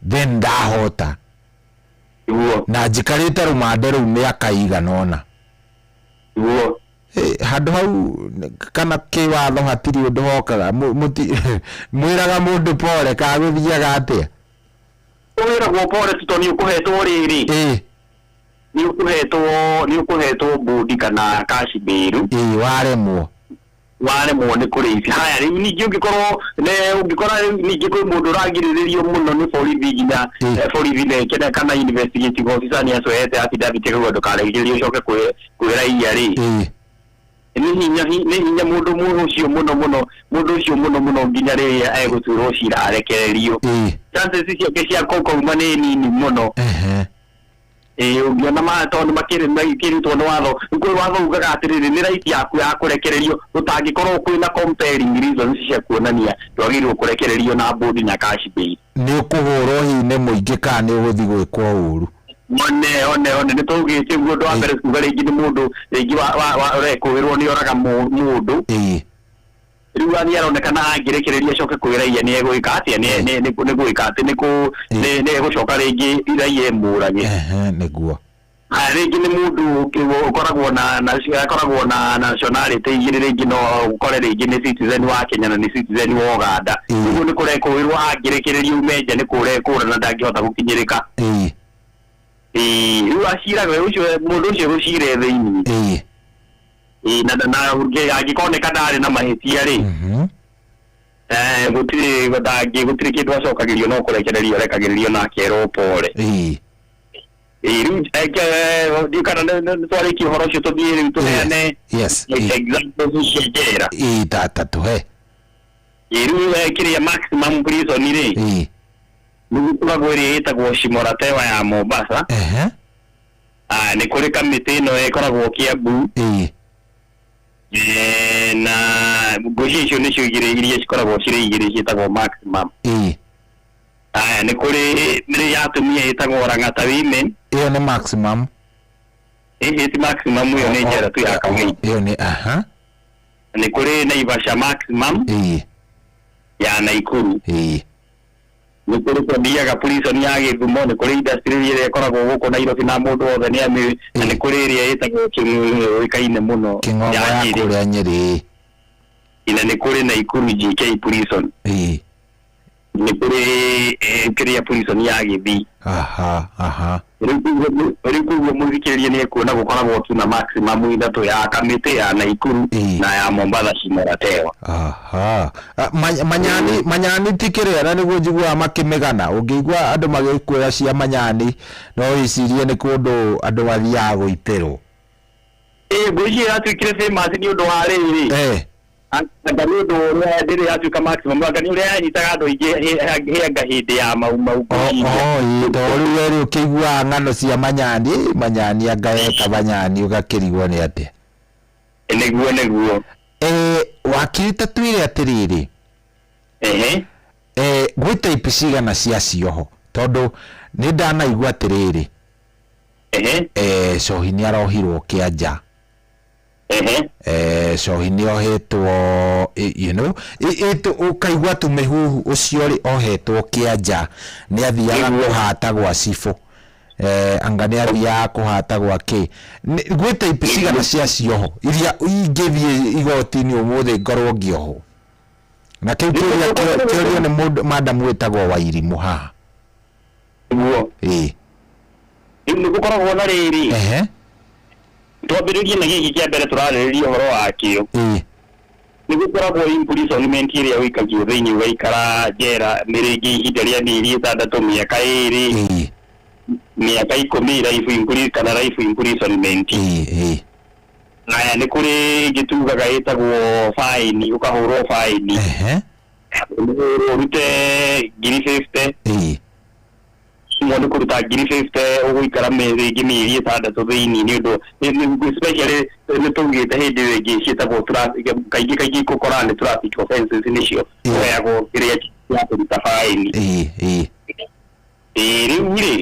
then ndahota na njikarĩte rumande rĩu mĩaka ĩigana ũna Guo. Handu hau kana kiwatho hatiri undu hokaga mwiraga mundu pore ka guthiaga atia Wira go pore tuto ni ukuhetwo riri ni ukuhetwo budi kana kashi biru waremwo ni kurithi haya riu ningi ungikora ningi kwi mundu uragiririo muno ni borithi nginya borithi nekene kana investigative officer ni asoete affidavit ego ndukaregirio coke kwira iya ri ni hinya mundu ucio muno nginya ri eguturo cira arekererio chances ciake cia kokouma ni nini muno ungiona matondu makiritwo ni watho kwĩ watho ugaga atiriri ni right yaku ya kurekererio utangikorwo kwĩna comparing reasons cia kuonania ndwagĩrĩirwo kurekererio na bodi na cash bail ni ukuhũrwo hiine mũingĩ kana ni ũgũthi gwĩkwo ũru one ni tugĩte mũndũ wa mbere kuga rĩngĩ ni mũndũ rĩngĩ ũrekũĩrwo nĩ oraga mũndũ riu ani aronekana angirekereria coke kwĩra iya ni egwĩka atia ni gwĩka ati ni egũcoka rĩngĩ iraia emũrage nĩguo rĩngĩ nĩ mũndũ ũkoragwo na nationality igĩrĩ rĩngĩ no ũkore rĩngĩ nĩ citizen wa Kenya na nĩ citizen wa Uganda ũguo nĩ kũrekũĩrwo angĩrekererio umenja nĩ kũrekũra na ndangĩhota gũkinyĩrĩka riu aciraga mũndũ ũcio gũcira thĩinĩ na angĩkoneka ndarĩ na mahĩtia rĩ gũtirĩ kĩndũ acokagĩrio no kũrekererio rekagĩrĩrio na akerwo pore rĩu ndiũkana nĩtwarĩkie ũhoro ũcio tũthiĩ rĩu tũheane examples cia njera tũhe rĩu kĩrĩa maximum prison rĩ nĩgũkoragwo ĩrĩa ĩtagwo Shimoratewa ya Mombasa nĩ kũrĩ kamĩtĩ ĩno ĩkoragwo Kiambu na ngũci icio nĩcio igĩrĩ iria cikoragwo cirĩ igĩrĩ ciĩtagwo maximum nĩ kũrĩ nĩ ya atumia ĩtagwo Rang'ata Women ĩyo nĩ maximum ti maximum ĩyo nĩ njera tu ya Kamei ĩyo nĩ nĩ kũrĩ Naivasha maximum ya Naikuru nĩ kũrĩ kwendiaga prison ya Gĩthumo nĩ kũrĩ industry ĩrĩa ĩkoragwo gũkũ Nairobi na mũndũ wothe nĩ amĩ na nĩ kũrĩ ĩrĩa ĩtagwo Kĩng'ũng'ũ ĩkaine mũno ya kũrĩa Nyeri na nĩ kũrĩ Naikuru GK prison nĩ kũrĩ kĩrĩa prison ya Gĩthii rĩu kuguo mũthikĩrĩria nĩ ekuona gũkoragwo tu na maximum ithatũ ya kamĩtĩ ya Naikuru na ya Mombasa Shimoratewa manyani ti kĩrĩa nĩguo njiguaga makĩmĩgana ũngĩigua andũ magĩkwĩra cia manyani no wĩcirie nĩ kũndũ andũ mathiaga gũitĩrwo ngũici ĩratuĩkire famous nĩ ũndũ wa rĩrĩ anga nĩ ũndũ ũrĩa ndĩrĩ yatuĩka maximum anga nĩ ũrĩa yanyitaga andũ aingĩ hĩanga hĩndĩ ya maumau rĩu werĩ ũkĩiguaga ng'ano cia manyani anga eka manyani ũgakĩrigwo nĩ atĩa nĩguo wakirĩte twĩre atĩrĩrĩ gwĩ type cigana cia cioho tondũ nĩ ndanaigua atĩrĩrĩ cohi nĩ arohirwo kĩanja cohi nĩ ohetwo ũkaigua tu mĩhuhu ũcio rĩ ohetwo kĩanja nĩ athiaga kũhata gwa cibũ anga nĩ athiaga kũhata gwa kĩ gwĩ type cigana cia cioho iria ingĩthiĩ igoti-inĩ ũmũthĩ ngorwo ngĩohwo na kĩu kĩũria nĩ madamu wĩtagwo Wairimũ haha rĩu nĩgũkoragwo na rĩrĩ twambĩrĩrie na gĩkĩ kĩa mbere tũrarĩrĩria ũhoro wakĩo nĩgũkoragwo imprisonment ĩrĩa wĩikagio thĩinĩ ũgaikara njera rĩngĩ ihinda rĩa mĩeri 6 mĩaka 2 mĩaka 10 life imprisonment naya nĩ kũrĩ gĩtugaga ĩtagwo fine ũkahũrwo fine ũrute 50 mũndũ kũruta 50 ũgũikara mĩeri 6 thĩinĩ nĩ ũndũ especially nĩ tũgĩte hĩndĩ ĩngĩ ciĩtagwo kaingĩ gũkora nĩ traffic offenses nĩcio ũheagwo kĩrĩa gĩa kũruta fine rĩu rĩ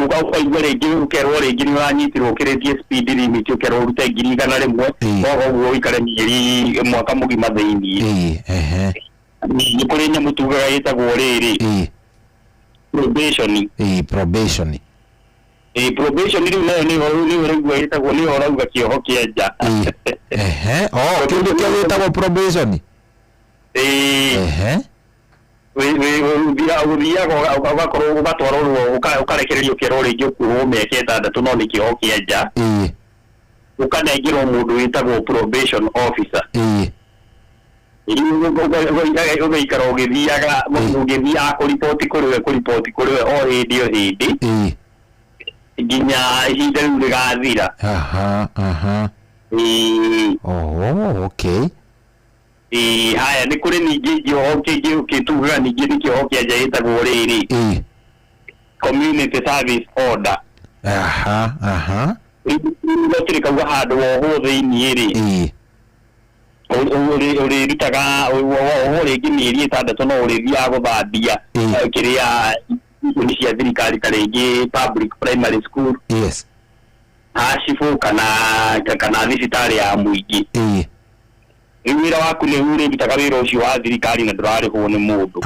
ukaigua rĩngĩ ũkerwo rĩngĩ nĩ ũranyitirwo ũkĩrĩtie speed limit ũkerwo ũrute 100,000 koguo ũikare mĩeri mwaka mũgima thĩinĩ nĩ kũrĩ nyamũ tugaga ĩtagwo rĩrĩ probation probation ni rĩu ĩtagwo nĩ ũrauga kĩoho kĩenja. Kĩndũ kĩu gĩtagwo probation. Ũthiaga ũgakorwo ũgatwarwo ũkarekererio kĩero rĩngĩ ũkuo mĩaka 6 no nĩ kĩoho kĩenja. Ũkanengerwo mũndũ wĩtagwo probation officer. Ũgaikara ũgĩthiaga kũripoti kũrĩ we o hĩndĩ o hĩndĩ nginya ihinda rĩu rĩgathira. Okay. Haya nĩ kũrĩ ningĩ kĩoho kĩngĩ ũkĩtugaga ningĩ nĩ kĩoho kĩenja gĩtagwo rĩrĩ community service order. Gũtirĩ kauga handũ wohwo thĩiniĩ rĩ ũrĩrutaga wohwo rĩngĩ mĩeri 6 no ũrĩthiaga gũthambia kĩrĩa ni cia thirikari ta rĩngĩ public primary school. Cibũ kana thibitarĩ ya mũingĩ. Wĩra waku nĩ ũrĩrutaga wĩra ũcio wa thirikari na ndũrarĩhwo nĩ mũndũ.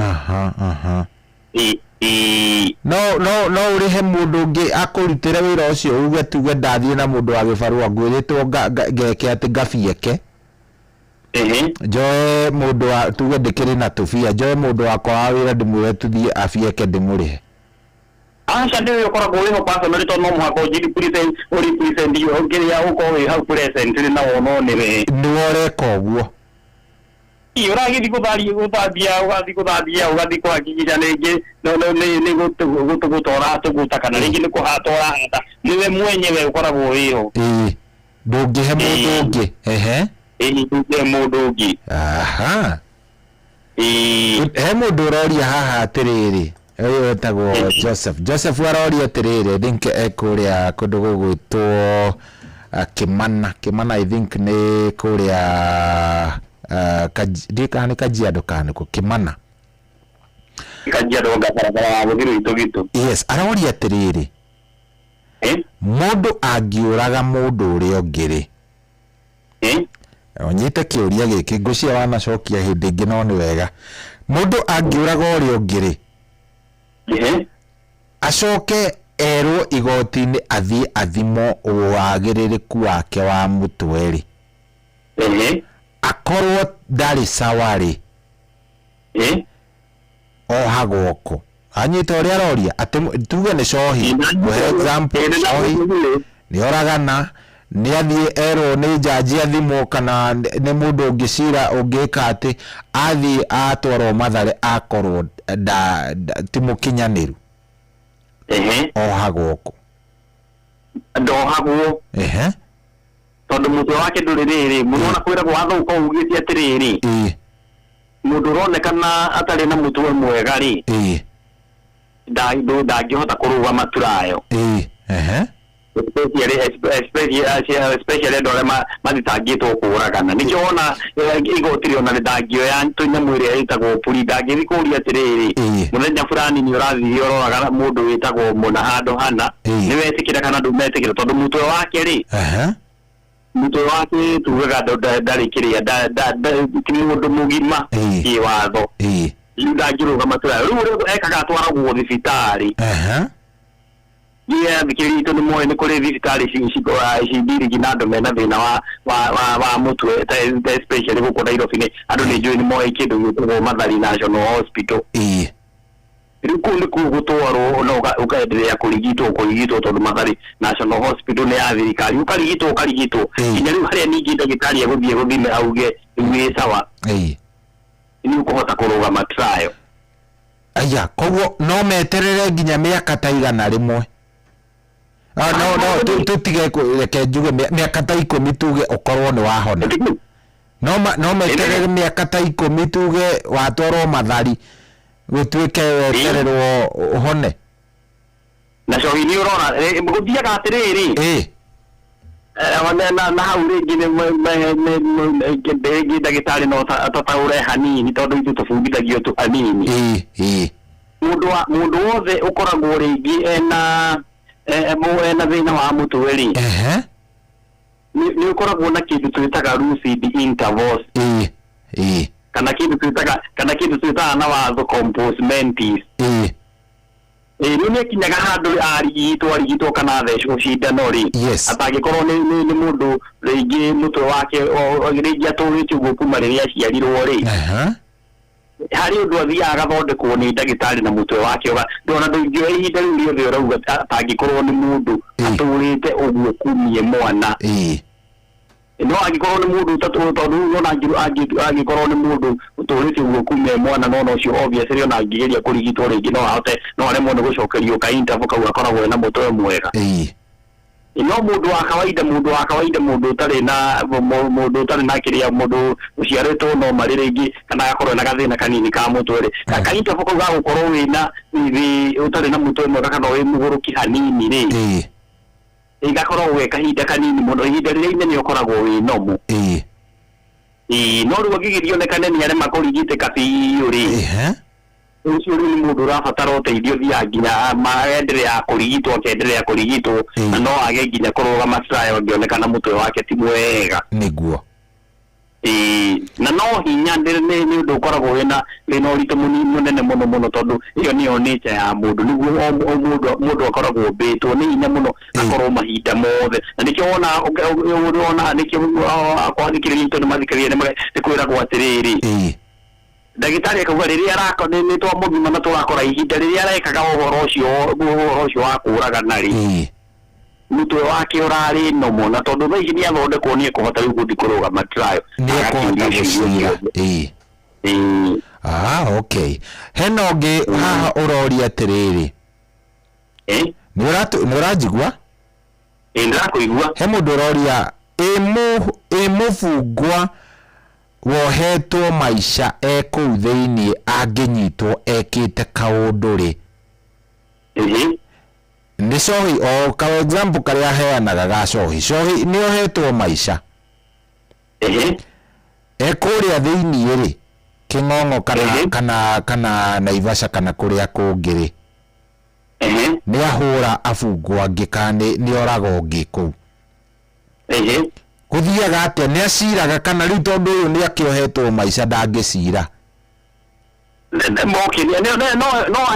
No ũrĩhe mũndũ ũngĩ akũrutĩre wĩra ũcio uge tuge ndathiĩ na mũndũ wa gĩbarũa ngwĩrĩtwo ngeke atĩ ngabieke. Njoe mũndũ wa tuge ndĩkĩrĩ na tũbia njoe mũndũ wakwa wa wĩra ndĩmwĩre tuthiĩ abieke ndĩmũrĩhe. Aca ndĩrĩ ũkoragwo wĩho personally tondũ no mũhaka ũrepresent kĩrĩa ũkorwo wĩ hau present na wono nĩwe. Nĩworeka ũguo. Ũragĩthiĩ gũthambia ũgathiĩ kũhakikisha rĩngĩ nĩ gũtũgũtora tũguta kana rĩngĩ nĩ kũhatwara hata nĩwe mwenyewe ũkoragwo wĩho. Ndũngĩhe mũndũ ũngĩ. Ndũngĩhe mũndũ ũngĩ. He mũndũ ũroria haha atĩrĩrĩ ũyũ wetagwo Joseph aroria atĩrĩrĩ think ekũrĩa kũndũ gũgwĩtwo Kimana I think nĩ kũrĩa nĩ Kajiado kanĩkũ Kimana Kajiado barabara gũthirwo Itũgitũ. Yes, aroria atĩrĩrĩ mũndũ angĩũraga mũndũ ũrĩa ũngĩ rĩ onyite kĩũria gĩkĩ ngũcia wanacokia hĩndĩ ĩngĩ no nĩ wega mũndũ angĩũraga ũrĩa ũngĩ rĩ acoke erwo igoti-inĩ athiĩ athimwo wagĩrĩrĩku wake wa mũtwe rĩ akorwo ndarĩ sawa rĩ ohagwo ko anyita ũrĩa aroria atĩ tuge nĩ cohi for example cohi nĩ oragana nĩ athiĩ erwo nĩ jaji athimwo kana nĩ mũndũ ũngĩ cira ũngĩka atĩ athiĩ atwarwo Mathare akorwo ti mũkinyanĩru ohagwo ko ndohagwo tondũ mũtwe wake ndũrĩ rĩrĩ mũno na kwĩragwo watho ũko ugĩtie atĩrĩrĩ mũndũ ũronekana atarĩ na mũtwe mwega rĩ ndangĩhota kũrũgama turayo especially andũ arĩa mathitangĩtwo kũũragana nĩkĩo wona igoti rĩona rĩndangĩoya tũnyamũ ĩrĩa ĩtagwo puri ndangĩthiĩ kũũria atĩrĩrĩ mũthenya fulani nĩ ũrathiĩ ũroraga mũndũ wĩtagwo mũna handũ hana nĩ wetĩkĩra kana ndũmetĩkĩra tondũ mũtwe wake rĩ mũtwe wake tugaga ndarĩ kĩrĩa ti mũndũ mũgima kĩwatho ndangĩrũgama tũrayo rĩu ũrĩa ekaga atwaragwo thibitarĩ thikĩrĩ itũ nĩ moĩ nĩ kũrĩ thibitarĩ cindirigi na andũ mena thĩna wa mũtwe especially gũkũ Nairobi andũ nĩ njũĩ nĩ moĩ kĩndũ gĩtagwo Mathari National Hospital. Rĩu kũu nĩ kũu gũtwarwo na ũkaenderea kũrigitwo tondũ Mathari National Hospital nĩ ya thirikari ũkarigitwo nginya rĩu harĩa ningĩ ndagĩtarĩ egũthiĩ gũthime auge wĩ sawa nĩ ũkũhota kũrũgama trial. Aya koguo no meterere nginya mĩaka ta igana rĩmwe no tutige reke njuge mĩaka ta 10 tuge ũkorwo nĩ wahona no meterere mĩaka ta 10 tuge watwarwo Mathari gũtuĩke wetererwo ũhone na cohi nĩ ũrona gũthiaga atĩrĩrĩ na hau rĩngĩ nĩ ndagĩtarĩ no tataũre hanini tondũ ithu tũbundithagio tu hanini mũndũ wothe ũkoragwo rĩngĩ ena thĩna wa mũtwe rĩ nĩ ũkoragwo na kĩndũ twĩtaga lucid intervals kana kĩndũ twĩtaga na watho compose mentis Rĩu nĩ kinyaga handũ arigitwo kana thecwo cindano rĩ atangĩkorwo nĩ mũndũ rĩngĩ mũtwe wake rĩngĩ atũrĩte ũguo kuma rĩrĩa aciarirwo rĩ harĩ ũndũ athiaga agathondekwo nĩ ndagĩtarĩ na mũtwe wake ndona ndũngĩoya ihinda rĩu rĩothe ũrauga atangĩkorwo nĩ mũndũ atũrĩte ũguo kumie mwana no angĩkorwo nĩ mũndũ tondũ no angĩkorwo nĩ mũndũ ũtũrĩte ũguo kumie mwana no ũcio obviously ona angĩgeria kũrigitwo rĩngĩ no aremwo nĩ gũcokerio ka interval kau akoragwo na mũtwe mwega no mũndũ wa kawaida mũndũ ũtarĩ na kĩrĩa mũndũ ũciarĩtwo no marĩ rĩngĩ kana akorwo na gathĩna kanini ka mũtwe rĩ ka interval kau gagũkorwo wĩna ũtarĩ na mũtwe mwega kana wĩ mũgũrũki hanini rĩ igakorwo we kahinda kanini mũno ihinda rĩrĩa inene ũkoragwo wĩ nomu no rĩu angĩgerio onekane nĩ arema kũrigitĩka biũ rĩ ũcio rĩu nĩ mũndũ ũrabatara ũteithio thia nginya maenderea kũrigitwo na no age nginya kũrũgama trial angĩonekana mũtwe wake ti mwega nĩguo na no hinya nĩ ũndũ ũkoragwo wĩna ũritũ mũnene mũno tondũ ĩyo nĩyo nature ya mũndũ nĩguo mũndũ akoragwo mbĩtwo nĩ hinya mũno akorwo mahinda mothe na nĩkĩo wona nĩkĩo akwandĩkĩrĩria itũ nĩmathikĩrĩria nĩkwĩragwo atĩrĩrĩ ndagĩtarĩ akauga rĩrĩa nĩ twa mũgima na tũrakora ihinda rĩrĩa arekaga ũhoro ũcio wa kũũragana rĩ mũtwe wake ũrarĩ nomo na tondũ thaa ici nĩ athondekwo nĩ ekũhota rĩu gũthiĩ kũrũgama trial okay hena ũngĩ haha ũroria atĩrĩrĩ nĩ ũranjigua nĩndĩrakũigua he mũndũ ũroria ĩ mũbungwa wohetwo maica kũu thĩinĩ angĩnyitwo ekĩte kaũndũ rĩ nĩ cohi o ka example karĩa aheanaga ga cohi nĩ ohetwo maica kũrĩa thĩinĩ rĩ Kĩng'ong'o kana Naivasha kana kũrĩa kũngĩ rĩ nĩ ahũra abungwo angĩ kana nĩ oraga ũngĩ kũu gũthiaga atĩa nĩ aciraga kana rĩu tondũ ũyũ nĩ akĩohetwo maica ndangĩcira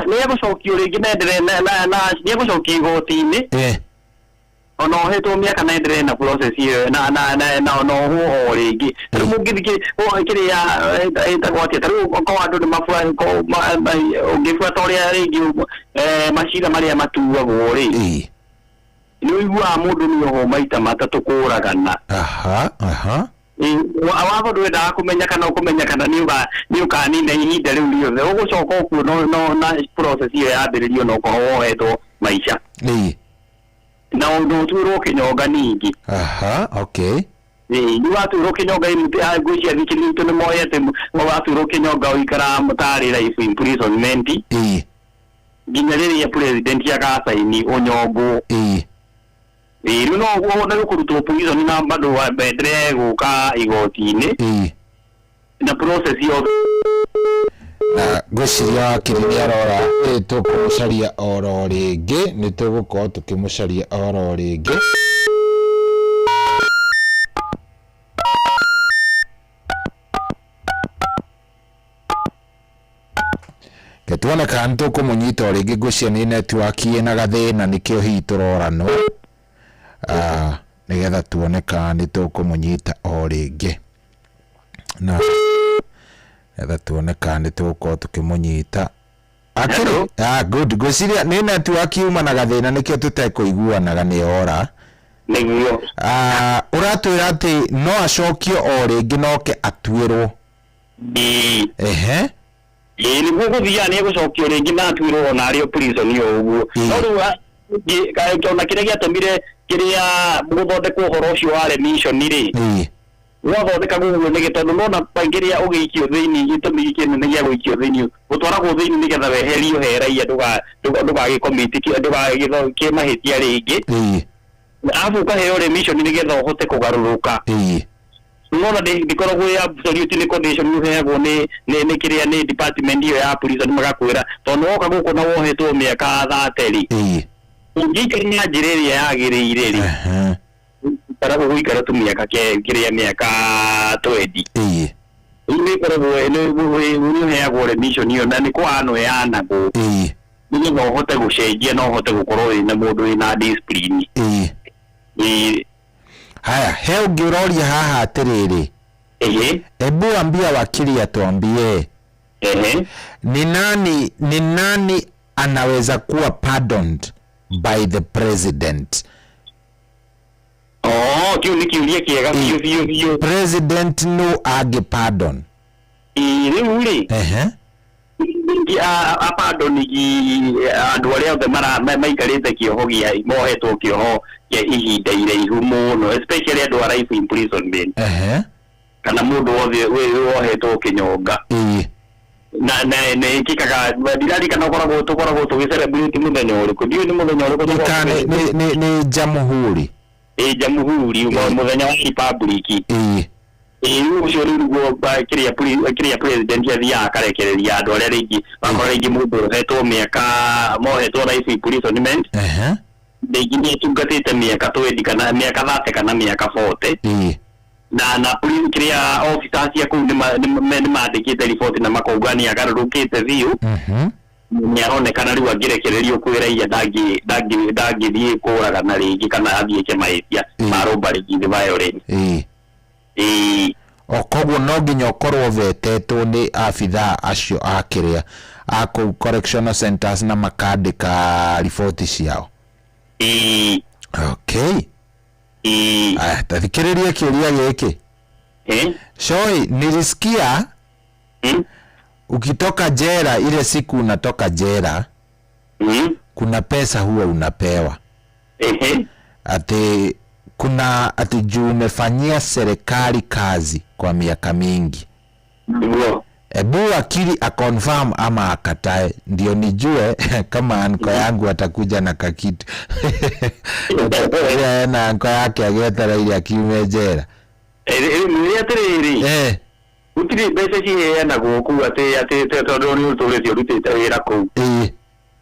nĩ egũcokio rĩngĩ nĩ egũcokio igoti-inĩ ona ohetwo mĩaka na endelee na process ĩyo na ohwo o rĩngĩ rĩu mũngĩthiĩ kĩrĩa ĩtagwo atĩa ta rĩu ko andũ ũngĩbuata ũrĩa rĩngĩ macira marĩa matuagwo rĩ nĩ ũiguaga mũndũ nĩ oho maita matatũ kũũragana watho ndwendaga kũmenya kana nĩ ũkanina ihinda rĩu rĩothe ũgũcoka okuo na process ĩyo yambĩrĩrio na ũkorwo wohetwo maica na ũndũ ũtuĩrwo kĩnyonga ningĩ nĩ watuĩrwo kĩnyonga ngwĩcia thikĩrĩria itũ nĩ moĩ atĩ watuĩrwo kĩnyonga ũikara mũtarĩ life imprisonment nginya rĩrĩa president agacaini ũnyongwo rĩu no ũguo nĩ gũkũrutwo prison na bado mbendere gũka igoti-inĩ na process yothe na ngwĩciria wakiri nĩ arora tũkũmũcaria oro rĩngĩ nĩ tũgũkorwo tũkĩmũcaria oro rĩngĩ tuone kana nĩtũkũmũnyita o rĩngĩ ngwĩciria nĩ netiwaki ĩna gathĩna nĩkĩo hihi tũroranwo nĩgetha tuone kana nĩtũkũmũnyita o rĩngĩ na nĩgetha tuone kana nĩtũgũkorwo tũkĩmũnyita good ngwĩciria nĩ netiwaki uma na gathĩna nĩkĩo tũtekũiguanaga nĩ ora nĩguo ũratwĩra atĩ no acokio o rĩngĩ noke atuĩrwo nĩguo gũthiaga nĩ egũcokio rĩngĩ na atuĩrwo ona arĩ o prison ĩyo ũguo no rĩu ona kĩrĩa gĩatũmire kĩrĩa gũthondekwo ũhoro ũcio wa remission rĩ wathondeka guguo nĩ tondũ nona kĩrĩa ũgĩikio thĩinĩ gĩtũmi kĩnene gĩa gũikio thĩinĩ gũtwaragwo thĩinĩ nĩgetha weherio he raia ndũgagĩkomiti kĩmahĩtia rĩngĩ arabu ũkaheo remission nĩgetha ũhote kũgarũrũka nona ndĩkoragwo ya absolute condition ũheagwo nĩ kĩrĩa nĩ department ĩyo ya prison magakwĩra tondũ woka gũkũ na wohetwo mĩaka 30 ũngĩikara na njĩra ĩrĩa yagĩrĩire rĩ tarabu gũikara tu mĩaka 20 nĩ koragwo nĩ ũheagwo remission ĩyo na nĩ kũhanwo yanagwo ni no hote gucenjia no hote gukorwo na mundu ina discipline haya he ungiroria haha atiriri ebu ambia wakili atuambie ni nani anaweza kuwa pardoned by the president? Kiu ni kiuria kiega fiu president no age pardon riuri pardon andu aria othe maikarite kioho gia mohetwo kioho kia ihinda iraihu muno, especially andu a life imprisonment kana mundu wothe wohetwo kinyonga na ikikaga dirari kana koragwo tugicelebrate muthenya uriku ndiu ni muthenya uriku ni Jamhuri Jamhuri muthenya wa Republic ucio riu kiria president yathia akarekereria andu aria ringi bakora ringi mundu hetwo miaka mohetwo life imprisonment ringi ni tungatite miaka 20 kana miaka 30 kana miaka 40 na police kiria officers ya ku ni mandikite report na makogania agarurukite view ni aronekana riu agirekererio kwira iya dagi kuraga na ringi kana athie kemaitia marobari githe violence okoguo no nginya okorwo vetetwo ni abitha acio akiria aku correctional centers na makandika report ciao okay tathikiriria kiuria giki shoi nilisikia ukitoka jela ile siku unatoka jela kuna pesa huwa unapewa ati kuna ati juu umefanyia serikali kazi kwa miaka mingi. Ebu wakili akonfirm ama akatae ndio nijue kama anko yangu atakuja na kakitu na anko yake agetara ili akiume jela utiri bese cihe na goku ate tondu ni uturetio rutite wira ku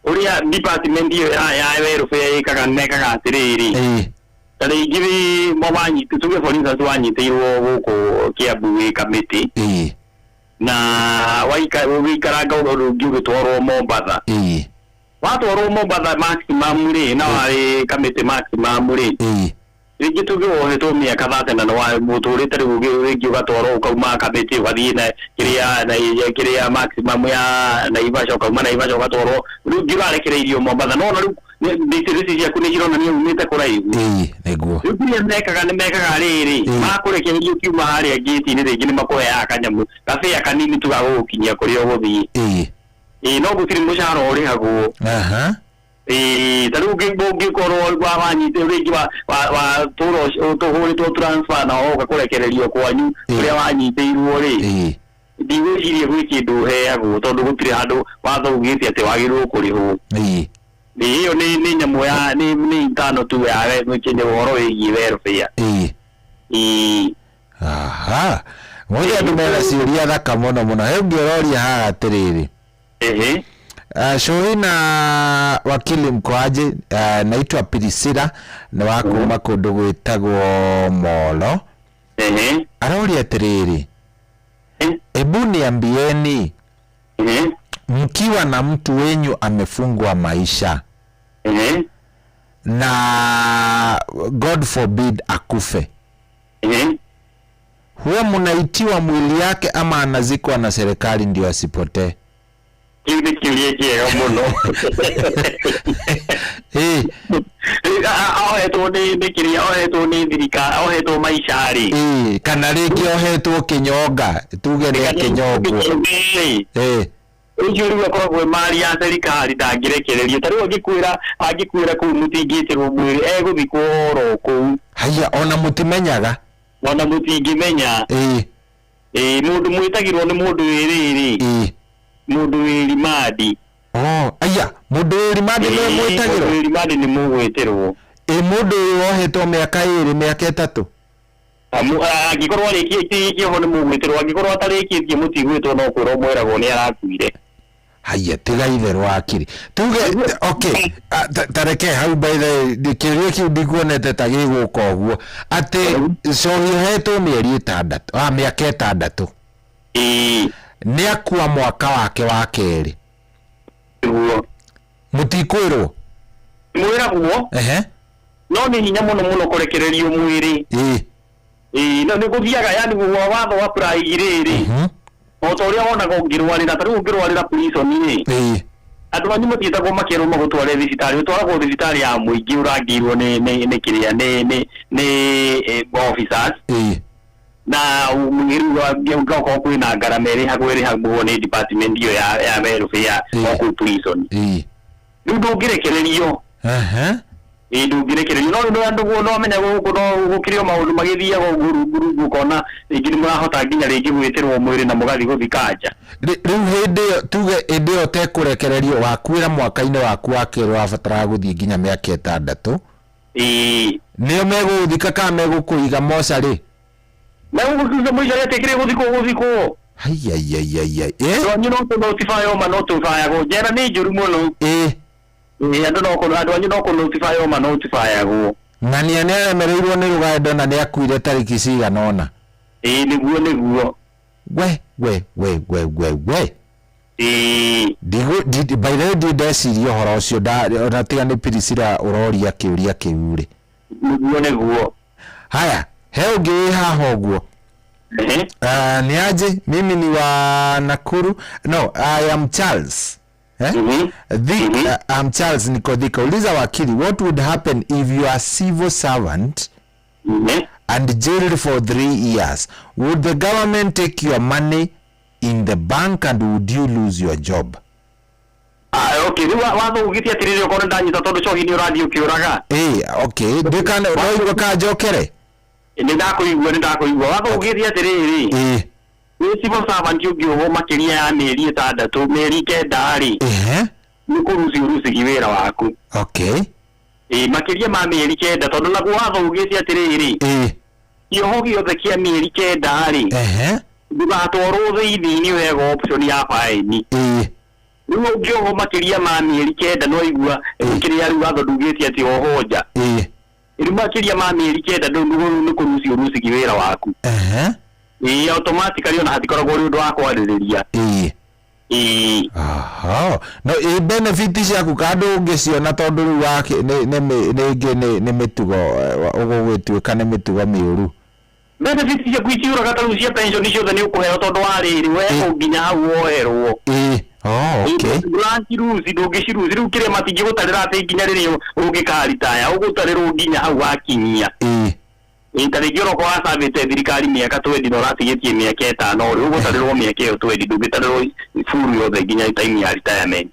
uria department ya welfare ikaga nekaga atiriri tari igiri mobanyi tutuge for instance wanyitirwo guku Kiambu committee na wikaranga urungi ugitwarwo Mombatha watwarwo Mombatha maximum ri na wari committee maximum ri ringi tuge wohetwo miaka 30 na wa muturite riu ringi ugatwarwo ukauma committee wathie na kiria maximum ya Naivasha ukauma Naivasha ugatwarwo ringi urarekereirio Mombatha no riu ndicirisi cia kuni jirona ni umite kuraihu neguo riu mekaga riri makurekereirio kiuma haria gate ni ringi ni makoya akanyamu gabia kanini tugagukinyia kuri uguthie no gutiri mushara uri haguo taru ngi korwo wanyite ringi wa turo to transfer na oga kurekererio kwanyu uria wanyiteirwo ri ndigwicirie gwi kindu heagwo tondu gutiri handu wathugite ati wagirwo kurihwo iyo ni nyamu ya ni intano tu ya mkinye uhoro wigi welfare ngoja ndumera ciuria thaka muno he ngiroria haha atiriri Shohina wakili mkoaje naitwa Pirisira na wakuma kundu gwitagwo Molo aroria atiriri ebu niambieni mkiwa na mtu wenyu amefungwa maisha na God forbid akufe huwa mnaitiwa mwili yake ama anazikwa na serikali ndio asipotee? Kiuria kiega muno ohetwo ni kiria ohetwo ni thirikari ohetwo maishari kana ringi ohetwo kinyonga tuge ni kinyongwo ucio riu akoragwo mari ya serikali ndangirekererio tariu angikwira kuu mutingitirwo mwiri eguthikwo oro kuu haya ona mutimenyaga ona mutingimenya mundu mwitagirwo ni mundu wiriri mundu wiri madi aya mundu wiri madi ni mwitagirwo mundu wiri madi ni mugwitirwo mundu wohetwo miaka 2 miaka 3 angikorwo arikitie ho ni mugwitirwo angikorwo atarikitie mutigwitwo no kwirwo mwiragwo ni arakuire haya tiga itherwa akiri tuge okay tareke hau by the kirio kiu ndikuonete ta giguka uguo ati Shohi hetwo mieri 6 miaka 6 ni akua mwaka wake wa keri mutikwirwo mwira guo no ni hinya muno kurekererio mwiri no ni guthiaga yani guo watho wa praigiriri o toria wona go ngirwarira tari ngirwarira prison ni andu anyu matietagwo makero magutware thibitari utwaragwo thibitari ya muingi urangirwo ni kiria ni officers na mwiru wa ngoko kwina ngarameri hagwere hagwo ni department iyo ya welfare ya prison ndu ngirekererio ndugirekererio no andu no menya gukirio maundu magithiaga guru kona ingini murahota nginya ringi gwitirwo mwiri na mugathi guthikanja riu hindi tuge indio te kurekererio wakwira mwaka-ini waku wakiro wabatara guthie nginya miaka 6 nio meguthika ka megukuiga mocarĩ megukuiga mocarĩ tekire guthiko ai anyu no to notify o no to fire go jera ni njuru muno andu no ko notify o notify go na ni anemereirwo ni rugendo na ni akuire tariki cigana ona niguo we by the way ndeciria horo ucio ona tiga ni Priscilla uroria kiuria kiure niguo haya he ungi haha uguo ni aje mimi ni wa Nakuru no I am Charles I'm Charles Nikodhika. Uliza wakili, what would happen if you are civil servant and jailed for 3 years? Would the government take your money in the bank and would you lose your job? Okay, watho ugitia tirire ko ndanyita tondu cohi ni urathi ukiuraga okay ndikana roigwa ka jokere ni ndakuigwa watho ugitia tirire civil servant ugioho makiria ya meri 6 meri 9 ni kurusi giwira waku okay makiria ma meri 9 tondu naguo watho ugitia tirire yoho giothe kia meri 9 ndugatwarwo thiini wega option ya fine niwe ugioho makiria ma meri 9 no igua kiria riu watho ndugitia ti ohoja iri makiria ma meri 9 ndu ni kurusi giwira waku automatically ona hatikoragwo ri undu wa kwaririria no benefit ciaku kandu ungiciona tondu ri wake ni mitugo ugugwituika ni mitugo miuru benefit ciaku iciuraga taru cia pension ciothe ni ukuheo tondu wa riri we nginya hau woerwo okay grant rules ndungiciruzi riu kiria matingi gutarira ati nginya riri ungikaritaya ugutarirwo nginya hau wakinyia intarigiro kwa service thirikari miaka 20 no ratigetie miaka 5 uri ugotarirwo miaka 20 ndungitarirwo furu yothe nginya time ya retirement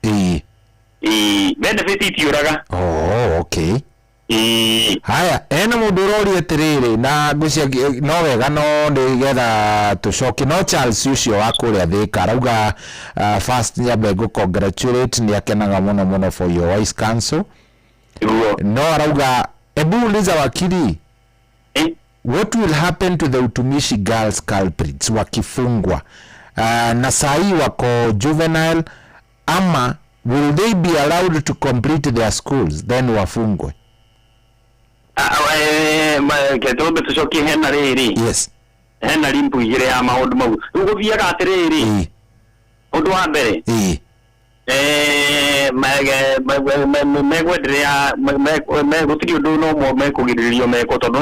benefit itiuraga okay haya ena mundu rorie tiriri na ngucia no wega no ndigetha tucoki no Charles ucio wa kuria Thika arauga first nyambe go congratulate ni akenaga muno for your wise counsel no arauga ebu uliza wakili what will happen to the utumishi girls culprits wakifungwa na sahi wako juvenile ama will they be allowed to complete their schools then wafungwe ketobe tucoki hena riri yes hena limpu igire ya maundu mau uguthiaga atiriri undu wa mbere megwenderea gutiri undu no mo mekugiririo meko tondu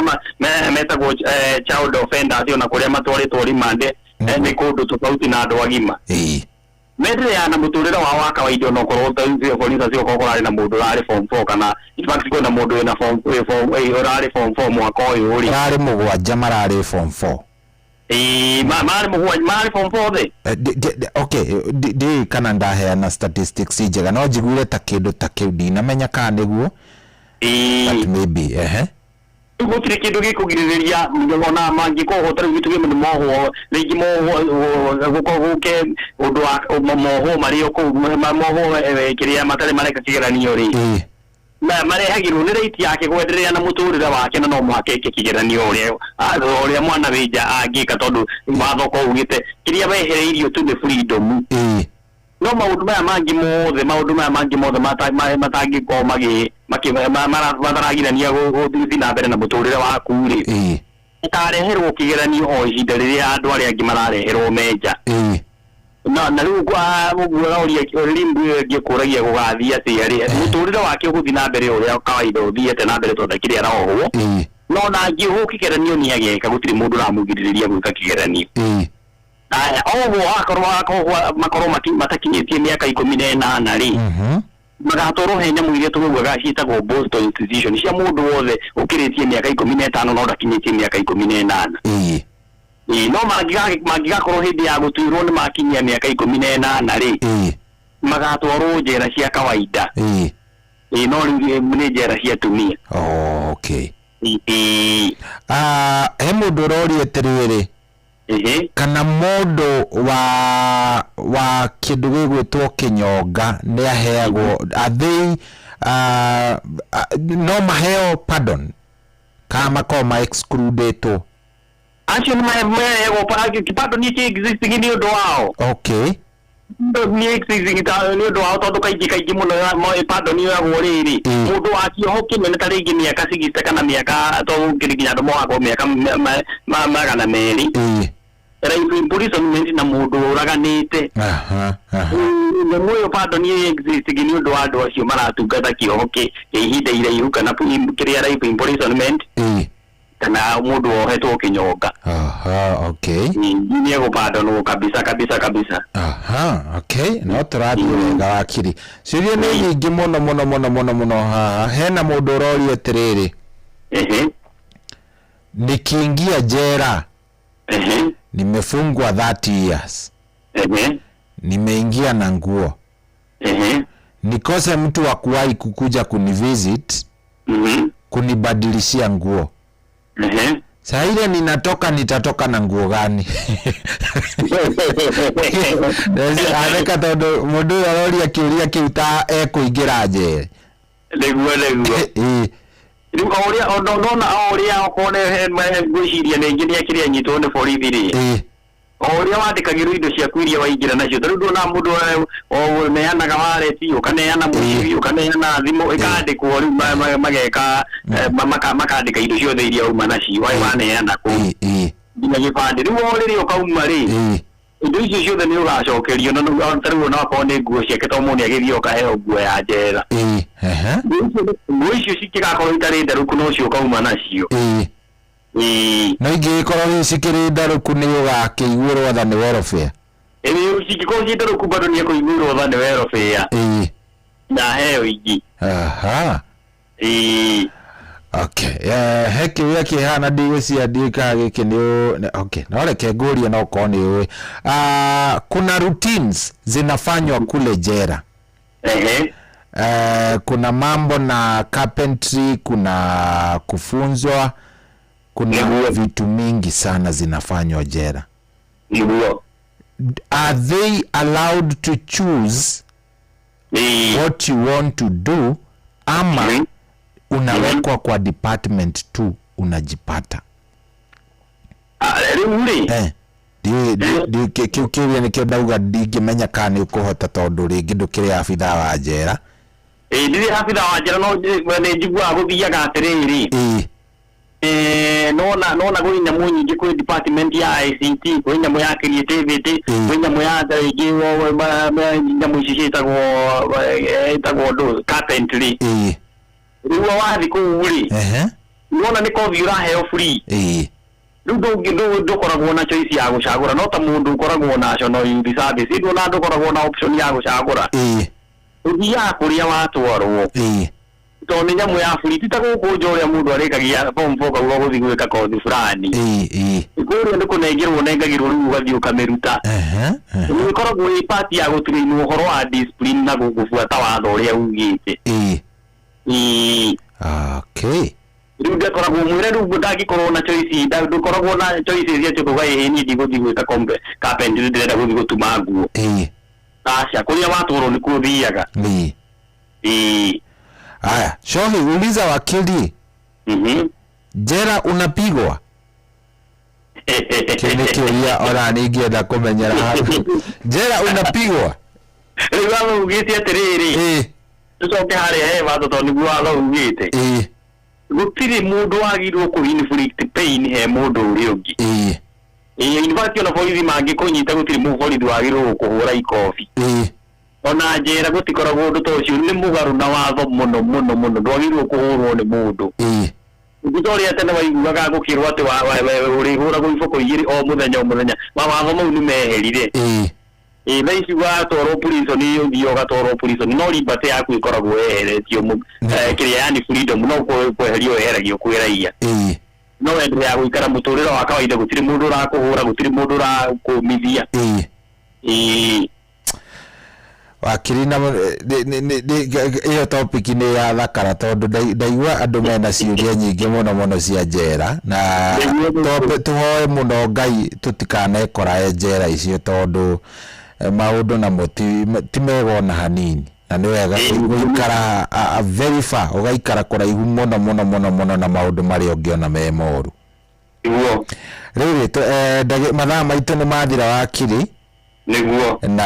metagwo child offenders ona kuria matwaritwo rimande ni kundu tofauti na andu agima medrea na muturira wa kawaida no korwo tawizio polisi cio kokora na mundu rari form 4 kana in fact kwenda mundu na form rari form 4 mwaka uyu uri rari mugwanja marari form 4 mari form 4 okay di kana ndaheana statistics njega no njiguire ta kindu ta kiu ndinamenya kana niguo but maybe gutire kindu gikugiriria ngona mangi ko hotari gitu ge moho rigi moho guke undu wa moho mari ko moho kiria matare mareka kigeranio ri marehagirwo ni rate yake gwenderea na muturire wake na no mwake kigeranio uria mwana wija angika tondu watho ko ugite kiria wehereirio tu ni freedom no maundu maya mangi mothe matangi ko mataragirania guthi na mbere na muturire waku ri utareherwo kigeranio o ihinda riria andu aria angi marareherwo meja na riu kwa muguora uria limbu ngikuragia gugathia tiari muturire wake uguthi na mbere uria kawaida uthiete na mbere tonda kiria roho no na ngihuki kigeranio ni ageka gutiri mundu ramugiririria gwika kigeranio aya ogo makorwo matakinyitie miaka 18 ri magatoro henya mwire tuguga gacitagwo Boston institution cia mundu wothe ukiritie miaka 15 no ndakinyitie miaka 18 no magigakorwo hindi ya gutuirwo ni makinyia miaka 18 ri magatwarwo njera cia kawaida no riu ni njera cia tumia. Okay. He mundu rorie tiriri kana mundu wa kindu gigwitwo kinyonga ni aheagwo athei no maheo pardon kama koma excluded acio ni maheo pardon ni existing ni undu wao. Okay. Ni existing ta ni undu wao tondu kaingi muno pardon ni yagwo riri mundu akioho kinene ta ringi miaka 60 kana miaka to kiriginya ndo mwako miaka magana meri rape imprisonment na mundu uraganite ni moyo pardon ni existing ni undu wa andu acio maratungata kioho ihinda iraihu kana kiria rape imprisonment kana mundu ohetwo kinyonga. Okay. Ni ego pardon kabisa. Okay. No turathi wega wakiri ciria ni nyingi muno hena mundu rorie tiriri nikiingia jera nimefungwa 30 years nimeingia na nguo nikose mtu wa kuwahi kukuja kunivisit kunibadilishia nguo saa ile nitatoka na nguo gani? Areka tondu mundu aroria kiuria kiuta kuingira je leguo riu oria ondona oria okone ngwiciria ni nginya kiria nyitwo ni borithi ri oria wandikagirwo indo cia kwiria waingira nacio riu ndona mundu o neanaga wareti ukaneana mucibi ukaneana thimu ikandikwo riu mageka makandika indo ciothe iria uma nacio waneana ku nginya gibandi riu oriri ukauma ri indo icio ciothe ni ugacokerio no riu no akone nguo ciake to mundu agithio kaheo nguo ya njera nguo icio cikigakorwo itari ndaruku no cio ukauma nacio no ingikorwo cikiri ndaruku ni ugakiigurwo tha ni welfare cikikorwo ci ndaruku bado ni kuigurwo tha ni welfare na heo ingi Okay. Heki wia kihana digwisia dika giki ni okay. Na reke nguria no koni kuna routines zinafanywa kule jera. Kuna mambo na carpentry, kuna kufunzwa, kuna vitu mingi sana zinafanywa jera. Are they allowed to choose what you want to do ama unawekwa kwa department tu unajipata? Kiuria nikio ndauga ndingimenya kana ni ukuhota tondu ringi ndukiri afitha wa njera. Ndiri afitha wa njera no ni njigua guthiaga atiriri. Nona kwi nyamu nyingi kwi department ya ICT, kwi nyamu ya creativity, kwi nyamu ya tarigi nyamu ici ciitagwo carpentry. Riu wathi kuuri nona ni kothi uraheo free riu ndukoragwo na choice ya gucagura no ta mundu ukoragwo na national youth service ndu na ndukoragwo na option ya gucagura uthia kuria watwarwo to ni nyamu ya free tita guku njoria mundu arikagia form 4 kauga guthi gwika kothi fulani ikuria ndikunengirwo nengagirwo riu ugathi ukamiruta ni ikoragwo i part ya gutrainwo horo wa discipline na gubuata watho uria ugite. Okay. Riu ndekoragwo mwire riu ndagikorwo na choice ndukoragwo na choice iria tukuga ni ndiguthi gwika carpentry ndirenda guthi gutuma nguo acha kuria waturo ni kuthiaga aya shohi uliza wakili jera unapigwa kile kiuria ora ningienda kumenyera hapo jera unapigwa riu amo ugite atiriri tucoke haria he watho tondu guo watho ugite gutiri mundu wagirwo ku inflict pain he mundu uri ungi in fact ona borithi mangĩkũnyita gũtirĩ mũborithi wagĩrĩirwo kũhũra ikobi ona njĩra gũtikoragwo ũndũ ta ũcio nĩ mũgarũ na watho mũno mũno mũno ndwagĩrĩirwo kũhũrwo nĩ mũndũ Victoria tene waiguaga gũkĩrwo atĩ ũrĩhũragwo iboko igĩrĩ o mũthenya mawatho mau nĩ meherire thaa ici watwarwo prison ũthiĩ ũgatwarwo prison no liberty yaku ĩkoragwo yeheretio kĩrĩa yani freedom no kweherio weheragio kwĩ raia no wende ya gũikara mũtũrĩre wa kawaida gũtirĩ mũndũ ũrakũhũra gũtirĩ mũndũ ũrakũmithia wakiri na iyo topic ni ya thakara tondu ndaigua andu mena ciũria nyingĩ mũno cia njera na tuhoe mũno Ngai tutikanekora njera icio tondu maundu namo ti mega ona hanini na nĩ wega gũikara very far ũgaikara kũraihu mũno na maundu marĩa ũngĩona me moru rĩrĩ mathaa maitũ nĩ mathira wakiri niguo na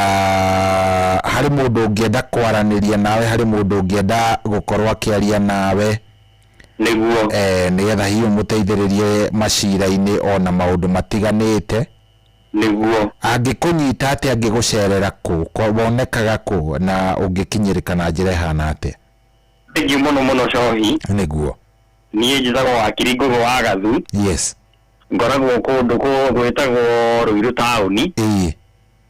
harĩ mũndũ ũngĩenda kwaranĩria nawe harĩ mũndũ ũngĩenda gũkorwo akĩaria nawe niguo nĩgetha hiyo mũteithĩrĩrie macira-inĩ ona maũndũ matiganĩte niguo angĩkũnyita atĩ angĩgũcerera kũ wonekaga kũ na ũngĩkinyĩrĩka na njĩra ihana atĩa thengiũ mũno cohi niguo niĩ njĩtagwo wakiri Ngũgĩ wa Gathu yes ngoragwo kũndũ gwĩtagwo Ruiru taũni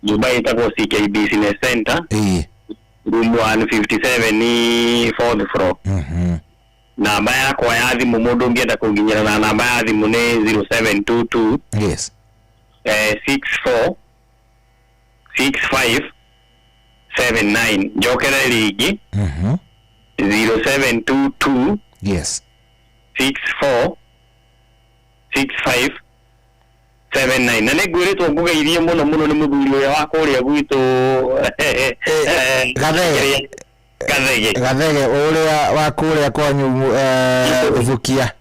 nyumba ĩtagwo CK Business Center room 157 4th floor namba yakwa ya thimũ mũndũ ũngĩenda kũnginyĩra na namba ya thimũ nĩ 0722 yes 64 65 79 njokera rĩngĩ 0722 yes 64 65 79 na nĩ ngwĩrĩtwo ngũgeithie mũno nĩ mũthuri ũrĩa wa kũrĩa gwitũ Gathege ũrĩa wa kũrĩa kwanyu Vukia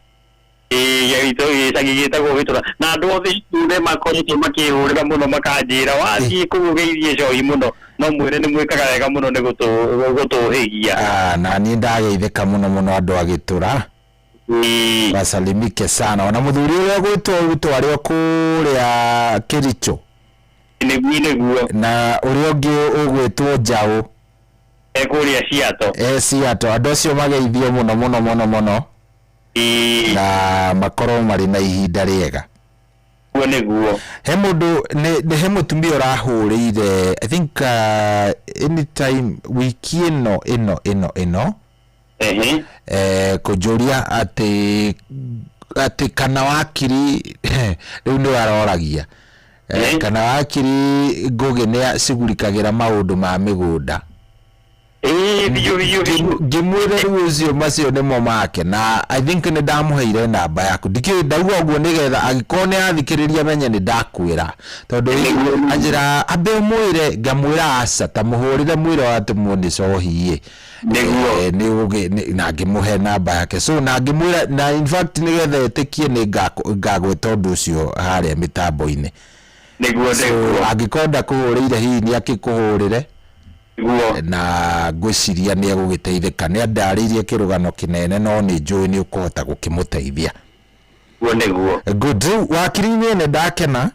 gĩtagwo Gĩtura na andũ othe ithuothe makoretwo makĩhũrĩra mũno makanjĩra wathiĩ kũgeithie cohi mũno no mwĩre nĩ mwĩkaga wega mũno nĩ gũtũhĩgia na niĩ ndageithĩka mũno andũ a Gĩtura basalimike sana ona muthuri ũrĩa gwĩtwo arĩa kũrĩa Kericho nĩguo na ũrĩa ũngĩ ũgwĩtwo Njaũ kũrĩa Siato andũ acio mageithio mũno na makorwo marĩ na ihinda rĩega nĩguo he mũndũ he mũtumia ũrahũrĩire I think anytime wiki ĩno kujuria ati kana wakiri riu ni waroragia kana wakiri Ngũgĩ ni acigurikagira maundu ma migunda ngimwire riu ucio macio nimo make na I think ni ndamuheire namba yaku ndauga uguo nigetha agikorwo ni athikiriria menye ni ndakwira tondu anjira ambe mwire ngamwira aca ta muhurire mwire watu mundi cohi na ngimuhe namba yake so na ngimwira na in fact nigetha etikie ni ngagweta undu ucio haria mitambo-ini niguo angikonda kuhurire hihi ni akikuhurire na ngwiciria ni egũgĩteithĩka ni andarĩirie kĩrũgano kĩnene no ni njũĩ ni ũkũhota gũkĩmũteithia niguo good wakiri-inĩ nĩ ndakena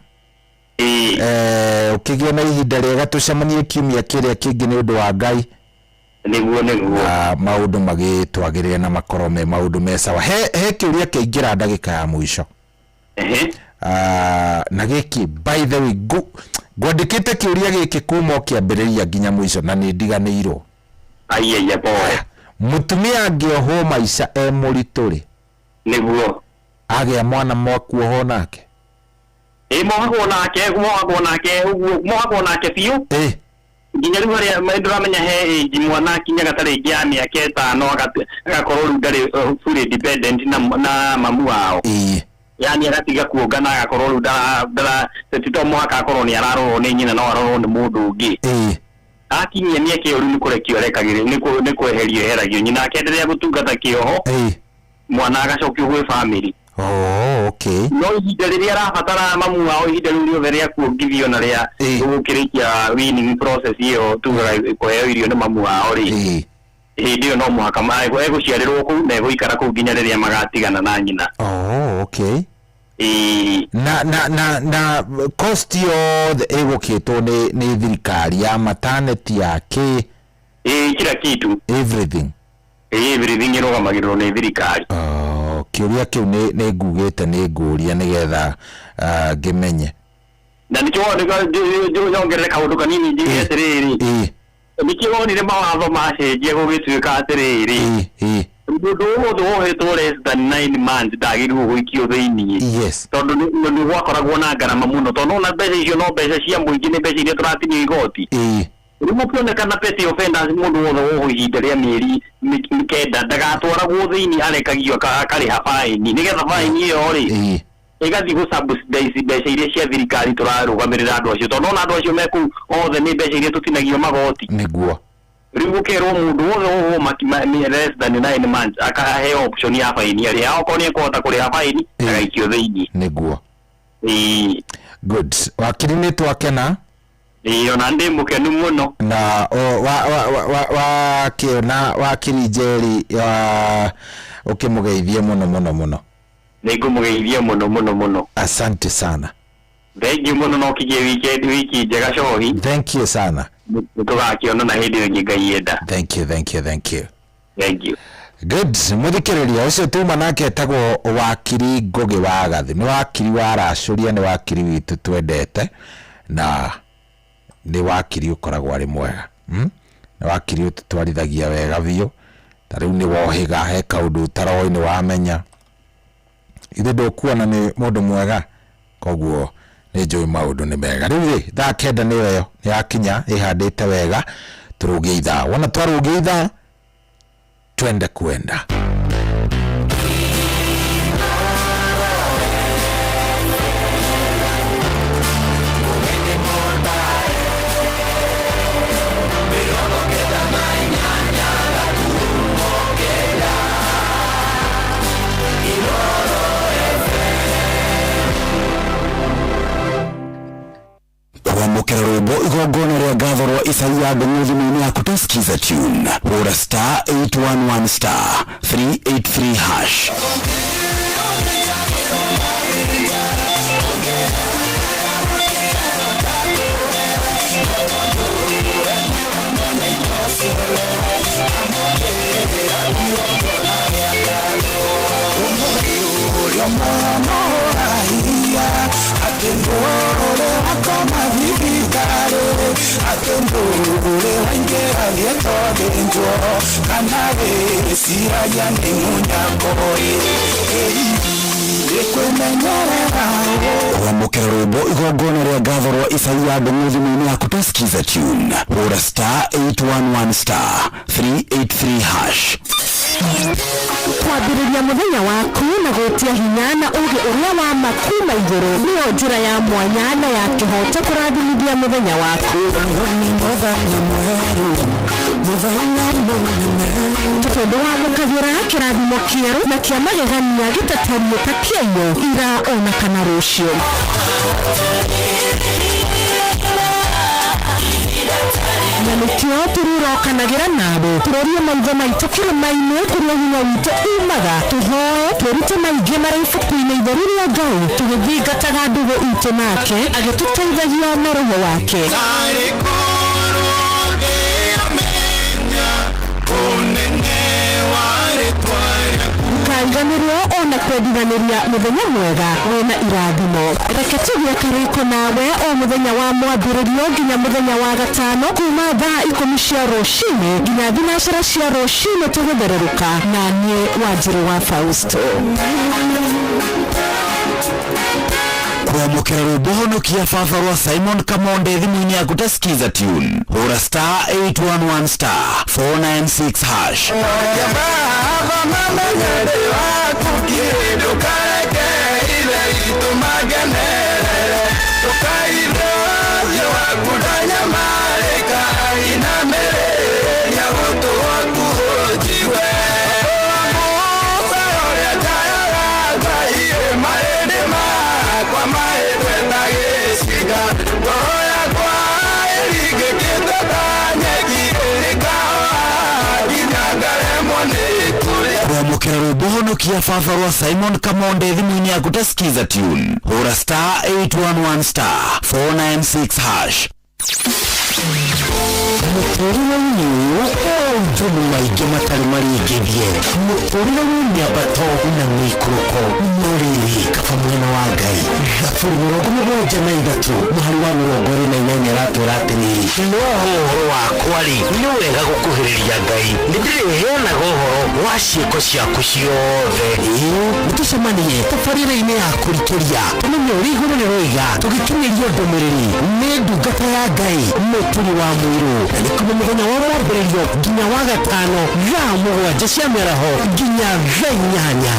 ũkĩgĩa na ihinda rĩega tũcemanie kiumia kĩrĩa kĩngĩ nĩ ũndũ wa Ngai niguo na maũndũ magĩtwagĩrĩre na makorwo me maũndũ me sawa he kĩũria kĩingĩra ndagĩka ya mũico na gĩkĩ by the way ngwandĩkĩte kĩũria gĩkĩ kuma kĩambĩrĩria nginya mũico na nĩ ndiganĩirwo mũtumia angĩohwo maica mũritũ-rĩ niguo agĩa mwana mwakuohwo nake mohagwo nake biũ nginya rĩu harĩa ndĩramenya he mwana kinya gatarĩ ingĩ ya mĩaka 5 agakorwo rĩu ndarĩ fully dependent na mamu wao yani agatiga kuongana agakorwo rĩu tito mwaka akorwo nĩ ararorwo nĩ nyina no arorwo nĩ mũndũ ũngĩ akinyia mĩaka ĩyo rĩu nĩ kũrekio arekagĩrĩrio nĩ kweherio eheragio nyina akenderea gũtungata kĩoho mwana agacokio gwĩ family okay no ihinda rĩrĩa arabatara mamu wao ihinda rĩu rĩothe rĩa kuongithio na rĩa gũkĩrĩkia winning process ĩyo tugaga kũheo irio nĩ mamu wao hĩndĩ ĩyo no mũhaka egũciarĩrwo kũu na egũikara kũu nginya rĩrĩa magatigana na nyina okay na cost yothe egukitwo ni thirikari ya maternity yake kila kitu everything irogamagirwo ni thirikari. Kiuria kiu ni ngugite ni nguria nigetha ngimenye na nikio nyongerere kaundu kanini njige atiriri nikio wonire mawatho macenjia gugituika atiriri mundu wothe wohetwo less than 9 months ndagirwo guikio thiini tondu ni gwakoragwo na ngarama muno tondu na mbeca icio no mbeca cia muingi ni mbeca iria turatinio igoti rimu kionekana petty offenders mundu wothe woho ihinda ria mieri mikenda ndagatwaragwo thiini arekagio akariha faini nigetha faini iyo ri igathi go subsidize mbeca iria cia thirikari turarugamirira andu acio tondu na andu acio meku othe ni mbeca iria tutinagio magoti niguo riu kerwo mundu wothe woho makima less than 9 months akahe option ya faini ari ako ni kuhota kuriha faini agaikio thiini niguo good wakiri ni twakena ona ndi mukenu muno na wakiri Njeri ukimugeithie muno ningumugeithia muno asante sana thank you muno no kijie wiki njega cohi thank you sana tugakiona na hindi ingi Ngai enda thank you good muthikiriria ucio tuma nake etagwo wakiri Ngugi wa Gathi ni wakiri wa racuria ni wakiri witu twendete na ni wakiri ukoragwo ari mwega ni wakiri utwarithagia wega biu tariu ni wohiga he kaundu taroi ni wamenya ithe ndukuona ni mundu mwega koguo ni njui maundu ni mega riu thaa kenda ni yo ni yakinya ihandite wega turugie ithaa wona twarugie ithaa twende kwenda kwamukira rwimbo igongona ria ngatho rwa Isaia thimũ-inĩ yaku tusikiza tune hura star 811 star 383 hash kwamukira rwimbo igongona ria ngatho rwa Isaia thimũ-inĩ yaku tusikiza tune hura star 811 star 383 hash kwambĩrĩria mũthenya waku na gũtia hinya na ũgĩ ũrĩa wa makuma igũrũ nĩyo njĩra ya mwanya na ya kĩhoto kũrathimithia mũthenya waku tondũ wamũkagĩra kĩrathimo kĩerũ na kĩa magegania gĩtatario ta kĩeyo ira ona kana rũciũ na nĩkĩo tũrũrokanagĩra nawe tũrorie maitho maitũ kĩrĩma-inĩ kũrĩa hinya witũ umaga tũhoe twĩrute maingĩ marĩ ibuku-inĩ itheru rĩa Ngai tũgĩthingataga ndũgũ itũ nake agĩtũteithagia na roho wake kariganĩrwo ona kwendithanĩria mũthenya mwega wĩna irathimo reke tũgĩe karĩko nawe o mũthenya wa mwambĩrĩrio nginya mũthenya wa gatano kuma thaa 10 cia rũcinĩ nginya thinacara cia rũcinĩ tũgũthererũka na niĩ Wanjiru wa Fausto kwamukira rwimbo honokia baba rwa Simon Kamonde thimũ-inĩ yaku tusikiza tune hura star 811 star 496 hash kwamukira rwimbo Honokia Father Simon Kamonde thimu-ini yaku tasikiza tune. Hura star 811 star 496 hash. Muturire w'inyu utuntu maige matari marigevye. Muturire w'imyabato na mikuroko muriri kava mwena wa Ngai. Gafuri 73 muhari wa 28 raturateniri. Noho wakwa ri ni wega gukuhiriria Ngai. Ndiriheana gohoro wa ciiko ciaku ciothe. Nitucemanie tabarĩra-inĩ ya kũrikĩria tũmenye ũrĩa igũrũ nĩ rũiga tũgĩkinyĩria ndũmĩrĩri nĩ ndungata ya Ngai mũturi wa mũirũ na nĩ kuma mũthenya wa mwambĩrĩrio nginya wa gatano thaa 7 cia mĩaraho nginya thaa 8.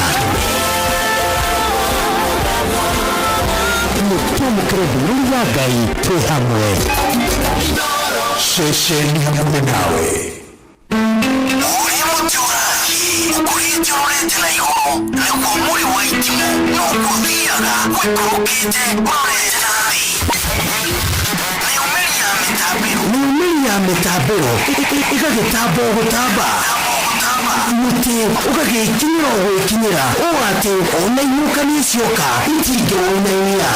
Mũtũmũkĩre ndũmĩrĩri ya Ngai twĩ hamwe ceceni hamwe nawe. Ukuritorete na iguru nĩguo mũri wa itimũ nĩũkũthiaga gwĩkũrũkĩte ũrorete nathĩ. Mĩumĩri ya mĩtambĩro ĩgagĩtamba gũtamba mũtĩ ũgagĩkinyĩra o gwĩkinyĩra ũũ atĩ ona inyuka nĩcioka itingĩwĩnainia.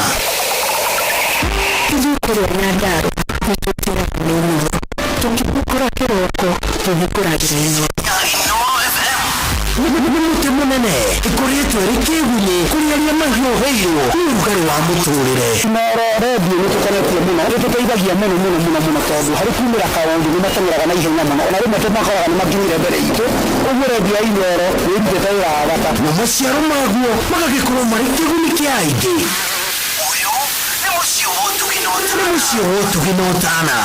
Ithuĩ kũrĩa Nyandarua nĩtũtiraga nĩnyuo tũkĩhingũra kĩroko tũhingũragĩra ino. Mũtĩ mũnene ĩkoretwo ĩrĩ kĩgunyi kũrĩ arĩa mahiũhĩirwo nĩ ũrugarĩ wa mũtũrĩre. Noro redio nĩtũkonetie mũno nĩtũteithagia mũno tondũ harĩ kumĩra kaũndũ nĩmateng'eraga na ihenya mũno ona rĩmwe tũmakoraga nĩmakinyire mbere itũ. Ũguo redio ya Inooro nĩĩrutĩte wĩra wa bata na maciaro maguo magagĩkorwo marĩ kĩguni kĩa aingĩ. Ũyũ nĩ mũciĩ wa Ũtugi na Ũtana.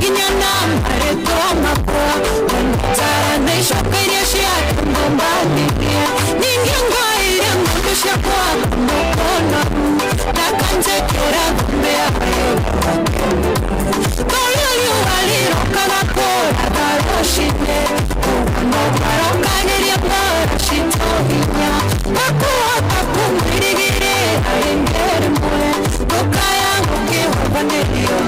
Ginyana maretoma kwa Tara neisha kairia shia Mbombadia Ningyanga ile mundusha kwa Mokona Nakanje kera gumbea Kololi waliro Kagakora Daroshine Mokaroka Niria Parashitohinya Nakuwa kakumvirigire Aingere mwe Kokaya nguki wabanerio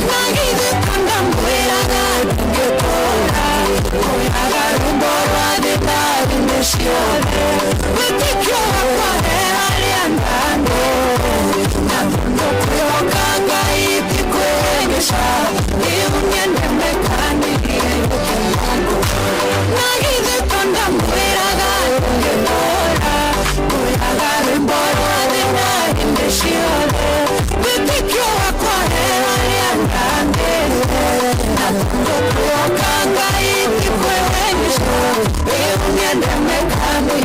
Nagide kanda mwera Ngekora Oyaga rumbora Dikari meshione Witikyo wakware Aliandano Nabundo kuyokanga Itikwenyesha Iunyende mekani Nagide kanda mwera Ngekora Oyaga rumbora Dikari meshione Witikyo wakware Aliandano Nabundo kuyokanga Itikwenyesha Iunyende mekani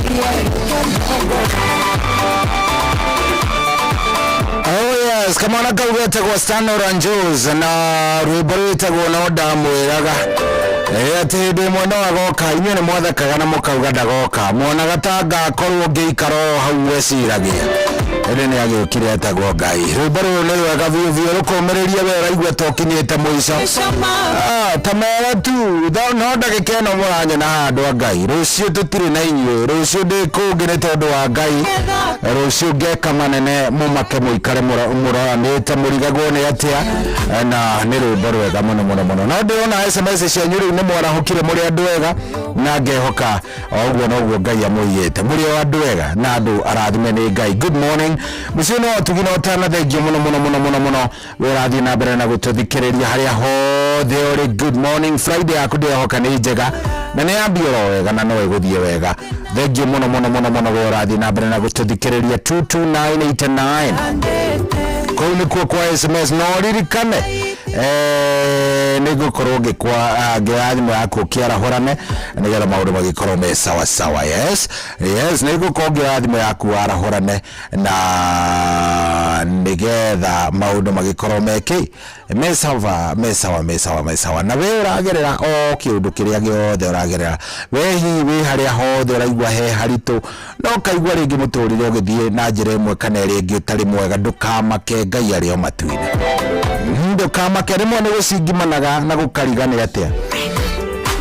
Oh yes, kamana kaugete kwa Stan Oranges na rwimbo rwitagwo no ndamwiraga ati ndi mwana wagoka inywe ni mwathekaga na mukauga ndagoka mwana gatanga korwo ngiikaro hau weciragia ende ni agikire etagwo Ngai rwimbo ruru ni rwega biu rukumiriria wera igwe tokinyite muico tamera tu no ndagika ino muranya na handu a Ngai rucio tutiri na inywe rucio ndi kungi ni tondu wa Ngai rucio ngeka manene mumake muikare muroranite murigagwo ni atia na ni rwimbo rwega muno muno muno no ndiona SMS cianyu riu ni mwarahukire muri andu wega na ngehoka oguo noguo Ngai amuyite muri andu wega na andu arathime ni Ngai. Good morning mucino tugina otana thengio muno muno muno muno muno wirathi na mbere na gututhikiriria haria hothe uri. Good morning Friday yaku ndihoka ni njega na ni ambioro wega na no iguthie wega thengio muno muno muno muno wirathi na mbere na gututhikiriria 22989 kuni kwa SMS no ririkane nigukorwo ngikwa ngirathimo yaku kiarahorane nigetha maundu magikorwo me sawa sawa. Yes nigukorwo ngirathimo yaku arahorane na nigetha maundu magikorwo meki me sawa na we uragerera o kiundu kiria giothe uragerera we haria hothe uraigua he haritu no kaigua ringi muturire ugithie na njira imwe kana ringi utari mwega ndukamake Ngai ari o matuine ndukamake rimwe ni gucingimanaga na gukarigania atia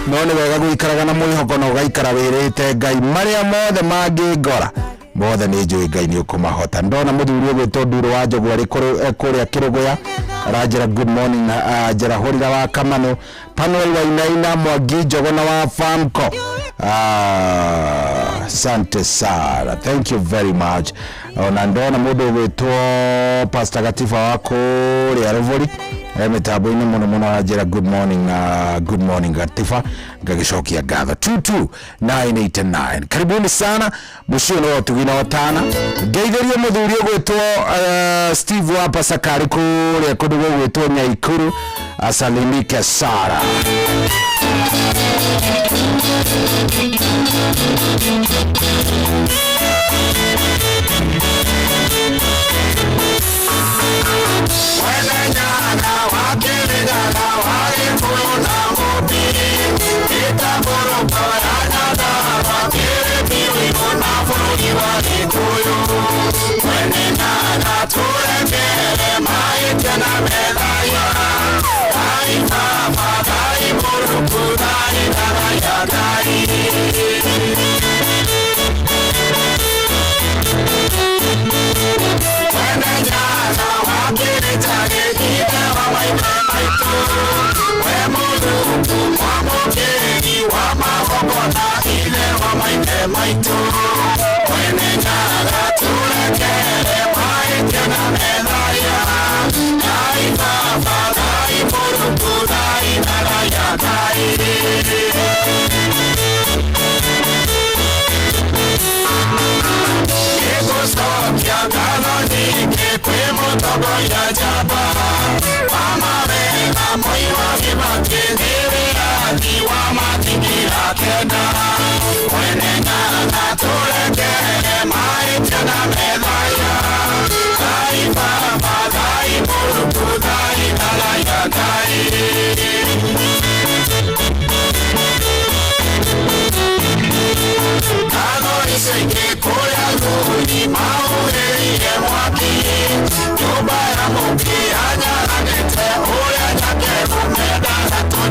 no ni wega guikaraga na mwihoko no gaikara wirite Ngai maria mothe mangingora mothe ni njui Ngai ni ukumahota. Ndona muthuri ugwitwo Nduru wa Njogu ari kuria Kiruguya arajira good morning na ajira horira wa Kamano Panuel Wainaina Mwangi Njogona wa Famco. Asante sana, thank you very much. Na ndona mundu ugwitwo Pastor Gatifa wako ria Ruvuri mitambo-ini muno muno arajira good morning Gatifa ngagicokia ngatho 22989 karibuni sana mucio no tugina watana ngeithirie muthuri ugwitwo Steve wa Pasakari kuria kundu gwitwo Nyaikuru asalimike Sara.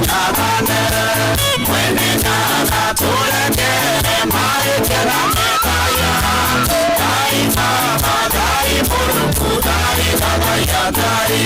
nyagane mwene nyana tulengere maitera metaya dai baba dai muruku dai baba ya dai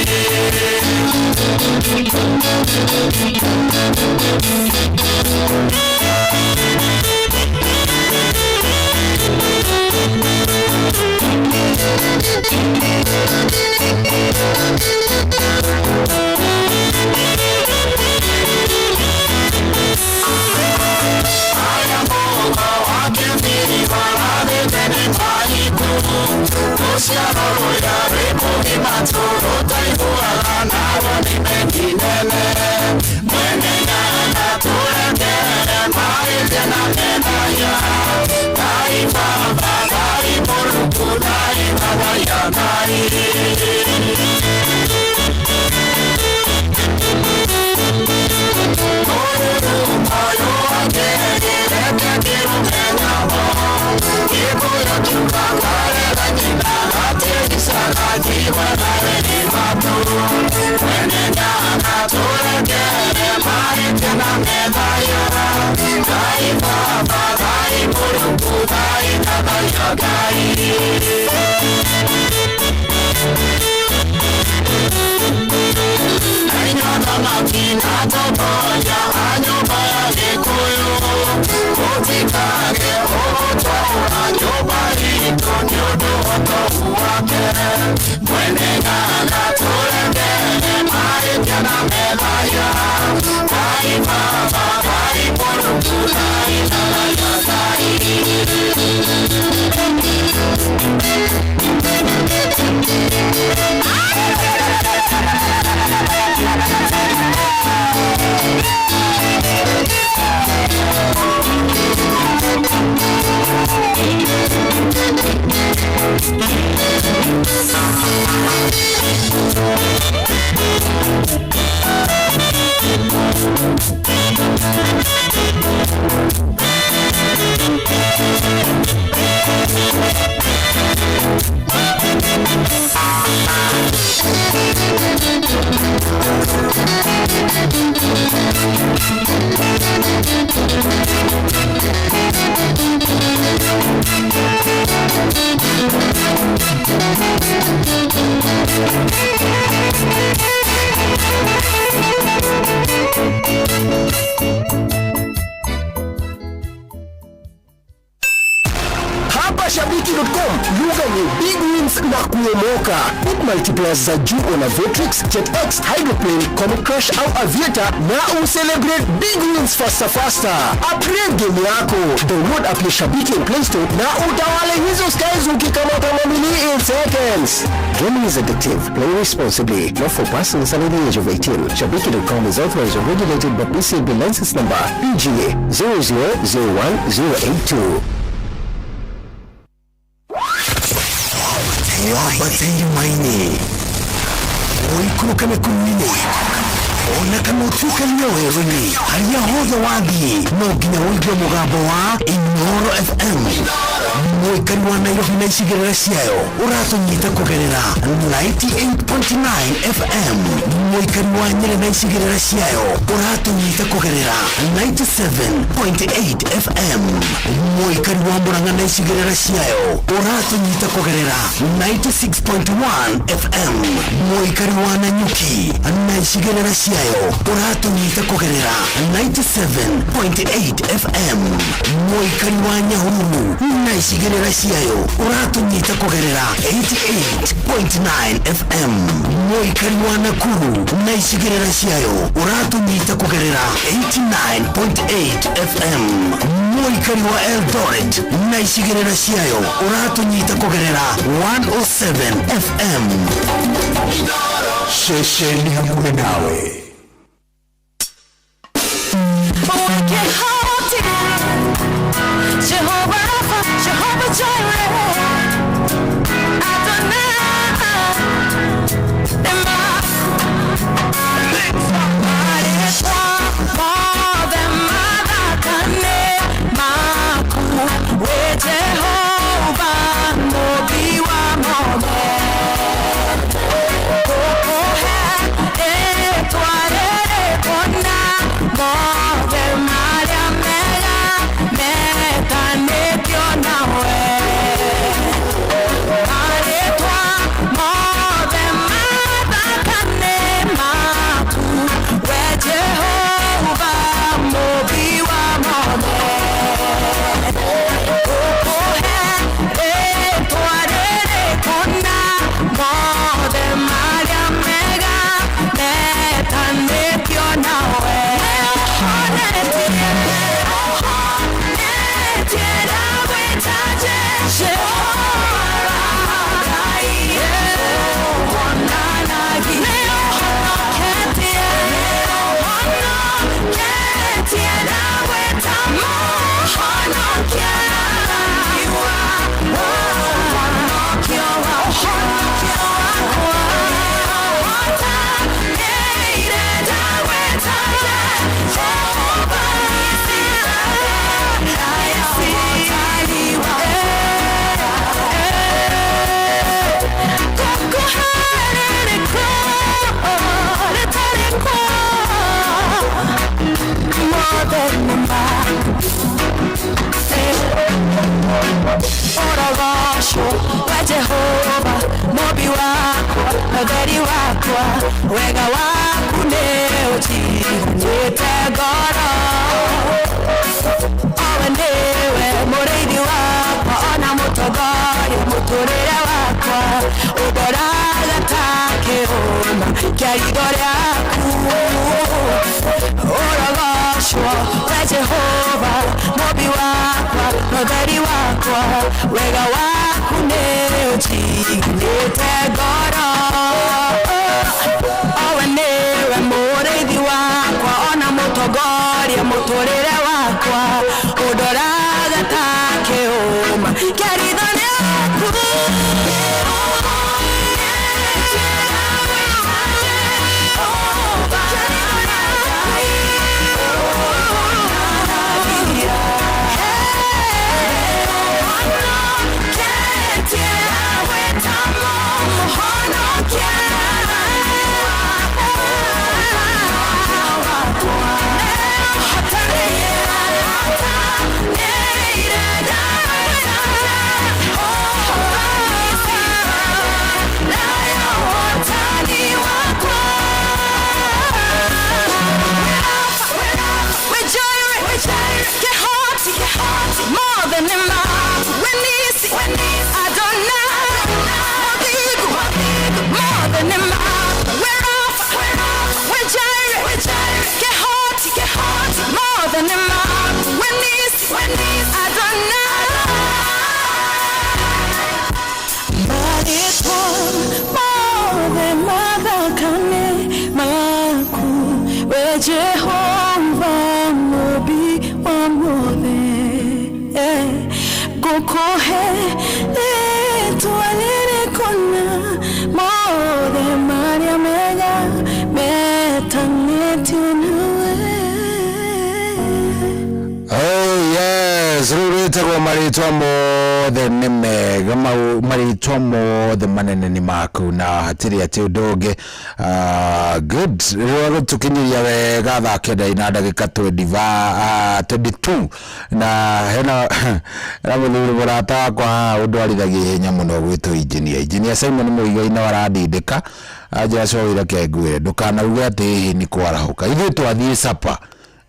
Shabiki.com, lugha ni big wins na kuomoka. Big multipliers za juu na Votrix, JetX, Hydroplane, Comic Crush au Aviator na celebrate big wins faster. Upgrade game yako, download app ya Shabiki in Play Store na utawale hizo skies ukikamata mamili in seconds. Gaming is addictive. Play responsibly. Not for persons under the age of 18. Shabiki.com is authorized and regulated by PCB license number PGA 0001082. Wabatenge maini oikuruka mekunini ona kama utuka lyoheroni hariya hoza wathi no nginya wigwe mugambo wa Inoro FM mwikari wa Nairobi na icigerera ciayo uratunyita kugerera 98.9 FM mwikari wa Nyeri na icigerera ciayo uratunyita kugerera 97.8 FM mwikari wa Murang'a na icigerera ciayo uratunyita kugerera 96.1 FM mwikari wa Nanyuki na icigerera ciayo uratunyita kugerera 97.8 FM mwikari wa Nyahururu na icigerera ciayo uratunyita kugerera 88.9 FM mwikari wa Nakuru na icigerera ciayo uratunyita kugerera 89.8 FM mwikari wa Eldoret na icigerera ciayo uratunyita kugerera 107 FM Shesheni hamwe nawe. Jehovah Jireh, Adonai. gocwo we Jehova mobi wakwa mutheri wakwa wega waku nĩ ũnjigĩte ngoro owe nĩwe mũrĩithi wakwa ona mũtongoria mũtũrĩre wakwa ũndoraga ta kĩhũma kĩa riitho rĩaku ũrogocwo we Jehova mobi wakwa mutheri wakwa wega waku nĩ ũnjigĩte ngoro owe nĩwe mũrĩithi wakwa ona mũtongoria mũtũrĩre wakwa ũndoraga ta kĩhũma kĩa riitho rĩaku more than enough when it's I don't know more than enough we're off we're Jireh get hot more than enough when it's I don't know but it's more than mother kane maku we Jehova mobi wa mothe Gokohe tualere kona more Maria mega metanetinawe. Oh yes, rurite kwa maritwa mothe nĩ mega maritwa mothe manene nĩ maku na hatiri ati undoge good rĩrĩa tukinyiria wega thaa kenda ina ndagĩka 22 na hena mũthuri mũrata kwa ũndwarithagia ihenya mũno gwĩtwo engineer Simon Muigai warandindĩka ajacowĩra kengwĩre ndũkanauge atĩ nĩ kwarahũka ithuĩ twathiĩ sapa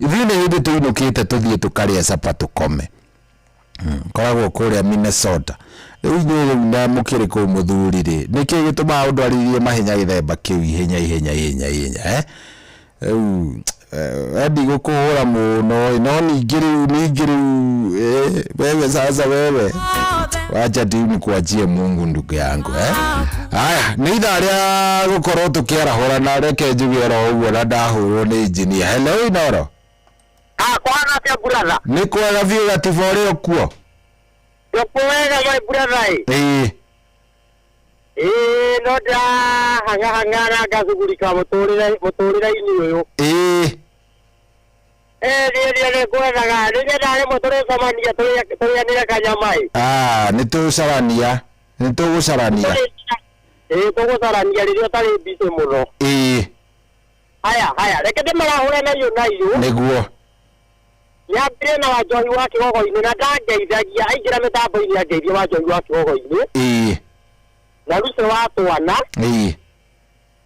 ithuĩ nĩ hĩndĩ tũinũkĩte tũthiĩ tũkarĩa sapa tũkome koragwo kũrĩa Minnesota rĩu inyuĩ na mũkĩrĩ kũu mũthuri rĩ nĩkĩ gĩtũmaga ũndwarithie mahenya gĩthemba kĩu ihenya rĩu endi gũkũhũra mũno no ningĩ rĩu wewe sasa wewe wacha tu nikuachie Mungu ndugu yangu haya nĩ ithaa rĩa gũkorwo tũkĩarahũra na reke njuge oro ũguo na ndahũrwo nĩ engineer hello Inoro kwana tia brother nĩ kwega biũ gatiba ũrĩ okuo yokwega my brother no da hangana ngacugurika mũtũrĩre-inĩ ũyũ nĩ ngwethaga nĩgetha rĩmwe tũrĩcemania tũrĩanĩre kanyama nĩ tũgũcarania tũgũcarania rĩrĩa ũtarĩ mbicĩ mũno haya reke ndĩmarahũre na iyo nĩguo nyambire na Wanjohi wa Kĩgogo-inĩ na ndangeithagia aingĩra mĩtambo-inĩ angeithia Wanjohi wa Kĩgogo-inĩ na Lucy wa Twana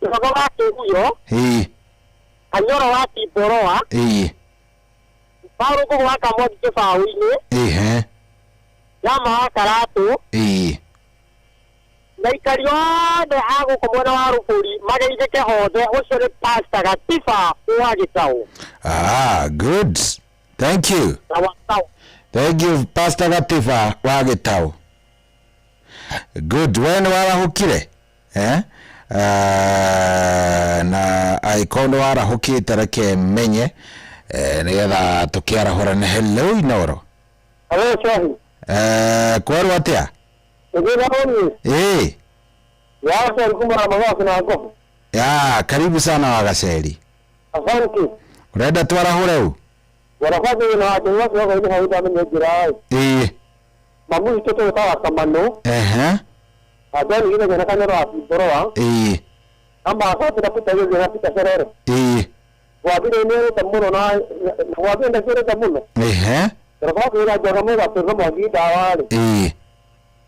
Kĩgogo wa Kĩguyo Kanyoro wa Timboroa Paulo Ngũgũ wa Kamwangi Kĩbaũ-inĩ Nyama wa Karatu na ikari othe a gũkũ mwena wa Rũbũri mageithĩke hothe ũcio nĩ Pastor Gatiba wa Gĩtaũ good thank you Pastor Gatiba wa Gĩtaũ good when warahũkire na ikono warahũkĩte reke menye nĩgetha tũkĩarahũrana hello Inoro kwerwo atĩa karibu sana Wagaceri urenda twarahũre u mamu itoto utawa kamano ajani gine gena kanyoro asiboroa amba asante na puta yote na pita serere wabide ni tamuno na wabide ndakire tamuno kwa kwa ila jogamoga tuzo mwagida wale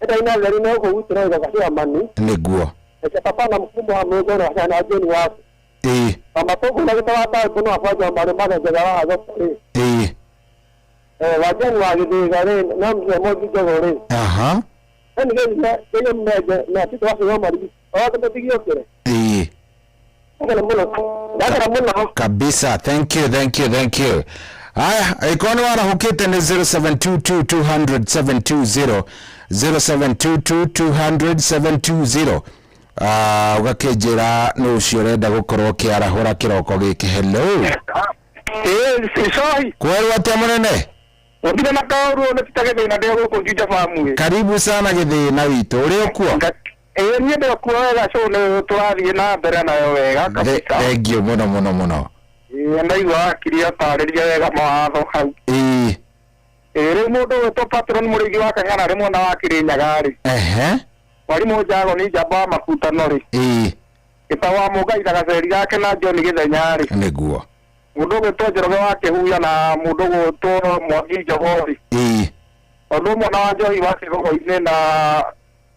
Eda ina gari na ko utra ga kasi amani. Niguo. Ese papa na mkumbo wa mwezo na sana ajeni wapi. Mama toko na kitawa kuno afaja mbale mbale jagara hazo. Wajeni wa gidi gare na mje moji jogore. Aha. Ni gani mmeje na kitu wasi wa mali. Wako tupigio kile. Kabisa. Thank you. Haya, ikono wana hukite ni 0722-200-720 0722-200-720 ugakejera nucio renda gukorwo kiarahura kiroko giki. Hello. Sorry. Kweli atia munene? Wabida na kauru na kitage na ndego ko juja famu. Karibu sana githina witu. Uri okuo? Niĩ ndĩkuoera so nĩ tũrathiĩ na mbere nayo wega kabisa. Thengiũ mũno. Ndaigua akiri atarĩria wega mawatho hau. Rĩu mũndũ wĩtwo patron mũrĩigi wa Kang'ana rĩ mwena wa Kĩrĩnyaga rĩ. Mwarimũ Njago nĩ njamba wa makutano rĩ. Gĩtawa Mũngai na gaceri gake na John Gĩthenya rĩ. Nĩguo. Mũndũ wĩtwo Njoroge wa Kĩhuya na mũndũ wĩtwo Mwangi Njogo rĩ. Ũndũ ũmwe na wa Njohi wa Kĩgogo-inĩ na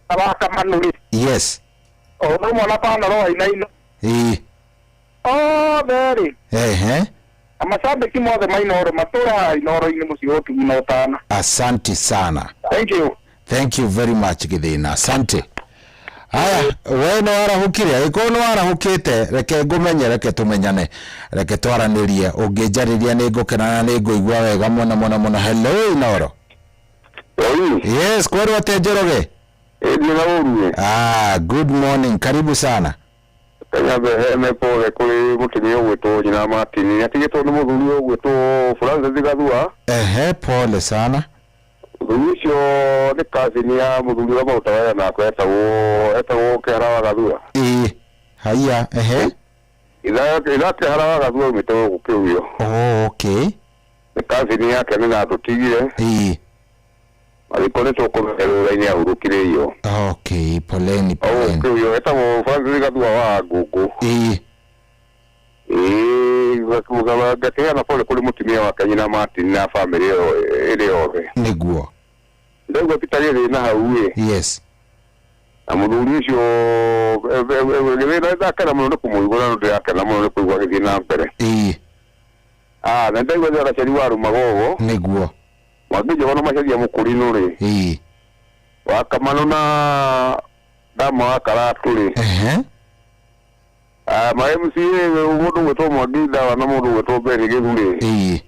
abaka manuri. Yes. No mwana pana roa inaino. Very. Amashabiki mothe mainoro matura inoro ini musioti inotana. Asante sana. Thank you very much Githina. Asante. Aya, we no arahukire, ikono arahukite, reke ngumenye, reke tumenyane, reke twaranirie, ungijariria ni ngukena ni nguigua wega muno. Hello inoro. Yes, kwero ate Njoroge. Good morning. Karibu sana. Pole kuri mutumia gwitwo nyina Martin atigitwo ni muthuri gwitwo Francis Gathua. Pole sana. Ucio ni cousin ya muthuri wa Mautawaya na etagwo Kehara Gathua. Haya. Ila Kehara Gathua mitwo gukiuyo. Okay. Ni cousin yake ni na tutigire. Alikone tukomerera ine urukire iyo. Okay, poleni. Yo etagwo Francis Gathua wa Gugu. Wakugaba gatea na pole kuli mutumia wa Kanyina Martin na family ile yothe. Niguo. Ndego pitagire na hauwe. Yes. Amuthuri ucio wira thakara muno kumuigura ndu yake na muno kuigwa githina mbere. Na ndego thara ceri waru magogo. Niguo. Wagije wana macharia mukurino ri. Wakamano na dama wa Karatu ri. Ma MC mundu gwetwo Mwagida na mundu gwetwo Beni Githuri.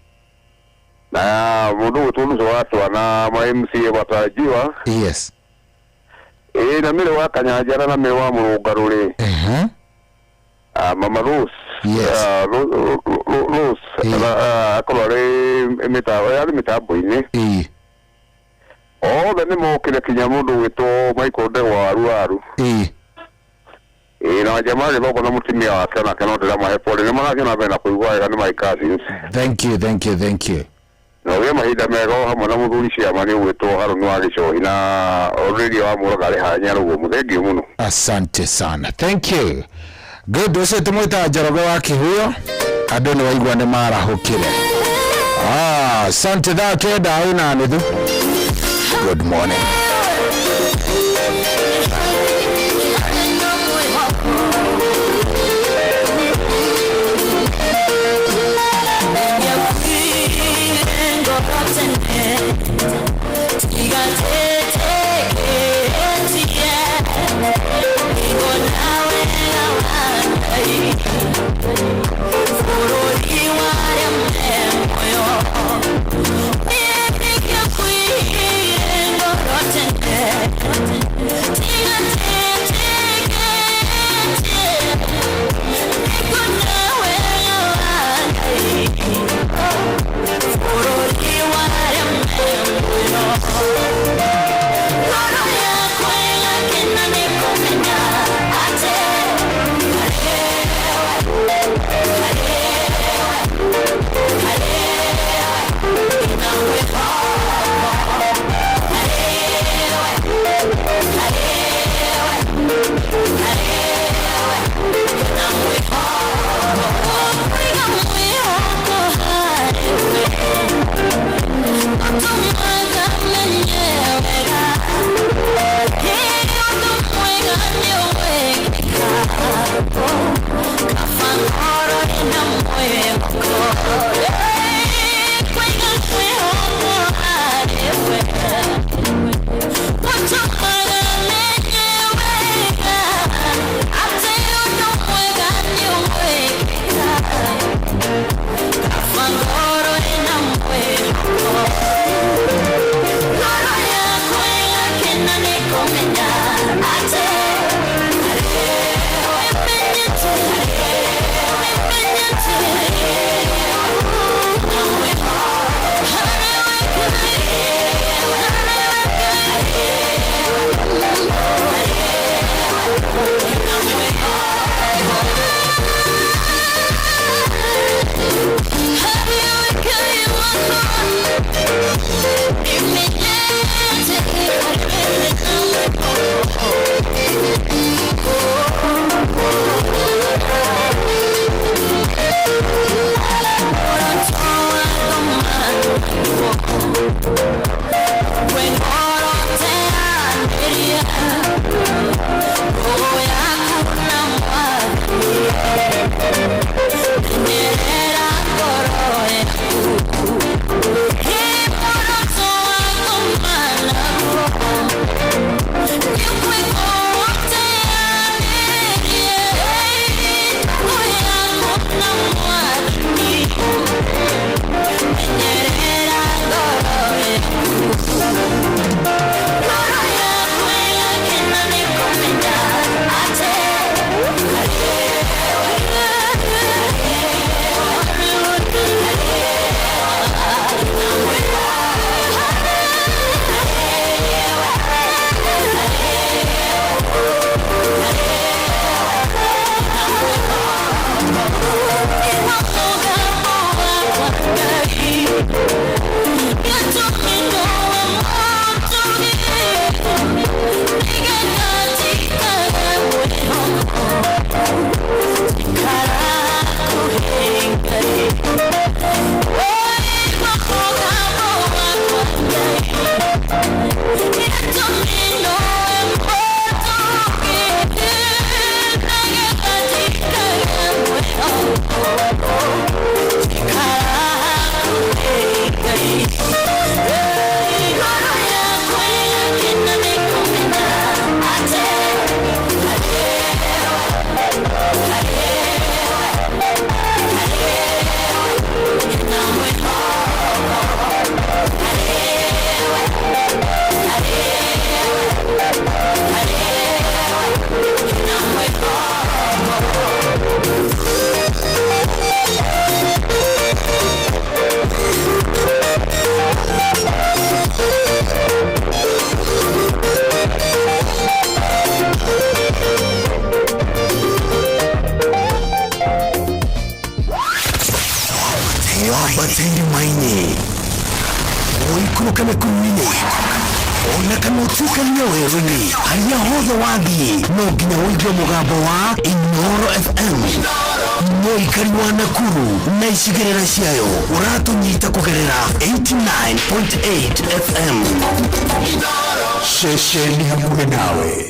Na mundu gwetwo Nuso Watwa na ma MC batajiwa. Yes. Na mire wa Kanyanjara na mire wa Murungaru ri. Mama Rose. Yes. Rose. Akolore mitambo-ini. Othe nĩ mokire kinya mũndũ wĩtwo Michael Ndegwa wa Ruaru. Na jamaa gĩthoko na mũtumia wake nake no ndĩramahe pole nĩ marakĩona mbere na kũigua wega nĩ my cousins. Thank you. Na ũrĩa mahinda mega o hamwe na mũthuri ciama nĩ ũgwĩtwo Harũni wa Gĩcohi na already wa Mũrũga rĩ hanya rũguo mũthengiũ mũno. Asante sana. Thank you. Good. Ũcio tũmwĩta Njoroge wa Kĩhuyo. Andũ nĩ waigua nĩ marahũkire. Asante dhake dauna nithu. Good morning. Bateri maini Oikuruka na kumine Ona kanutuka niya werini Hanya hoza wagi No gina oigwa mugabo wa Inoro FM No ikariwa Nakuru Na isigerera siayo Uratu nyita kugerera 89.8 FM Shesheni hamune nawe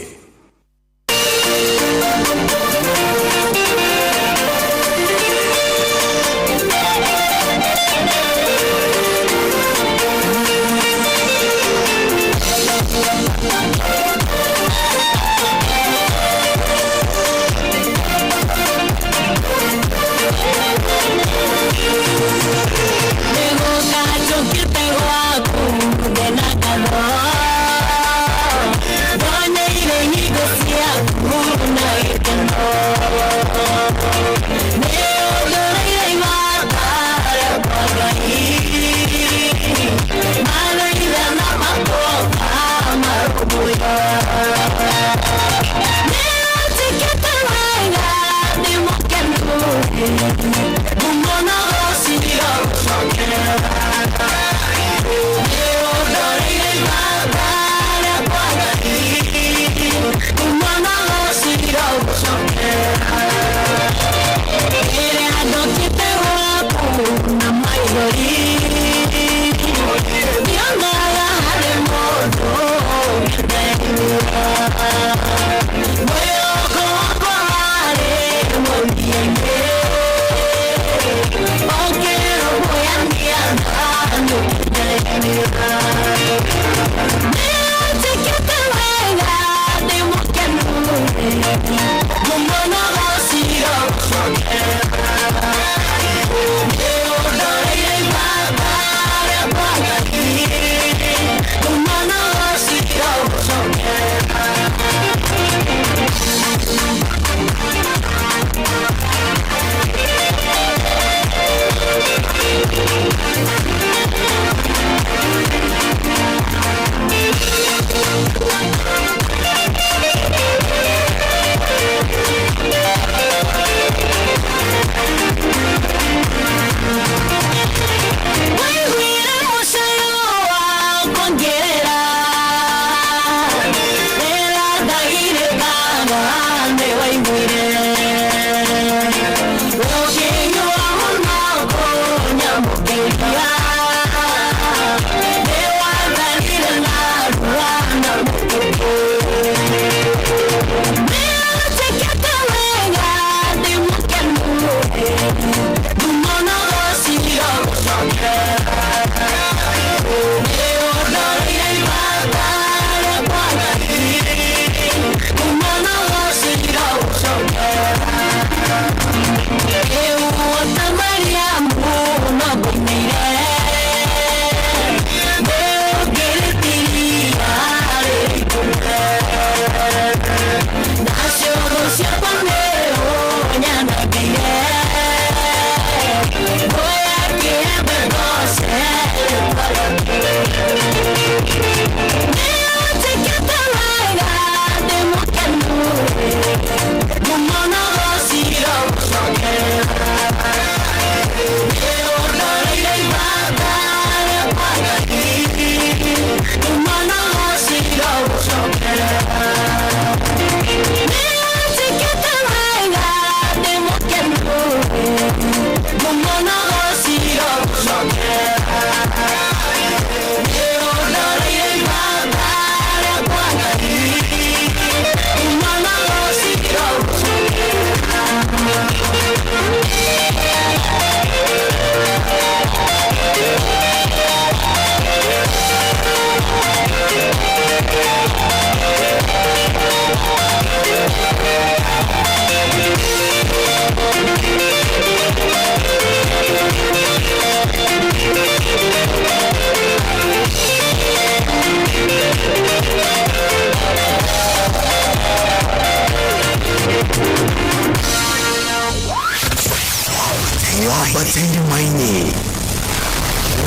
wabatiri maini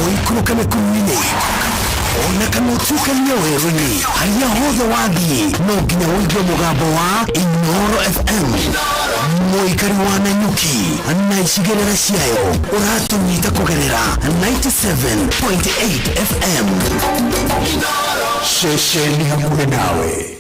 oikuruka mekuruni ona kana utukania weruni haria hothe wathiĩ no nginya wĩigue mũgambo wa Inooro FM mũikari wa Nanyuki na icigĩrĩra ciayo ũratũnyita kũgerera 97.8 FM ceceni hakuhĩ nawe.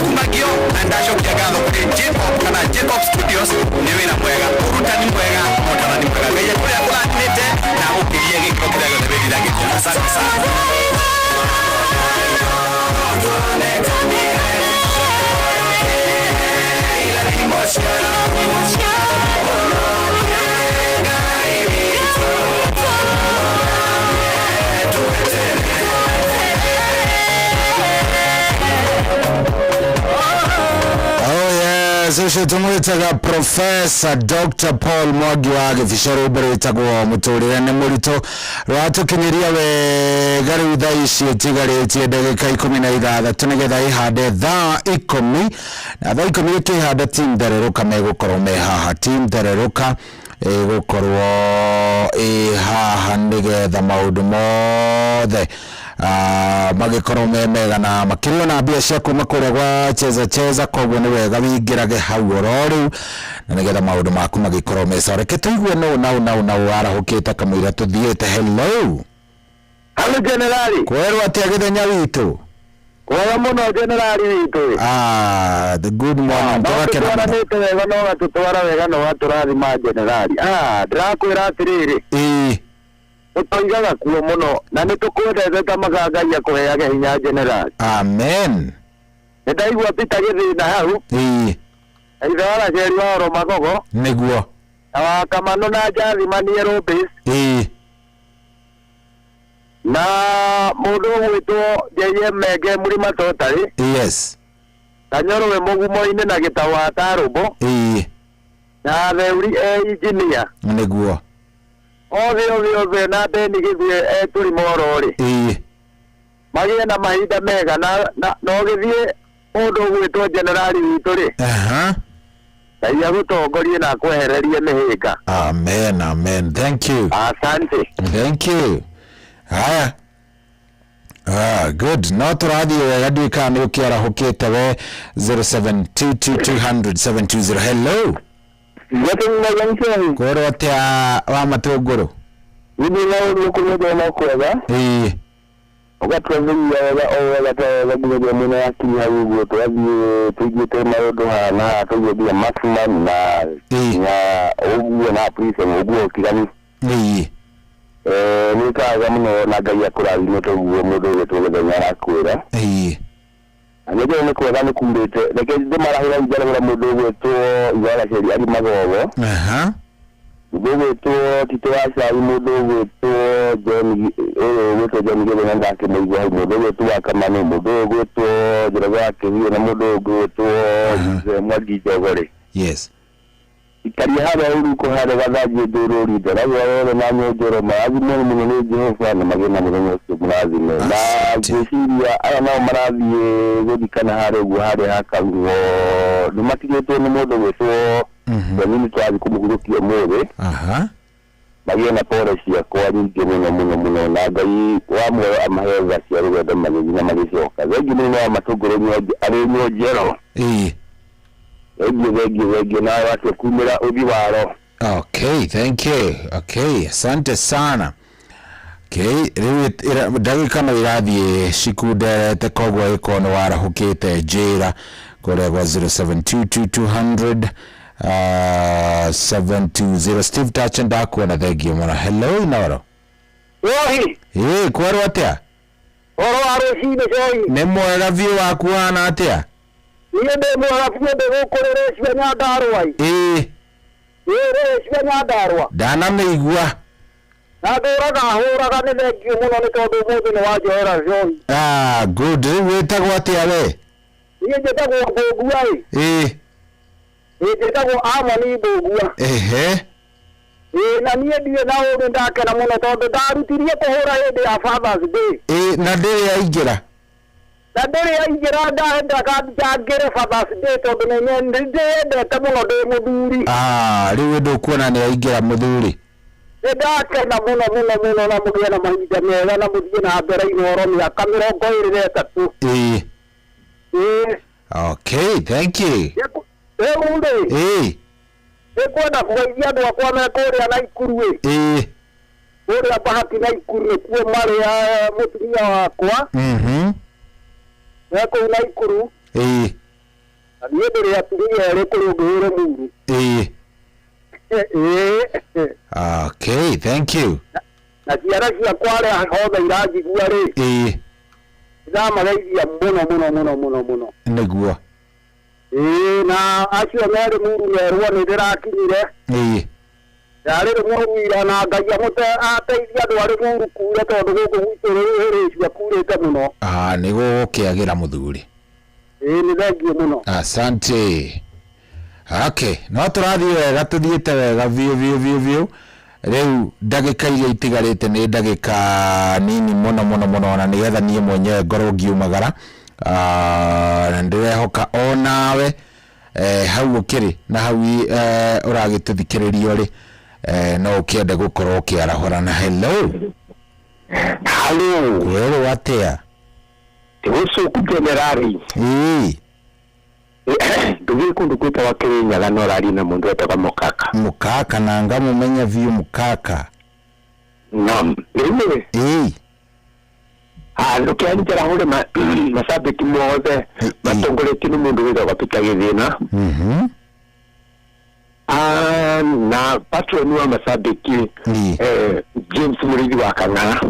Kumagio na ndasho kiagano kuri J-Pop kana J-Pop Studios niwe na Sasa tumwitaga Professor Dr. Paul Mwangi wa Gĩbicoro ũtagwo mũtũrĩre nĩ mũritũ rwatũkinyĩria wega rĩu thaa ici ĩtigarĩtie ndagĩka 16 nĩgetha ihande thaa 10 na thaa 10 ĩkĩhanda team Thererũka megũkorwo me haha. Team Thererũka ĩgũkorwo haha nĩgetha maũndũ mothe magikorwo mega na makĩria na mbia cia kuma kũrĩa gwa cheza koguo nĩ wega wingĩrage hau oro rĩu na nĩgetha maũndũ maku magĩkorwo mesa. Reke tũigue no arahũkĩte kamũira tũthiĩte. Hello Generali, kwerwo atĩa gĩthenya witũ? Kwega mũno Generali witũ. The good morning. Twaranĩte wega no gatũtwara wega no gatũrathima Generali. Ndĩrakwĩra atĩrĩrĩ, ũtoigaga kuo mũno na nĩtũkwendete ta magagai kũheage hinya Generali. Amen. Nĩndaigua Peter Gĩthĩna hau. Ithe wa Rachel wa Oromagogo. Nĩguo. Na wa Kamano na Jathimani Aerobase. Na mũndũ gwĩtwo JM Menge Mũrima Totally. Yes. Kanyoro we mũgumo-inĩ na Gĩtawa Tarũmbo. Na Theuri engineer. Nĩguo. Othe na Beni Gĩthie tũrĩ mororĩ. Magĩe na mahinda mega na no gĩthie mũndũ gwĩtwo Generali witũ rĩ. Ngai agũtongorie na akwehererie mĩhĩnga. Amen. Thank you. Asante. Thank you. Haya. Good. No tũrathiĩ wega nduĩka nĩ ũkĩarahũkĩte we 0722200720. Hello. Kwerwo atĩa wa Matũngũrũ? Ũgatũthĩria wega wega nginya mwena wa Kinya ũguo twathiĩ tũigĩte maũndũ hana tũgĩthia maximum na ũguo na prison ũguo ũtiganu. Nĩkaga mũno na Ngai akũrathime tũguo mũndũ ũgĩtwo gĩthenya arakwĩra. Nĩguo nĩ kwega nĩ kurĩte reke ndĩmarahĩra njaragũra mũndũ ũgwĩtwo Igara Ceri ari Magogo. Mũndũ ũgwĩtwo Tito wa Cai, mũndũ ũgwĩtwo John Gĩthĩna ndakĩmũigua hau, mũndũ ũgwĩtwo wa Kamano, mũndũ ũgwĩtwo Njoroge wa Kĩhiũ na mũndũ ũgwĩtwo Mwangi Njogorĩ. Yes. Ikaria harĩa ũruko harĩa gathanjĩ ndũrũri ndaragwa wothe na nyonjoro marathime mũno nĩ Jehova na magĩe na mũthenya ũcio mũrathime. Na ngwĩciria aya nao marathiĩ gũthikana harĩa ũguo harĩa hakaruo nĩmatigĩtwo nĩ mũndũ gwĩtwo Benini twathiĩ kũmũhurũkia ũmũthĩ. Magĩe na pore ciakwa nyingĩ mũno na Ngai wa muoyo amahe tha cia rũgendo magĩthiĩ na magĩcoka. Thengi mũno wa Matũngũrũ arĩ nyonjero. Wengi na watu kumira uthi waro. Okay, thank you. Okay, asante sana. Okay, rĩu ndagĩka no irathiĩ cikunderete koguo ĩkorwo nĩ warahũkĩte njĩra kũrĩa gwa 072220 720. Steve Tacha ndakuona thengiũ mũno. Hello Inoro. Kwerwo atĩa? Rũcinĩ coyi. Nĩ mwega biũ waku hana atĩa? Niĩ ndĩ mwega biũ ndĩgũkũrĩra cia Nyandarũa. Cia Nyandarũa. Ndanamĩigua. Na ndũraga hũraga nĩ thengiũ mũno nĩ tondũ ũmũthĩ nĩ wanjoera coyi. Good. Rĩu wĩtagwo atĩa we? Niĩ njĩtagwo Mbũngua. Njĩtagwo Amoni Mbũngua. Na niĩ ndirĩ na ũũgĩ ndakena mũno tondũ ndarutirie kũhũra hĩndĩ ya Father's Day. Na ndĩrĩ yaingĩra. Na ndĩrĩ yaingĩra ndahendaga njangĩre Father's Day tondũ nĩndĩendete mũno ndĩ mũthuri. Rĩu ndũkuona nĩ yaingĩra mũthuri. Nĩndakena mũno na mũgĩe na mahinda mega na mũthiĩ na mbere ihoro mĩaka 23. Okay, thank you. Nĩkwenda kũgeithia andũ akwa me kũrĩa Naikuru. Kũrĩa Bahati Naikuru nĩkuo marĩ mũtumia wakwa. Me kũu Naikuru. Na niĩ ndĩrĩ atumia erĩ kũrĩ ũngĩ wĩre Muru. Okay, thank you. Na ciara ciakwa arĩa hothe iranjigua rĩ. Ndamageithia mũno. Nĩguo. na acio merĩ muru merwo nĩ ndĩrakinyire yarĩ rĩmwe na Ngai ateithia andũ arĩ muru kure tondũ gũkũ gwitũ rĩrĩ cia kurĩte mũno. Nĩ gũgũkĩagĩra mũthuri. Nĩ thengiũ mũno. Asante. Okay, no tũrathiĩ wega, tũthiĩte wega biũ. Rĩu ndagĩka iria itigarĩte nĩ ndagĩka nini mũno na nĩgetha niĩ mwenyewe ngorwo ngiumagara. Na ndĩrehoka o nawe hau ũkĩrĩ na hau ũragĩtũthikĩrĩria ũrĩ no ũkĩende gũkorwo ũkĩarahũra na hello. Kwĩrwo atĩa? Tĩgũcoku generali. Ndũgĩ kũndũ gwĩtagwo Kĩrĩnyaga no ũraria na mũndũ wetagwo Mũkaka. Mũkaka na ngamũmenya biũ Mũkaka. Naam. Ndũkĩanjĩra hũre macambĩki mothe matongoretio nĩ mũndũ wĩtagwo Peter Gĩthĩna. Na patron wa macambĩki James Mũrĩithi wa Kang'ara.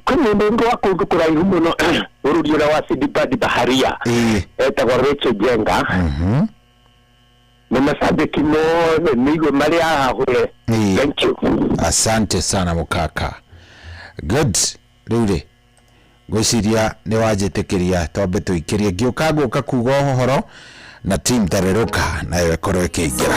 Kwĩ mũndũ wa kũndũ kũraihu mũno bũrũri ũrĩa wa Sidi Baharia etagwo Rachel Jenga. Na macambĩki mothe nĩigue marĩ ahahũre. Thank you. Asante sana Mũkaka. Good. Rĩu ngwĩciria nĩ wanjĩtĩkĩria twambe tũikĩrie ngĩũka kuga ũhoro na team Tarĩrũka nayo ĩkorwo ĩkĩingĩra.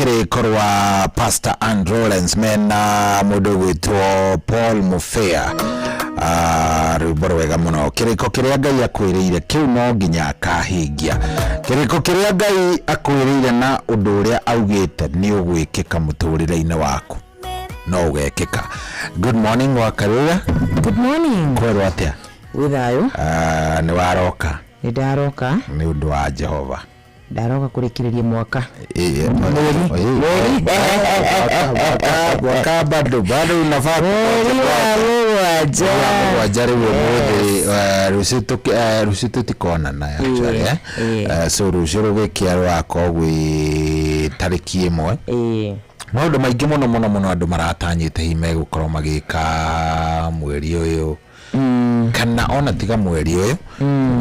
kiriko rwa Pastor Andrew Lawrence mena mundu gwitwo Paul Mufea rwimbo wega muno kiriko kiria Ngai akwiriire kiu no nginya akahingia kiriko kiria Ngai akwiriire na undu uria augite ni ugwikika muturire-ini waku no ugekika. Good morning Wakarura. Good morning. Kwero atia withayo ni waroka ni ndaroka ni undu wa Jehova ndaroka kurikiriria mwaka mwaka bado unafaa wajari rusitu tikona na actually so rusiru wikia rwako gwi tariki imwe maundu maingi muno andu maratanyite hime gukorwo magika mweri uyu kana ona tiga mweri uyu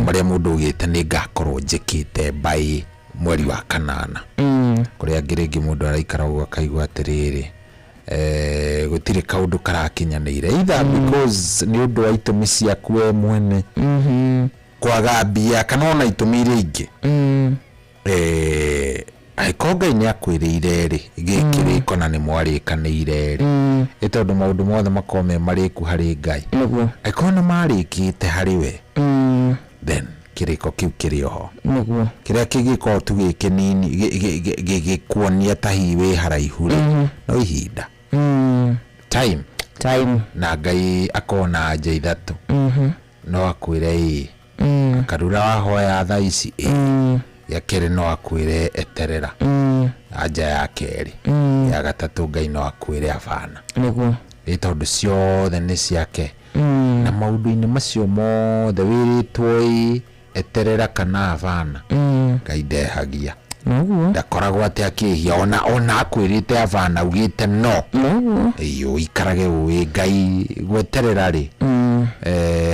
maria mundu ugite ni ngakorwo njikite by mweri wa kanana kuria ngiringi mundu araikara uga kaigwa atiriri gutire kaundu karakinyanire either because ni undu wa itumi ciaku we mwene kwaga mbia kana ona itumi iria ingi aikonga ni akwiriire ri gikiriko na ni mwarikanire ri itondu maundu mothe makome mariku hari Ngai aikona marikite hari we then kiriko kiu kirioho niguo kiria kigiko tu gikinini gikuonia tahiwe haraihu ri no ihinda time na Ngai akona nja ithatu no akwire akarura wahoya thaa ici ya kere no akwire eterera anja ya keri ya gatatu Ngai no akwire afana niguo itondu ciothe ni ciake na maundu-ini macio mothe wiritwo eterera kana afana Ngai ndehagia ndakoragwo ati akihia ona akwirite afana ugite no iyo ikarage uwi Ngai gweterera ri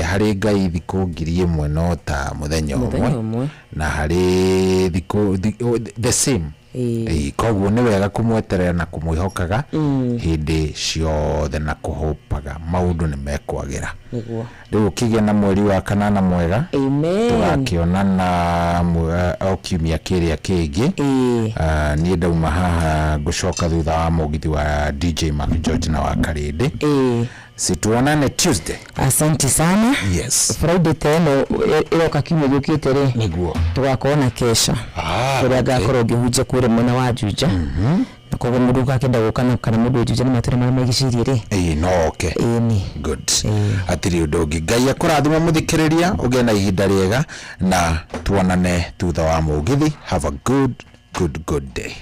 hari Ngai thiku 1,000 no ta muthenya umwe na hari thiku the same koguo ni wega kumweterera na kumwihokaga hindi ciothe na kuhopaga maundu ni mekwagira riu kigia na mweri wa kanana mwega tugakionana okiumia kiria kingi ni ndauma haha gucoka thutha wa mugithi wa DJ Mark George na wa Karindi situonane Tuesday. Asante sana. Yes. Friday teno iroka kimwe gukite ri niguo tugakona kesha kuria gakorwo ngihunje kure mwena wa Juja nakogo mundu gakenda gukana kana mundu Juja ni matere mara magicirie ri no okay ni good atiri undu ngi Ngai akurathima muthikiriria uge na ihinda riega na tuonane thutha wa mugithi. Have a good day.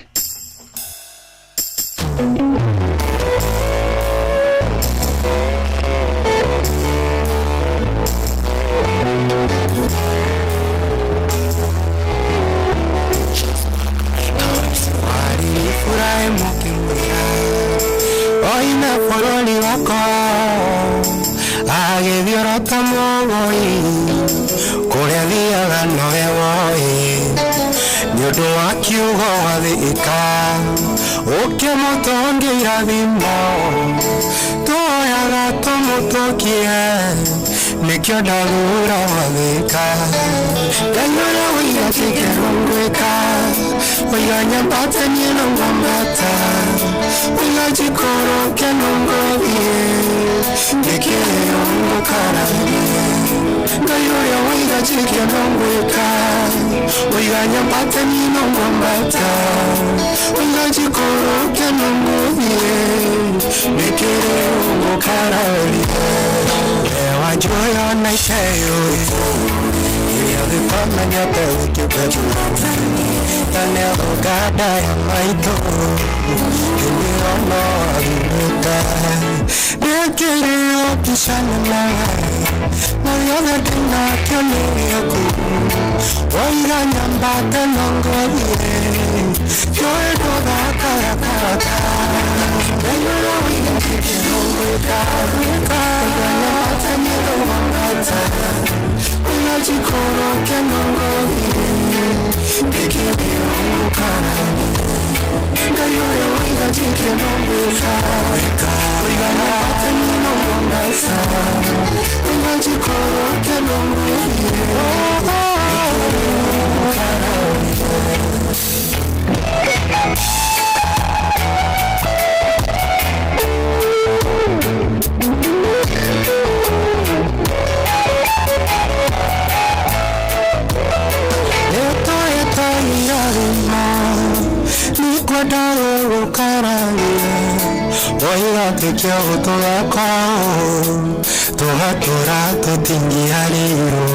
Oina foroli wako agithiorota mogoi kuria thiaga noge woi niundu wa kiugo gathika ukimutongia irathimo tuoyaga tumutukie nikio ndathura wathika Ngai uria wigatikirwo ngwika wiga nyambate niĩ no ngwambata wiga njikoro kenongothie ngĩkĩrĩo ngũkaragie Ngai uria wigatikirwo ngwika wiga nyambate niĩ no ngwambata wiga njikoro kenongothie ngĩkĩrĩo ngũkaragie ewa njoyo na iteyo the common your bell to get you and never got that my door you don't know they get it up to shine my other thing not your name one gun and back and long go you're the cara then you know we can keep it on with Chikoro kenongo Bikibio kana Ngayoyo wiga chikenongo Wika Wiga na tenongo nasa Wiga chikoro kenongo Bikibio kana Wadaro karalia Oiga tekia utoyako Tuhatura tutingi hariru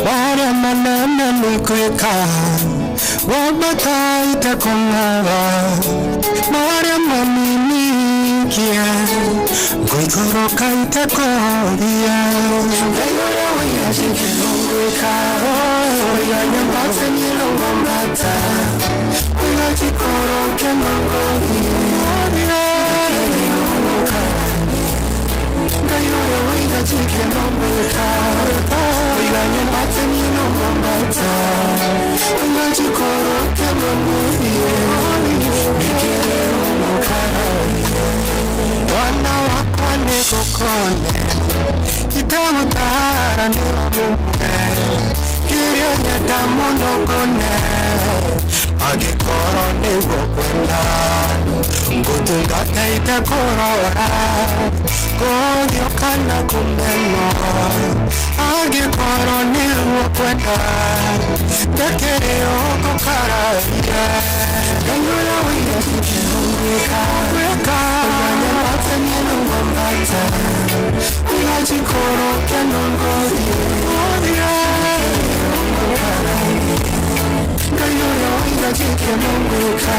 Wara manana nikweka Wabata itakongara Wara manini kia Goikoroka itakoria Gayora waya shike nongweka Oiga nyambate nilongomata Oiga chikoroke nongoria Gayora waya shike nongweka Oiga nyambate nilongomata Oiga chikoroke nongoria Wana wakwane kokone Kitamutara ni wamume Kiyo nyata monogone Agikoro ni wakwenda Ngutungate itekorora Kodyo kana kumeno Agikoro ni wakwenda Tekere oko karaya Ganyula wina kikirungika Weka Wanyamata nilungambata Wila chikoro kenongodi Ganyula wina kikirungika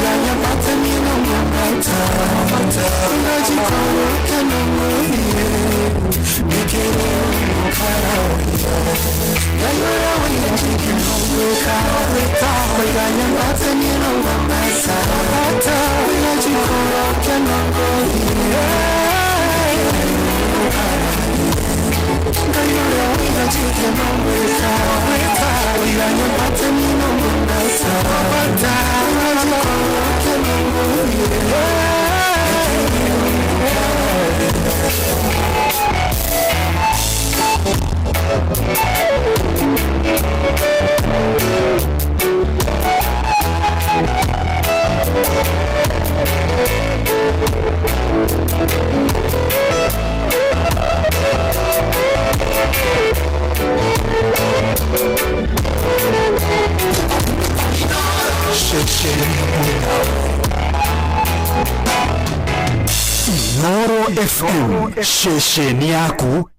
Wanyamata nilungambata Wila chikoro kenongodi Mikere ukaraya Ganyula wina kikirungika Wanyamata nilungambata Wila chikoro kenongodi Noro FM, shesheni yaku.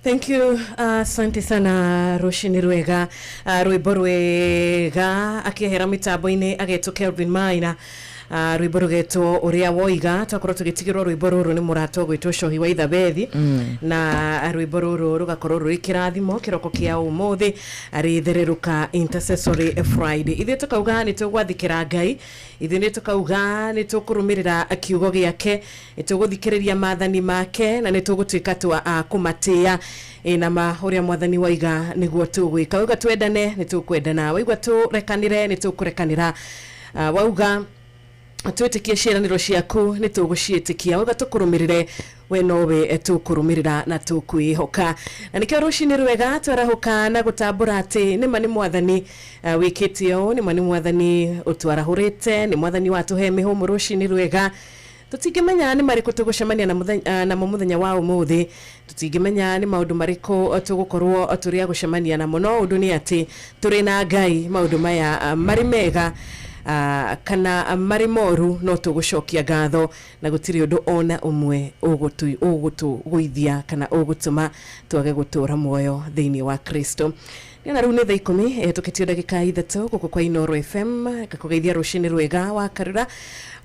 Thank you, asante sana Roshini Rwega, Rwimbo rwega akihera mitambo-ini agetwo Kelvin Maina. Rwimbo rugetwo uria woiga twakorwo tugitigirwo rwimbo ruru ni murato gwitwo Cohi wa Ithabethi na rwimbo ruru rugakorwo ruri kirathimo kiroko kia umuthi ari thereruka Intercessory Friday. Ithe tukauga ni tugwathikira Ngai, ithe ni tukauga ni tukurumirira kiugo giake, ni tuguthikiriria mathani make na ni tugutwika twa kumatia na mahuria mwathani waiga niguo tugwika. Uga twendane ni tukwendana, waigwa turekanire ni tukurekanira, wauga twetikie ciĩranĩro ciaku nĩ tũgũciĩtĩkia, uga tũkũrũmĩrĩre we nowe tũkũrũmĩrĩra na tũkwĩhoka. Na nĩkĩo rũcinĩ rwega twarahũka na gũtambũra atĩ nĩma nĩ mwathani wĩkĩte ũũ, nĩma nĩ mwathani ũtwarahũrĩte, nĩ mwathani watũhe mĩhũmũ rũcinĩ rwega. Tutingimenya nĩ marĩkũ tũgũcemania namo mũthenya wa ũmũthĩ, tutingimenya nĩ maũndũ marĩkũ tũgũkorwo tũrĩ agũcemania namo, no ũndũ nĩ atĩ tũrĩ na Ngai. Maũndũ maya marĩ mega kana mari moru no tugucokia ngatho na gutiri undu ona umwe ugutugwithia kana ugutuma twage gutura muoyo thiini wa Kristo. Nina riu ni thaa 10 tukitio ndagika 3 guku kwa Inoro FM gakugeithia rucini rwega wa Karura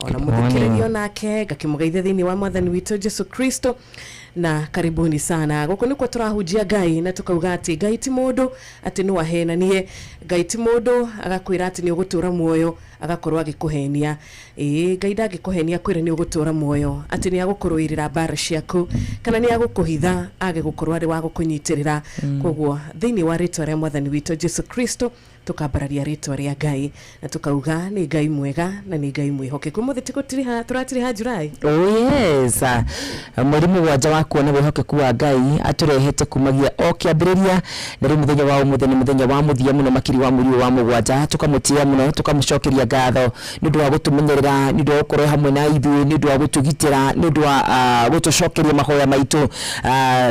ona muthikirerio nake gakimugeithia thiini wa mwathani witu Jesu Kristo. Na karibuni sana guku nikwo turahujia Ngai na tukauga ati Ngai ti mundu ati no ahenanie, Ngai ti mundu agakwira ati ni ugutura muoyo agakorwo agikuhenia. Ngai ndagikuhenia kwira ni ugutura muoyo ati ni agukuruirira bara ciaku kana ni agukuhitha age gukorwo ari wa gukunyitirira. Kogwo thiini wa ritwa ria mwathani witu Jesu Kristo tukambararia ritwa ria Ngai na tukauga ni Ngai mwega na ni Ngai mwihokeku. Muthi tikutiriha turatiriha Julai. Yes, murimu wanja wa kuona wihokeku wa Ngai aturehete kumagia o kiambiriria na ri muthenya wa muthenya wa muthia muno makiri wa muri wa mugwanja tukamutia muno tukamucokeria ngatho ni ndu wa gutumenyerera, ni ndu wa gukorwo hamwe na ithuĩ, ni ndu wa gutugitira, ni ndu wa gutucokeria mahoya maitu.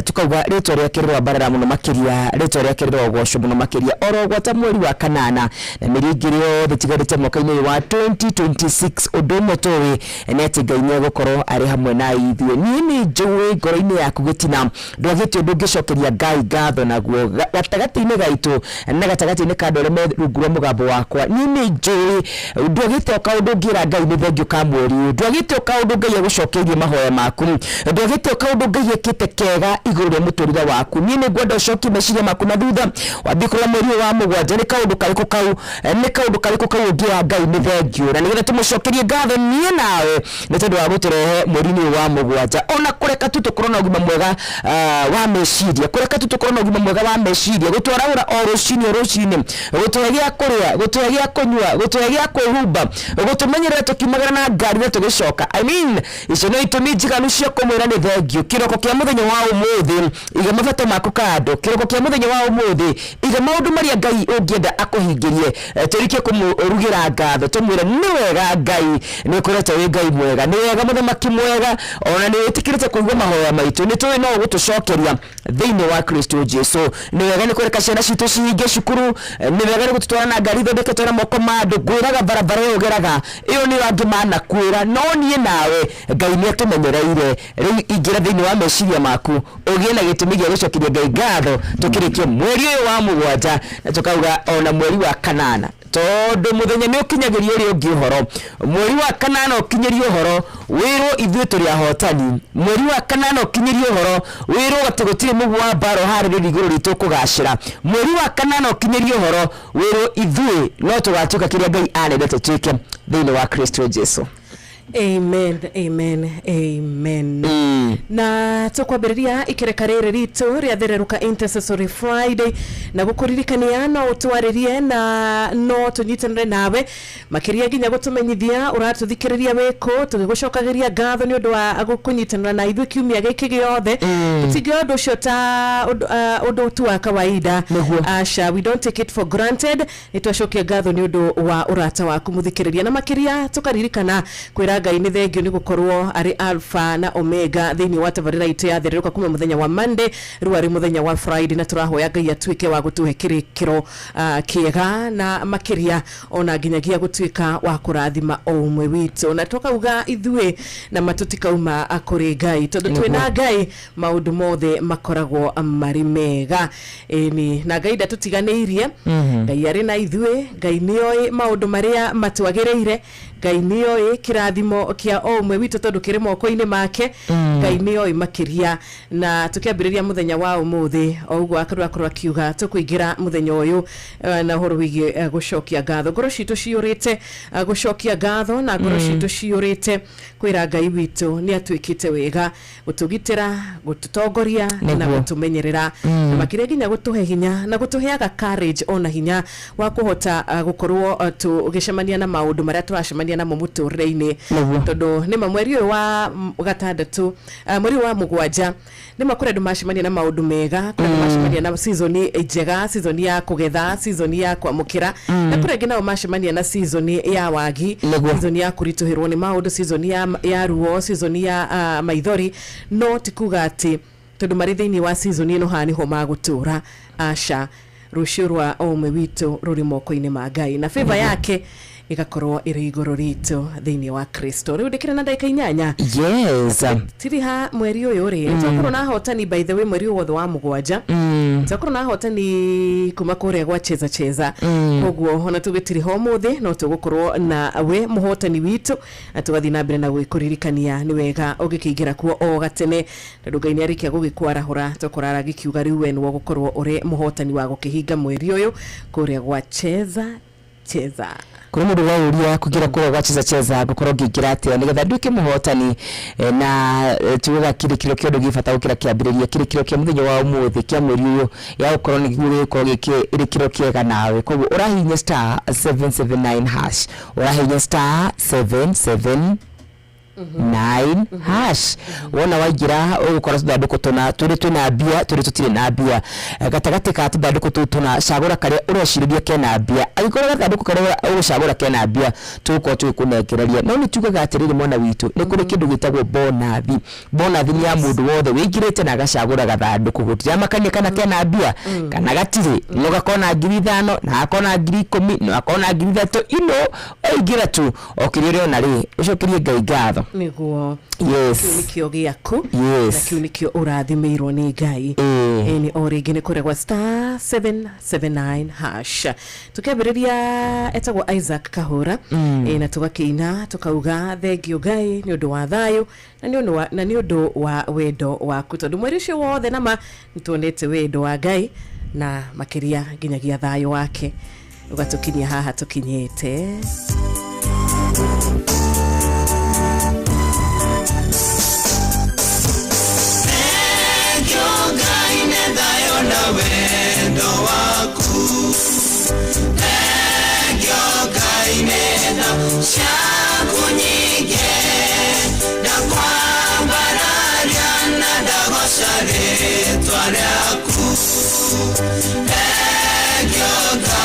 Tukauga ritwa ria kirwa barara muno makiria, ritwa ria kirwa gwoco muno makiria oro gwata mweri wa kanana na mirigiri yothe tigarite mwaka-ini wa 2026 udumo towe neti Ngai ni gukoro ari hamwe na ithuĩ ni njũĩ ngoro-inĩ yaku gĩtina ndwagĩte ũndũ ũngĩcokeria Ngai ngatho naguo gatagati-inĩ gaitũ na gatagati-inĩ ka andũ arĩa me rungu rwa mũgambo wakwa ni njũĩ ndwagĩte kaũndũ ũngĩra Ngai nĩ thengiũ ka mweri ndwagĩte kaũndũ Ngai agũcokeirie mahoya maku ndwagĩte kaũndũ Ngai ekĩte kega igũrũ rĩa mũtũrĩre waku ni ngwenda ũcokie meciria maku na thutha wambĩkũra mweri wa mũgwanja nĩ kaũndũ karĩkũ kau ũngĩra Ngai nĩ thengiũ na nĩgetha tũmũcokerie ngatho niĩ nawe nĩ tondũ wa gũtũrehe mweri-inĩ wa mũgwanja ona kũreka tu tũkorwo na ũgima mwega wa meciria gũtwaraũra o rũcinĩ gũtũhe gĩa kũrĩa gũtũhe gĩa kũnyua gũtũhe gĩa kwĩhumba gũtũmenyerera tũkiumagara na ngari na tũgĩcoka icio nĩ itũmi njiganu cia kũmwĩra nĩ thengiũ kĩroko kĩa mũthenya wa ũmũthĩ iga mabata maku kando kĩroko kĩa mũthenya wa ũmũthĩ iga maũndũ marĩa Ngai ũngĩenda akũhingĩrie tũrikie kũmũrugĩra ngatho tũmwĩre nĩ wega Ngai nĩ ũkoretwo wĩ Ngai mwega nĩ wega mũthamaki mwega ona nĩ wĩtĩkĩrĩte kũigua mahoya maitũ nĩ tũĩ no ũgũtũcokeria thĩinĩ wa Kristo Jesu nĩ wega nĩ kũreka ciana citũ cihinge cukuru nĩ wega nĩ gũtũtwara na ngari thondeketwo na moko ma andũ ngwĩraga barabara ĩyo ũgeraga ĩyo nĩ angĩ manakwĩra no niĩ nawe Ngai nĩ atũmenyereire rĩu ingĩra thĩinĩ wa meciria maku ũgĩe na gĩtũmi gĩa gũcokeria Ngai ngatho tũkĩrĩkie mweri ũyũ wa mũgwanja na tũkauga ona mweri wa kanana tondũ mũthenya nĩ ũkinyagĩrio ũrĩa ũngĩ ũhoro mweri wa kanana ũkinyĩrio ũhoro wĩrwo ithuĩ tũrĩ ahotani mweri wa kanana ũkinyĩrio ũhoro wĩrwo atĩ gũtirĩ mũguo wa mbaro harĩrĩrio igũrũ ritũ kũgacĩra mweri wa kanana ũkinyĩrio ũhoro wĩrwo ithuĩ no tũgatuĩka kĩrĩa Ngai anendete tuĩke thĩinĩ wa Kristo Jesu. Amen, amen, amen. Na tukwambĩrĩria ikereka rĩrĩ ritũ rĩa Thereruka Intercessory Friday na gũkũririkania no ũtwarĩrie na no tũnyitanĩre nawe makĩria nginya gũtũmenyithia ũratũthikĩrĩria wĩkũ tũgĩgũcokagĩria ngatho nĩ ũndũ wa gũkũnyitanĩra na ithuĩ kiumia gĩkĩ gĩothe tũtige ũndũ ũcio ta ũndũ tu wa kawaida asha we don't take it for granted nĩ twacokia ngatho nĩ ũndũ wa ũrata waku mũthikĩrĩria na makĩria tũkaririkana kwĩra Ngai nĩ thengiũ nĩ gũkorwo arĩ alpha na omega thĩinĩ wa tabarĩra itũ ya Thereruka kuma mũthenya wa Monday rĩu arĩ mũthenya wa Friday na tũrahoya Ngai atuĩke wa gũtũhe kĩrĩkĩro kĩega na makĩria ona nginyagia gũtuĩka wa kũrathima o ũmwe witũ na tũkauga ithuĩ na matutikauma kũrĩ Ngai tondũ twĩna Ngai maũndũ mothe makoragwo marĩ mega na Ngai ndatũtiganĩirie Ngai arĩ na ithuĩ Ngai nĩoĩ maũndũ marĩa matwagĩrĩire Ngai nĩoĩ kĩrathimo kĩa o ũmwe witũ tondũ kĩrĩ moko-inĩ make Ngai nĩoĩ makĩria na tũkĩambĩrĩria mũthenya wa ũmũthĩ o ũguo akorwo akiuga tũkũingĩra mũthenya ũyũ na ũhoro wĩgiĩ gũcokia ngatho ngoro citũ ciũrĩte gũcokia ngatho na ngoro citũ ciũrĩte kwĩra Ngai witũ nĩ atuĩkĩte wega gũtũgitĩra gũtũtongoria na gũtũmenyerera na makĩria nginya gũtũhe hinya na gũtũheaga courage ona hinya wa kũhota gũkorwo tũgĩcemania na maũndũ marĩa tũracemania namo mũtũrĩre-inĩ tondũ nĩ mweri ũyũ wa gatandatũ mweri wa mũgwanja nĩ makũrĩa andũ macemania na maũndũ mega kũrĩa macemania na season njega season ya kũgetha season ya kwamũkĩra na kũrĩa ngĩ nao macemania na season ya wagi season ya kũritũhĩrwo nĩ maũndũ season ya ruo season ya maithori no tikuga atĩ tondũ marĩ thĩinĩ wa season ĩno haha nĩho magũtũra aca rũciũ rwa o ũmwe witũ rũrĩ moko-inĩ ma Ngai na favor yake igakorwo ĩrĩ igũrũ ritũ thĩinĩ wa Kristo rĩu ndĩkĩrĩ na ndagĩka 8 tiri ha mweri ũyũ rĩ twakorwo na hotani by the way mweri wothe wa mũgwanja twakorwo na hotani kuma kũrĩa gwa cheza koguo ona tũgĩtiri ho mũthĩ no tũgũkorwo na we mũhotani witũ na tũgathiĩ na mbere na gwĩkũririkania nĩ wega ũgĩkĩingĩra kuo o gatene tondũ Ngai nĩ arĩkia gũgĩkwarahũra tũkorara gĩkiuga rĩu we nĩwe gũkorwo ũrĩ mũhotani wa gũkĩhinga mweri ũyũ kũrĩa gwa cheza kuri mũndũ wauria kugira kũrĩa gwa cheza gũkorwo ngĩingĩra atĩa nĩgetha nduĩke mũhotani na tuga kĩrĩkĩro kĩa ũndũ gĩbata gũkĩra kĩambĩrĩria kĩrĩkĩro kĩa mũthenya wa ũmũthĩ kĩa mweri ũyũ ya gũkorwo nĩguo gĩkorwo gĩkĩrĩkĩro kĩega nawe koguo ũrahihinya *779# ũrahihinya *779# 9 hash wona waingira ukora thanduku tuna twina mbia tutire na mbia gatagati ka thanduku tuna cagura karia ureciria kena mbia agikora thanduku karia uracagura kena mbia tuko tukunengereria no ni tugaga atiriri mwana witu ni kuri kindu gitagwo bonus ni ya mundu wothe wingirite na gacagura gathanduku gutira makania kana kena mbia kana gatire no gakona 5,000 na akona 10,000 no akona 3,000 ino oigira tu okirire na ri ucokirie ngai ngatho niguo nikio giaku na kiu nikio urathimirwo ni ngai ni oringi ni kuregwa star 779 hash tukebiriria etagwo Isaac Kahura na tugakiina tukauga thengio ngai ni undu wa thayo na ni undu wa wendo waku tondu mweri ucio wothe nama nituonete wendo wa ngai na makiria nginyagia thayo wake ugatukinyia haha tukinyete na wendo waku egyoka inenda shaku nyinge na kwambararia na dagosare twariaku egyoka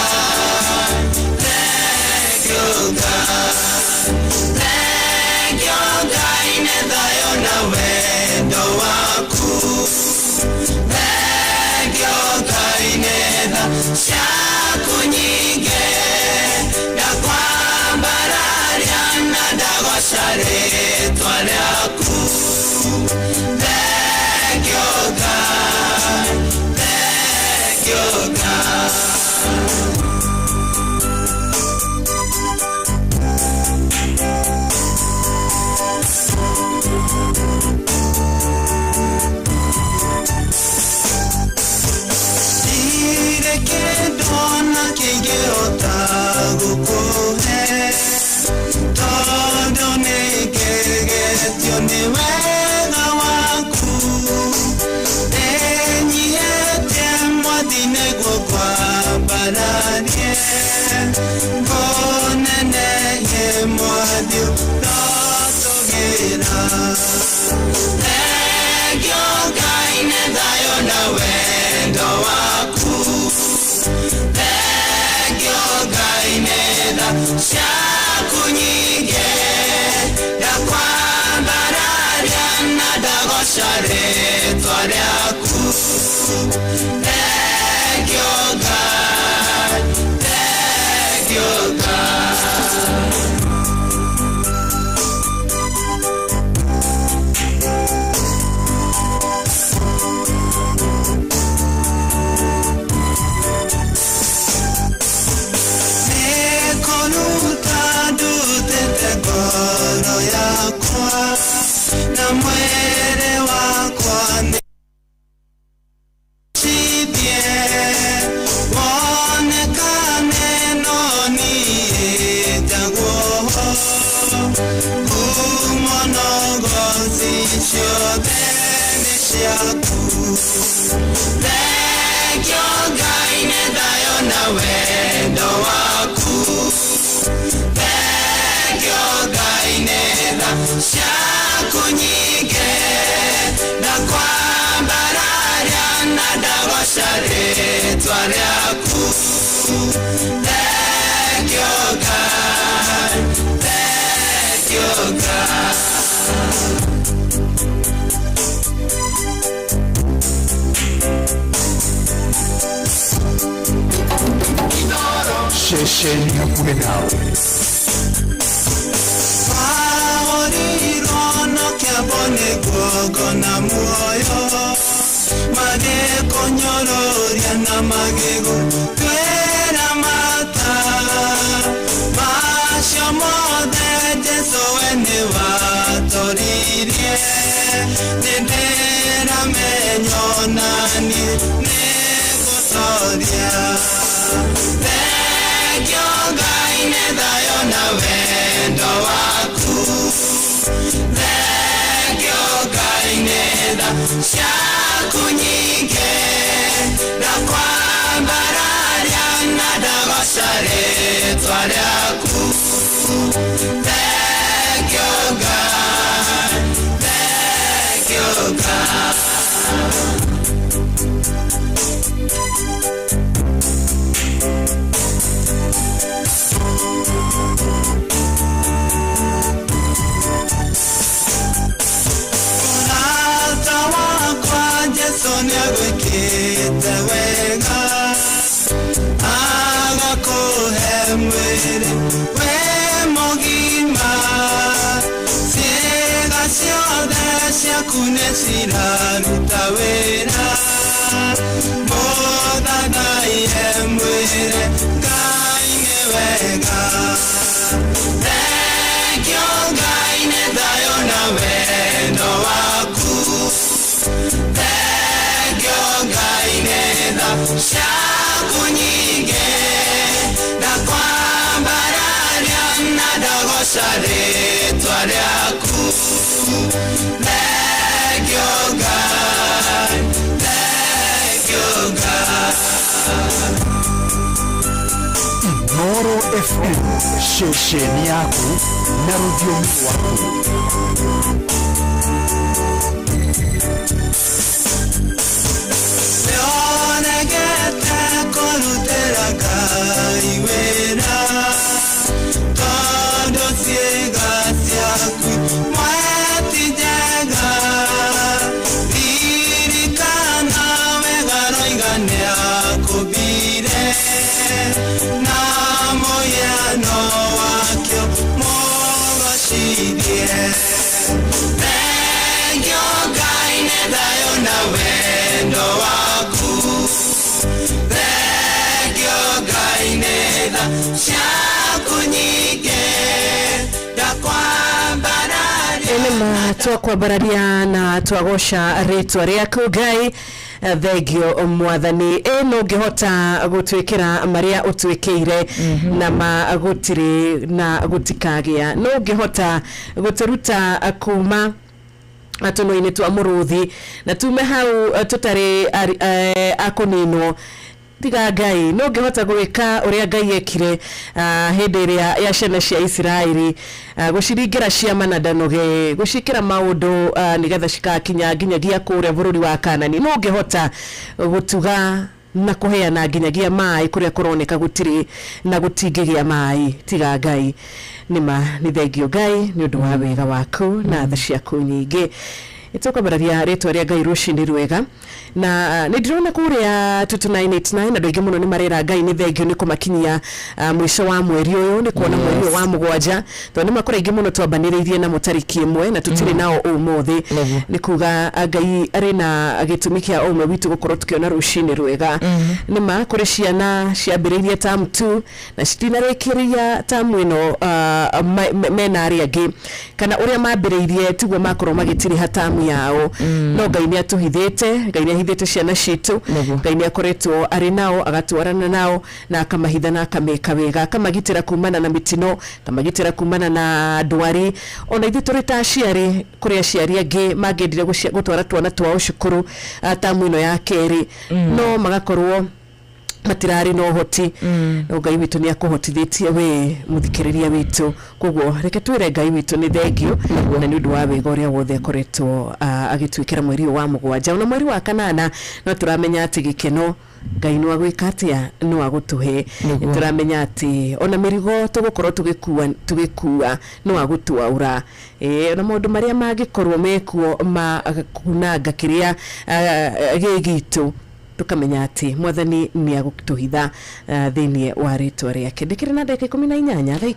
inenda na wendo waku shaku nyinge na kwambararia na dagosare twariaku thengioga shaku nyinge ya kwambararia na dagosare twariaku thengioga na mwere wakwa sibie wonekane noni etago kumonogozi shobene shaku thengioga inendayo na wendo waku thengioga inenda shaku nyinge na kwambararia na dagosare twariaku thengioga shesheni hakuhe nawe Bone gogo na muoyo mageko nyororia na magego twera mata basho mode jeso ene watoririe nedera menyonani negosoria thengioga inendayo na wendo waku shaku nyinge na kwambararia na dagosare twariaku thengioga akwĩte wega agakũhe mwĩrĩ wĩ mũgima ciĩga ciothe ciaku nĩ ciraruta wĩra mũthathaiye mwĩrĩ Ngai nĩ wega thengio Ngai nĩ thayũ na wendo waku thengio Ngai nĩ tha ciaku nyingĩ ndakwambararia na ndagoca rĩtwa rĩaku thengio Ngai thengio Ngai Noro FM, shesheni yaku na rudiomi waku. Leonegete korutera Ngai wĩra tondũ ciĩga ciaku mweti njega ririkana wega roigane akũmbire na mũhiano wakĩo mũgocithie thengio Ngai nĩ thayũ na wendo waku thengio Ngai nĩ tha ciaku nyingĩ ndakwambararia Enema twakwambararia na twagosha rĩtwa rĩaku Ngai thengio mwathani no ngĩhota gũtwĩkĩra marĩa ũtwĩkĩire na magũtirĩ na gũtikagĩa no ngĩhota gũtũruta kuma atono-inĩ twa mũrũthi na tume hau tũtarĩ akũninwo tiga Ngai no ngĩhota gwĩka ũrĩa Ngai ekire hĩndĩ ĩrĩa ya ciana cia Isiraeli gũciringĩra ciama na ndanoge gũcikĩra maũndũ nĩgetha cikakinya nginyagia kũrĩa bũrũri wa Kanani no ngĩhota gũtuga na kũheana nginyagia maĩ kũrĩa kũroneka gũtirĩ na gũtingĩgĩa maĩ tiga Ngai nĩma nĩ thengio Ngai nĩ ũndũ wa wega waku na tha ciaku nyingĩ ĩtũkwambararia rĩtwa rĩa Ngai rũcinĩ rwega na nĩ ndĩrona kũrĩa 2989 andũ aingĩ mũno nĩ marera Ngai nĩ thengio nĩ kũmakinyia mũico wa mweri ũyũ nĩ kuona mweri ũyũ wa mũgwanja tondũ nĩ makora aingĩ mũno twambanĩrĩirie na mũtariki ĩmwe na tũtirĩ nao ũmũthĩ nĩ kuga Ngai arĩ na gĩtũmi kĩa ũmwe witũ gũkorwo tũkĩona rũcinĩ rwega nĩma kũrĩ ciana ciambĩrĩirie term 2 na citinarĩkĩria term ĩno mena arĩa angĩ kana ũrĩa mambĩrĩirie tiguo makorwo magĩtirĩ hatamu yao no Ngai nĩ atũhithĩte Ngai nĩ ahithĩte ciana citũ Ngai nĩ akoretwo arĩ nao agatwarana nao na akamahitha na akameka wega akamagitĩra kumana na mĩtino akamagitĩra kumana na ndwari ona ithuĩ tũrĩ ta aciari kũrĩ aciari angĩ mangĩendire gũtwara twana twao cukuru tamu ĩno ya kerĩ no magakorwo matirari no hoti no Ngai witũ nĩ akũhotithĩtie we mũthikĩrĩria witũ koguo reke twĩre Ngai witũ nĩ thengio na nĩ ũndũ wa wega ũrĩa wothe akoretwo agĩtwĩkĩra mweri wa mũgwanja ona mweri wa kanana no tũramenya atĩ gĩkeno Ngai nĩ agwĩka atĩa no agũtũhe tũramenya atĩ ona mĩrigo tũgũkorwo tũgĩkua no agũtwaura ona maũndũ marĩa mangĩkorwo mekuo kunanga kĩrĩa gĩgitũ tukamenya ati mwathani ni agũtũhitha thĩinĩ wa rĩtwa rĩake ndĩkĩrĩ na ndagĩka 18 thaa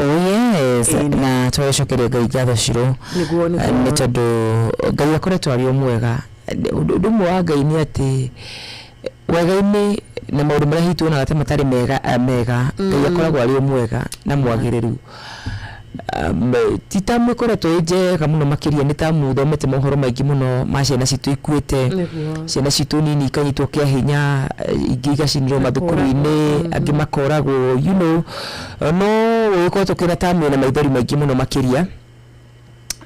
10 yes na twacokeria Ngai ngatho Shiro nĩ tondũ Ngai akoretwo arĩ mwega ũndũ ũmwe wa Ngai nĩ atĩ wega-inĩ na maũndũ marĩa hitu na gate matarĩ mega Ngai akoragwo arĩ mwega na mwagĩrĩru titamu koretwo njega muno makĩria nĩ tamu thomete mohoro maingĩ muno ma ciana citũ ikuĩte ciana citũ nini ikanyitwo kĩa hinya ingĩ igacinirwo mathukuru-inĩ angĩ makoragwo you know no gũkorwo tũkĩra tamu na maithori maingĩ muno makĩria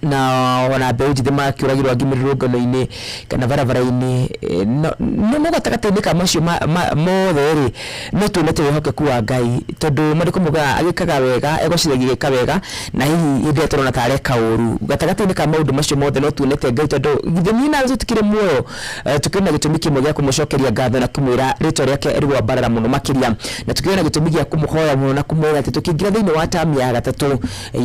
na ona mbeũ njĩthĩ makĩũragĩrwo angĩ mĩrũrũngano-inĩ kana barabara-inĩ no gatagatĩ-inĩ ka macio mothe rĩ no tuonete wĩhokeku wa Ngai tondũ maandĩko moigaga agĩkaga wega egocithagia gĩka wega na hihi hĩndĩ ĩrĩa tũrona ta areka ũru gatagatĩ-inĩ ka maũndũ macio mothe no tuonete Ngai tondũ githĩ nawe tũtikĩrĩ muoyo tũkĩrĩ na gĩtũmi kĩmwe gĩa kũmũcokeria ngatho na kũmwĩra rĩtwa rĩake rĩgwambarara mũno makĩria na tũkĩrĩ na gĩtũmi gĩa kũmũhoya mũno na kũmwĩra atĩ tũkĩingĩra thĩinĩ wa tamu ya gatatũ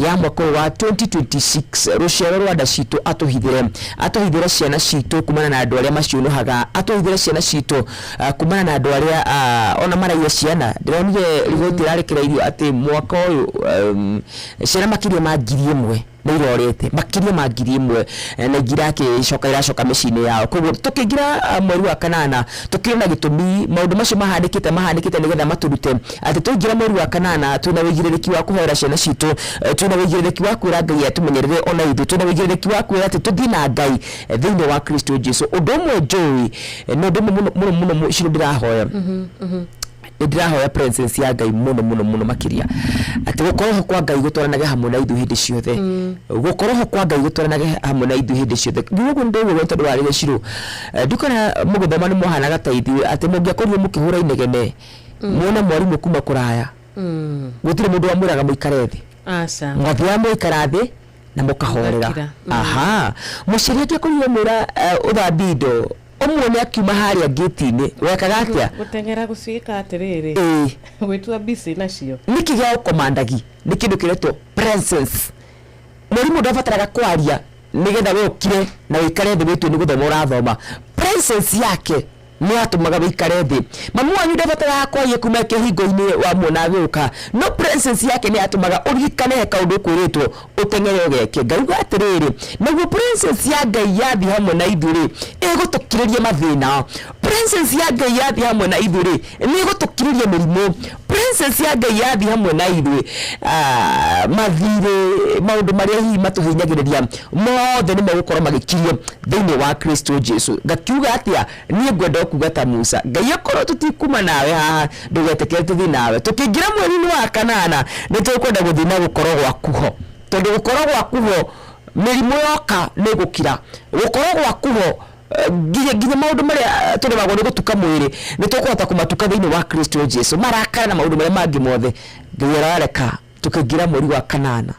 ya mwaka wa 2026 ruciaro rwa nda citũ atuhithire ciana citũ kumana na andũ arĩa maciũnũhaga, atuhithire ciana citũ kumana na andũ arĩa ona maraiya ciana. Ndironire rigoti rarekereirio ati mwaka ũyũ ciana makiria ma 1,000 na irorete makiria ma 1,000 na iracoka mĩciĩ-inĩ yao. Koguo tukiingira mweri wa kanana tukirona gitumi maundu macio mahandikite nigetha maturute ati tuingira mweri wa kanana twina wigirĩrĩki wa kuhoera ciana citũ, twina wigirĩrĩki wa kwĩra Ngai atumenyerere ona ithu, twina wigirĩrĩki wa kwĩra ati tuthii na Ngai thĩinĩ wa Kristo Jesu. Ũndũ ũmwe njũĩ no ndĩ mũno iciro ndĩrahoya ndirahoya presence ya Ngai muno makiria ati gukorwo kwa Ngai gutwaranage hamwe na ithu hindi ciothe, gukorwo kwa Ngai gutwaranage hamwe na ithu hindi ciothe. Gugu ndewe tondu wari giciro ndikona muguthoma ni muhanaga ta ithu ati mungiakorio mukihura inegene muona mwarimu kuma kuraya gutire mundu wamwiraga muikare thi aca ngathia muikara thi na mukahorera. Aha mucirĩtie kũrio mwĩra uthambindo omwe akiuma haria gate-inĩ wekaga atia gutengera gucika atiriri gwitua busy nacio niki gya komandagi ni kindu kiretwo presence. Mwarimu ndabataraga kwaria nigetha we ukire na wikare thi witu ni guthoma urathoma. Presence yake ni atumaga wikare thi. Mamu wanyu ndabataraga kwaria kuma kihingo-inĩ wa muona guka. No presence yake ni atumaga urikane kaundu kwiritwo utengere ugeke. Ngauga atiriri naguo presence ya Ngai yathi hamwe na ithuĩ igutukiriria mathina. Presence ya Ngai yathi hamwe na ithuĩ ni igutukiriria mĩrimũ. Presence ya Ngai yathi hamwe na ithuĩ mathire maundu maria hihi matuhinyagĩrĩria mothe ni megũkorwo magĩkirio thĩinĩ wa Kristo Jesu. Ngakiuga atia niĩ ngwenda kuga ta Musa, Ngai akorwo tutikuma nawe haha ndugetekere tuthi nawe. Tukiingira mweri-inĩ wa kanana ni tukwenda guthi na gukorwo gwakuho, tondu gukorwo gwakuho mĩrimũ yoka nĩ gũkira. Gukorwo gwakuho nginya maundu maria turemagwo ni gutuka mwiri ni tukuhota kumatuka thĩinĩ wa Kristo Jesu. Marakara na maundu maria mangi mothe Ngai arareka tukiingira mweri wa kanana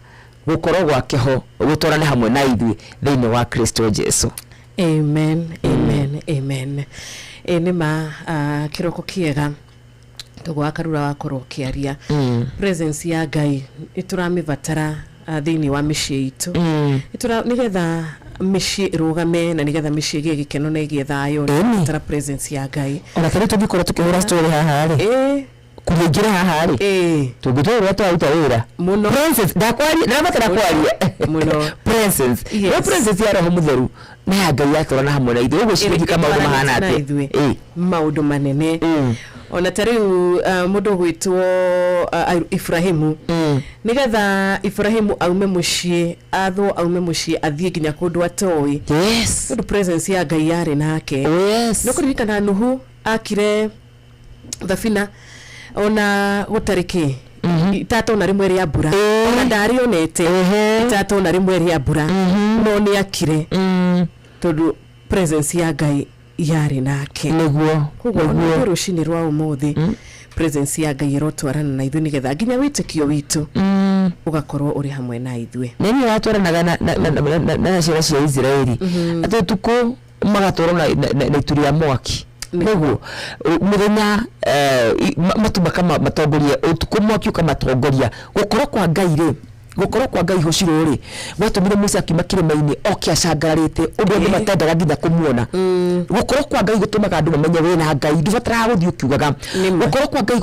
gukorwo gwakeho gutwarane hamwe na ithuĩ thĩinĩ wa Kristo Jesu. Amen, amen, amen. Nima kiroko kiega tugwakarura wakorwo kiaria presence ya Ngai ituramivatara thĩinĩ wa mĩciĩ itũ nigetha mĩciĩ ĩrũgame na nigetha mĩciĩ ĩgĩe gĩkeno na ĩgĩe thayũ tara presence ya Ngai. Ona kĩrĩ tũngĩkorwo tũkĩhũra story haha rĩ kũingĩra haha rĩ tũngĩtũra twaruta wĩra mũno. Presence ndabatara kwaria mũno presence no presence ya Roho Mũtheru na ya Ngai yatũrana hamwe na ithuĩ. Ũguo cirĩkika maũndũ mahana atĩ maũndũ manene. Ona tariu mundu gwitwo Ibrahimu nigetha Ibrahimu aume muciĩ aume muciĩ athie nginya kundu atoi. Yes, the presence ya Ngai yari nake. Yes, no kuririkana Nuhu akire thabina ona gutariki itata ona rimwe ria mbura ona ndari onete itata ona rimwe ria mbura no ni akire tondu presence ya Ngai yari nake. Niguo kuguo rucini rwa umuthi presence ya Ngai irotwarana na ithuĩ nigetha nginya witikio witu ugakorwo uri hamwe na ithuĩ. Nini watwaranaga na ciana cia Israeli ati tuko magatwarwo na ituri ya mwaki. Niguo muthenya matumaka matongoria utuko mwaki ukamatongoria gukorwo kwa Ngai rĩ gukorwo kwa Ngai huciro ri watumire Musa akiuma kĩrĩma-inĩ okiacangarĩte ũndũ andũ matendaga nginya kũmuona. Gukorwo kwa Ngai gutumaga andũ mamenye wĩna Ngai ndubataraga gũthiĩ ũkiugaga. Gukorwo kwa Ngai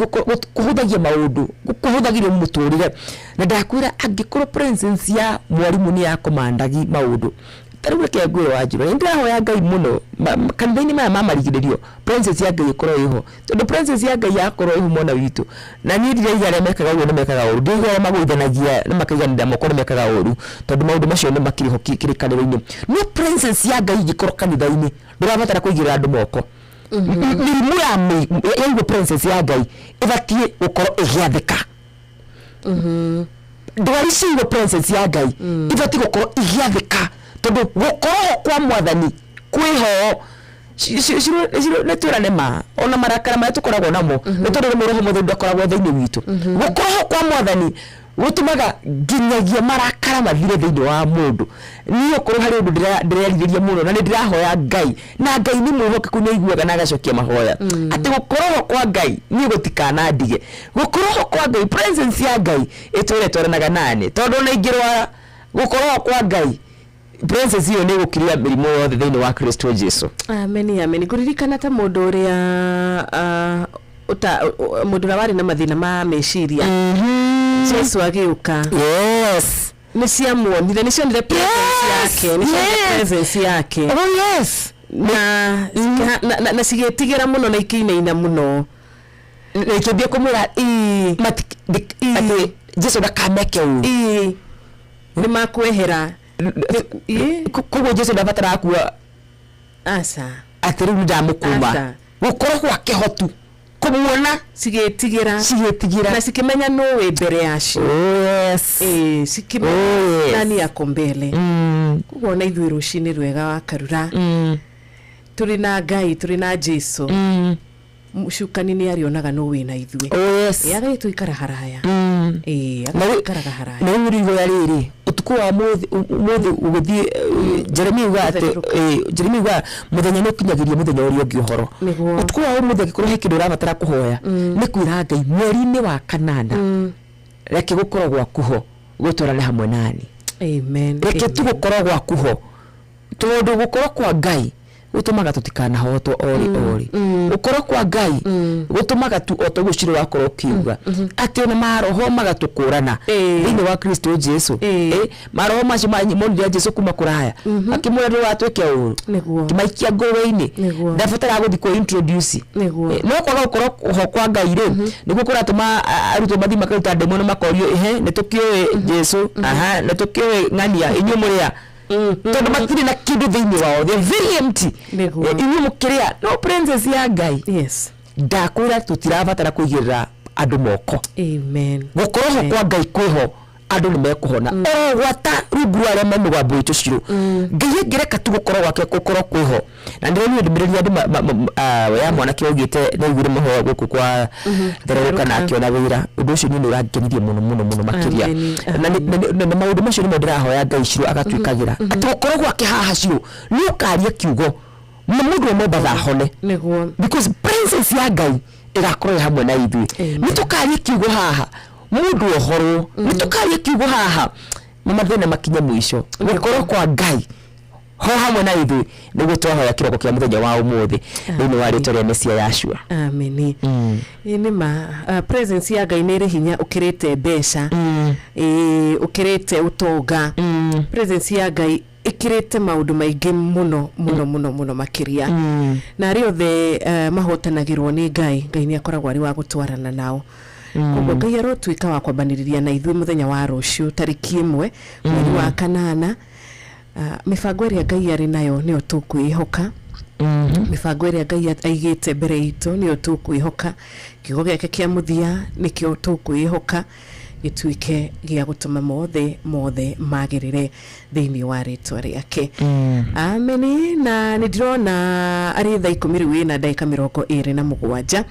kuhuthagia maũndũ kuhuthagia mũtũrĩre na ndakwĩra angĩkorwo presence ya mwarimu ni ya komandagi maũndũ tarĩu reke ngwĩre wanjũra nĩndĩrahoya Ngai mũno kanitha-inĩ maya mamarigĩrĩrio presence ya Ngai ĩkorwo ĩho tondũ presence ya Ngai yakorwo ĩho mwana witũ na niĩ ndiraiga arĩa mekaga ũguo nĩmekaga ũru ndiraiga arĩa magũithanagia na makaiganĩra moko nĩmekaga ũru tondũ maũndũ macio nĩ makĩrĩ ho kĩrĩkanĩro-inĩ. No presence ya Ngai ĩngĩkorwo kanitha-inĩ ndũrabatara kũigĩrĩra andũ moko. Mĩrimũ ya igua presence ya Ngai ĩbatiĩ gũkorwo ĩgĩathĩka. Ndwaricirwo presence ya Ngai ĩbatiĩ gũkorwo ĩgĩathĩka tondu gukorwo kwa mwathani kwiho nĩtwĩrane ma ona marakara marĩa tũkoragwo namo nĩ tondũ Roho Mũtheru ndakoragwo thĩinĩ witũ. Gukorwo kwa mwathani gutumaga nginyagia marakara mathire thĩinĩ wa mũndũ. Niĩ ũkorwo harĩ ũndũ ndĩrerirĩria mũno na nĩndĩrahoya Ngai na Ngai nĩ mwĩhokeku nĩ aiguaga na agacokia mahoya atĩ gukorwo kwa Ngai niĩ gũtikanandige. Gukorwo kwa Ngai presence ya Ngai ĩtũre twaranaga nani tondũ ona ingĩrwara gukorwo kwa Ngai princess hiyo nĩ gũkiria mĩrimũ yothe thĩinĩ wa Kristo Jesu. Amen amen. Kuririkana ta mũndũ ũrĩa mũndũ ũrĩa warĩ na mathĩna ma meciria Jesu agĩũka. Yes. Nĩ ciamuonire, nĩ cionire presence yake. Oh yes. Na cigĩtigĩra mũno na ikĩinaina mũno. Na ikĩambia kũmwĩra atĩ Jesu ndakameke ũũ. Nĩ makwehera. Koguo Jesu ndabatara kuwa aca atĩ rĩu ndamũkuma gũkorwo kwa kĩhotu kũmuona cigĩtigĩra na cikĩmenya no wĩ mbere yacio. Yes. Cikĩmenya nani yako mbele. Koguo na ithuĩ rũcinĩ rwega wa Karura tũrĩ na Ngai, tũrĩ na Jesu. Mũcukani nĩ arionaga no wĩ na ithuĩ. Yaga tũikara haraya. Agakaraga haraya. Na ũrigo ya rĩrĩ utuku wa mũthĩ ũgũthiĩ Jeremia uga mũthenya nĩ ũkinyagiria mũthenya ũrĩa ũngĩ ũhoro. Utuku wa mũthĩ gĩkorwo he kĩndũ ũrabatara kũhoya nĩ kwĩra Ngai mweri-inĩ wa kanana reke gũkorwo gwakuho gũtwarane hamwe nani. Amen. Reke tu gũkorwo gwakuho tondũ gũkorwo kwa Ngai gutumaga tutikanahotwo ori ukorwo kwa Ngai gutumaga tu otoguciro wakorwo kiuga ati ona maroho magatukurana thini wa Kristo Jesu maroho macio monire Jesu kuma kuraya akimwira ndo watweke uru kimaikia ngoro-ini ndabatara guthi ku introduce no kwaga gukorwo ho kwa Ngai ri niguo kuratuma arutwo mathi makaruta demono makorio ni tukioe Jesu ni tukioe ng'ania inyu muria tondu matiri na kindu thiini wao, they very empty. Inyu mukiria no presence ya Ngai. Yes. Ndakwira tutirabatara kuigirira andu moko. Amen. Gukorwo kwa Ngai kwiho andu ni mekuhona. Gwata rungu aria memugwambo itu ciro. Ngai ngireka tu gukorwo gwake gukorwo kwiho. Na ndironi ndumiriria andu ya mwana kiogite na igure muhoya guku kwa thereruka na akiona wira. Undu ucio ni urangenirie muno makiria. Na maundu macio ni ndirahoya Ngai ciro agatwikagira. Ati gukorwo gwake haha ciro ni ukaria kiugo. Mundu omwe bathahone. Because presence ya Ngai irakorwo hamwe na ithui. Nitukaria kiugo haha. Mundu ohoro nitukaria kiugo haha mathina makinya mwisho gukorwo kwa Ngai ho hamwe na ithui niguo twahoya kiroko kia muthenya wa umuthi thini wa ritwa ria Mesia Yashua. Amen. Ni ma presence ya Ngai nĩ hinya ukirite mbeca ukirite utonga. Presence ya Ngai ikirite maundu maingi muno makiria na ari othe mahotanagirwo ni Ngai ni akoragwo ari wa gutwarana nao. Koguo Ngai arotwika wa kwambaniriria na ithuĩ muthenya wa rũciũ tariki 1 mweri wa kanana. Mibango ĩrĩa Ngai arĩ nayo nĩyo tũkwĩhoka. Mibango ĩrĩa Ngai aigĩte mbere itũ nĩyo tũkwĩhoka. Kiugo gĩake kĩa mũthia nĩkĩo tũkwĩhoka gĩtuĩke gĩa gũtũma mothe magĩrĩre thĩinĩ wa rĩtwa rĩake. Amen. Na nĩndĩrona arĩ thaa 10 na ndagĩka 27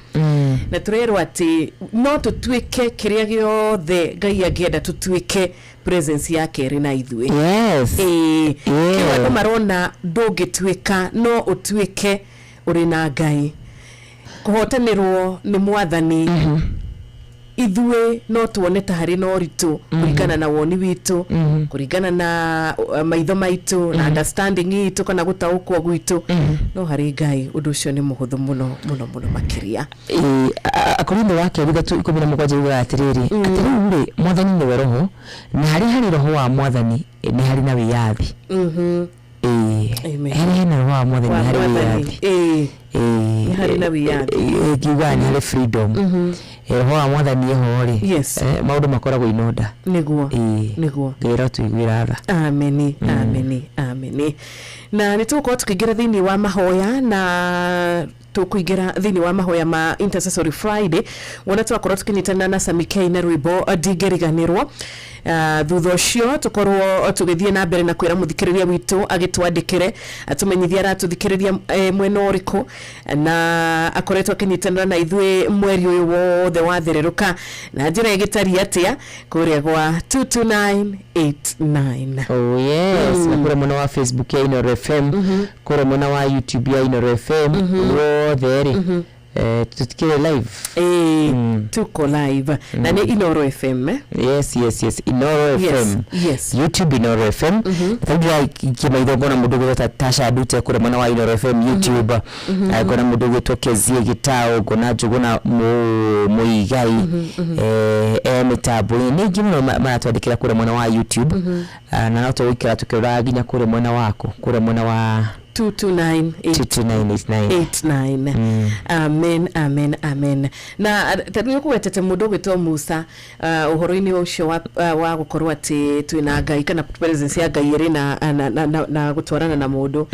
na tũrerwo atĩ no tũtuĩke kĩrĩa gĩothe Ngai angĩenda tũtuĩke presence yake ĩrĩ na ithuĩ. Yes. Kĩo andũ marona ndũngĩtuĩka no ũtuĩke ũrĩ na Ngai. Kũhotanĩrwo nĩ Mwathani ithuĩ no tuone ta harĩ na ũritũ kũringana na woni witũ, kũringana na maitho maitũ na understanding itũ kana gũtaũkwo gwitũ, no harĩ Ngai ũndũ ũcio nĩ mũhũthũ mũno makiria. Akorintho wa kerĩ 3:17 yuga atiriri rĩ Mwathani nĩ roho na harĩ roho wa Mwathani nĩ harĩ na wĩyathi. Hena roho wa Mwathani harĩ wĩyathi. Harĩ na wĩyathi. Kiuga nĩ harĩ freedom. Roho wa Mwathani ehori. Yes. Maundu makoragwo inoda. Niguo. Ngira tuigwira tha. Amen. Na nituko tukigira thini wa mahoya na tukuigira thini wa mahoya ma Intercessory Friday wona twakorwo tukinyitana na Samikei na rwimbo ndigeriganirwo. Thutha ucio tukorwo tugithie na mbere na kwira muthikiriria witu agitwandikire atumenyithia aratuthikiriria mwena uriku na akoretwo akinyitana na ithuĩ mweri uyu wothe wathereruka na njira igitari atia kuria gwa 22989. Oh yes. Na kura mwana wa Facebook ya Inoro FM, kura mwana wa YouTube ya Inoro FM, wothe ri tutikire live tuko live na ni Inoro FM yes Inoro FM YouTube Inoro FM tabia kimaithogona mundu gweta Tasha Dute kure mwana wa Inoro FM YouTube agona mundu gwetokezie gitao gona juguna muigai mitambo ni gimno maratwandikira kure mwana wa YouTube na nato wikira tukira ginya kure mwana wako kure mwana wa 22989 amen na tani kuwetete mundu gwetwo Musa uhoro-ini ucio wa gukorwo ati twina Ngai kana presence ya Ngai iri na gutwarana na mundu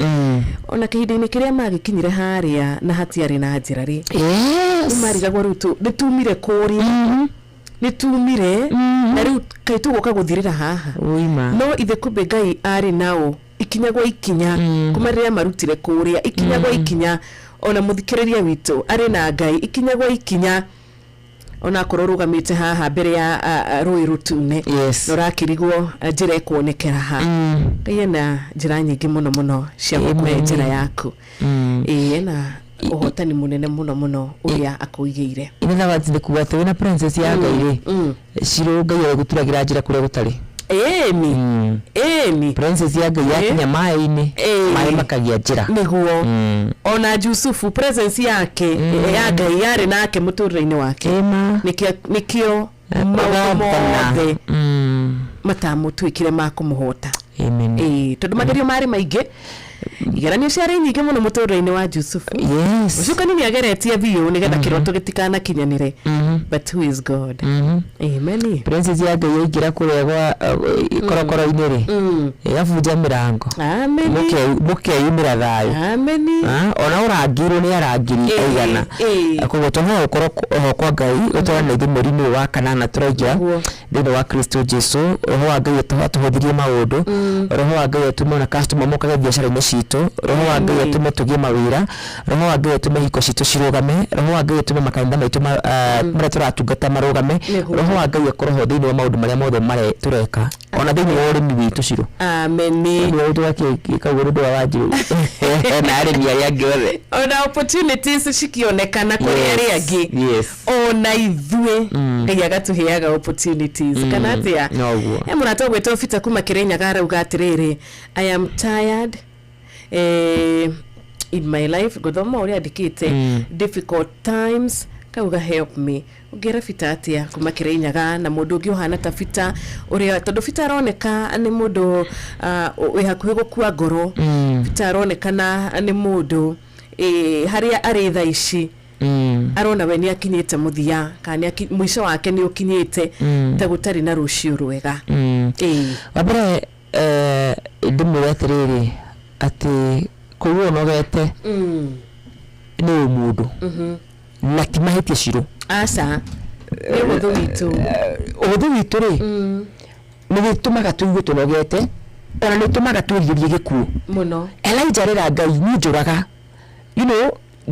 ona kihindi-ini kiria magikinyire haria na hatiari na njira ri marigagwo rutu nitumire kuri nitumire na riu kaitu goka guthirira haha no ithe kumbe Ngai ari nao ikinyagwa ikinya kumarira marutire kuria ikinyagwa ikinya ona muthikiriria witu ari na Ngai ikinyagwa ikinya ona kororugamite haha mbere ya roi rutune norakirigwo njira ikuonekera ha na njira nyingi muno cia gukwe njira yaku na uhotani munene muno uria akuigeire ina watinde kuwate na princess ya Ngai Ngai guturagira njira kuria gutari Emi princess ya Ngai yakinya mai-ini mai makagia njira niguo ona Yusufu presence yake ya Ngai yari nake muturire-ini wake nikio mothe matamutwikire makumuhota tondu magerio mari maingi igeranio ciari nyingi muno muturire-ini wa Yusufu ucuka nini ageretie biu nigetha kiroto gitikana kinyanire but who is God amen princess ya Ngai yaingira kuregwa korokoro-ini ri yafunja mirango amen mukeyumira thayu amen ona urangirwo ni arangiri aigana koguo toho ukoro kwa Ngai utwana ithu muri-ini wa kanana turaingira thini wa Kristo Jesu roho wa Ngai tuhuthirie maundu roho wa Ngai atume na customer mukage biashara-ini citu roho wa Ngai atume tugie mawira roho wa Ngai atume hiko citu cirugame roho wa Ngai atume makanitha maitu maria turatungata marugame roho wa Ngai akorwo thini wa maundu maria mothe mare tureka ona thini wa urimi witu ciru amen ni undu wake kaguru wa wajiru na arimi aria ngothe ona opportunities cikionekana kuri aria angi ona ithue Ngai agatuheaga opportunities kana atia murato gwetwo fita kuma Kirinyaga arauga atiriri I am tired in my life gothoma uria andikite difficult times kauga help me ugera fita atia kuma Kirinyaga na mundu ungi uhana ta fita uria tondu fita aroneka ni mundu we hakuhi gukua ngoro fita aronekana ni mundu haria ari tha ici arona we ni akinyite muthia kana mwisho wake ni ukinyite ta gutari na rucio rwega wabere ndimweterere ati kuwo nogete ni mundu na timahitie ciru asa ni uthu witu ri ni gitumaga tuigue tunogete ona ni tumaga tuigirie gikuo muno Elijah rera Ngai ni njuraga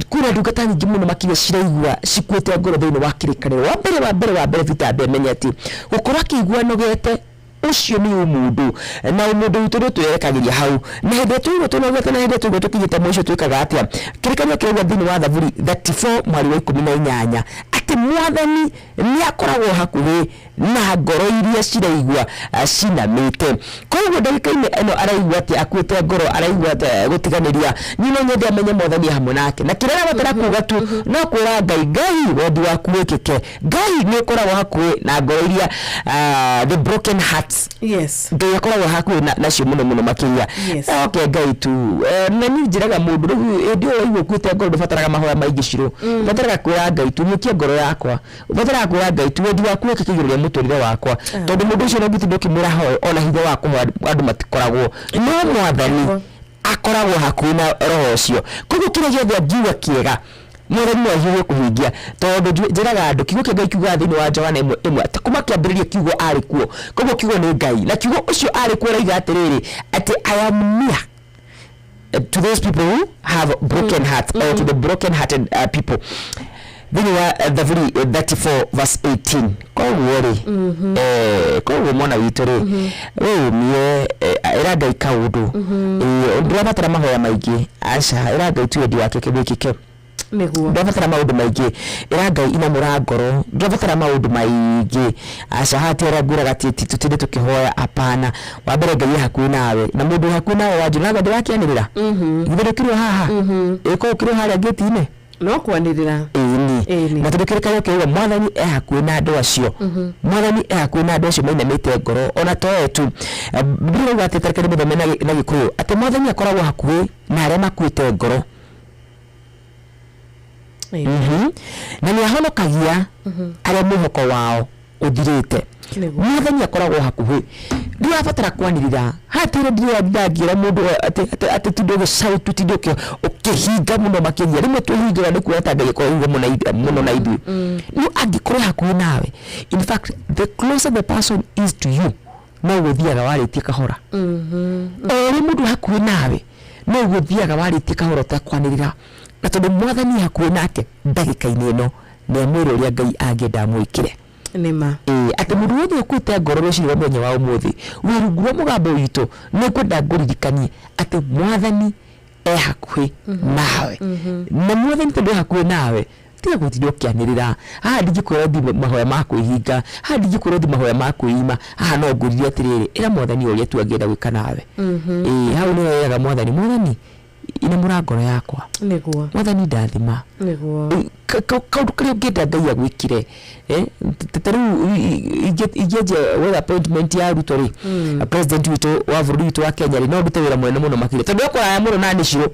kuna ndungata nyingi muno makinya ciraigua cikuite ngoro thiini wa kirikaniro wa mbere vita menya ati gukorwo akigua nogete ucio ni umundu na umundu witu ni tuerekagiria hau na hindi tuigo tunogete na hindi tuigo tukinyite mwisho tuikaga atia kirikaniro kirauga thiini wa Thaburi 34 mwari wa 18 ati mwathani ni akoragwo hakuhi na ngoro iria ciraigua cinamite koguo ndagika-ini eno araigua ati akuite ngoro araigua ati gutiganiria nyino nyende amenye mwathani hamwe nake na kirera batara kuga tu no kwira Ngai wendi waku wikike Ngai ni ukoragwo hakuhi na ngoro iria the broken hearts Ngai akoragwo hakuhi nacio muno makiria okay Ngai tu na ni njiraga mundu riu ndio waigua kuite ngoro ndubataraga mahoya maingi ciru bataraga kwira Ngai tu nyukie ngoro yakwa bataraga kwira Ngai tu wendi waku wikike muturire wakwa tondu mundu ucio no gutindo kimura hoyo ona hitho wako andu matikoragwo no mwathani akoragwo hakuhi na roho ucio koguo kire giothe angiuga kiega mwathani no ahiũhe kũhingia tondu njĩraga andũ kiugo kĩa Ngai kiuga thĩinĩ wa Johana 1 ta kuma kĩambĩrĩria kiugo arĩ kuo koguo kiugo nĩ Ngai na kiugo ũcio arĩ kuo raiga atĩrĩrĩ atĩ I am near to those people who have broken hearts or to the broken hearted people thini wa Thaburi 34 verse 18 koguo ri koguo mwana witu ri we umie ira Ngai kaundu ndirabatara mahoya maingi aca ira Ngai tu wendi wake kibikike niguo ndabatara maundu maingi ira Ngai ina murangoro ndabatara maundu maingi acahati ara ngura gatiti tutinde tukihoya apana wa mbere Ngai hakuhi nawe na mundu hakuhi nawe wajuna ngai wakianirira ngithirikirwo haha iko kiro haria gate-ine no kwanirira ni na tudukirikayo kiuga mwathani hakuhi na andu acio mwathani hakuhi na andu acio mainamite ngoro ona toetu biblia gateterekere muthome na gikuyu ati mwathani akoragwo hakuhi na aria makuite ngoro na ni ahonokagia aria muhoko wao uthirite mwathani akoragwo hakuhi ndirabatara kwanirira hatire ndirangira mundu ati tundu sauti tidokyo ukihinga muno makiria rimwe tuhingira ni kueta Ngai ko ugo muno na ithu no angikore hakuhi nawe in fact the closer the person is to you no guthiaga waritie kahora eri mundu hakuhi nawe no guthiaga waritie kahora ta kwanirira na tondu mwathani hakuhi nake ndagika-ini ino ni mwiri uria Ngai angenda mwikire nima ati mundu wothe ukwite ngoro ruciria muthenya wa umuthi wirungu wa mugambo witu ni kwenda nguririkanie ati mwathani hakuhi nawe na mwathani tondu hakuhi nawe tiga gutinda ukianirira ndigikwira thi mahoya ma kwihinga ndigikwira thi mahoya ma kwima no nguririe atiriri ira mwathani uria tu angenda gwika nawe hau ni wega mwathani ina murangoro yakwa niguo mwathani ndathima niguo kaundu karia ngenda Ngai agwikire tataru igeje with appointment ya Ruto ri president witu wa bururi witu wa Kenya ri no ndute wira mwene muno makire tondu okora muno na niciro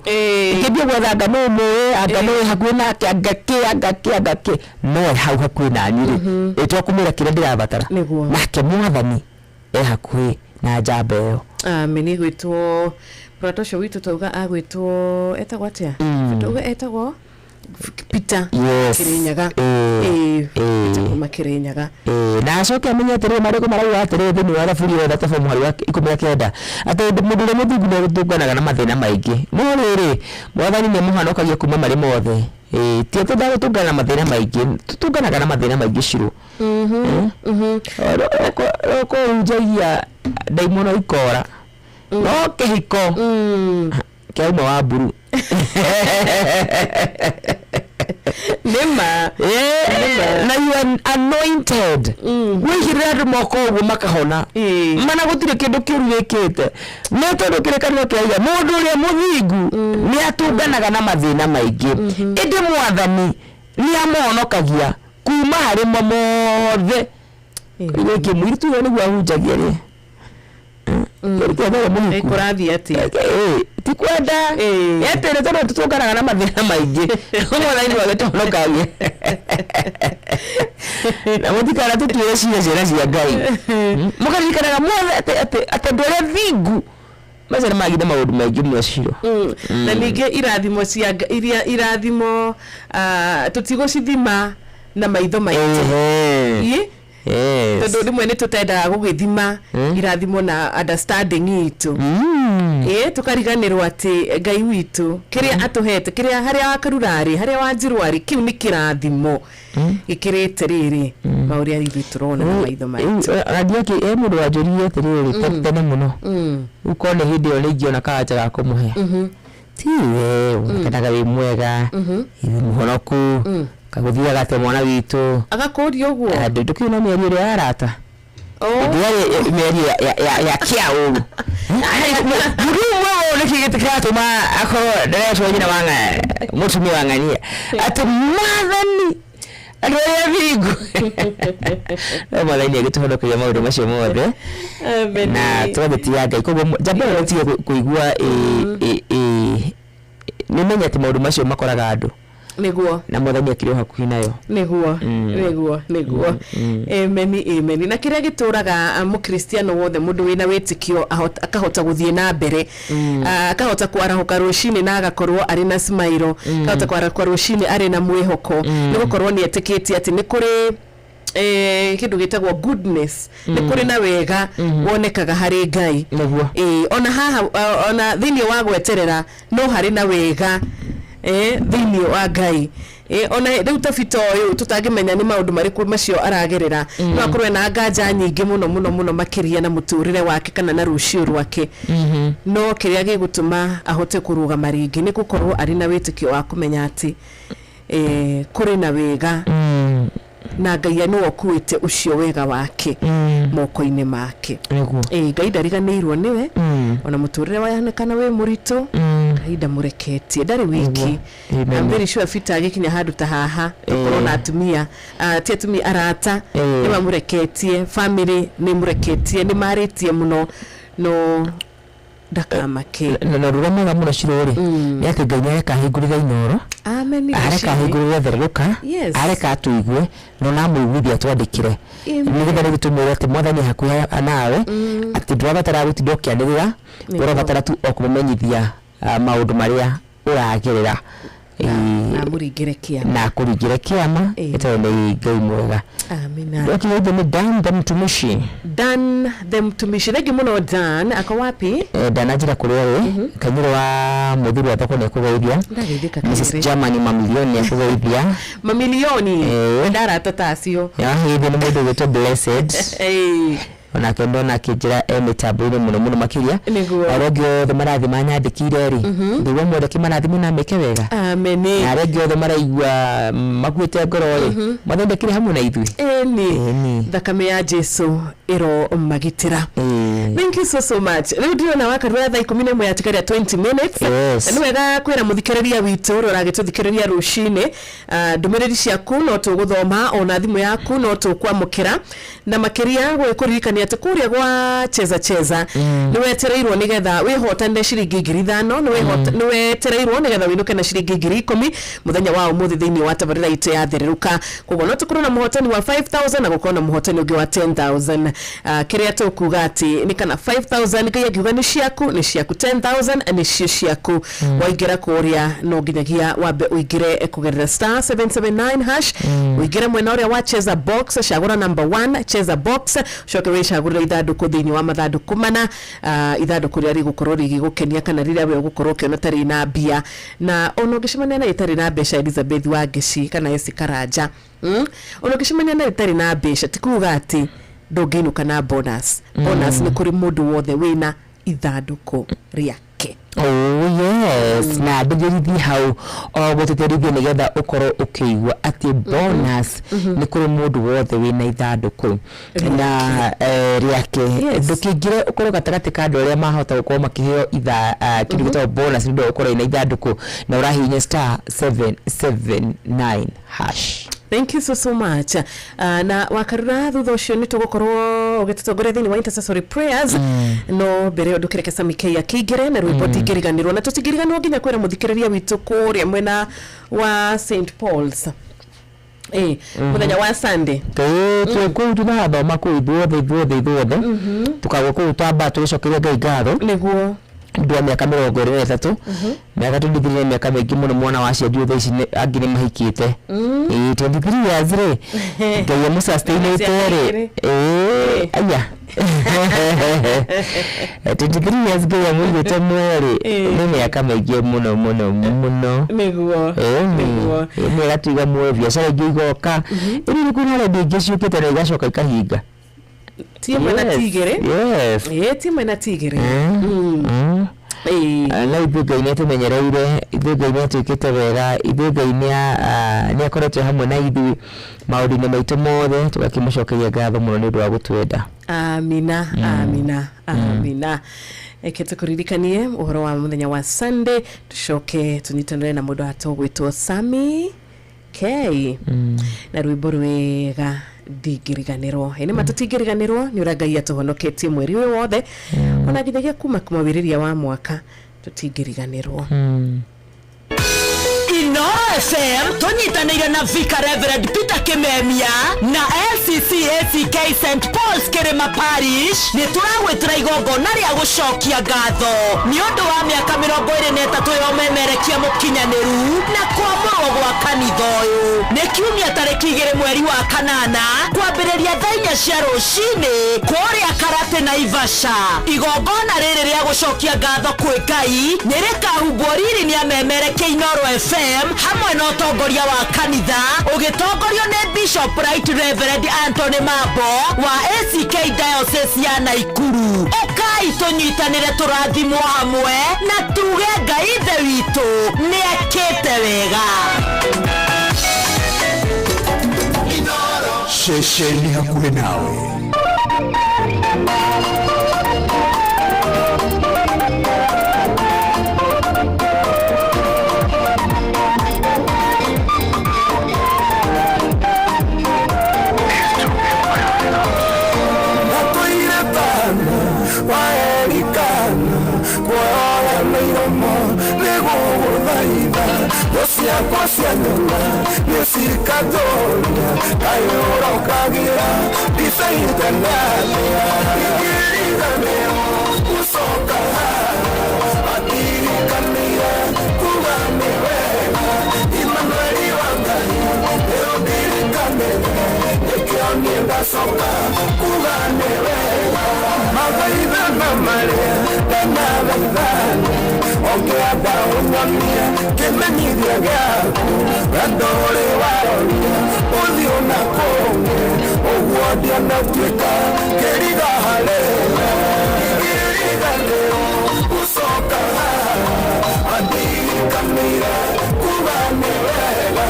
ngibia gwetha ngano mwe angano hakuhi nake angake no hau hakuhi na nyiri itwakumira kire ndirabatara nake mwathani hakuhi na njamba iyo ameni gwitwo Pratosho witu tauga agwitwo etagwo atia tauga etagwo Peter Kirinyaga Kirinyaga na acoke amenye atiri mariko marauga atiri thini wa thaburi wa thabu mwari wa 19 ati mundu ule muthingu no gutunganaga na mathina maingi no riri mwathani ni muhanokagia kuma mari mothe ti ati ndagutungana na mathina maingi tutunganaga na mathina maingi ciru ko unjagia daimono ikora no kehiko kiauma wa mburu nima na you are anointed wihirira moko ugu makahona mana gutire kindu kiuru gikite no tondu kirekanio kiaia mundu uria muthingu ni atunganaga na mathina maingi indi mwathani ni amonokagia kuma hari mo mothe iki mwiritu ni gwa hunjagia ri kurathi ati tikwenda yetere tondu tutunganaga na mathina maingi mwathani wagetonokagia na mutikara tutwire ciira cia Ngai mukarikanaga mothe ati ndu aria thingu macana magire maundu maingi mwaciro na ningi irathimo cia irathimo tutigocithima na maitho maitu tondu rimwe ni tutendaga gugithima irathimo na understanding itu tukariganirwo ati Ngai witu kiria atuhete kiria haria wakarurari haria wanjirwari kiu ni kirathimo gikirite riri mauria ithu turona na maitho maitu radio ki mundu wanjuririe tiriri tene muno ukone hindi yo ringi ona kaja ga kumuhe tiwe unakendaga wi mwega iwi muhonoku kaguthia gate mwana witu agakuria uguo ndukiuna mieri iri arata ndiye mieri ya kiau murumo nikigitikato ma akoro ndesho nyina wanga mutumi wangania ati mwathani aroya vigu mwathani agituhonokagia maundu macio mothe na twathetiya Ngai koguo jambo ĩyo tiga kuigua nimenya ati maundu macio makoraga andu niguo na mwathani akiri hakuhi nayo niguo amen na kiria gituraga mukristiano wothe mundu wina witikio akahota guthie na mbere akahota kwarahuka rucini na agakorwo ari na smile akahota kwarahuka rucini ari na mwihoko nigukorwo ni etikiti ati ni kuri kindu gitagwo goodness ni kuri na wega wonekaga hari Ngai ona haha ona thini wa gweterera no hari na wega thini wa Ngai ona riu tabito uyu tutangimenya ni maundu mariku macio aragerera no akorwe na nganja nyingi muno makiria na muturire wake kana na rucio rwake no kiria gigutuma ahote kuruga maringi ni gukorwo ari na witikio wa kumenya ati kuri na wega na Ngai no okuite ucio wega wake moko-ini make Ngai ndariganirwo niwe ona muturire wayanekana we murito Ngai ndamureketie ndari wiki I'm very sure fita agikinya handu ta haha korona atumia atumia arata ni mamureketie family ni mureketie ni maritie muno no ndakamake na ruramaga muno cirori yake Ngai areka hingurira inoro amen areka hingurira theruka areka tuigue no namuiguithia twandikire nigetha rigitumire ati mwathani hakuya nawe ati ndwabatara gutindo kianirira urabatara tu okumenyithia maundu maria uragirira na muringire kiama na kuringire kiama itawe ni Ngai mwega amina ndio ni Dan them tumishi regi muno Dan ako wapi Dan ajira kurewe kanyiro wa muthuri wa thoko ne kugeithia Mrs Germany mamilioni ya kugeithia mamilioni ndara tatacio ya hivi ni mundu wetu blessed ona kendo na kijira emitabire muno makiria arogyo the marathi manyandikire ri ndiwe mwende kimarathi muna meke wega amen arogyo the maraigwa makwite ngoro ri mathondekire hamwe na ithui eni thakame ya Jesu iro magitira thank you so much riu ndio na wakarwa thaa 11 ya tikaria 20 minutes ni wega kwira muthikiriria witu uragituthikiriria rushine ndumiriri ciaku no tuguthoma ona thimu yaku no tukwamukira na makiria gwikurikania ati kuria gwa cheza ni wetereirwo nigetha wihotane ciringi 5,000 ni wetereirwo nigetha winuke na ciringi 10,000 muthenya wa umuthi thiini wa tabarira ite ya theruka koguo no tukorwo na muhotani wa 5,000 na gukorwo na muhotani ungi wa 10,000 kiria tukuga ati ni kana 5,000 ngai akiuga ni ciaku 10,000 ni cio ciaku waingira kuria no nginyagia wambe uingire kugerera *779# uingire mwena uria wa cheza box shagura number 1 cheza box shoke we shagura ithanduku thiini wa mathanduku mana ithanduku ria rigukorwo rigigukenia kana riria we gukorwo kiona tari na mbia na ono ngicemania na itari na mbeca Elizabeth wa Ngeci kana Esi Karanja ono ngicemania na itari na mbeca tikuga ati ndunginuka na bonus ni kuri mundu wothe wina ithanduku riake yes na ndugirithi hau o guteterithia nigetha ukorwo ukiigua ati bonus ni kuri mundu wothe wina ithanduku na riake ndukingire ukorwo gatagati ka andu aria mahota gukorwo makiheo kirigito bonus ndio ukorwo ina ithanduku na urahinya *779#. Thank you so much. Na wakarura thutha ucio ni tugukorwo ugitutongoria thini wa intercessory prayers no mbere ndukireke samike ya kigire na rwimbo tigiriganirwo na tutigiriganirwo nginya kwira muthikiriria witu kuria mwena wa St Paul's muthenya wa Sunday tuko tuna thoma ku ithuothe tukagwo ku twamba tucokeria Ngai ngatho niguo ndua miaka 23 miaka tudithire miaka mingi muno mwana wa cia tha ici angire mahikite 23 years ri Ngai mu sustainate ri aya 23 years Ngai mu gite mweri ni miaka mingi muno niguo ni gatiga mwe biacara ngigoka iri kuna rendi ngiciukite na igacoka ikahinga timu na tigere yes timu na tigere na ithugai nä tåmenyereire ithugai nä atuä wega ithugai nä akoretwo hamwe na ithui maå-ndå-inä maitå mothe tå gakä må cokeria ngatho må no nä å ndå wa gå twenda amina eke tukuririkanie uhoro wa muthenya wa Sunday tucoke tunyitanire na mundu atogwitwo Sami K na rwimbo rwega ndigiriganirwo ene matutigiriganirwo ni uragai atuhonoketie mweri we wothe ona nginyagia kuma kumawiriria wa mwaka tutigiriganirwo Inoro FM tunyitanire na Vicar Reverend Peter Kimemia na LCCACK St Paul's Kirima Parish ni turagwitira igongona ria gucokia ngatho ni undu wa miaka 23 yomemerekia mukinyaniru na kwamurwo gwa kanitha uyu ni kiumia tariki 2 mweri wa kanana kwambiriria thaa 4 cia rucini kuria Karate na Ivasha igongona riri ria gucokia ngatho kwi Ngai ni rikahumbwo riri ni amemerekia Inoro FM hamwe na utongoria wa kanitha ugitongorio ni Bishop Right Reverend Anthony Mambo wa ACK Diocese ya Naikuru. Ukai tunyitanire turathimwo hamwe na tuge Ngai the witu ni akite wega. ceceni hakuhĩ nawe. Ciakwa cia nyona nĩ cikatũria kayũra ũkagira ndicaite nathĩa ingĩriganĩrwo gũcoka atirikanire kuga nĩ wega Imanueli wa Ngai nĩũndirikanĩre nĩkĩo niĩ ngacoka kuga nĩ wega mathaithana marĩa ndanathaithana ũngĩenda ũnyonie kĩmenyithia gĩaku wendo ũrĩ waroria ũthiũ na kũngĩ ũguo ndionatuĩka kĩriga harĩwe ingĩriganĩrwo gũcoka andirikanĩire kuga nĩ wega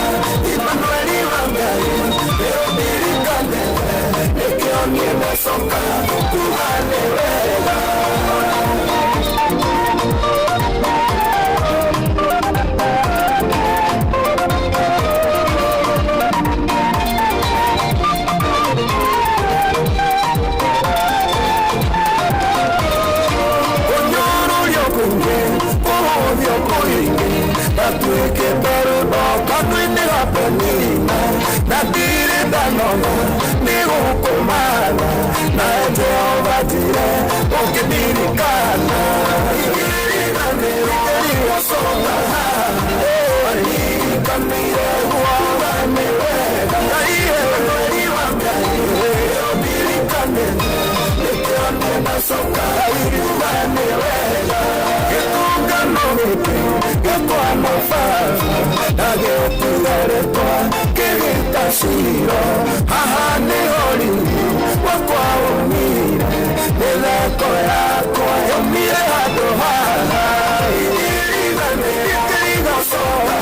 Imanueli wa Ngai nĩũndirikanĩre nĩkĩo niĩ ngacoka kuga nĩ wega. Haha nĩ horirie wakwa umire mĩtheko yakwa yaumire handũ haha ingĩrigacoka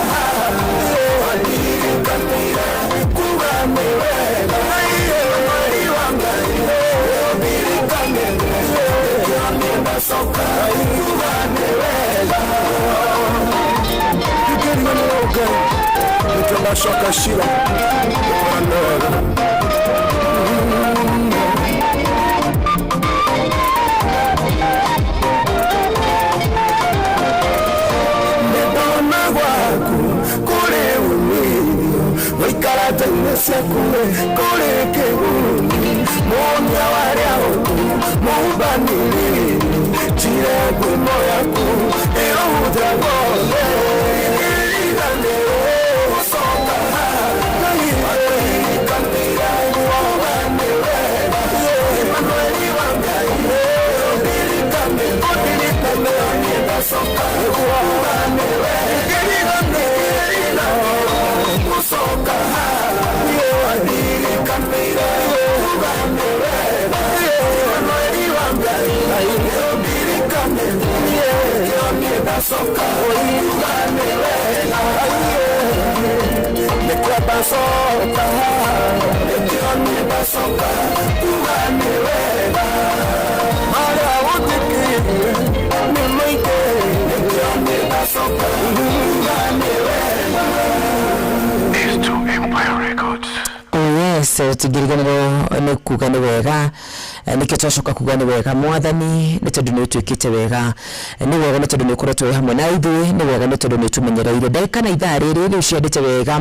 andirikanĩire kuga nĩ wega Imanueli wa Ngai nĩũndirikanĩre nĩkĩo niĩ ngacoka kuga nĩ wega ingĩriganĩrwo Ngai nĩkĩo ngacoka cira Nĩndona gwaku kũrĩ umithio gũikara-nja-inĩ ciaku kũrĩ kĩguni mũmia warĩa ũku mũmbanĩrĩri njire ngumo yaku ĩrũhũthĩra gothe ingĩriganĩrwo gũcoka Imanueli wa Ngai nĩũndirikanĩre gũcoka kuga nĩ wega gũcoka andirikanĩire kuga nĩ wega Imanueli wa Ngai nĩũndirikanĩre nĩkĩo niĩ ngacoka kuga nĩ wega nĩkĩo ngacoka nĩkĩo niĩ ngacoka kuga nĩ wega marĩa ũnjĩkĩire nĩ maingĩ nĩkĩo niĩ ngacoka kuga nĩ wega. Yes, tigiriganĩrwo nĩ kuga nĩ wega nĩkĩo twacoka kuga nĩ wega Mwathani nĩ tondũ nĩ ũtwĩkĩte wega nĩ wega nĩ tondũ nĩ ũkoretwo hamwe na ithuĩ nĩ wega nĩ tondũ nĩ ũtũmenyereire ndagĩka na ithaa rĩrĩ rĩu ciandĩte wega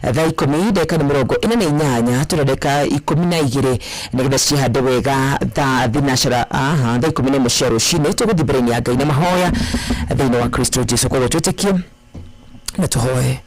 thaa 10 ndagĩka nĩ 48 tũrĩ ndagĩka 12 nĩgetha cihande wega thaa thinacara thaa 11 cia rũcinĩ tũgũthiĩ mbere-inĩ ya Ngai na mahoya thĩinĩ wa Kristo Jesũ koguo twĩtĩkie na tũhoe.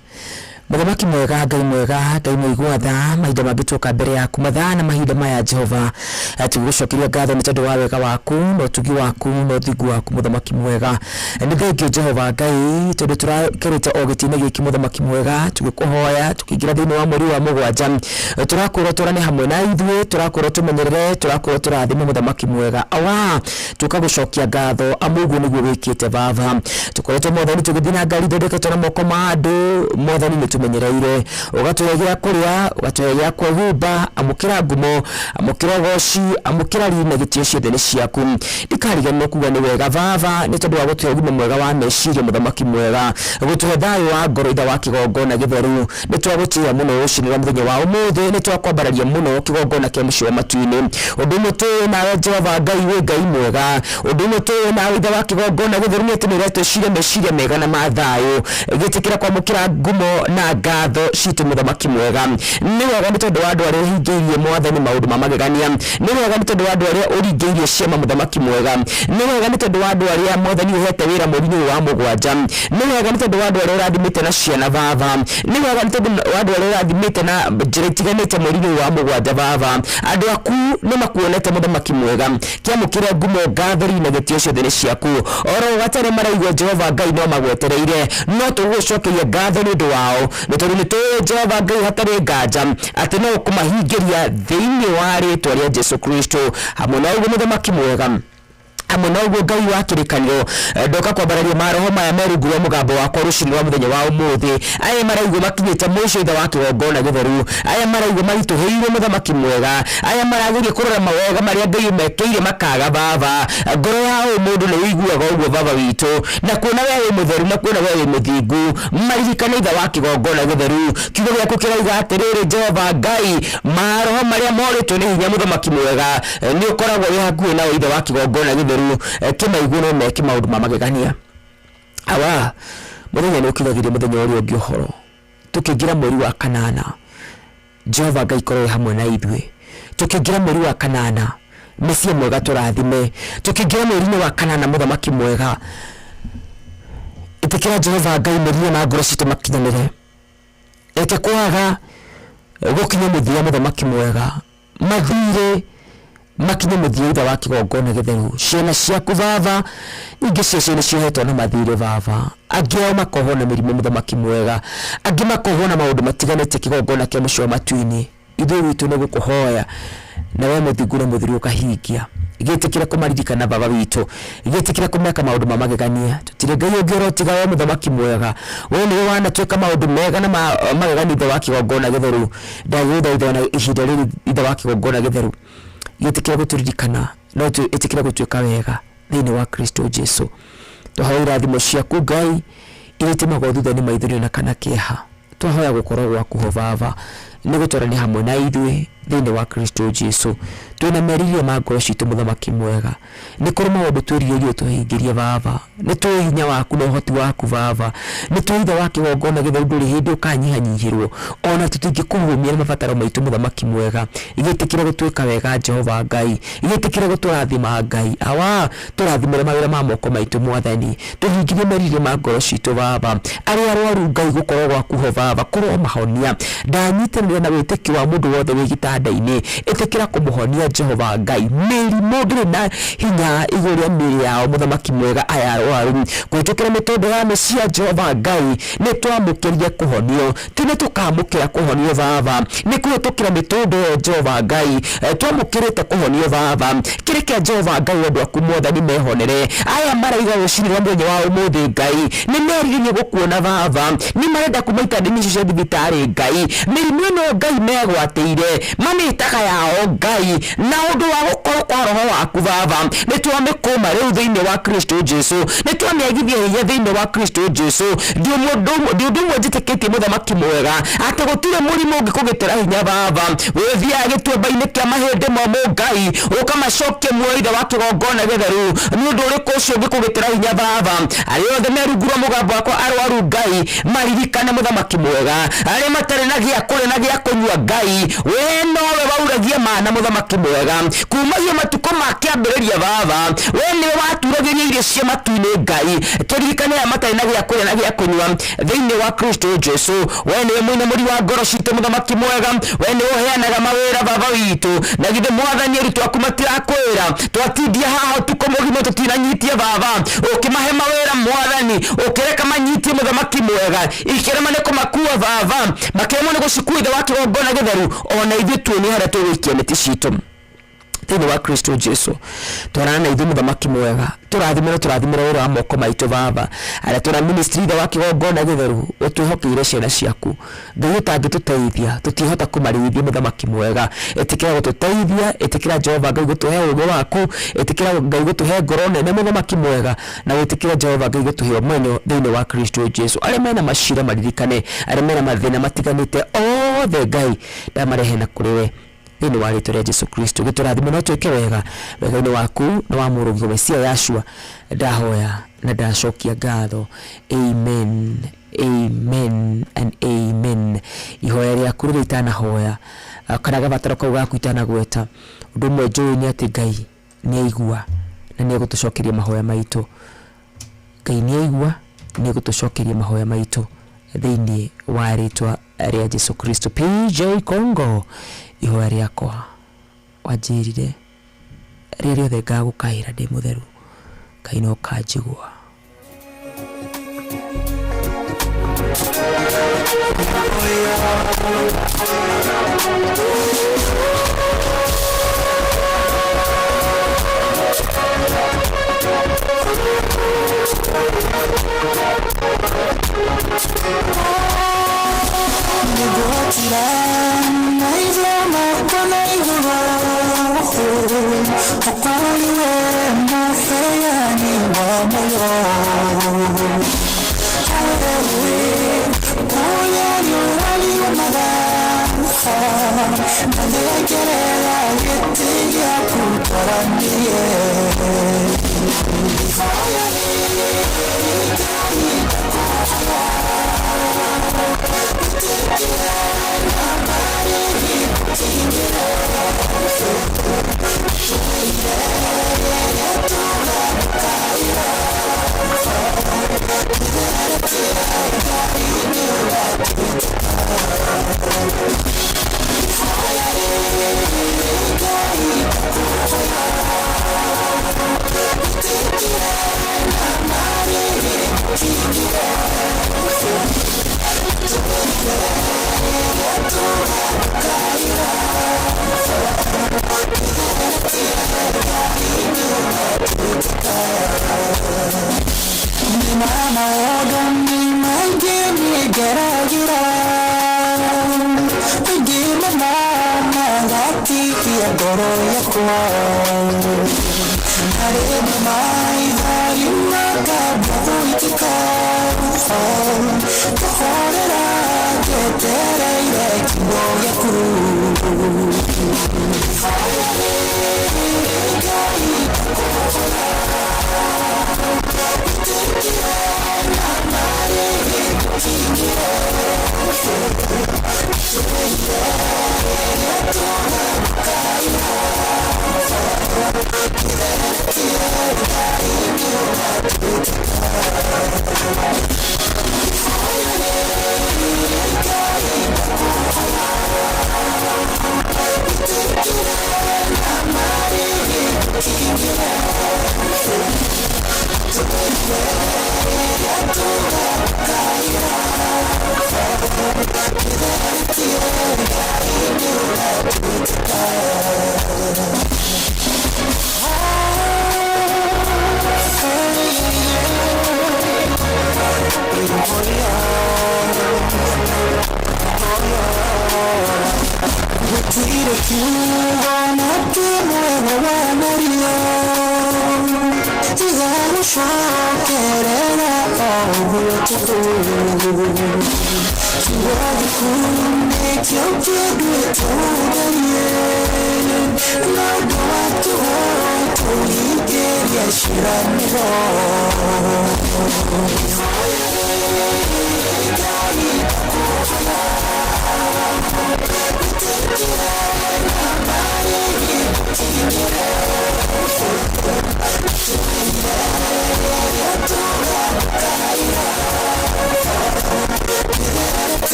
Mũthamaki mwega Ngai mwega Ngai mũigua tha mahinda mangĩ tũka mbere yaku mathaa na mahinda maya Jehova tũgũcokeria ngatho nĩ tondũ wa wega waku na ũtugi waku na ũthingu waku mũthamaki mwega nĩ thengiũ Jehova Ngai tondũ tũrakĩrĩte o gĩtĩ-inĩ gĩkĩ mũthamaki mwega tũgĩkũhoya tũkĩingĩra thĩinĩ wa mweri wa mũgwanja tũrakwĩrwo tũrane hamwe na ithuĩ tũrakwĩrwo tũmenyerere tũrakwĩrwo tũrathime mũthamaki mwega awa tũkagũcokia ngatho amu ũguo nĩguo wĩkĩte baba tũkoretwo Mwathani tũgĩthiĩ na ngari thondeketwo na moko ma andũ Mwathani nĩ tumenyereire ugatwegera kuria ugatwegera kwehumba amukira ngumo amukira goshi amukira rina gitio ciothe ni ciaku ndikarigane kuga ni wega baba ni tondu wa gutwe ugima mwega wa meciria muthamaki mwega gutwe thayo wa ngoro itha wa kigongona githeru ni twagutia muno ucinira muthenya wa umuthi ni twakwambararia muno kigongona kia mucio matu-ini undu mutu nawe Jehova Ngai we Ngai mwega undu mutu nawe itha wa kigongona githeru ni tumirete twicire meciria mega na mathayo gitikira kwamukira ngumo na ngatho citu muthamaki mwega ni wega ni tondu wa andu aria hingeirie mwathani maundu ma magegania ni wega ni tondu wa andu aria uringeirie ciama muthamaki mwega ni wega ni tondu wa andu aria mwathani uhete wira mweri-ini wa mugwanja ni wega ni tondu wa andu aria urathimite na ciana baba ni wega ni tondu wa andu aria urathimite na njira itiganite mweri-ini wa mugwanja baba andu aku ni makuonete muthamaki mwega kiamukire ngumo ngathori na gitio ciothe ni ciaku oro gatare maraigua Jehova Ngai no magwetereire no tugucokeria ngatho ni undu wao ni tondu ni tuĩ Jehova Ngai hatari nganja ati no kumahingiria thiini wa ritwa ria Jesu Kristo hamwe na uguo muthamaki mwega amwe na uguo Ngai wa kirikanio ndoka kwambararia maroho maya merungu wa mugambo wakwa rucini wa muthenya wa umuthi aya maraigua makinyite mwico itha wa kigongona githeru aya maraigua marituhiire muthamaki mwega aya marageria kurora mawega maria Ngai mekeire makaga baba ngoro ya mundu ni wiguaga uguo baba witu na kuona wewe mutheru na kuona wewe muthingu maririkane itha wa kigongona githeru kiugo giaku kirauga atiriri Jehova Ngai maroho maria moritwo ni hinya muthamaki mwega ni ukoragwo wi hakuhi nao itha wa kigongona githeru kimaigua no meke maundu ma magegania awa muthenya ni ukithagiria muthenya uria ungi uhoro tukingira mweri wa kanana Jehova Ngai korwo hamwe na ithue tukingira mweri wa kanana mesia mwega turathime tukingira mweri-ini wa kanana muthamaki mwega itikira Jehova Ngai meria na ngoro citu makinyanire eke kwaga gukinya muthia muthamaki mwega mathire makinye muthia itha wa kigongona githeru ciana ciaku baba ingi cio ni ciohetwo na mathire baba angi ao makohwo na mirimu muthamaki mwega angi makohwo na maundu matiganite kigongona kia mucio matu-ini ithuĩ witũ nĩ gũkũhoya na we mũthingu na mũthuri ũkahingia gĩtĩkĩra kũmaririkana baba witũ gĩtĩkĩra kũmeka maũndũ ma magegania tũtirĩ Ngai ũngĩ ũrotiga we mũthamaki mwega we nĩwe wanatuĩka maũndũ mega na magegania ithe wa kigongona githeru ndagũthaitha na ihinda rĩrĩ ithe wa kigongona githeru gĩtĩkĩra gũtũririkana no ĩtĩkĩra gũtuĩka wega thĩinĩ wa Kristo Jesu tũhoya irathimo ciaku Ngai iria itimagwo thutha nĩ maithori na kana kĩeha twahoya gũkorwo gwaku ho baba nĩ gũtwarania hamwe na ithuĩ thĩinĩ wa Kristo Jesu twĩna meriria ma ngoro citũ mũthamaki mwega nĩ kũrĩ maũndũ twĩrirĩirie tũhingĩrie baba nĩ tũĩ hinya waku na ũhoti waku baba nĩ tũĩ ithe wa kĩgongona gĩtheru ndũrĩ hĩndĩ ũkanyihanyihĩrwo ona tũtingĩkũhũmia na mabataro maitũ mũthamaki mwega igĩtĩkĩra gũtuĩka wega Jehova Ngai igĩtĩkĩra gũtũrathima Ngai awa tũrathimĩre mawĩra ma moko maitũ mwathani tũhingĩrie meriria ma ngoro citũ baba arĩa arwaru Ngai gũkorwo gwaku ho baba kũrwo mahonia ndanyitanĩra na wĩtĩkio wa mũndũ wothe wĩ gĩtanda-inĩ ĩtĩkĩra kũmũhonia Jehova Ngai mĩrimũ ndĩrĩ na hinya igũrũ rĩa mĩĩrĩ yao mũthamaki mwega aya arwaru gwĩtĩkĩra mĩtũndũ ya mĩcia Jehova Ngai nĩ twamũkĩrie kũhonio tene tũkamũkĩra kũhonio baba nĩ kũhĩtũkĩra mĩtũndũ Jehova Ngai twamũkĩrĩte kũhonio baba kĩrĩkĩa Jehova Ngai andũ aku mwathani mehonere aya maraiga gũcinĩra mũthenya wa ũmũthĩ Ngai nĩ merirĩrie gũkuona baba nĩ marenda kuma itanda-inĩ icio cia thibitarĩ Ngai mĩrimũ ĩno Ngai megwatĩire mamĩtaga yao Ngai na ũndũ wa gũkorwo kwa roho waku baba nĩ twamĩkũma rĩu thĩinĩ wa Kristo Jesu nĩ twamĩagithia hinya thĩinĩ wa Kristo Jesu ndi ũndũ ũmwe njĩtĩkĩtie mũthamaki mwega atĩ gũtirĩ mũrimũ ũngĩkũgĩtĩra hinya baba wĩthiaga gĩtuamba-inĩ kĩa mahĩndĩ momũ Ngai ũkamacokia muoyo ithe wa kĩgongona gĩtheru nĩ ũndũ ũrĩkũ ũcio ũngĩkũgĩtĩra hinya baba arĩa othe merungu rwa mũgambo wakwa arwaru Ngai maririkane mũthamaki mwega arĩa matarĩ na gĩa kũrĩa na gĩa kũnyua Ngai we nowe wauragia mana mũthamaki mwega kumagia matukũ ma kĩambĩrĩria baba we nĩwe waturagĩria irio cia matu-inĩ Ngai tũririkane arĩa matarĩ na gĩa kũrĩa na gĩa kũnyua thĩinĩ wa Kristo Jesu we nĩwe mũinamũri wa ngoro citũ mũthamaki mwega we nĩwe ũheanaga mawĩra baba witũ na githĩ mwathani arutwo aku matirakwĩra twatindia haha ũtukũ mũgima tũtinanyitie baba ũkĩmahe mawĩra mwathani ũkĩreka manyitie mũthamaki mwega ikĩrema nĩ kũmakua baba makĩremwo nĩ gũcikua ithe wa kĩgongona gĩtheru ona ithuĩ tuonie harĩa tũgũikia neti citũ thĩinĩ wa Kristo Jesu twarana na ithuĩ mũthamaki mwega tũrathimĩra wĩra wa moko maitũ baba arĩa tũra ministry thĩ wa kĩgongona gĩtheru ũtwĩhokeire ciana ciaku Ngai ũtangĩtũteithia tũtiĩhota kũmarĩithia mũthamaki mwega ĩtĩkĩra gũtũteithia ĩtĩkĩra Jehova Ngai gũtũhe ũũgĩ waku ĩtĩkĩra Ngai gũtũhe ngoro nene mũthamaki mwega na wĩtĩkĩra Jehova Ngai gũtũhe ũmenyo thĩinĩ wa Kristo Jesu arĩa mena macira maririkane arĩa mena mathĩna matiganĩte othe Ngai ndamarehe na kũrĩ we thĩinĩ wa rĩĩtwa rĩa Jesu Kristo gĩtũrathime no twĩke wega wega-inĩ waku na wa mũrũgio Mesia Yashua ndahoya na ndacokia ngatho amen amen and amen ihoya rĩaku rĩrĩa itanahoya kana gabataro kau gaku itanagweta ũndũ ũmwe njũĩ nĩ atĩ Ngai nĩaigua na nĩegũtũcokeria mahoya maitũ Ngai nĩaigua nĩegũtũcokeria mahoya maitũ thĩinĩ wa rĩĩtwa rĩa Jesu Kristo PJ Congo ihoya rĩakwa wanjĩrire rĩrĩa rĩothe ngagũkaĩra ndĩ mũtheru Ngai no kanjigua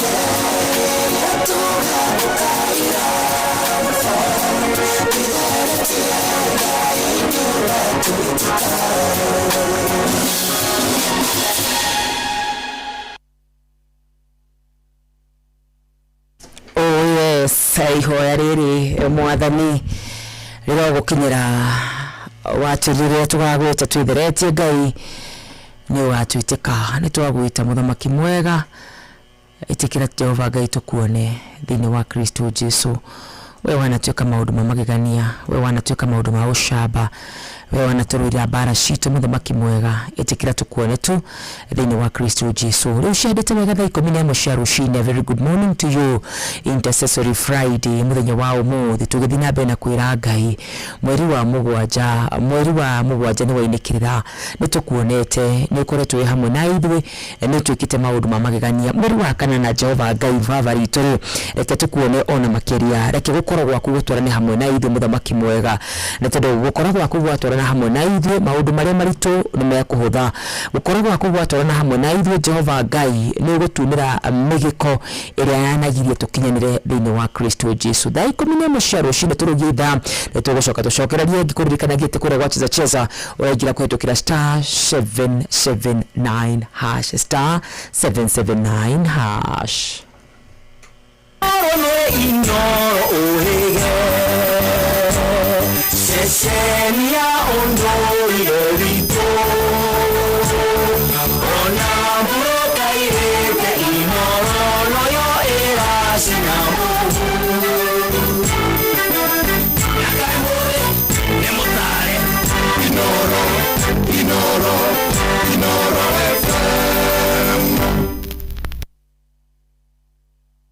Yeah. ihoya riri mwathani rirogukinyira watulire tugagwita twitheretie Ngai ni watwiteka ni twagwita muthamaki mwega itikira Jehova Ngai tukuone thini wa Kristo Jesu. Wewe wanatuika maundu mamagegania, wewe wanatuika maundu ma ushaba, wewe wanatururia bara citu muthamaki mwega itikira tukuone tu thini wa Kristo Jesu. Riu ciandite wega thaa 11 cia rucine. Very good morning to you. Intercessory Friday muthenya wa umuthi tugithi na mbere na kwira Ngai mweri wa mugwanja ni wainikirira ni tukuonete ni ukoretwo wi hamwe na ithuĩ ni twikite maundu mamagegania mweri wa kana na Jehova Ngai baba ritũ reke tukuone ona makiria reke gukorwo gwaku gutwarane hamwe na ithuĩ muthamaki mwega na tondu gukorwo gwaku gwatwarana hamwe na ithuĩ maundu maria maritu ni mekuhutha gukorwo gwaku gwatwarana hamwe na ithuĩ Jehova Ngai ni gutumira migiko iria yanagirie tukinyanire thini wa Kristo Jesu. Thaa 11 cia rucine turugie thaa ni tugucoka tucokererie ngikuririkanagie kuria gwa cheza uragira kwetukira star 779 hash star 779 hash. Sesenia ondoire vito ona buroka irete inoro yo era sinamu yakamore nemotare inoro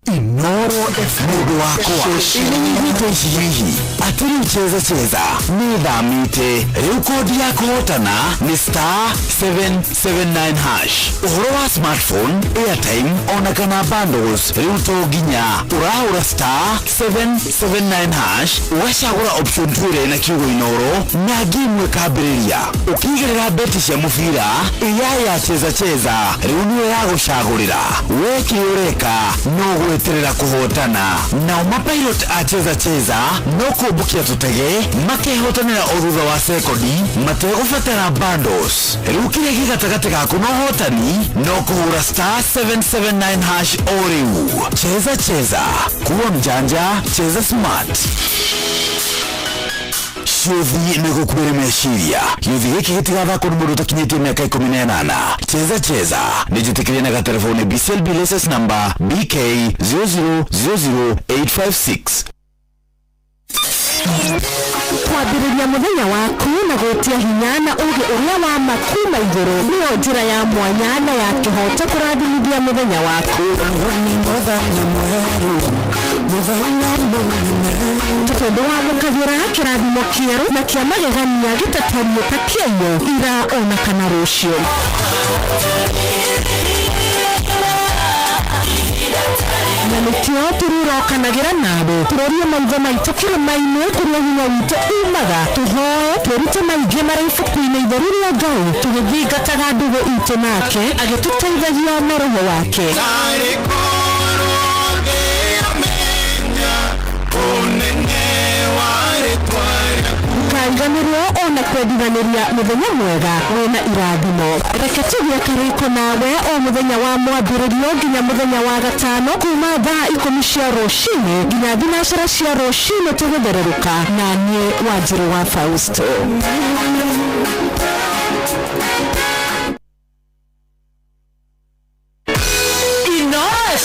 Inoro FM wakwa inyito hihi aturi cheza nithamite riu kodi ya kuhotana ni star 779 hash uhoro wa smartphone airtime ona kana bundles riu to ginya uraura star 779 hash washagura option 2 na kiugo inoro na game kabiriria ukigerera beti cia mufira iya cheza riu niyo ya gushagurira weki ureka no gweterera kuhotana na umapilot cheza no kubukia tutege makehotanira urutha wa sekondi mategufatana bundles riu kire gigatagate gaku no hotani no kuhura star 779 hash oriu cheza kuwa mjanja cheza smart Yuthi nigukubere meciria yuthi giki gitigathako ni mundu utakinyitie miaka 18 cheza nijitikirie na gatelefoni BCLB license number BK 0000856 kwambĩrĩria mũthenya waku na gũtia hinya na ũgĩ ũrĩa wa makuma igũrũ nĩyo njĩra ya mwanya na ya kĩhoto kũrathimithia mũthenya waku tondũ wamũkagĩra kĩrathimo kĩerũ na kĩa magegania gĩtatario ta kĩenyũ ira ona kana rũciũ na nĩkĩo tũrũrokanagĩra nawe tũrorie maitho maitũ kĩrĩma-inĩ kũrĩa hinya witũ umaga tũhoe twĩrute maingĩ marĩ ibuku-inĩ itheru rĩa Ngai tũgĩthingataga ndũgũ itũ nake agĩtũteithagia na roho wake kaiganĩrwo ona kwendithanĩria mũthenya mwega wĩna irathimo reke tũgĩe karĩko nawe o mũthenya wa mwambĩrĩrio nginya mũthenya wa gatano kuma thaa 10 cia rũcinĩ nginya thinacara cia rũcinĩ tũgũthererũka na niĩ Wanjiru wa Fausto.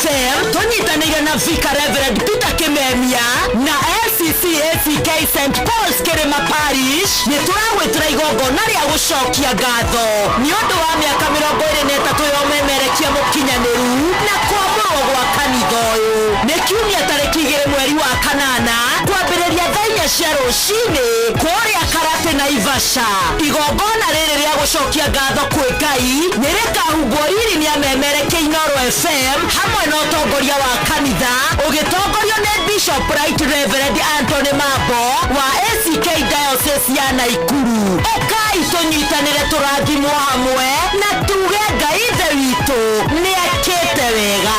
FM tunyitanĩire na Vicar Reverend Peter Kimemia na LCCACK St Paul's Kirima Parish nĩtũragwĩtĩra igongona rĩa gũcokia ngatho nĩ ũndũ wa mĩaka 23 ya ũmemerekia mũkinyanĩru na kwamũrwo gwa kanitha ũyũ nĩ kiumia tarĩki 2 mweri wa kanana kwambĩrĩria thaa 4 cia rũcinĩ kũrĩa Karate na Ivasha. Igongona rĩrĩ rĩa gũcokia ngatho kwĩ Ngai nĩ rĩkahumbwo riri nĩ amemerekia Inoro FM hamwe na ũtongoria wa kanitha ũgĩtongorio nĩ Bishop Right Reverend Anthony Mambo wa ACK Diocese ya Naikuru. Ũkai tũnyitanĩre tũrathimwo hamwe na tuge Ngai ithe witũ nĩ akĩte wega.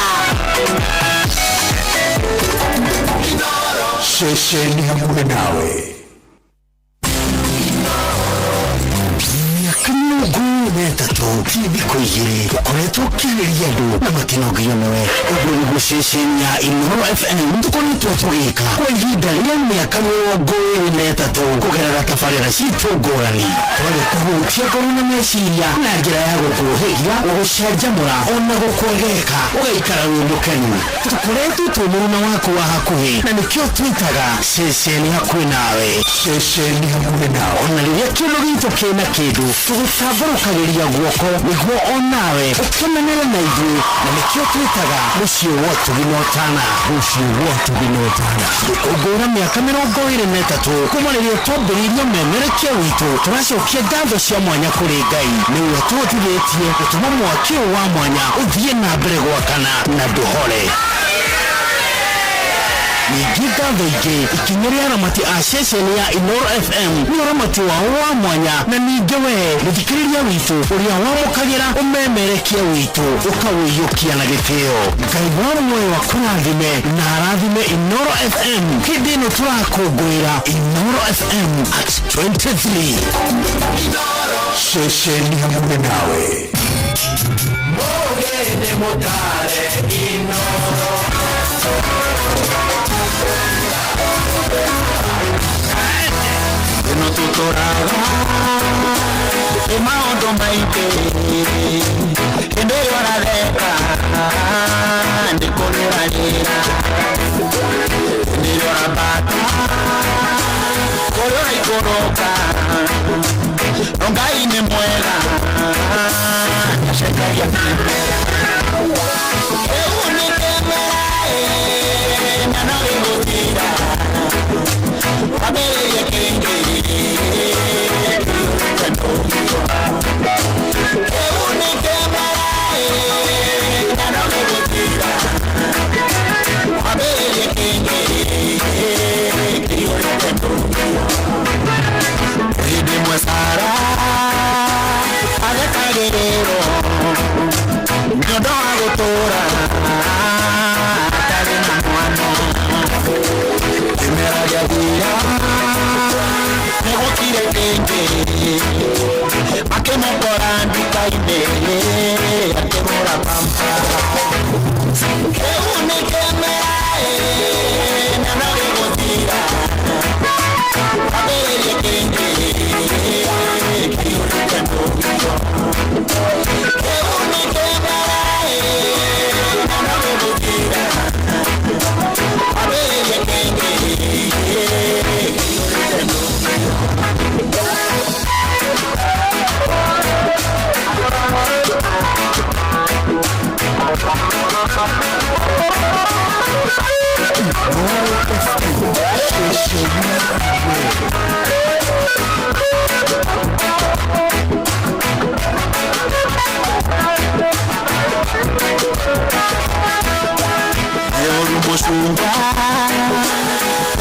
Shesheni hamwe nawe miaka mĩrongo metatu thikũ igĩrĩ tũkoretwo kĩrĩria andũ na matinogio nĩwe ũguo nĩguo ceceni ya Inooro FM tũkoretwo tũgĩka kwa ihinda rĩa mĩaka 23 kũgerera tabarĩra citũ ngũrani twarĩ kũhutia ngoro na meciria na njĩra ya gũkũhĩgia gũgũcanjamũra ona gũkwegeka ũgaikara wĩ mũkenu tũkoretwo twĩ mũruna waku wa hakuhĩ na nĩkĩo twĩtaga ceceni hakuhĩ nawe ceceni hakuhĩ nawe ona rĩrĩa kĩndũ gitũ kĩna kĩndũ tũgũtambũrũkagĩria guoko nĩguo onawe ũkenanĩre na ithuĩ na nĩkĩo twĩtaga mũciĩ wa ũtugi na ũtana mũciĩ wa ũtugi na ũtana ũngũra mĩaka 23 kuma rĩrĩa twambĩrĩirie memerekia witũ tũracokia ngatho cia mwanya kũrĩ Ngai nĩwe tũhotithĩtie gũtũma mwaki ũyũ wa mwanya ũthiĩ na mbere gwakana na ndũhore ningĩ ngatho ingĩ ikinya rĩa aramati a ceceni ya Inooro FM nĩ ũramati wao wa mwanya na ningĩ we mũthikĩrĩria witũ ũrĩa wamũkagĩra ũmemerekia witũ ũkawĩiyũkia na gĩtĩo Ngai wa muoyo akũrathime na arathime Inooro FM hĩndĩ ĩno tũrakũngũĩra Inooro FM at 23 ceceni hamwe nawe Mogene motare Inooro no tutoraga maũndũ maingĩ hĩndĩ ĩrĩa ũratheka ndĩkũrĩranĩra hĩndĩ ĩrĩa ũrambata kũrĩa ũraikũrũka no Ngai nĩ mwega nĩacenjagia rĩu nĩ kĩmera na no gĩgũthira wambĩrĩrie kĩngĩ Sara agekagĩrĩrwo nĩũndũ wa gũtũra atarĩ na mwana kĩmera gĩathira nĩgũkire kĩngĩ akĩmũkora nduka-inĩ akĩgũra pampa rĩu nĩ kĩmera na no gĩgũthira wambĩrĩrie kĩngĩ Mushumba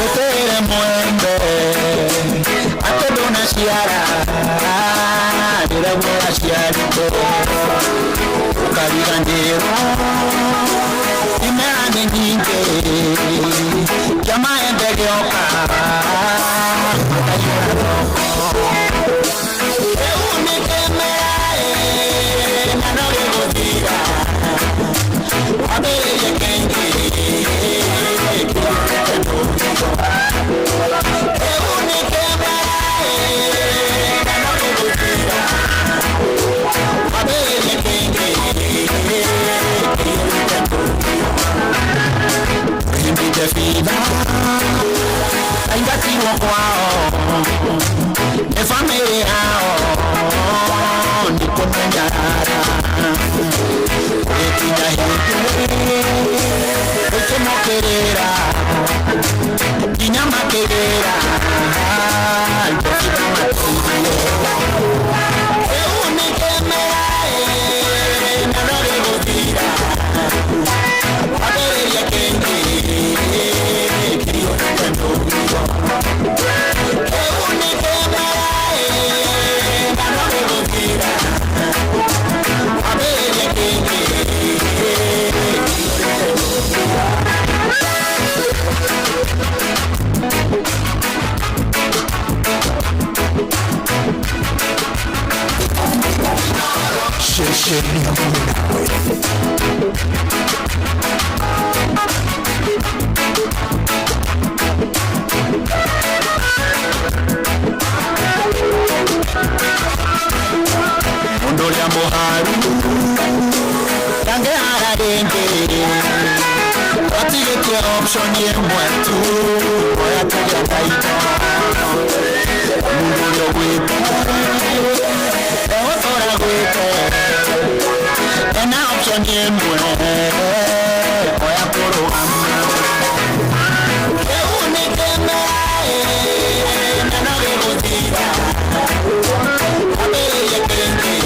utere mwembe atedona shiara dira mwa shiarito ukarigandero imane nyinge kama endege oka aingatirwo kwao nĩ bamĩrĩ yao nĩ kũmenyara ĩkinya hĩndĩ ĩkĩmũkĩrĩra nginya makĩrĩra njũkĩra matirie rĩu nĩ kĩmera na no gĩgũthira wambĩrĩrie kĩngĩ kĩiyũrĩte ndũgio rĩu nĩ kĩmera tigete option yemwe tu oya tega kaito mundo wete ora wete ena option yemwe oya koro amma eunekema nana gutira abele yekenge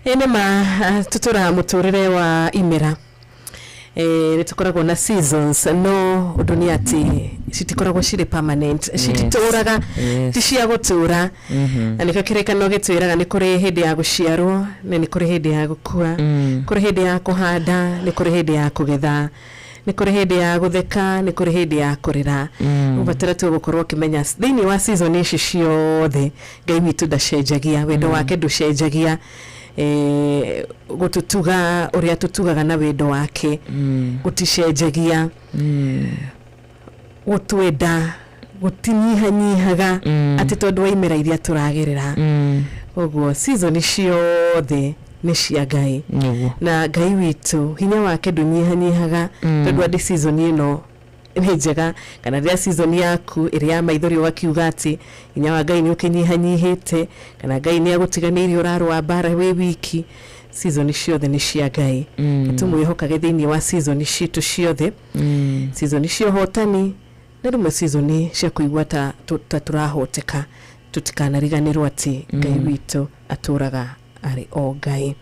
Enema tutura muturire wa imera nitukoragwo na seasons no uduni ati citikoragwo ciri permanent citituraga tishia gutura ani kakirikano gitwiraga ni kuri hindi ya guciarwo ni kuri hindi ya gukua kuri hindi ya kuhanda ni kuri hindi ya kugetha ni kuri hindi ya gutheka ni kuri hindi ya kurira ubatara tu gukorwo kimenya thini wa season ici ciothe Ngai witu ndacenjagia wendo wake nducenjagia gututuga uria tutugaga na wendo wake guticenjagia gutwenda gutinyihanyihaga ati tondu wa imera iria turagerera ogwo season ciothe ni cia Ngai na Ngai witu hinya wake ndunyihanyihaga tondu wa season ino ni njega kana ria season yaku iria maithori wakiuga ati hinya wa Ngai ni ukinyihanyihite kana Ngai ni agutiganirie urarwa bara we wiki season ciothe ni cia Ngai tumwihokage thiini wa season citu ciothe season cio hotani na rimwe season cia kuigwa ta turahoteka tutikanariganirwo ati Ngai witu aturaga ari o Ngai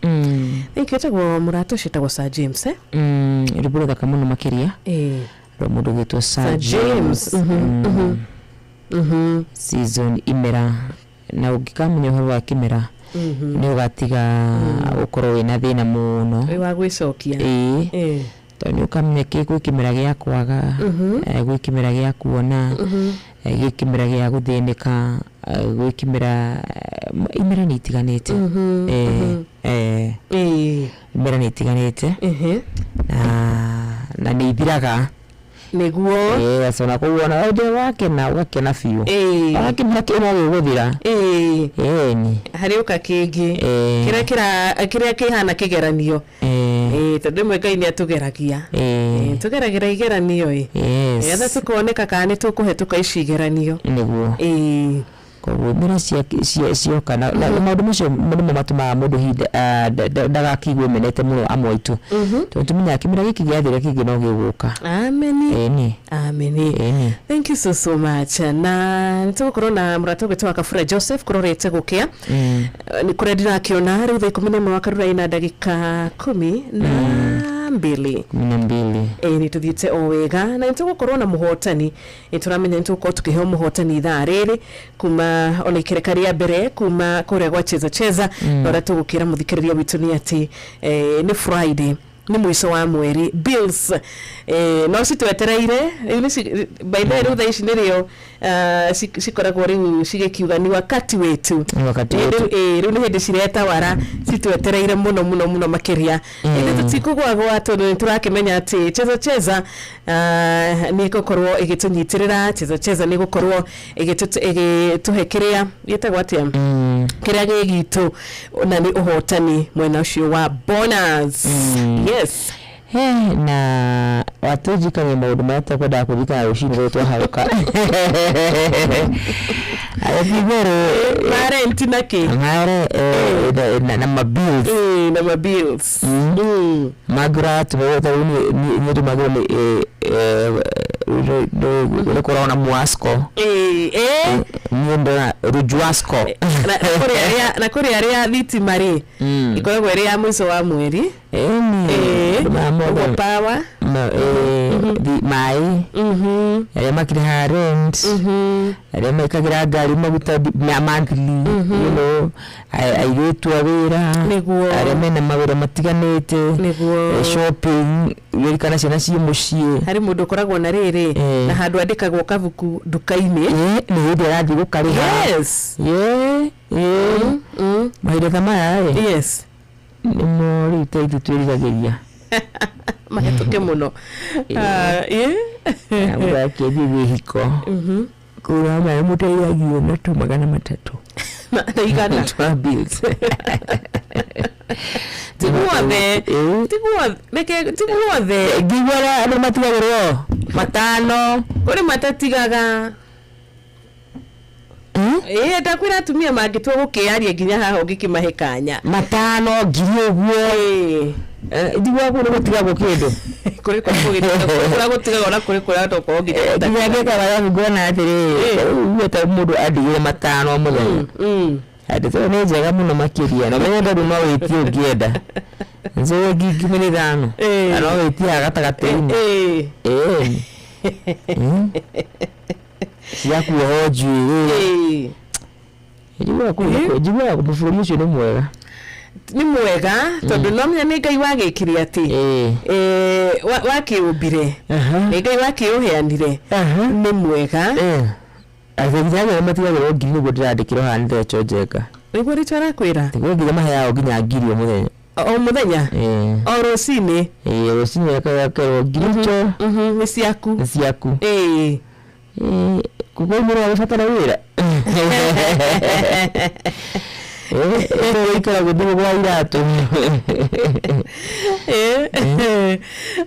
niketagwo murato citagwo Sir James riburo thaka muno makiria mundu gitwa Sir James season imera na ugikamenya uhoro wa kimera ni ugatiga ukorwo wina thina muno wa gwicokia tondu ukamenya kigwi kimera gia kwaga gwi kimera gia kuona gwi kimera gia guthinika gwi kimera imera ni itiganite imera ni itiganite na ni ithiraga niguo sona kuona ode wake na ugakena fiu akimera kina guthira ni hari ukakingi kira kihana kigeranio tondu mwe Ngai ni atugeragia tugeragira igeranio yatha tukoneka kana tukuhetuka icigeranio niguo koguo mira cia kana na maundu macio mundu matuma mundu hinda ndagakigwe menete muno amoitu tumenya kimira giki giathire kingi no giguka amen thank you so much na nitukorwo na murato gwitwa Kafura Joseph kurorete gukia ni kurendira kiona riu 11 wa karura na dakika 12 ni tuthiete o wega na nitukorwo na muhotani turamenya nitukorwo tukiheo muhotani ithaa riri kuma ona ikerekaria mbere kuma kuria gwa cheza ora tugukira muthikiriria witu ni ati ni Friday ni mwiso wa mweri bills no citwetereire by the way tha ici nirio cikoragwo riu cigikiuga ni wakati wetu riu ni hindi cireta wara citwetereire muno makiria indi tutikugwagwa tondu turakimenya ati cheza ni gukorwo igitunyitirira cheza ni gukorwo igituhekiria yetagwa atia kiria gigitu na ni uhotani mwena ucio wa bonus yes na watujikanye maundu mata kwenda kubika ushini rotwa haruka ayivero parent nake ngare na mabills magura tuweza ni magole do corona muasco nyenda rujuasco na kuri area vitimari ikoragwo area mwiso wa mweri power mai aria makiriha rent aria mekagira ngari maguta monthly you know airetu awira aria mena mawira matiganite shopping wirikana ciana cie mucie hari mundu koragwo na riri na handu andikagwo kabuku duka-ini ni hindi arathi gukariha mahinda ta maya yes ni mori taitu twiriragiria mahituke muno Anga kedi hiko kuna mara mutairagio na tu magana matatu na igana twa bills tiguothe gigwara ndo matigagirwo matano kuri matatigaga ndakwira atumia mangitwa gukiaria nginya haha ngikimahekanya matano ngiri uguo ndigwa kuno gutigagwo kindu kuri kwa gutigaga ona kuri toko nginya ngeka ngona atiri uweta mundu adigire matano muthenya Adito ni njega muno makiria na menye ndu no witie ungienda nzo gigimini thano no witie agatagati-ini siaku hoju jigwa kubufuru ucio ni mwega tondu no menya ni Ngai wagikiria ati wakiumbire ni Ngai wakiuheanire ni mwega athigiraga matigagirwo ngiri niguo ndirandikirwo haha ndecho njega niguo ritwa rakwira niguo nginya maheyao nginya ngiri o muthenya o rucini rucini akakerwo ngiri icio ni ciaku kuko mura wabatara wira ikara gudu kwa iratu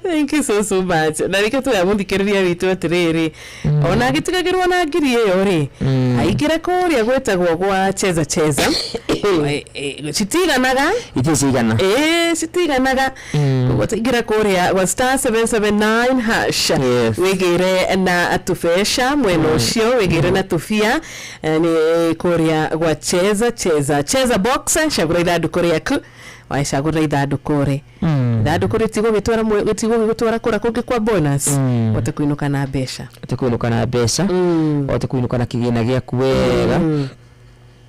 thank you so much na rikatu ya muthikiriria witu atiriri ona gitigagirwo na ngiri iyo ri aigira kuria gwetagwo gwa cheza citiganaga citiganaga gutigira kuria wa star 779 hash wigire na atufesha mweno ucio wigire na tufia ni kuria gwa cheza box shagura ithanduku riaku waicagura ithanduku ri ithanduku ritigo gitwara kura kungi kwa bonus ote kuinuka na mbeca ote kuinuka na kigina giaku wega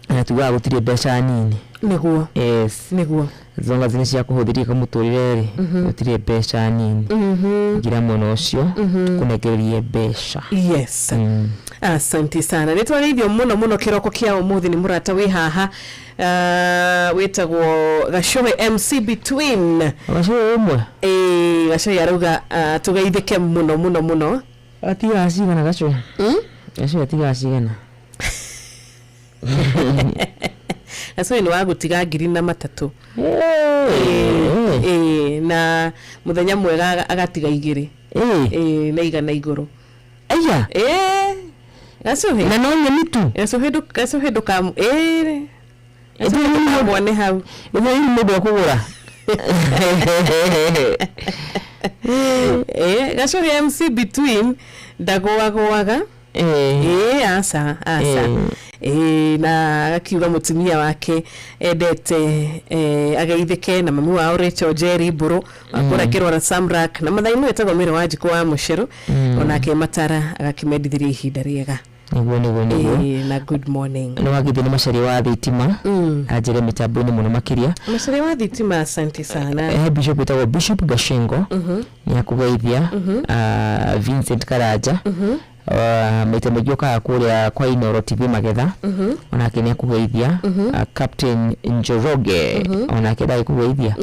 na tuwa gutire mbeca nini niguo niguo zonga zini cia kuhuthiria kamuturire ri gutire mbeca nini ngira muno ucio tukunegererie mbeca yes asante sana nitwarithio muno kiroko kia umuthi ni murata wi haha wetagwo Gashowe MC Between Gashowe umwe Gashowe aruga tugeithike muno atiga asigana Gashowe Gashowe atiga asigana Gashowe ni wagutiga ngiri na matatu na muthenya mwega agatiga igiri na igana iguru aya Gashowe na no nyamitu Gashowe ndukam mwone hau ndio ni mundu wa kugura Gashowe MC Between ndagwaga asa na akiuga mutumia wake endete ageithike na mami wao Rachel Jerry Buru akora kirwa na Samrak na mathaini wetagwo mire wa Njiko wa Musheru onake matara agakimendithiria ihinda riega niguo na good morning no wagithie ni macari wa thitima ajire mitambo-ini muno makiria macari wa thitima asante sana bishop wetagwo Bishop Gashengo ni akugeithia Vincent Karaja maita maingĩ ũkaga kũrĩa kwa Inoro TV Magetha onake nĩ akugeithia Captain Njoroge onake ndagĩ kugeithia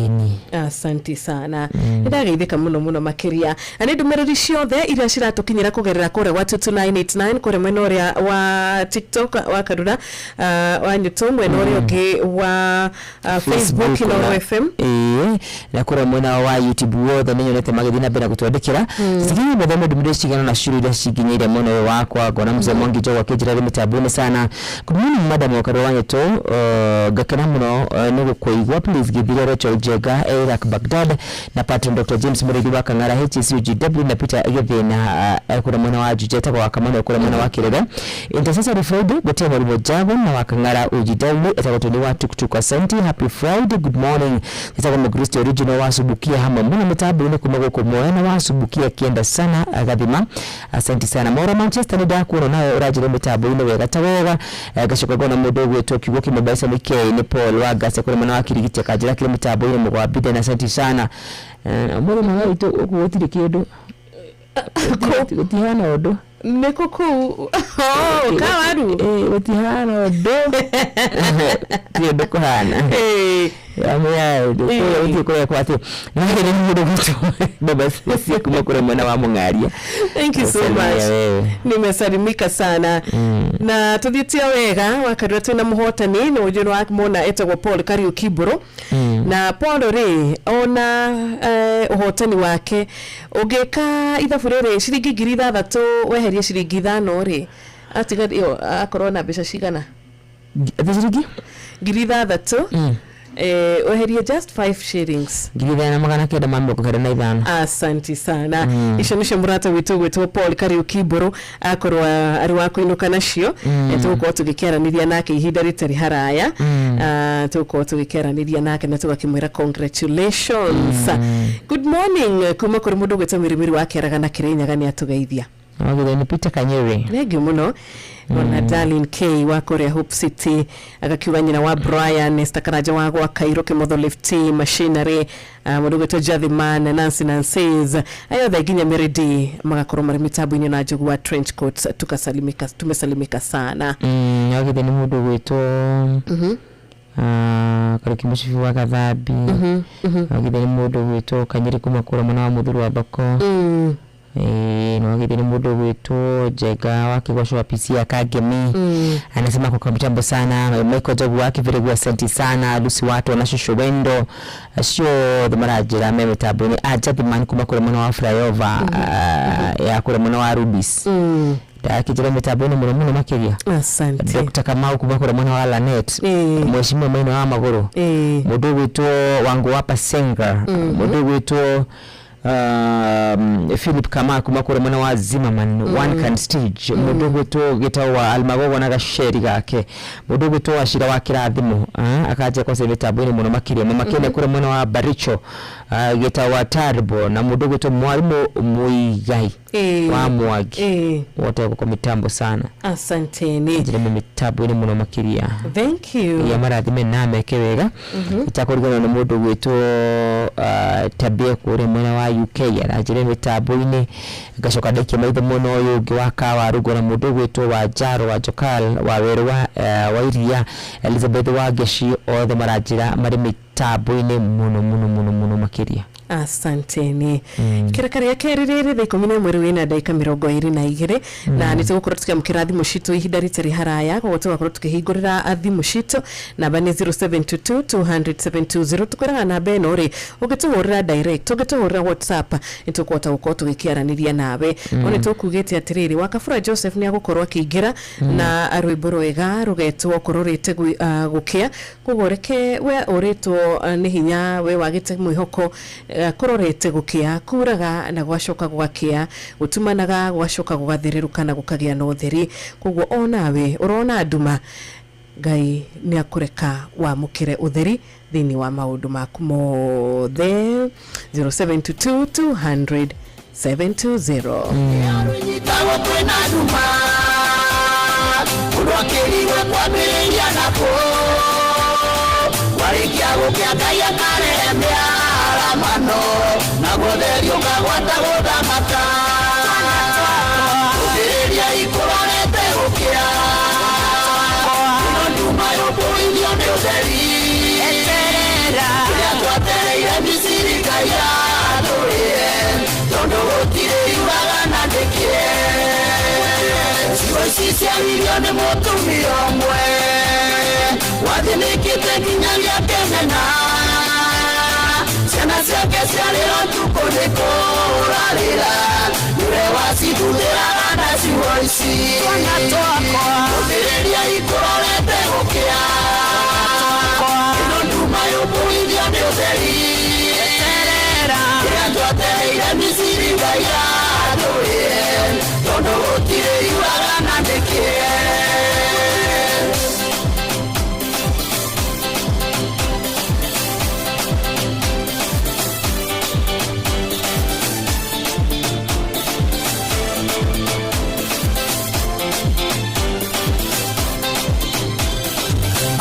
ni asante sana ndageithĩka muno makiria nĩ ndũmĩrĩri ciothe iria ciratukinyĩra kũgerera kũrĩa wa 2989 kũrĩa mwena ũrĩa wa TikTok wa Karura wa YouTube mwena ũrĩa ũngĩ wa Facebook Inoro FM na kũrĩa mwena wa YouTube wothe nĩ nyonete magĩthiĩ na mbere gũtwandĩkĩra citigithie mũthome ndũmĩrĩri cigana na ciũria ile shiginyire mono wakwa gona mzee Mwangi jo wakijira mitabuni sana. Good morning madam wakarwanye to gakena muno no kuigwa please githire Rachel Jega Eric Baghdad na patron Dr. James Murigi wa Kangara HCUGW na Peter Agethina kuna mwana wa Jujeta kwa kamano kuna mwana wa Kirega Intercessory Friday gote mwalimu Jago na wa Kangara UGW etakotoni wa Tuktuk asante. Happy Friday, good morning. Nitaka mgristi original wa subukia hama muna mitabuni kumago kumoena wa subukia kienda sana agadhima asante sana. Mora Manchester ni dakuno na urajile mitabuni wega tawaga gashoka gona mudogo wetu kigoki mabaisa Mikei ni Paul Wagase kuna mwana wa Kirigiti akajira kile mitabuni mwabide na asante sana. Mora mwana ito ukuotiri kiedo utihana odo Nekoko kawaru utihana odo kiedo kuhana ya kwa ati na hili ndio kitu baba sisi kuma kuna mwana wa Mungaria. Thank you so much. Nimesalimika sana na tuthitia wega wakadwa tena muhotani no ujiro wa mona etagwo Paul Kariuki Buro na Paul ri ona uhotani wake ugeka ithabu riri ciringi 3,000 weherie ciringi 5 ri atiga iyo akorona mbeca cigana ciringi 3,000 oherie just 5 shillings. Gilidana magana keda mambo kukada na idhana. Asante sana. Isho nisho murata wito Paul Kariuki Buro akorwa ari wako inuka nashio. Tuko tugikera niria nake ihinda ritari haraya. Tuko tugikera niria nake na tugakimwira congratulations. Good morning. Kuma kuri mudo gweta mirimiri wake aragana Kirinyaga ni atugeithia. Wagwe ni Peter Kanyere. Negi muno. Wana Darlene K wako Rea Hope City agakiuga nyina wa Brian Stakaraja wago wa Cairo Kimotho Lifty Machinery mudugo to Jathiman Nancy Nancy's ayo thaginya Meridi magakorwo mari mitabu-ini na Njogu wa Trench Coats tumesalimika sana. Yagithe ni mundu gwito Karuki Mushifi wa Gathabi yagithe ni mundu gwito Kanyiri kumakura mwana wa Muthuru wa Bako no githini mundu gwitu Jega wakigosho wa PC ya Kagemi anasema kwa mtambo sana Michael Jogu wake vile kwa asante sana Lucy watu wanashusho wendo sio marajira meme tabuni Jathiman kumakura mwana wa Flyover ya kura mwana wa Rubis akijira mitabuni muno makiria. Asante. Dr. Kamau kumakura mwana wa Lanet mheshimiwa meno wa Maguru mundu gwitu wangu wapa Senga mundu gwitu Philip Kama kumakura mwana wa Zimmerman One Can Stage mudogo to gitawa Almagogo na gasheri gake mudogo to ashira wa Kirathimo akaje kwa sebetabuni muno makiria mamakene kura mwana wa Baricho gitawa Tarbo na mudogo to mwalimu Muigai wa Mwagi wote kwa mitambo sana. Asanteni. Jile mitabuni muno makiria. Thank you. Ya marathime na mekewega itakorigana na mudogo to tabia kure mwana wa UK arajire mitambo-ini gashoka ndeke maitho muno uyu ungi wa Kawarugo na mundu gwitwo wa Jaro wa Jokal wa Weru wa Iria Elizabeth wa Geshi othe marajira mari mitambo-ini muno makiria. Asanteni. Kirakari yake ririri thaikomine mweri wina daika 22 na nitugukorwo tukiamukira thimu citu ihinda ritari haraya kwa tugakorwo tukihingurira thimu citu namba ni 0722200720 tukwiraga namba ino ri ugituhurira direct ugituhurira WhatsApp nitukwota gukorwo tugikiaraniria nawe oni tukugete atiriri Wakafura Joseph ni agukorwo akiingira na rwimbo rwega rugetwo kororete gukia kugoreke we uritwo ni hinya we wagite mwihoko kororete gukia kuraga na gwashoka gwakia utumanaga gwashoka gwathereruka na gukagia no theri kugwo onawe urona nduma Ngai ni akureka wa mukire utheri thini wa maundu maku mothe 0722200720 Yarujitawa kwena nduma urokeriwe kwa milia nako warikia gukia Ngai akaremea mano na gotherio kagwata guthamaka ukiriria ikurorete gukia ino nduma yubuithio ni utheri eterera iria twetereire Misiri Ngai atũrĩe tondu gũtirĩ yuraga na ndĩkĩe ciugo ici ciaririo nĩ mũtumia ũmwe wathĩnĩkĩte nginyagia Kemena ciana ciake ciarĩro ntukũ nĩkũrarĩra yũre wacithundĩraga na ciugo ici ũthĩrĩria ikũrorete gũkĩa ĩno nduma yũmbũithio nĩ ũtheri kĩrĩa twetereire Misiri Ngai atũrĩe tondũ gũtirĩ iuaga na ndĩkĩe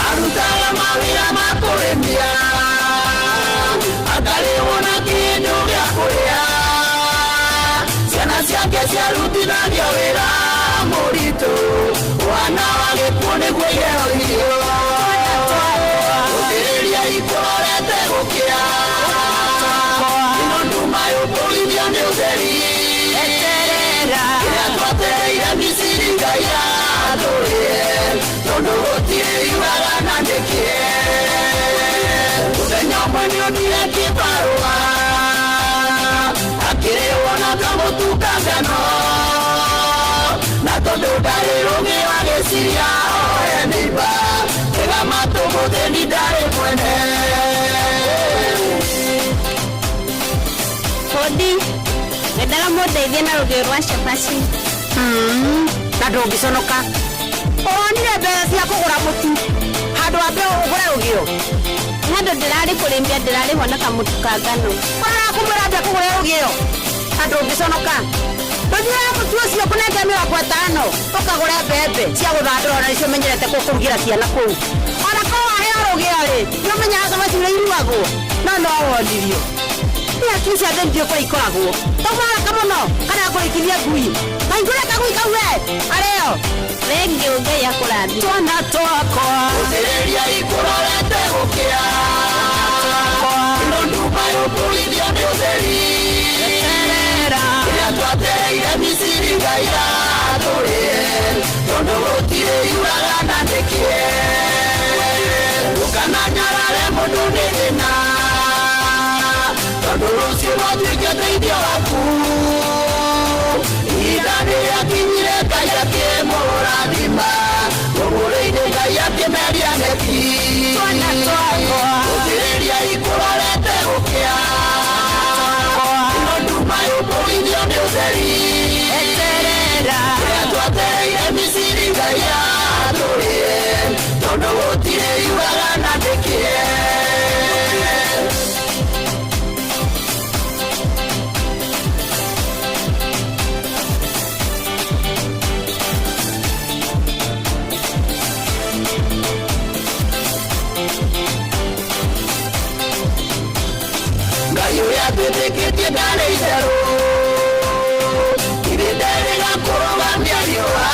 arutaga mawĩra ma kũrĩmia atarĩwona kĩndũ gĩa kũrĩa ciana ciake ciarutithanio wĩra mũritũ wana wa gĩkuũ nĩguo iheo irio gũthĩrĩria ikũrorete gũkĩa ĩno nduma yũmbũithio nĩ ũtheri kĩrĩa twetereire Misiri Ngai atũrĩe tondũ gũtirĩ iuaga na ndĩkĩe mũthenya ũmwe nĩonire kĩbarũa akĩrĩwona kamũtuka ngano na tondũ ndarĩ rũgĩ agĩciria oe nĩimba tega matũ mũthĩni ndarĩ mwene Hodi, ngendaga mũndeithie na rũgĩo rwa cabaci na ndũngĩconoka onire mbeca cia kũgũra mũtu handũ wa mbere ũgũre rũgĩo handũ ndĩrarĩ kũrĩmbia ndĩrarĩhwo na kamũtu ka ngano kũmwĩra mbia kũgũra rũgĩo na ndũngĩconoka ndũthiaga mũtu ũcio kũnenge 50 ũkagũre mbembe cia gũthandũra na nĩcio menyerete kũrugĩra ciana kũu ona ko waheo rũgĩo-rĩ nĩũmenyaga cabaci ũrĩa iruagwo no wonirio nĩaki cia thĩndio kũrĩa ikoragwo tũmwaraka mũno kana kũrĩkithia ngui kaingũre kagui kau we arĩo rĩngĩ Ngai akũrathime twana twakwa gũthĩrĩria ikũrorete gũkĩa ĩno nduma yũmbũithio nĩ ũtheri kĩrĩa twetereire Misiri Ngai atũrĩe tondũ gũtirĩ iuaga na ndĩkĩe ndũkananyarare mũndũ nĩ thĩna tondũ rũciũ no tuĩke ũteithio waku ihinda nĩrĩakinyire Ngai akĩmũrathima mũgũrĩ-inĩ Ngai akĩmeria neti gũthĩrĩria ikũrorete gũkĩa ĩno nduma yũmbũithio nĩ ũtheri kĩrĩa twetereire Misiri Ngai atũrĩe tondũ gũtirĩ iuaga na ndĩkĩe Ngai ũrĩa twĩtĩkĩtie ndarĩ itherũ ihinda rĩgakũrũgamia riũa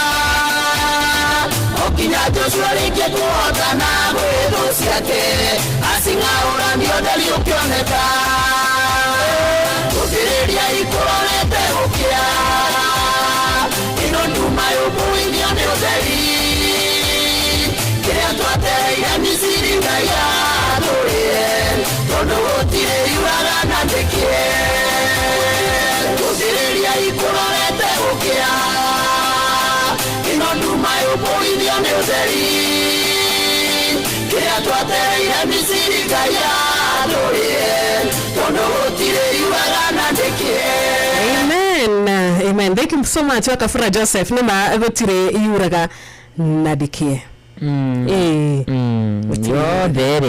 okinya Joshua rĩngĩ kũhotana gwĩ thũ ciake acing'aũranio ũtheri ũkĩoneka gũthĩrĩria ikũrorete gũkĩa ĩno nduma yũmbũithio nĩ ũtheri kĩrĩa twetereire Misiri Ngai atũrĩe tondũ gũtirĩ iuaga na ndĩkĩe gũthĩrĩria ikũrorete gũkĩa ĩno nduma yũmbũithio nĩ ũtheri kĩrĩa twetereire Misiri Ngai atũrĩe tondũ gũtirĩ iuaga na ndĩkĩe. Amen. Thank you so much Wakafura Joseph nima gũtirĩ iuraga na ndĩkĩe yothe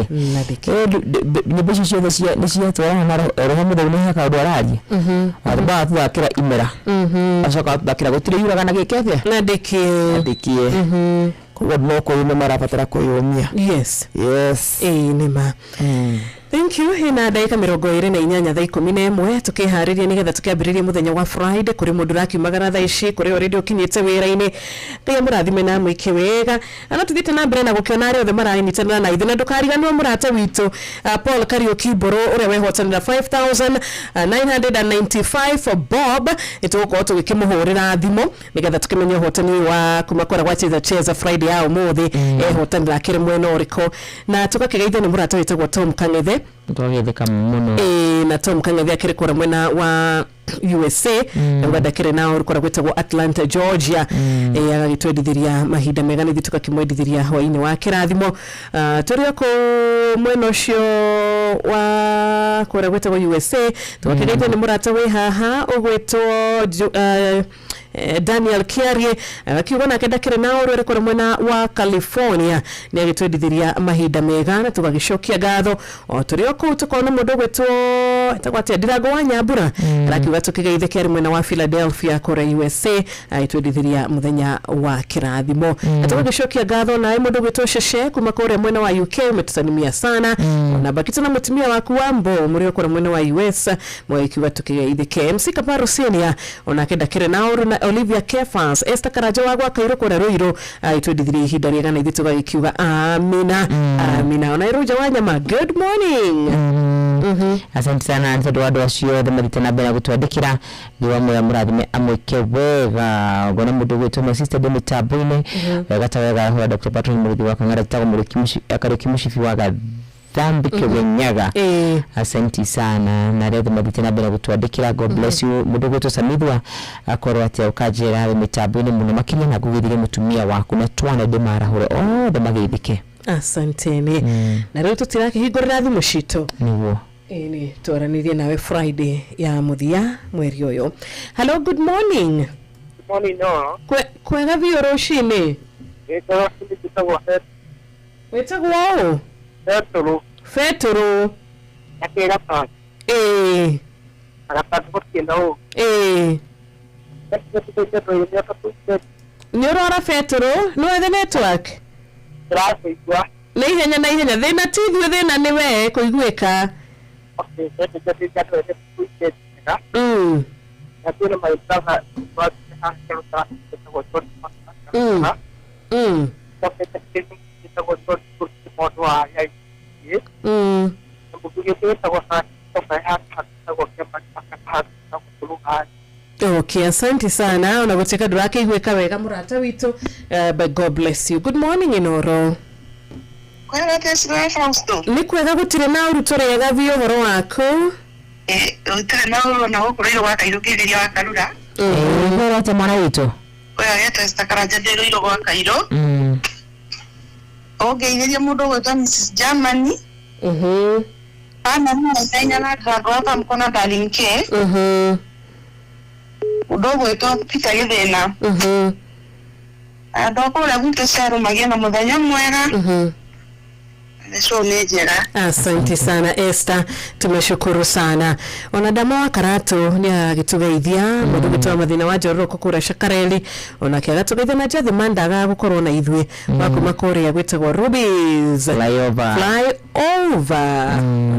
nyĩmbo icio ciothe nĩ ciatwarana na roho mũtheru nĩ heka ũndũ araria atũmbaga tuthakĩra imera acoka tuthakĩra gũtirĩ iuraga na gĩkebe na ndĩkĩe koguo no kũyũmia marabatara kũyũmia nĩma Thank you. Hina dakika 24 thaa 11 tukihariria nigetha tukiambiriria muthenya wa Friday kuri mundu rakiumagara thaa ici kuri already ukinyite wira-ini ngai murathime na mwike wega ana tuthite na mbere na gukiona ari othe maranyitana na ithe na ndukariganwo murate witu Paul Kariuki Boro uria wehotanira 5995 for Bob ituko tugikimuhurira thimo nigetha tukimenya hotani wa kumakora gwa cheza Friday yao muthi ehotanira kire mwena uriko na tukakigeithia ni murate witu Tom Kangethe twagetheka muno na Tom Kangathi akiri kura mwena wa USA na ndakire nao rukora gwetagwo Atlanta Georgia agagitwendithiria mahinda mega ni thituka kimwendithiria hwaini wa kirathimo turi ko mwena ucio wa kura gwetagwo USA tukageithia ni murata we haha ugwetwo Daniel Kiarie akiuga na kenda kire nao rwere kura mwena wa California ni agitwendithiria mahinda mega na tugagicokia gatho o turi ko tukona mundu gwetwo tagwate Ndirago wa Nyambura arakiuga tukigeithia kiari mwena wa Philadelphia kura USA agitwendithiria muthenya wa kirathimo na tugagicokia gatho na mundu gwetwo Sheshe kuma kura mwena wa UK umetutanimia sana na bakita na mutumia waku wa Mbo muri kura mwena wa US mwakiuga tukigeithia MC Kaparo Senior ona kenda kire nao na Olivia Kefans Esther Karaja wagwa kairo kura Ruiro itwendithiria ihinda riega na ithuĩ tugagikiuga amina amina ona Iruja wa Nyama good morning asante sana nĩ tondũ andũ acio othe mathite na mbere gũtwandĩkĩra nĩ wamwe mũrathime amwĩke wega ngona mũndũ gwĩtwo my sister Demi Tabu-inĩ wega ta wega hwa Dr. Patron Mũrĩthi wa Kang'ara tagwo Mũrĩki Mũcibi wa Gathambi Kĩwenyaga asante sana na rĩothe mathite na mbere gũtwandĩkĩra God bless you mũndũ gwĩtwo Samithwa akorwo atĩ ũkanjĩra harĩ mĩtambo-inĩ mũno makĩria na gũgĩthire mũtumia waku na twana ndĩmarahũre othe magĩithike asanteni na rĩu tũtirakĩhingũrĩra thimũ citũ nĩguo ni twaranirie nawe Friday ya muthia mweri uyu hello good morning morning no kwega biũ rũcinĩ wetagwo Feturu akira pa agapata gũkienda ũũ nĩ ũrora Feturu nĩ wethe network tũraigua na ihenya thĩna ti ithuĩ thĩna nĩ we kũiguĩka Okay, asante sana unagoteka durake igweka wega murata witu but God bless you. Good morning Inoro. Kwega tesira Fausto. Ni kwega gutire na urutorega vyo horo wako. Utire na uru na ukuriro waka irukiria wakarura. Ngora ta mwana witu. Kwega yeta stakaraja dero iro waka iro. Ogeithia mundu gwetwa Mrs. Germany. Ana mwana na Ndirago hapa mkona darling K. Udogo gwetwa Peter Githina. Ndokora gwitũ Cero magĩe na mũthenya mwega. Asante sana Esther, tumeshukuru sana. Wanadamu wa Karatu ni agitugeithia mundu gwitwa Mathina wa Njororo kukura Shakareli ona kiaga tugeithia na Jathi Mandaga gukorwo na ithuĩ makuma kũrĩa gwĩtagwo Rubies flyover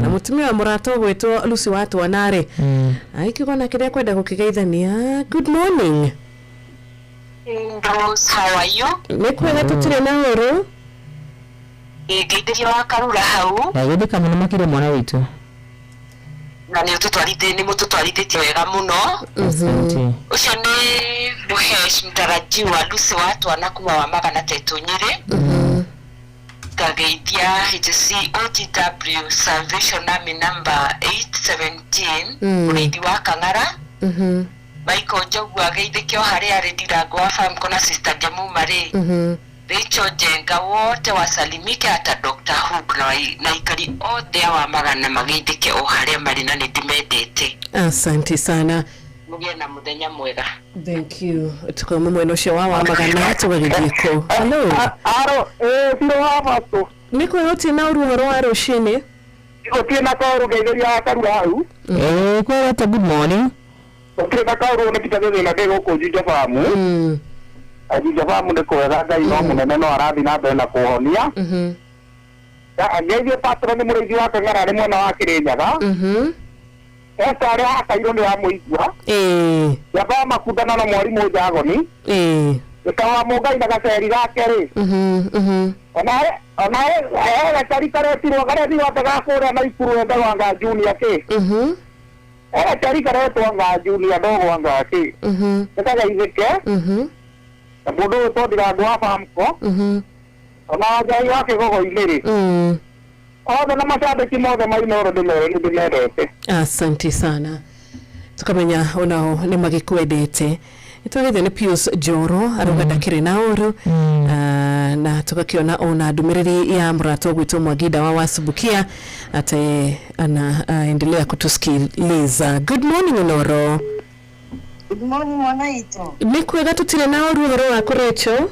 na mutumia wa murato gwĩtwo Lucy wa Twanare aikigona kĩrĩa kwenda gũkĩgeithania. Good morning Rose, how are you? Nĩ kwega tũtirĩ na ũru Geithĩria wa Karura hau nagĩthĩka mũno makĩria mwana witũ na nĩ mũtũtwarithĩtie wega mũno. Ũcio nĩ Buhesh mtarajiwa Lucy wa Twana kuma wa Magana Tetũ Nyĩrĩ. Ngageithia HC OTW Salvation Army number 817 Mũrĩithi wa Kang'ara. Michael Njogu ageithĩke o harĩa arĩ Ndirago wa farm kona sister Jamu Marĩ. Rachel Jenga wote wasalimike hata Dr. Hook na ikari othe wa Magana mageithĩke o harĩa marĩ na nĩndĩmendete. Asante sana. Mũgĩe na mũthenya mwega. Thank you. Tukoma mwena ũcio wa Magana tũgagĩthiĩ. Hello. Aro, siro hapa tu. Nĩ kwĩhotia na ũruhoro wa rũcinĩ. Gũtirĩ na kaũru geithĩria wa Karura hau. Kwĩhotia good morning. Gũtirĩ na kaũru nĩ Peter Githina ndĩgũkũ Jinja Farm. Jinja Farm nĩ kwega Ngai no mũnene no arathi na mbere na kũhonia. Geithie Patron Mũrĩithi wa Kang'ara arĩ mwena wa Kĩrĩnyaga. Esa arĩa akairwo nĩ wamũigua. Yaba makundana na mwarimũ Njagoni. Ikawa mũngai na gaceri gake rĩ. Ona gaceri karetirwo garethi wothe gakũrĩa na ikuru wenda wanga junior kĩ. Gaceri karetwo wanga junior ndogo wanga kĩ. Nĩkagaithĩke. Na mũndũ ũyũ to Ndirago wa Famco. Ona Ngai wa Kĩgogo-inĩ rĩ. othe na mashabiki mothe mainoro ndimerete. Asante sana. Tukamenya onao ni magikwendete. Itwagithio ni Pius Joro aruga ndakiri na oru na tukakiona ona ndumiriri ya mrato gwitwo Mwagida wa Wasubukia ate anaendelea kutusikiliza. Good morning Inoro. Good morning Mwanaito. Nikwega tutire na oru horo wa kurecho.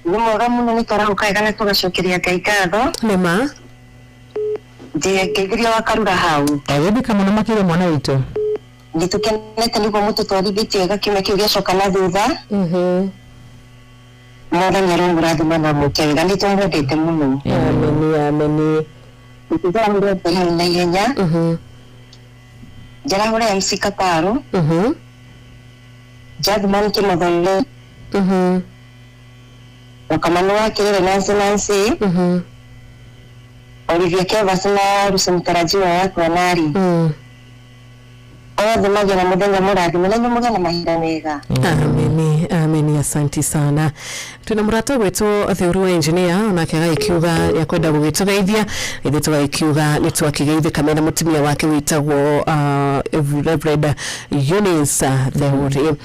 Nimwega muno nikarauka na tugacokeria Ngai ngatho. Nema. Je ngeithiria wakarura hau. Wendeka muno makire Mwanaito. Nditukenete niguo mututwarithĩtie gakime kiu giacoka na thutha. Mwathani arongũrathima na mũkega nĩtũmwendete mũno. Ameni. Nĩtũramwendete hau na ihenya. Njarahũra MC Kataro. Jadman Kĩmathonge. Wakamanu wa Kĩrĩre Nancy. Olivia Kevas na Rusi mtarajiwa wako Nari. Othe magena muthenya murathime na nyumugena mahinda mega. Ameni asante sana. Tuna murato gwetu theoru wa engineer onake agaikiuga ya kwenda gugitugeithia ithe tugaikiuga ni twakigeithia kamera mutumia wake witagwo Reverend Eunice Theoru.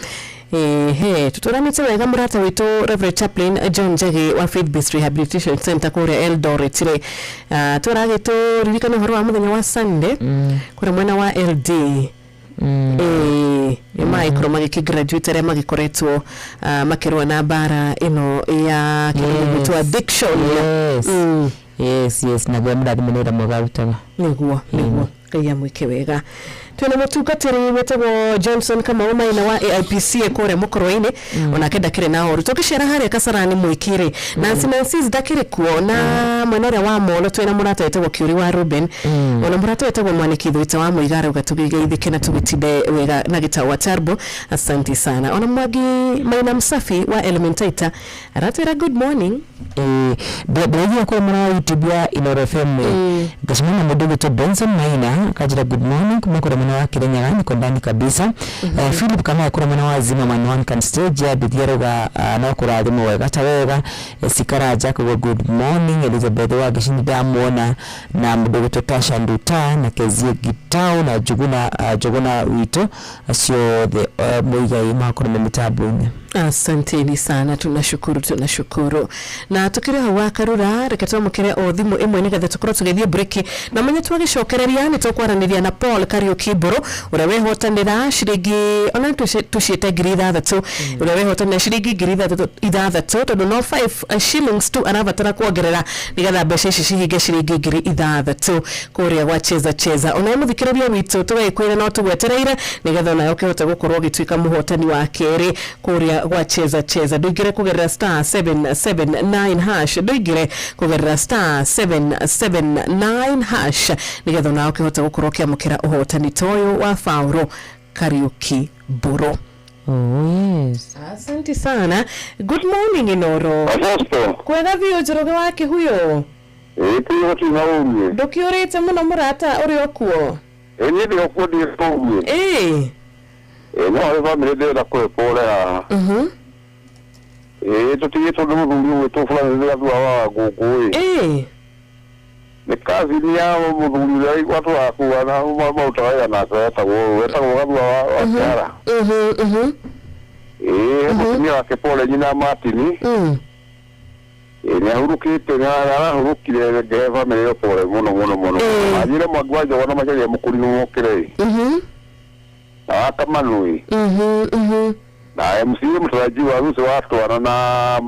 Tuturamite wega murata witu Reverend Chaplain John Jagi wa Faith Based Rehabilitation Center kure Eldoret ile turagitu ririkana horo wa muthenya wa Sunday kure mwena wa LD micro magigraduate re magikoretwo makirwa na bara ino ya kitu addiction. Yes na gwa murathi munira mugarutaga niguo kaya mwike wega. Twina mutungatiri wetagwo Johnson kama umaina wa AIPC kore mukoroine onake ndakire na oru tukishera hari kasarani mwikire Nancy ndakire kuo na mwenere wa molo twina murata wetagwo Kiuri wa Ruben ona murata wetagwo Mwaniki Thwita wa Muigara ugatugigeithike na tugitinde wega na gitawa Turbo. Asante sana. Ona Mwagi Maina Msafi wa Elementaita aratera good morning. Bwana kwa mwana YouTube ya Inoro FM gasimama mudogo to Benson Maina kajira good morning kumekora mwana wa Kenya ngani kondani kabisa. Philip kama yakora mwana wa Zima Man One Can Stage ya bidhiaroga na kuradhimo wega tawega Sikara Jacob good morning. Elizabeth wa gishini damuona na mudogo to Tasha Nduta na Kezie Gitao na Juguna Wito asio the Muiga ima kuna mitabu. Asanteni sana, tunashukuru. Na tukire hawa karura reketwa mukire o thimu imwe ni gathe tukoro tugethie break na menye twagicokereria ni tukwaraniria na Paul Kariuki Buru ura wehotanira shiringi ona tuciete ngiri ithathatu ura wehotanira shiringi ngiri ithathatu tondu no 5 shillings tu arabatara kuongerera nigetha mbeca ici cihinge shiringi ngiri ithathatu kuria gwa cheza ona muthikiriria witu tugekwira no tugwetereire nigetha ona ukihota gukorwo gituika muhotani wa keri kuria gwa cheza duigire kugerera star 779 hash duigire kugerera star 779 hash nigetha na ukihota gukorwo kiamukira uhotani toyo wa Fauro Kariuki Buru. Yes. Asante sana. Good morning Inoro. Kwega vio joroge wake huyo. Tiyo naumye. Dokiorete muno murata uri okuo. Ni ndio kodi naumye. No family de la kuepolea. Tutie todo mundo wetu fulani de wa gogo. Ni kazi ni yao mundo ya watu wa na mautaya na sasa weta wa kara. Ni wake pole jina Martini. Ni hurukite na hurukire de family pole muno. Ajira magwaje wana machaje mukuri mukire. Akamanui. Na MC mtarajiwa rusi watu wana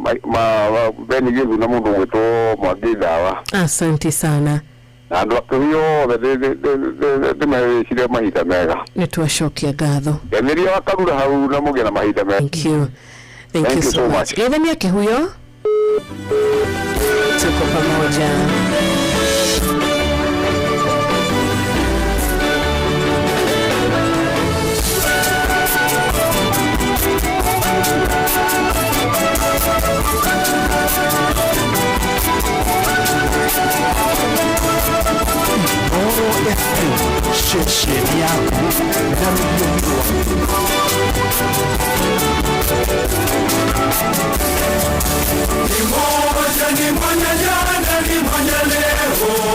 beni givu na mundu wetu Mwagidawa. Asante sana. Na ndo akiyo de mahida mahida mega. Nituashokia gatho. Yaniria wakarura hau na mugena mahida mega. Thank you so much. Gethani yake huyo. Tuko pamoja. Shesheni yako na mjombo ni moja ni moja jana ni moja leo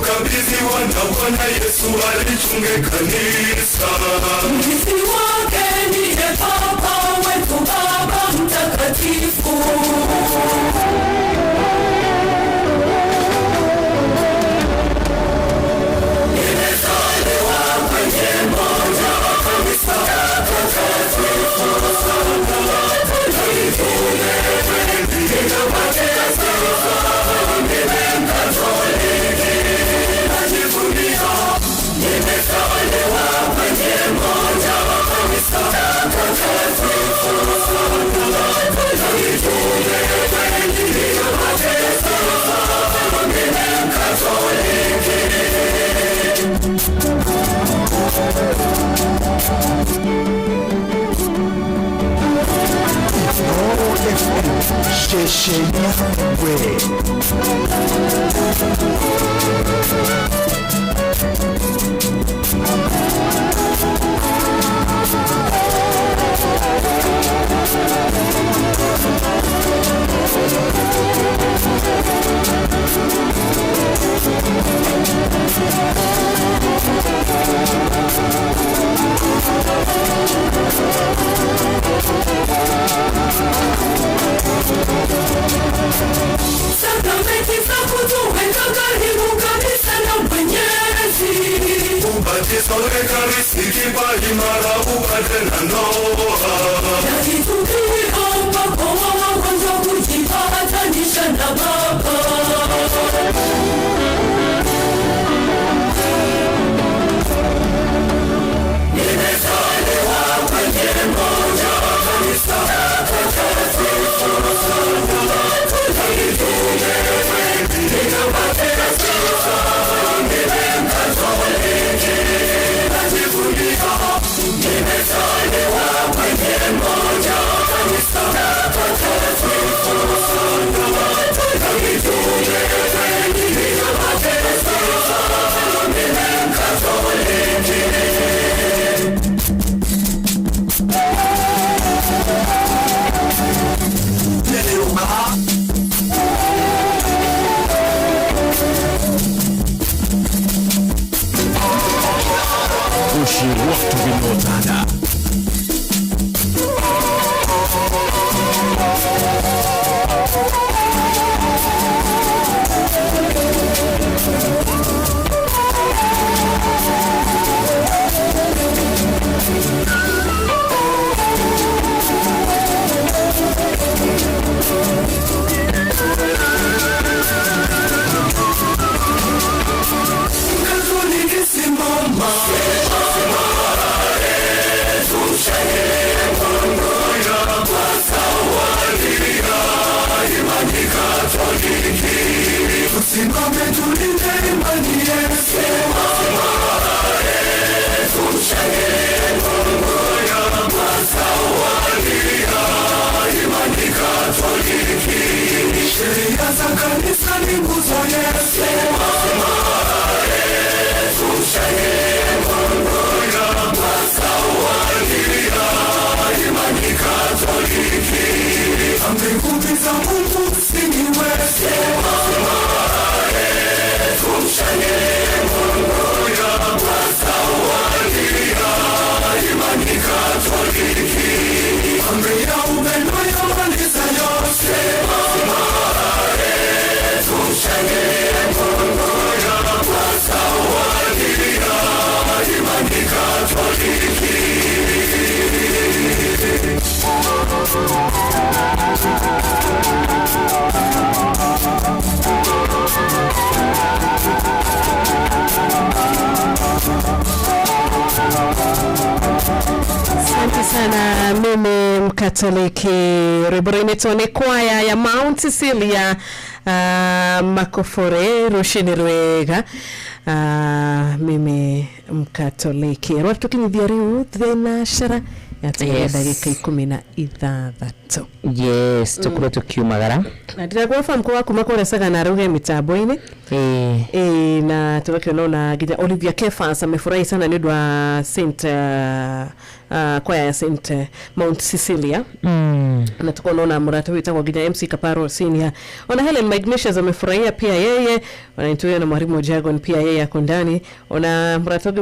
Bwana Yesu alichunge kanisa. Mrithi wake ndiye Papa wetu, Baba Mtakatifu. Nimezaliwa kwenye moja kanisa takatifu. Tulitunge nina mateso, mimi Mkatoliki. Nimezaliwa kwenye moja kanisa takatifu. Tulitunge nina mateso, mimi Mkatoliki. Sakramenti za kutuweka karibu kabisa na Mwenyezi. Ubatizo Ekaristi, kipaji mara upate na ndoa. Yakitukiomba kwa wagonjwa kujipatanisha na Baba. Nimezaliwa kwenye moja kanisa takatifu. Tulitunge nina mateso, mimi Mkatoliki. Najivunia nimezaliwa kwenye moja kanisa takatifu. Tulitunge nina mateso, mimi Mkatoliki. Watu vinaotana Katoliki simama. Tusimame tulinde imani yetu. Tumshangilie Mungu ya masawalia imani Katoliki. Sheria za kanisa ni nguzo yetu. Tumshangilie Mungu ya masawalia imani Katoliki. Amri kumi za Mungu msingi wetu. Tumshangilie Mungu ya mimi Mkatoliki. Rwimbo tone kwaya ya Mount Cecilia Makofore rushini rwega. Mimi Mkatoliki. Rwatu kinithia riu thina shara ya dakika 16. Yes, tukuro tukiumagara. Na ndirakuwa famu kwa kumakora saga na ruge mitambo-ini. Na tukakiona na gija Olivia Kefas amefurahi sana ni ndwa Saint kwaya ya Saint Mount Cecilia. Na tukaona murata wita kwa gija MC Kaparo Senior. Ona Helen Magnesius amefurahia pia yeye. Ona intuyo na mwalimu Jagon pia yeye ako ndani. Ona murata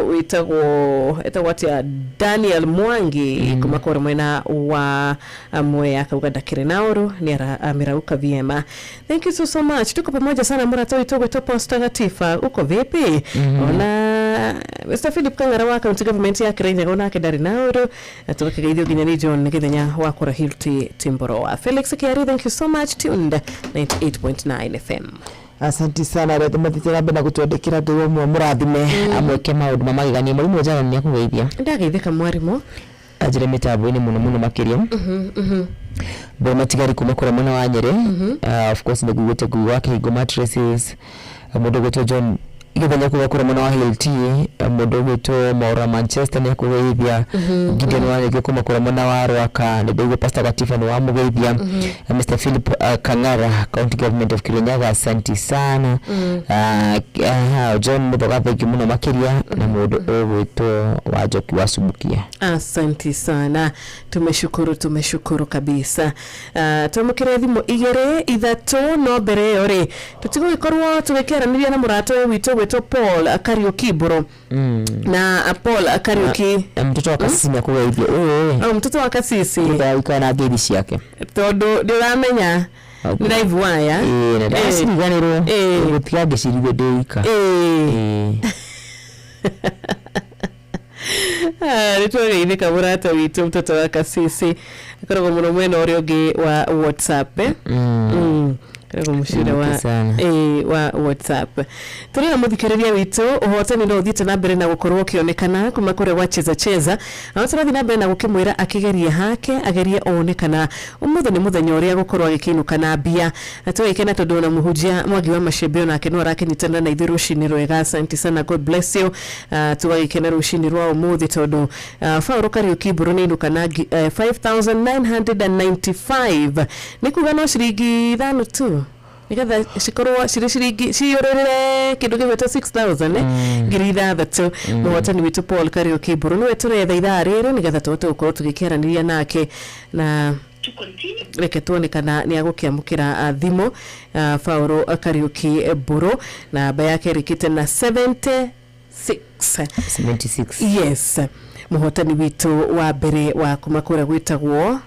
wita kwa wati ya Daniel Mwangi kumakora mwena wa Mwea Kauganda Kirenauru ni amirauka vyema. Thank you so much. Tuko pamoja sana murata wita kwa topo stagatifa. Uko vipi? Ona Mr. Philip Kangara wa county government ya Kirenya gona kedari nauru atuka gaidio ginyani John githenya wa kora Hilti Timboroa. Felix Kiari, thank you so much. Tuned 98.9 FM. Asante sana rete matitira bena kutwandikira ndu mwe murathime amweke maundu mamagigania mwalimu jana ni akugeithia ndageithika mwarimu ajire mitambo-ini muno makiria bo matigari kuma kora mwana wa Nyeri. Of course ndiguite kuwa Kigo Mattresses mundu gwitwo John igithenya kuwa kora mwana wa Hilti mundu gwitwo Maura Manchester ni akugeithia Gideon Wanege kuma kora mwana wa Rwaka ndiguo Pastor Katifa ni wa mugeithia Mr. Philip Kangara County Government of Kirinyaga asante sana. John Muthogathe muno makiria na mundu gwitwo Wajoki wa Subukia asante sana. Tumeshukuru kabisa. Tumukire thimu 2-3 no mbere yore tutigo ikorwo tugekeraniria na murato wito gwitwo Paul Kariuki Buro na Paul Kariuki mtoto wa Kasisi akugeithia mtoto wa Kasisi ika na ngeithi yake tondu ndiramenya ni live wire na ndasiganirwo gutiage cirithio ndeika nitwageithika murata witu mtoto wa Kasisi akoragwo muno mwena uria ungi wa WhatsApp Karago mushira wa WhatsApp. Tuna muthikiriria witu uhotani no thite na mbere na gukorwo kionekana kuma kore wacheza awatara thina mbere na gukimwira akigeria hake agerie onekana umutho ni muthenya uria gukorwo agikinuka na bia atwekena tondu na muhujia Mwagi wa Mashebeo na kenwa rake nitanda na ithiru shini rwega asante sana, God bless you. Tuwagikena rushini rwa umuthi tondu Fauro Kariuki Buro ni nukana 5995 nikuga no shiringi 5 tu nigetha cikorwo ciringi ciorere kindu gĩgwĩtwo 6000 ngiri 6 muhotani witu Paul Kariuki Buro niwe turetha ithaa rĩrĩ nigetha tuhote gukorwo tugĩkĩaranĩria nake na reke tuone kana ni agũkĩamũkĩra thimo Fauro Kariuki Buro na namba yake rĩkĩte na 76 yes muhotani witu wa mbere wa kumakũra gwĩtagwo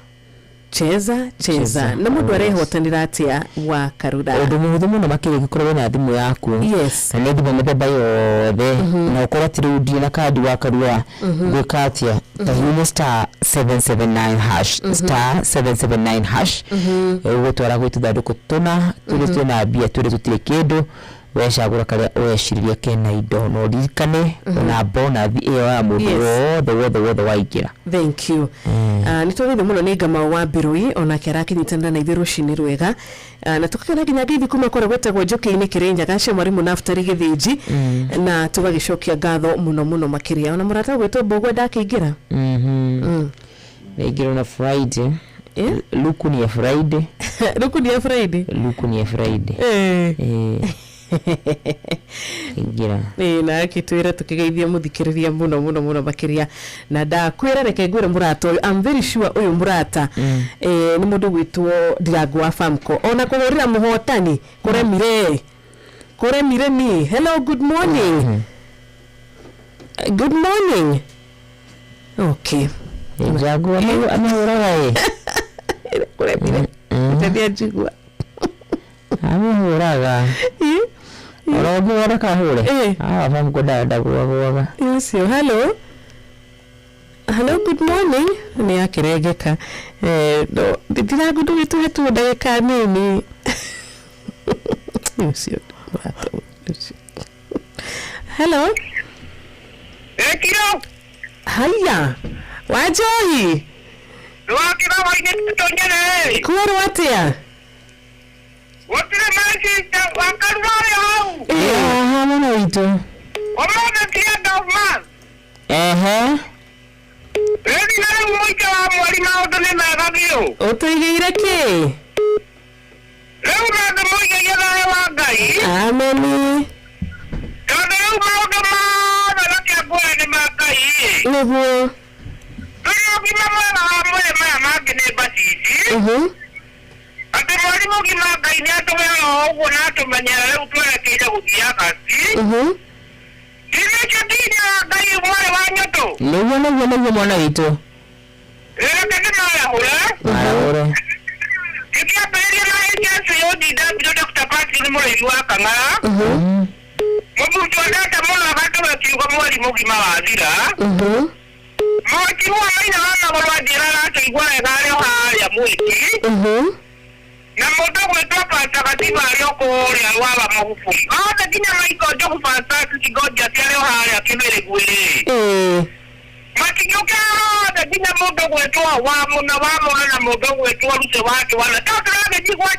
cheza na mundu arehotanira atia wa Karura undu muhuthu muno makiri gikorwo na thimu yaku yes na ni thimu methemba yothe na ukorwo tirudi na kadi wa Karura gwika atia ta hiyo star 779 hash star 779 hash ugutwara gwitu thanduku tuna turi na bia turi tutire kindu wecagura karia weciriria kena indo no ririkane na bonus iyo ya mundu wothe waingira. Thank you. Nitwagithe muno ni Ngama wa Mbirui ona kerakinyitana na ithiru shini rwega na tukakena ginya githi kuma kore gwetagwo Njoki-ini Kirinyaga gacio mwarimu Naftari Githiji na tugagicokia ngatho muno makiria ona murata gwetwo Mbogwa ndakiingira neingira na Friday luku ni ya Friday luku ni ya Friday ingira na kitwira tukigeithia muthikiriria muno makiria na ndakwira reke ngwire murata uyu I'm very sure uyu murata ni mundu gwitwo Ndirangu wa Famco ona kuhurira muhotani kuremire ni hello good morning okay Ndirangu amehuraga kuremire ndio jigwa amehuraga Rogi wala kahure Famco dada kuwaga yes hello good morning ni akiregeka no Ndirangu ndugitu hetu ndagika nini hello Ekiro haya wajohi Wakira waine tonyene. Kwero atia? Wakira maji wakarwari hau. Mwana wito. Omona tia government. Eri nare mwike wa mwari maundu ni mega biu. Utuigeire ki? Riu nande muigeire thayo wa Ngai. Ameni. Tondu riu maundu mothe makiambura ni ma Ngai. Niguo. Riu ũgima mwega wa mwĩrĩ maya mangĩ nĩ mbacici. Atĩ mwarimũ ũgima Ngai nĩ atũheaga ũguo na atũmenyera rĩu twerekeire gũthiaga ci. Ndinĩkio nginya Ngai mwarĩ wa nyũtũ. Nĩguo mwana witũ. Reke ndĩmarahũre. Gĩkĩambĩrĩria na agency yũndindambirwo Dr. Patrick Mũrĩithi wa Kang'ara. Mũbuto ndete mũno agatũhe kiugo mwarimũ ũgima wathira. Mwaki huo maina wa magũrũ anjĩraga atũigua wega arĩ o harĩa Mwiki. Na mũndũ gwĩtwo Pastor Gatiba arĩ o kũrĩa Rwaba Magufuli. Othe nginya Michael Njogu Fantastic Ngoja arĩ o harĩa Kĩmĩrĩgu-inĩ. Matigĩũkĩra othe nginya mũndũ gwĩtwo Wamũna na mũndũ gwĩtwo Ruce wa Kĩwana. To tũrathiĩ gwa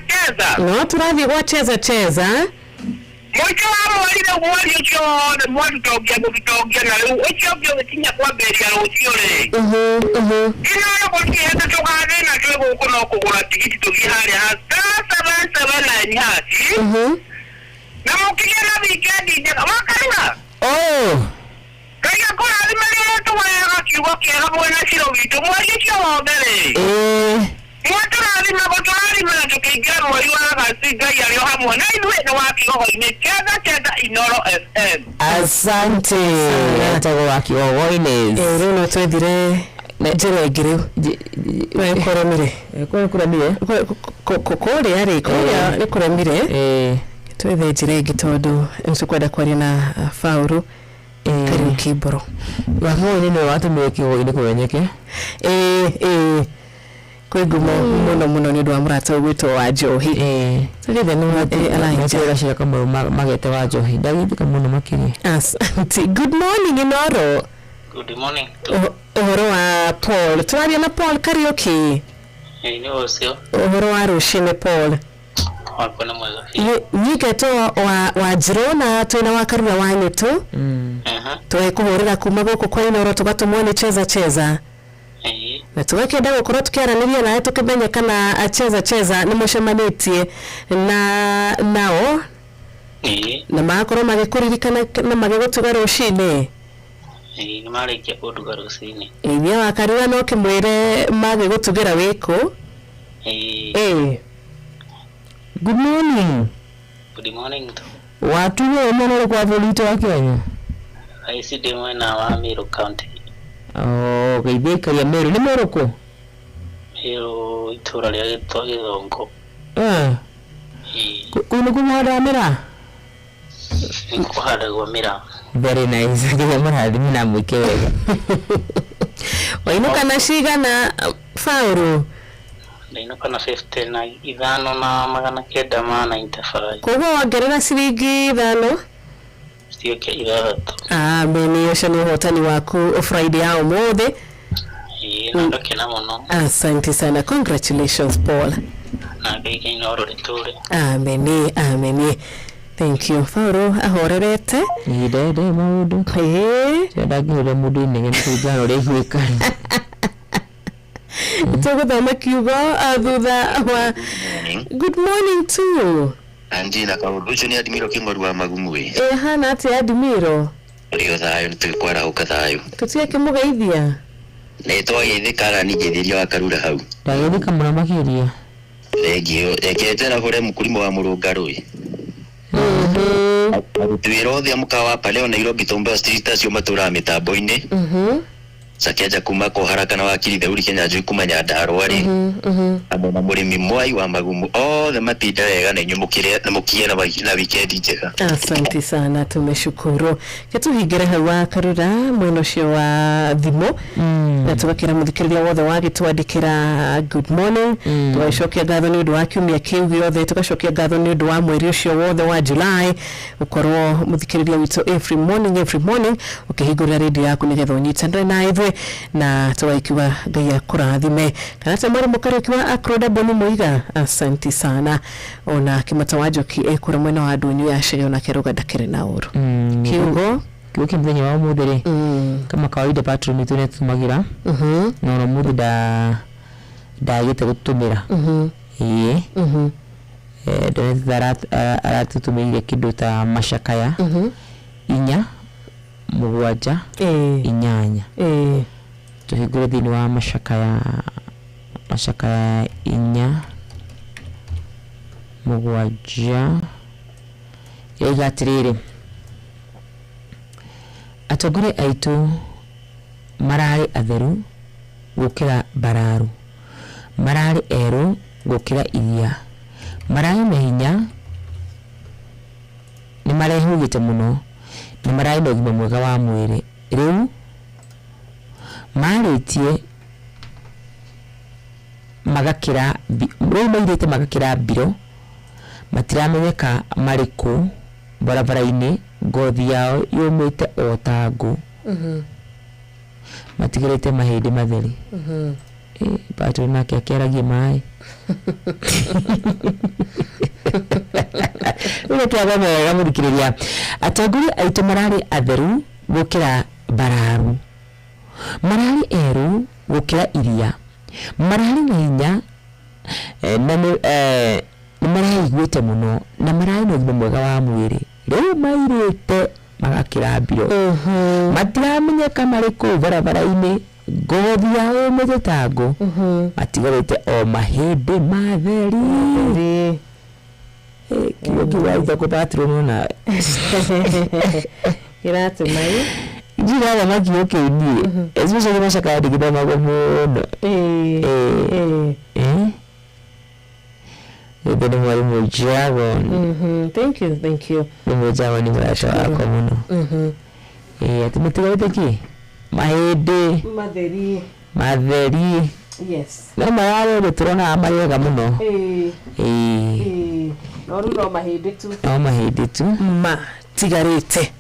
cheza. No tũrathiĩ gwa cheza. Mũico wa mweri rĩu mweri ũcio wothe mwatũtongia gũtũtongia na rĩu ũcio ũngĩ ũgĩkinya kwambĩrĩria rũciũ rĩ. Inoyo gũkĩhete tũgathĩna twĩ gũkũ no kũgũra tigiti tũthiĩ harĩa ha *779# haci. Na mũkĩgĩa na wikendi njega wakarura. Ngai akũrathime rĩrĩa tũgũreaga kiugo kĩega mwena Ciro witũ mweri ũcio wothe rĩ. Mwatũrathime gũtũrathime na tũkĩingĩra mweri wa Agasti Ngai arĩ o hamwe na ithuĩ nĩ wa Kigogo-inĩ Cheza Inoro FM. Asante. Nataka wa Kigogo-inĩ. Rĩu no twethire njĩra ĩngĩ rĩu. Kũremire. Kũrĩa rĩ, kũrĩa nĩ kũremire. Twethe njĩra ĩngĩ tondũ nĩtũkwenda kwaria na Fauru Kariuki Mburu. Wamwe nĩ watũmire Kigogo-inĩ kũmenyeke. Kwĩ ngumo mũno nĩ ũndũ wa mũrata ũgwĩtwo wa Njohi. Tũgĩthe nĩ arahĩnja kama magete wa Njohi. Ndagĩthĩka mũno makĩria. Good morning Inoro. Good morning. Ũhoro wa Paul. Tũraria na Paul Kariuki. Nĩ ũcio. Ũhoro wa rũciinĩ Paul. Wakona mwega. Nyiketo wa Njirũ na twĩna wa Karura wa Nyũtũ. Twekũhũrĩra kuma gũkũ kwa Inoro tũgatũmwo nĩ Cheza. Na tugakenda gũkorwo tukĩaranĩria nawe tũkĩmenya kana Cheza nĩ mũcemanĩtie nao na magakorwo magĩkũririkana na magĩgũtuga rũcinĩ. Nĩ marĩkia kũnduga rũcinĩ. Ithia wa Karura no kĩmwĩre magĩgũtugĩra wĩkũ. Good morning. Good morning. Watuwe mwena kwa volito wa Kenya. Aici ndĩ mwena wa Meru County. Geithĩkaria Meru nĩ Meru kũ? Meru itũra rĩa Gĩthongo. Kũu nĩ kũhandaga mĩraa? Nĩ kũhandagwo mĩraa. Very nice. Nginya mũrathimi na mwĩke wega. Wainũka na cigana Fauru? Ndainũka na 55,995. Koguo wongerera ciringi 5? Cioke 6. Beni ũcio nĩ ũhotani waku Friday ya ũmũthĩ. Na ndakena mũno. Asante sana. Congratulations Paul. Na Ngai Inoro rĩtũre. Ameni. Thank you. Fauru ahorerete. Ndende maũndũ. Ndagĩre mũndũ inege kũringana ũrĩa igwĩka. Tũgũthoma kiugo thutha wa good morning too. Anjina kaũndũ ũcio nĩ Admiro Kĩng'oru wa Magumu ĩ. Hana atĩa Admiro? Ũrĩ o thayũ nĩtũkwara ũkathayo. Tũtiakĩmũgeithia. Nĩtwagĩthĩkara nĩnjĩthĩria wa Karura hau. Ndagĩthĩka mũno makĩria. Thengio ekete na hore mũkũrimo wa mũrũngarũ ĩ. Aruti wĩra othe a mũkawa pale o Nairobi Tomba Street acio matũraga mĩtambo-inĩ. Sakiaja kuma ko haraka na wakiri Theuri Kenya Njui kuma Nyandarũa rĩ. Amwe na mũrĩmi Mwai wa Magumu othe matinda wega na inyumũkire na mũkie na wikendi njega. Asante sana, tumeshukuru. Ketuhingĩre hau wa Karura mwena ũcio wa thimũ na tugakĩra mũthikĩrĩria wothe wagĩtwandĩkĩra good morning. Tũgacokia ngatho nĩ ũndũ wa kiumia kĩu gĩothe, tugacokia ngatho nĩ ũndũ wa mweri ũcio wothe wa July. Ũkorwo mũthikĩrĩria witũ every morning ukĩhingũrĩra radio yaku nĩgetha ũnyitanĩre na ithuĩ nawe na tawaikiwa Ngai akurathime kana tamari mukari kiwa akroda boni moiga asanti sana ona kimatawajo ki ekura mwena wa ndunyu ya sheyo na keroga dakere na uru kiugo kimthenya wa muthiri kama kawaida patron tune tumagira no muthi da yete gutumira aratutumire kindu ta mashakaya inya mugwanja inyanya tuhigure thini wa mashakaya inya mugwanja igatirire atogore aitu marari atheru gukira bararu marari eru gukira iria marari mehinya ni marehugite muno ni marari no gima mwega wa mwiri riu maritie magakira mairite magakira biro matiramenyeka mariku barabara-ini ngothi yao yumite otangu matigirite mahindi matheri patro nake akeragia mai uno twaga mwega murikiriria atanguri aitu marari atheru gukira bararu marari eru gukira iria marari na hinya ni maraiguite muno na marari no gima mwega wa mwiri riu mairite magakira biro matiramenyeka mariku barabara-ini ngothi yao muthetangu matigarite o mahindi matheri kiwa ita ko patron na kiratumai jira na kiyo kini especially mashaka digida magomo Ebe ni mwalimu Jawan. Thank you. Mwalimu Jawan ni mrasha wako muno. Atimetika utaki? Mahede. Matheri. Yes. Na mayaro beturona amayega muno. Noru no mahede tu. No mahede tu. Ma tigarete.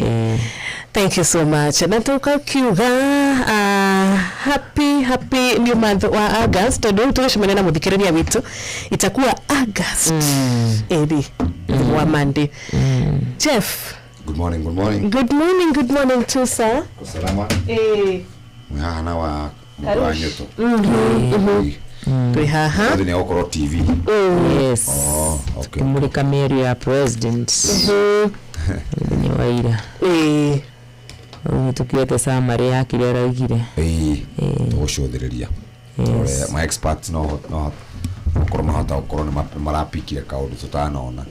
Thank you so much. Na tuka kiuga happy new month wa August. Ndio tukashimana na muthikiriria witu. Itakuwa August. Wa Monday. Jeff. Good morning. Good morning to sir. Salama. Mwana wa mwanyoto. Haha. Ndio ni okoro TV. Yes. Okay. Kumulika Mary ya president. Ni waira. Tukiete saa mari yakire araugire. Ucũthĩrĩria. My experts no okoro mahota okoro marapikire kaundu tutanona.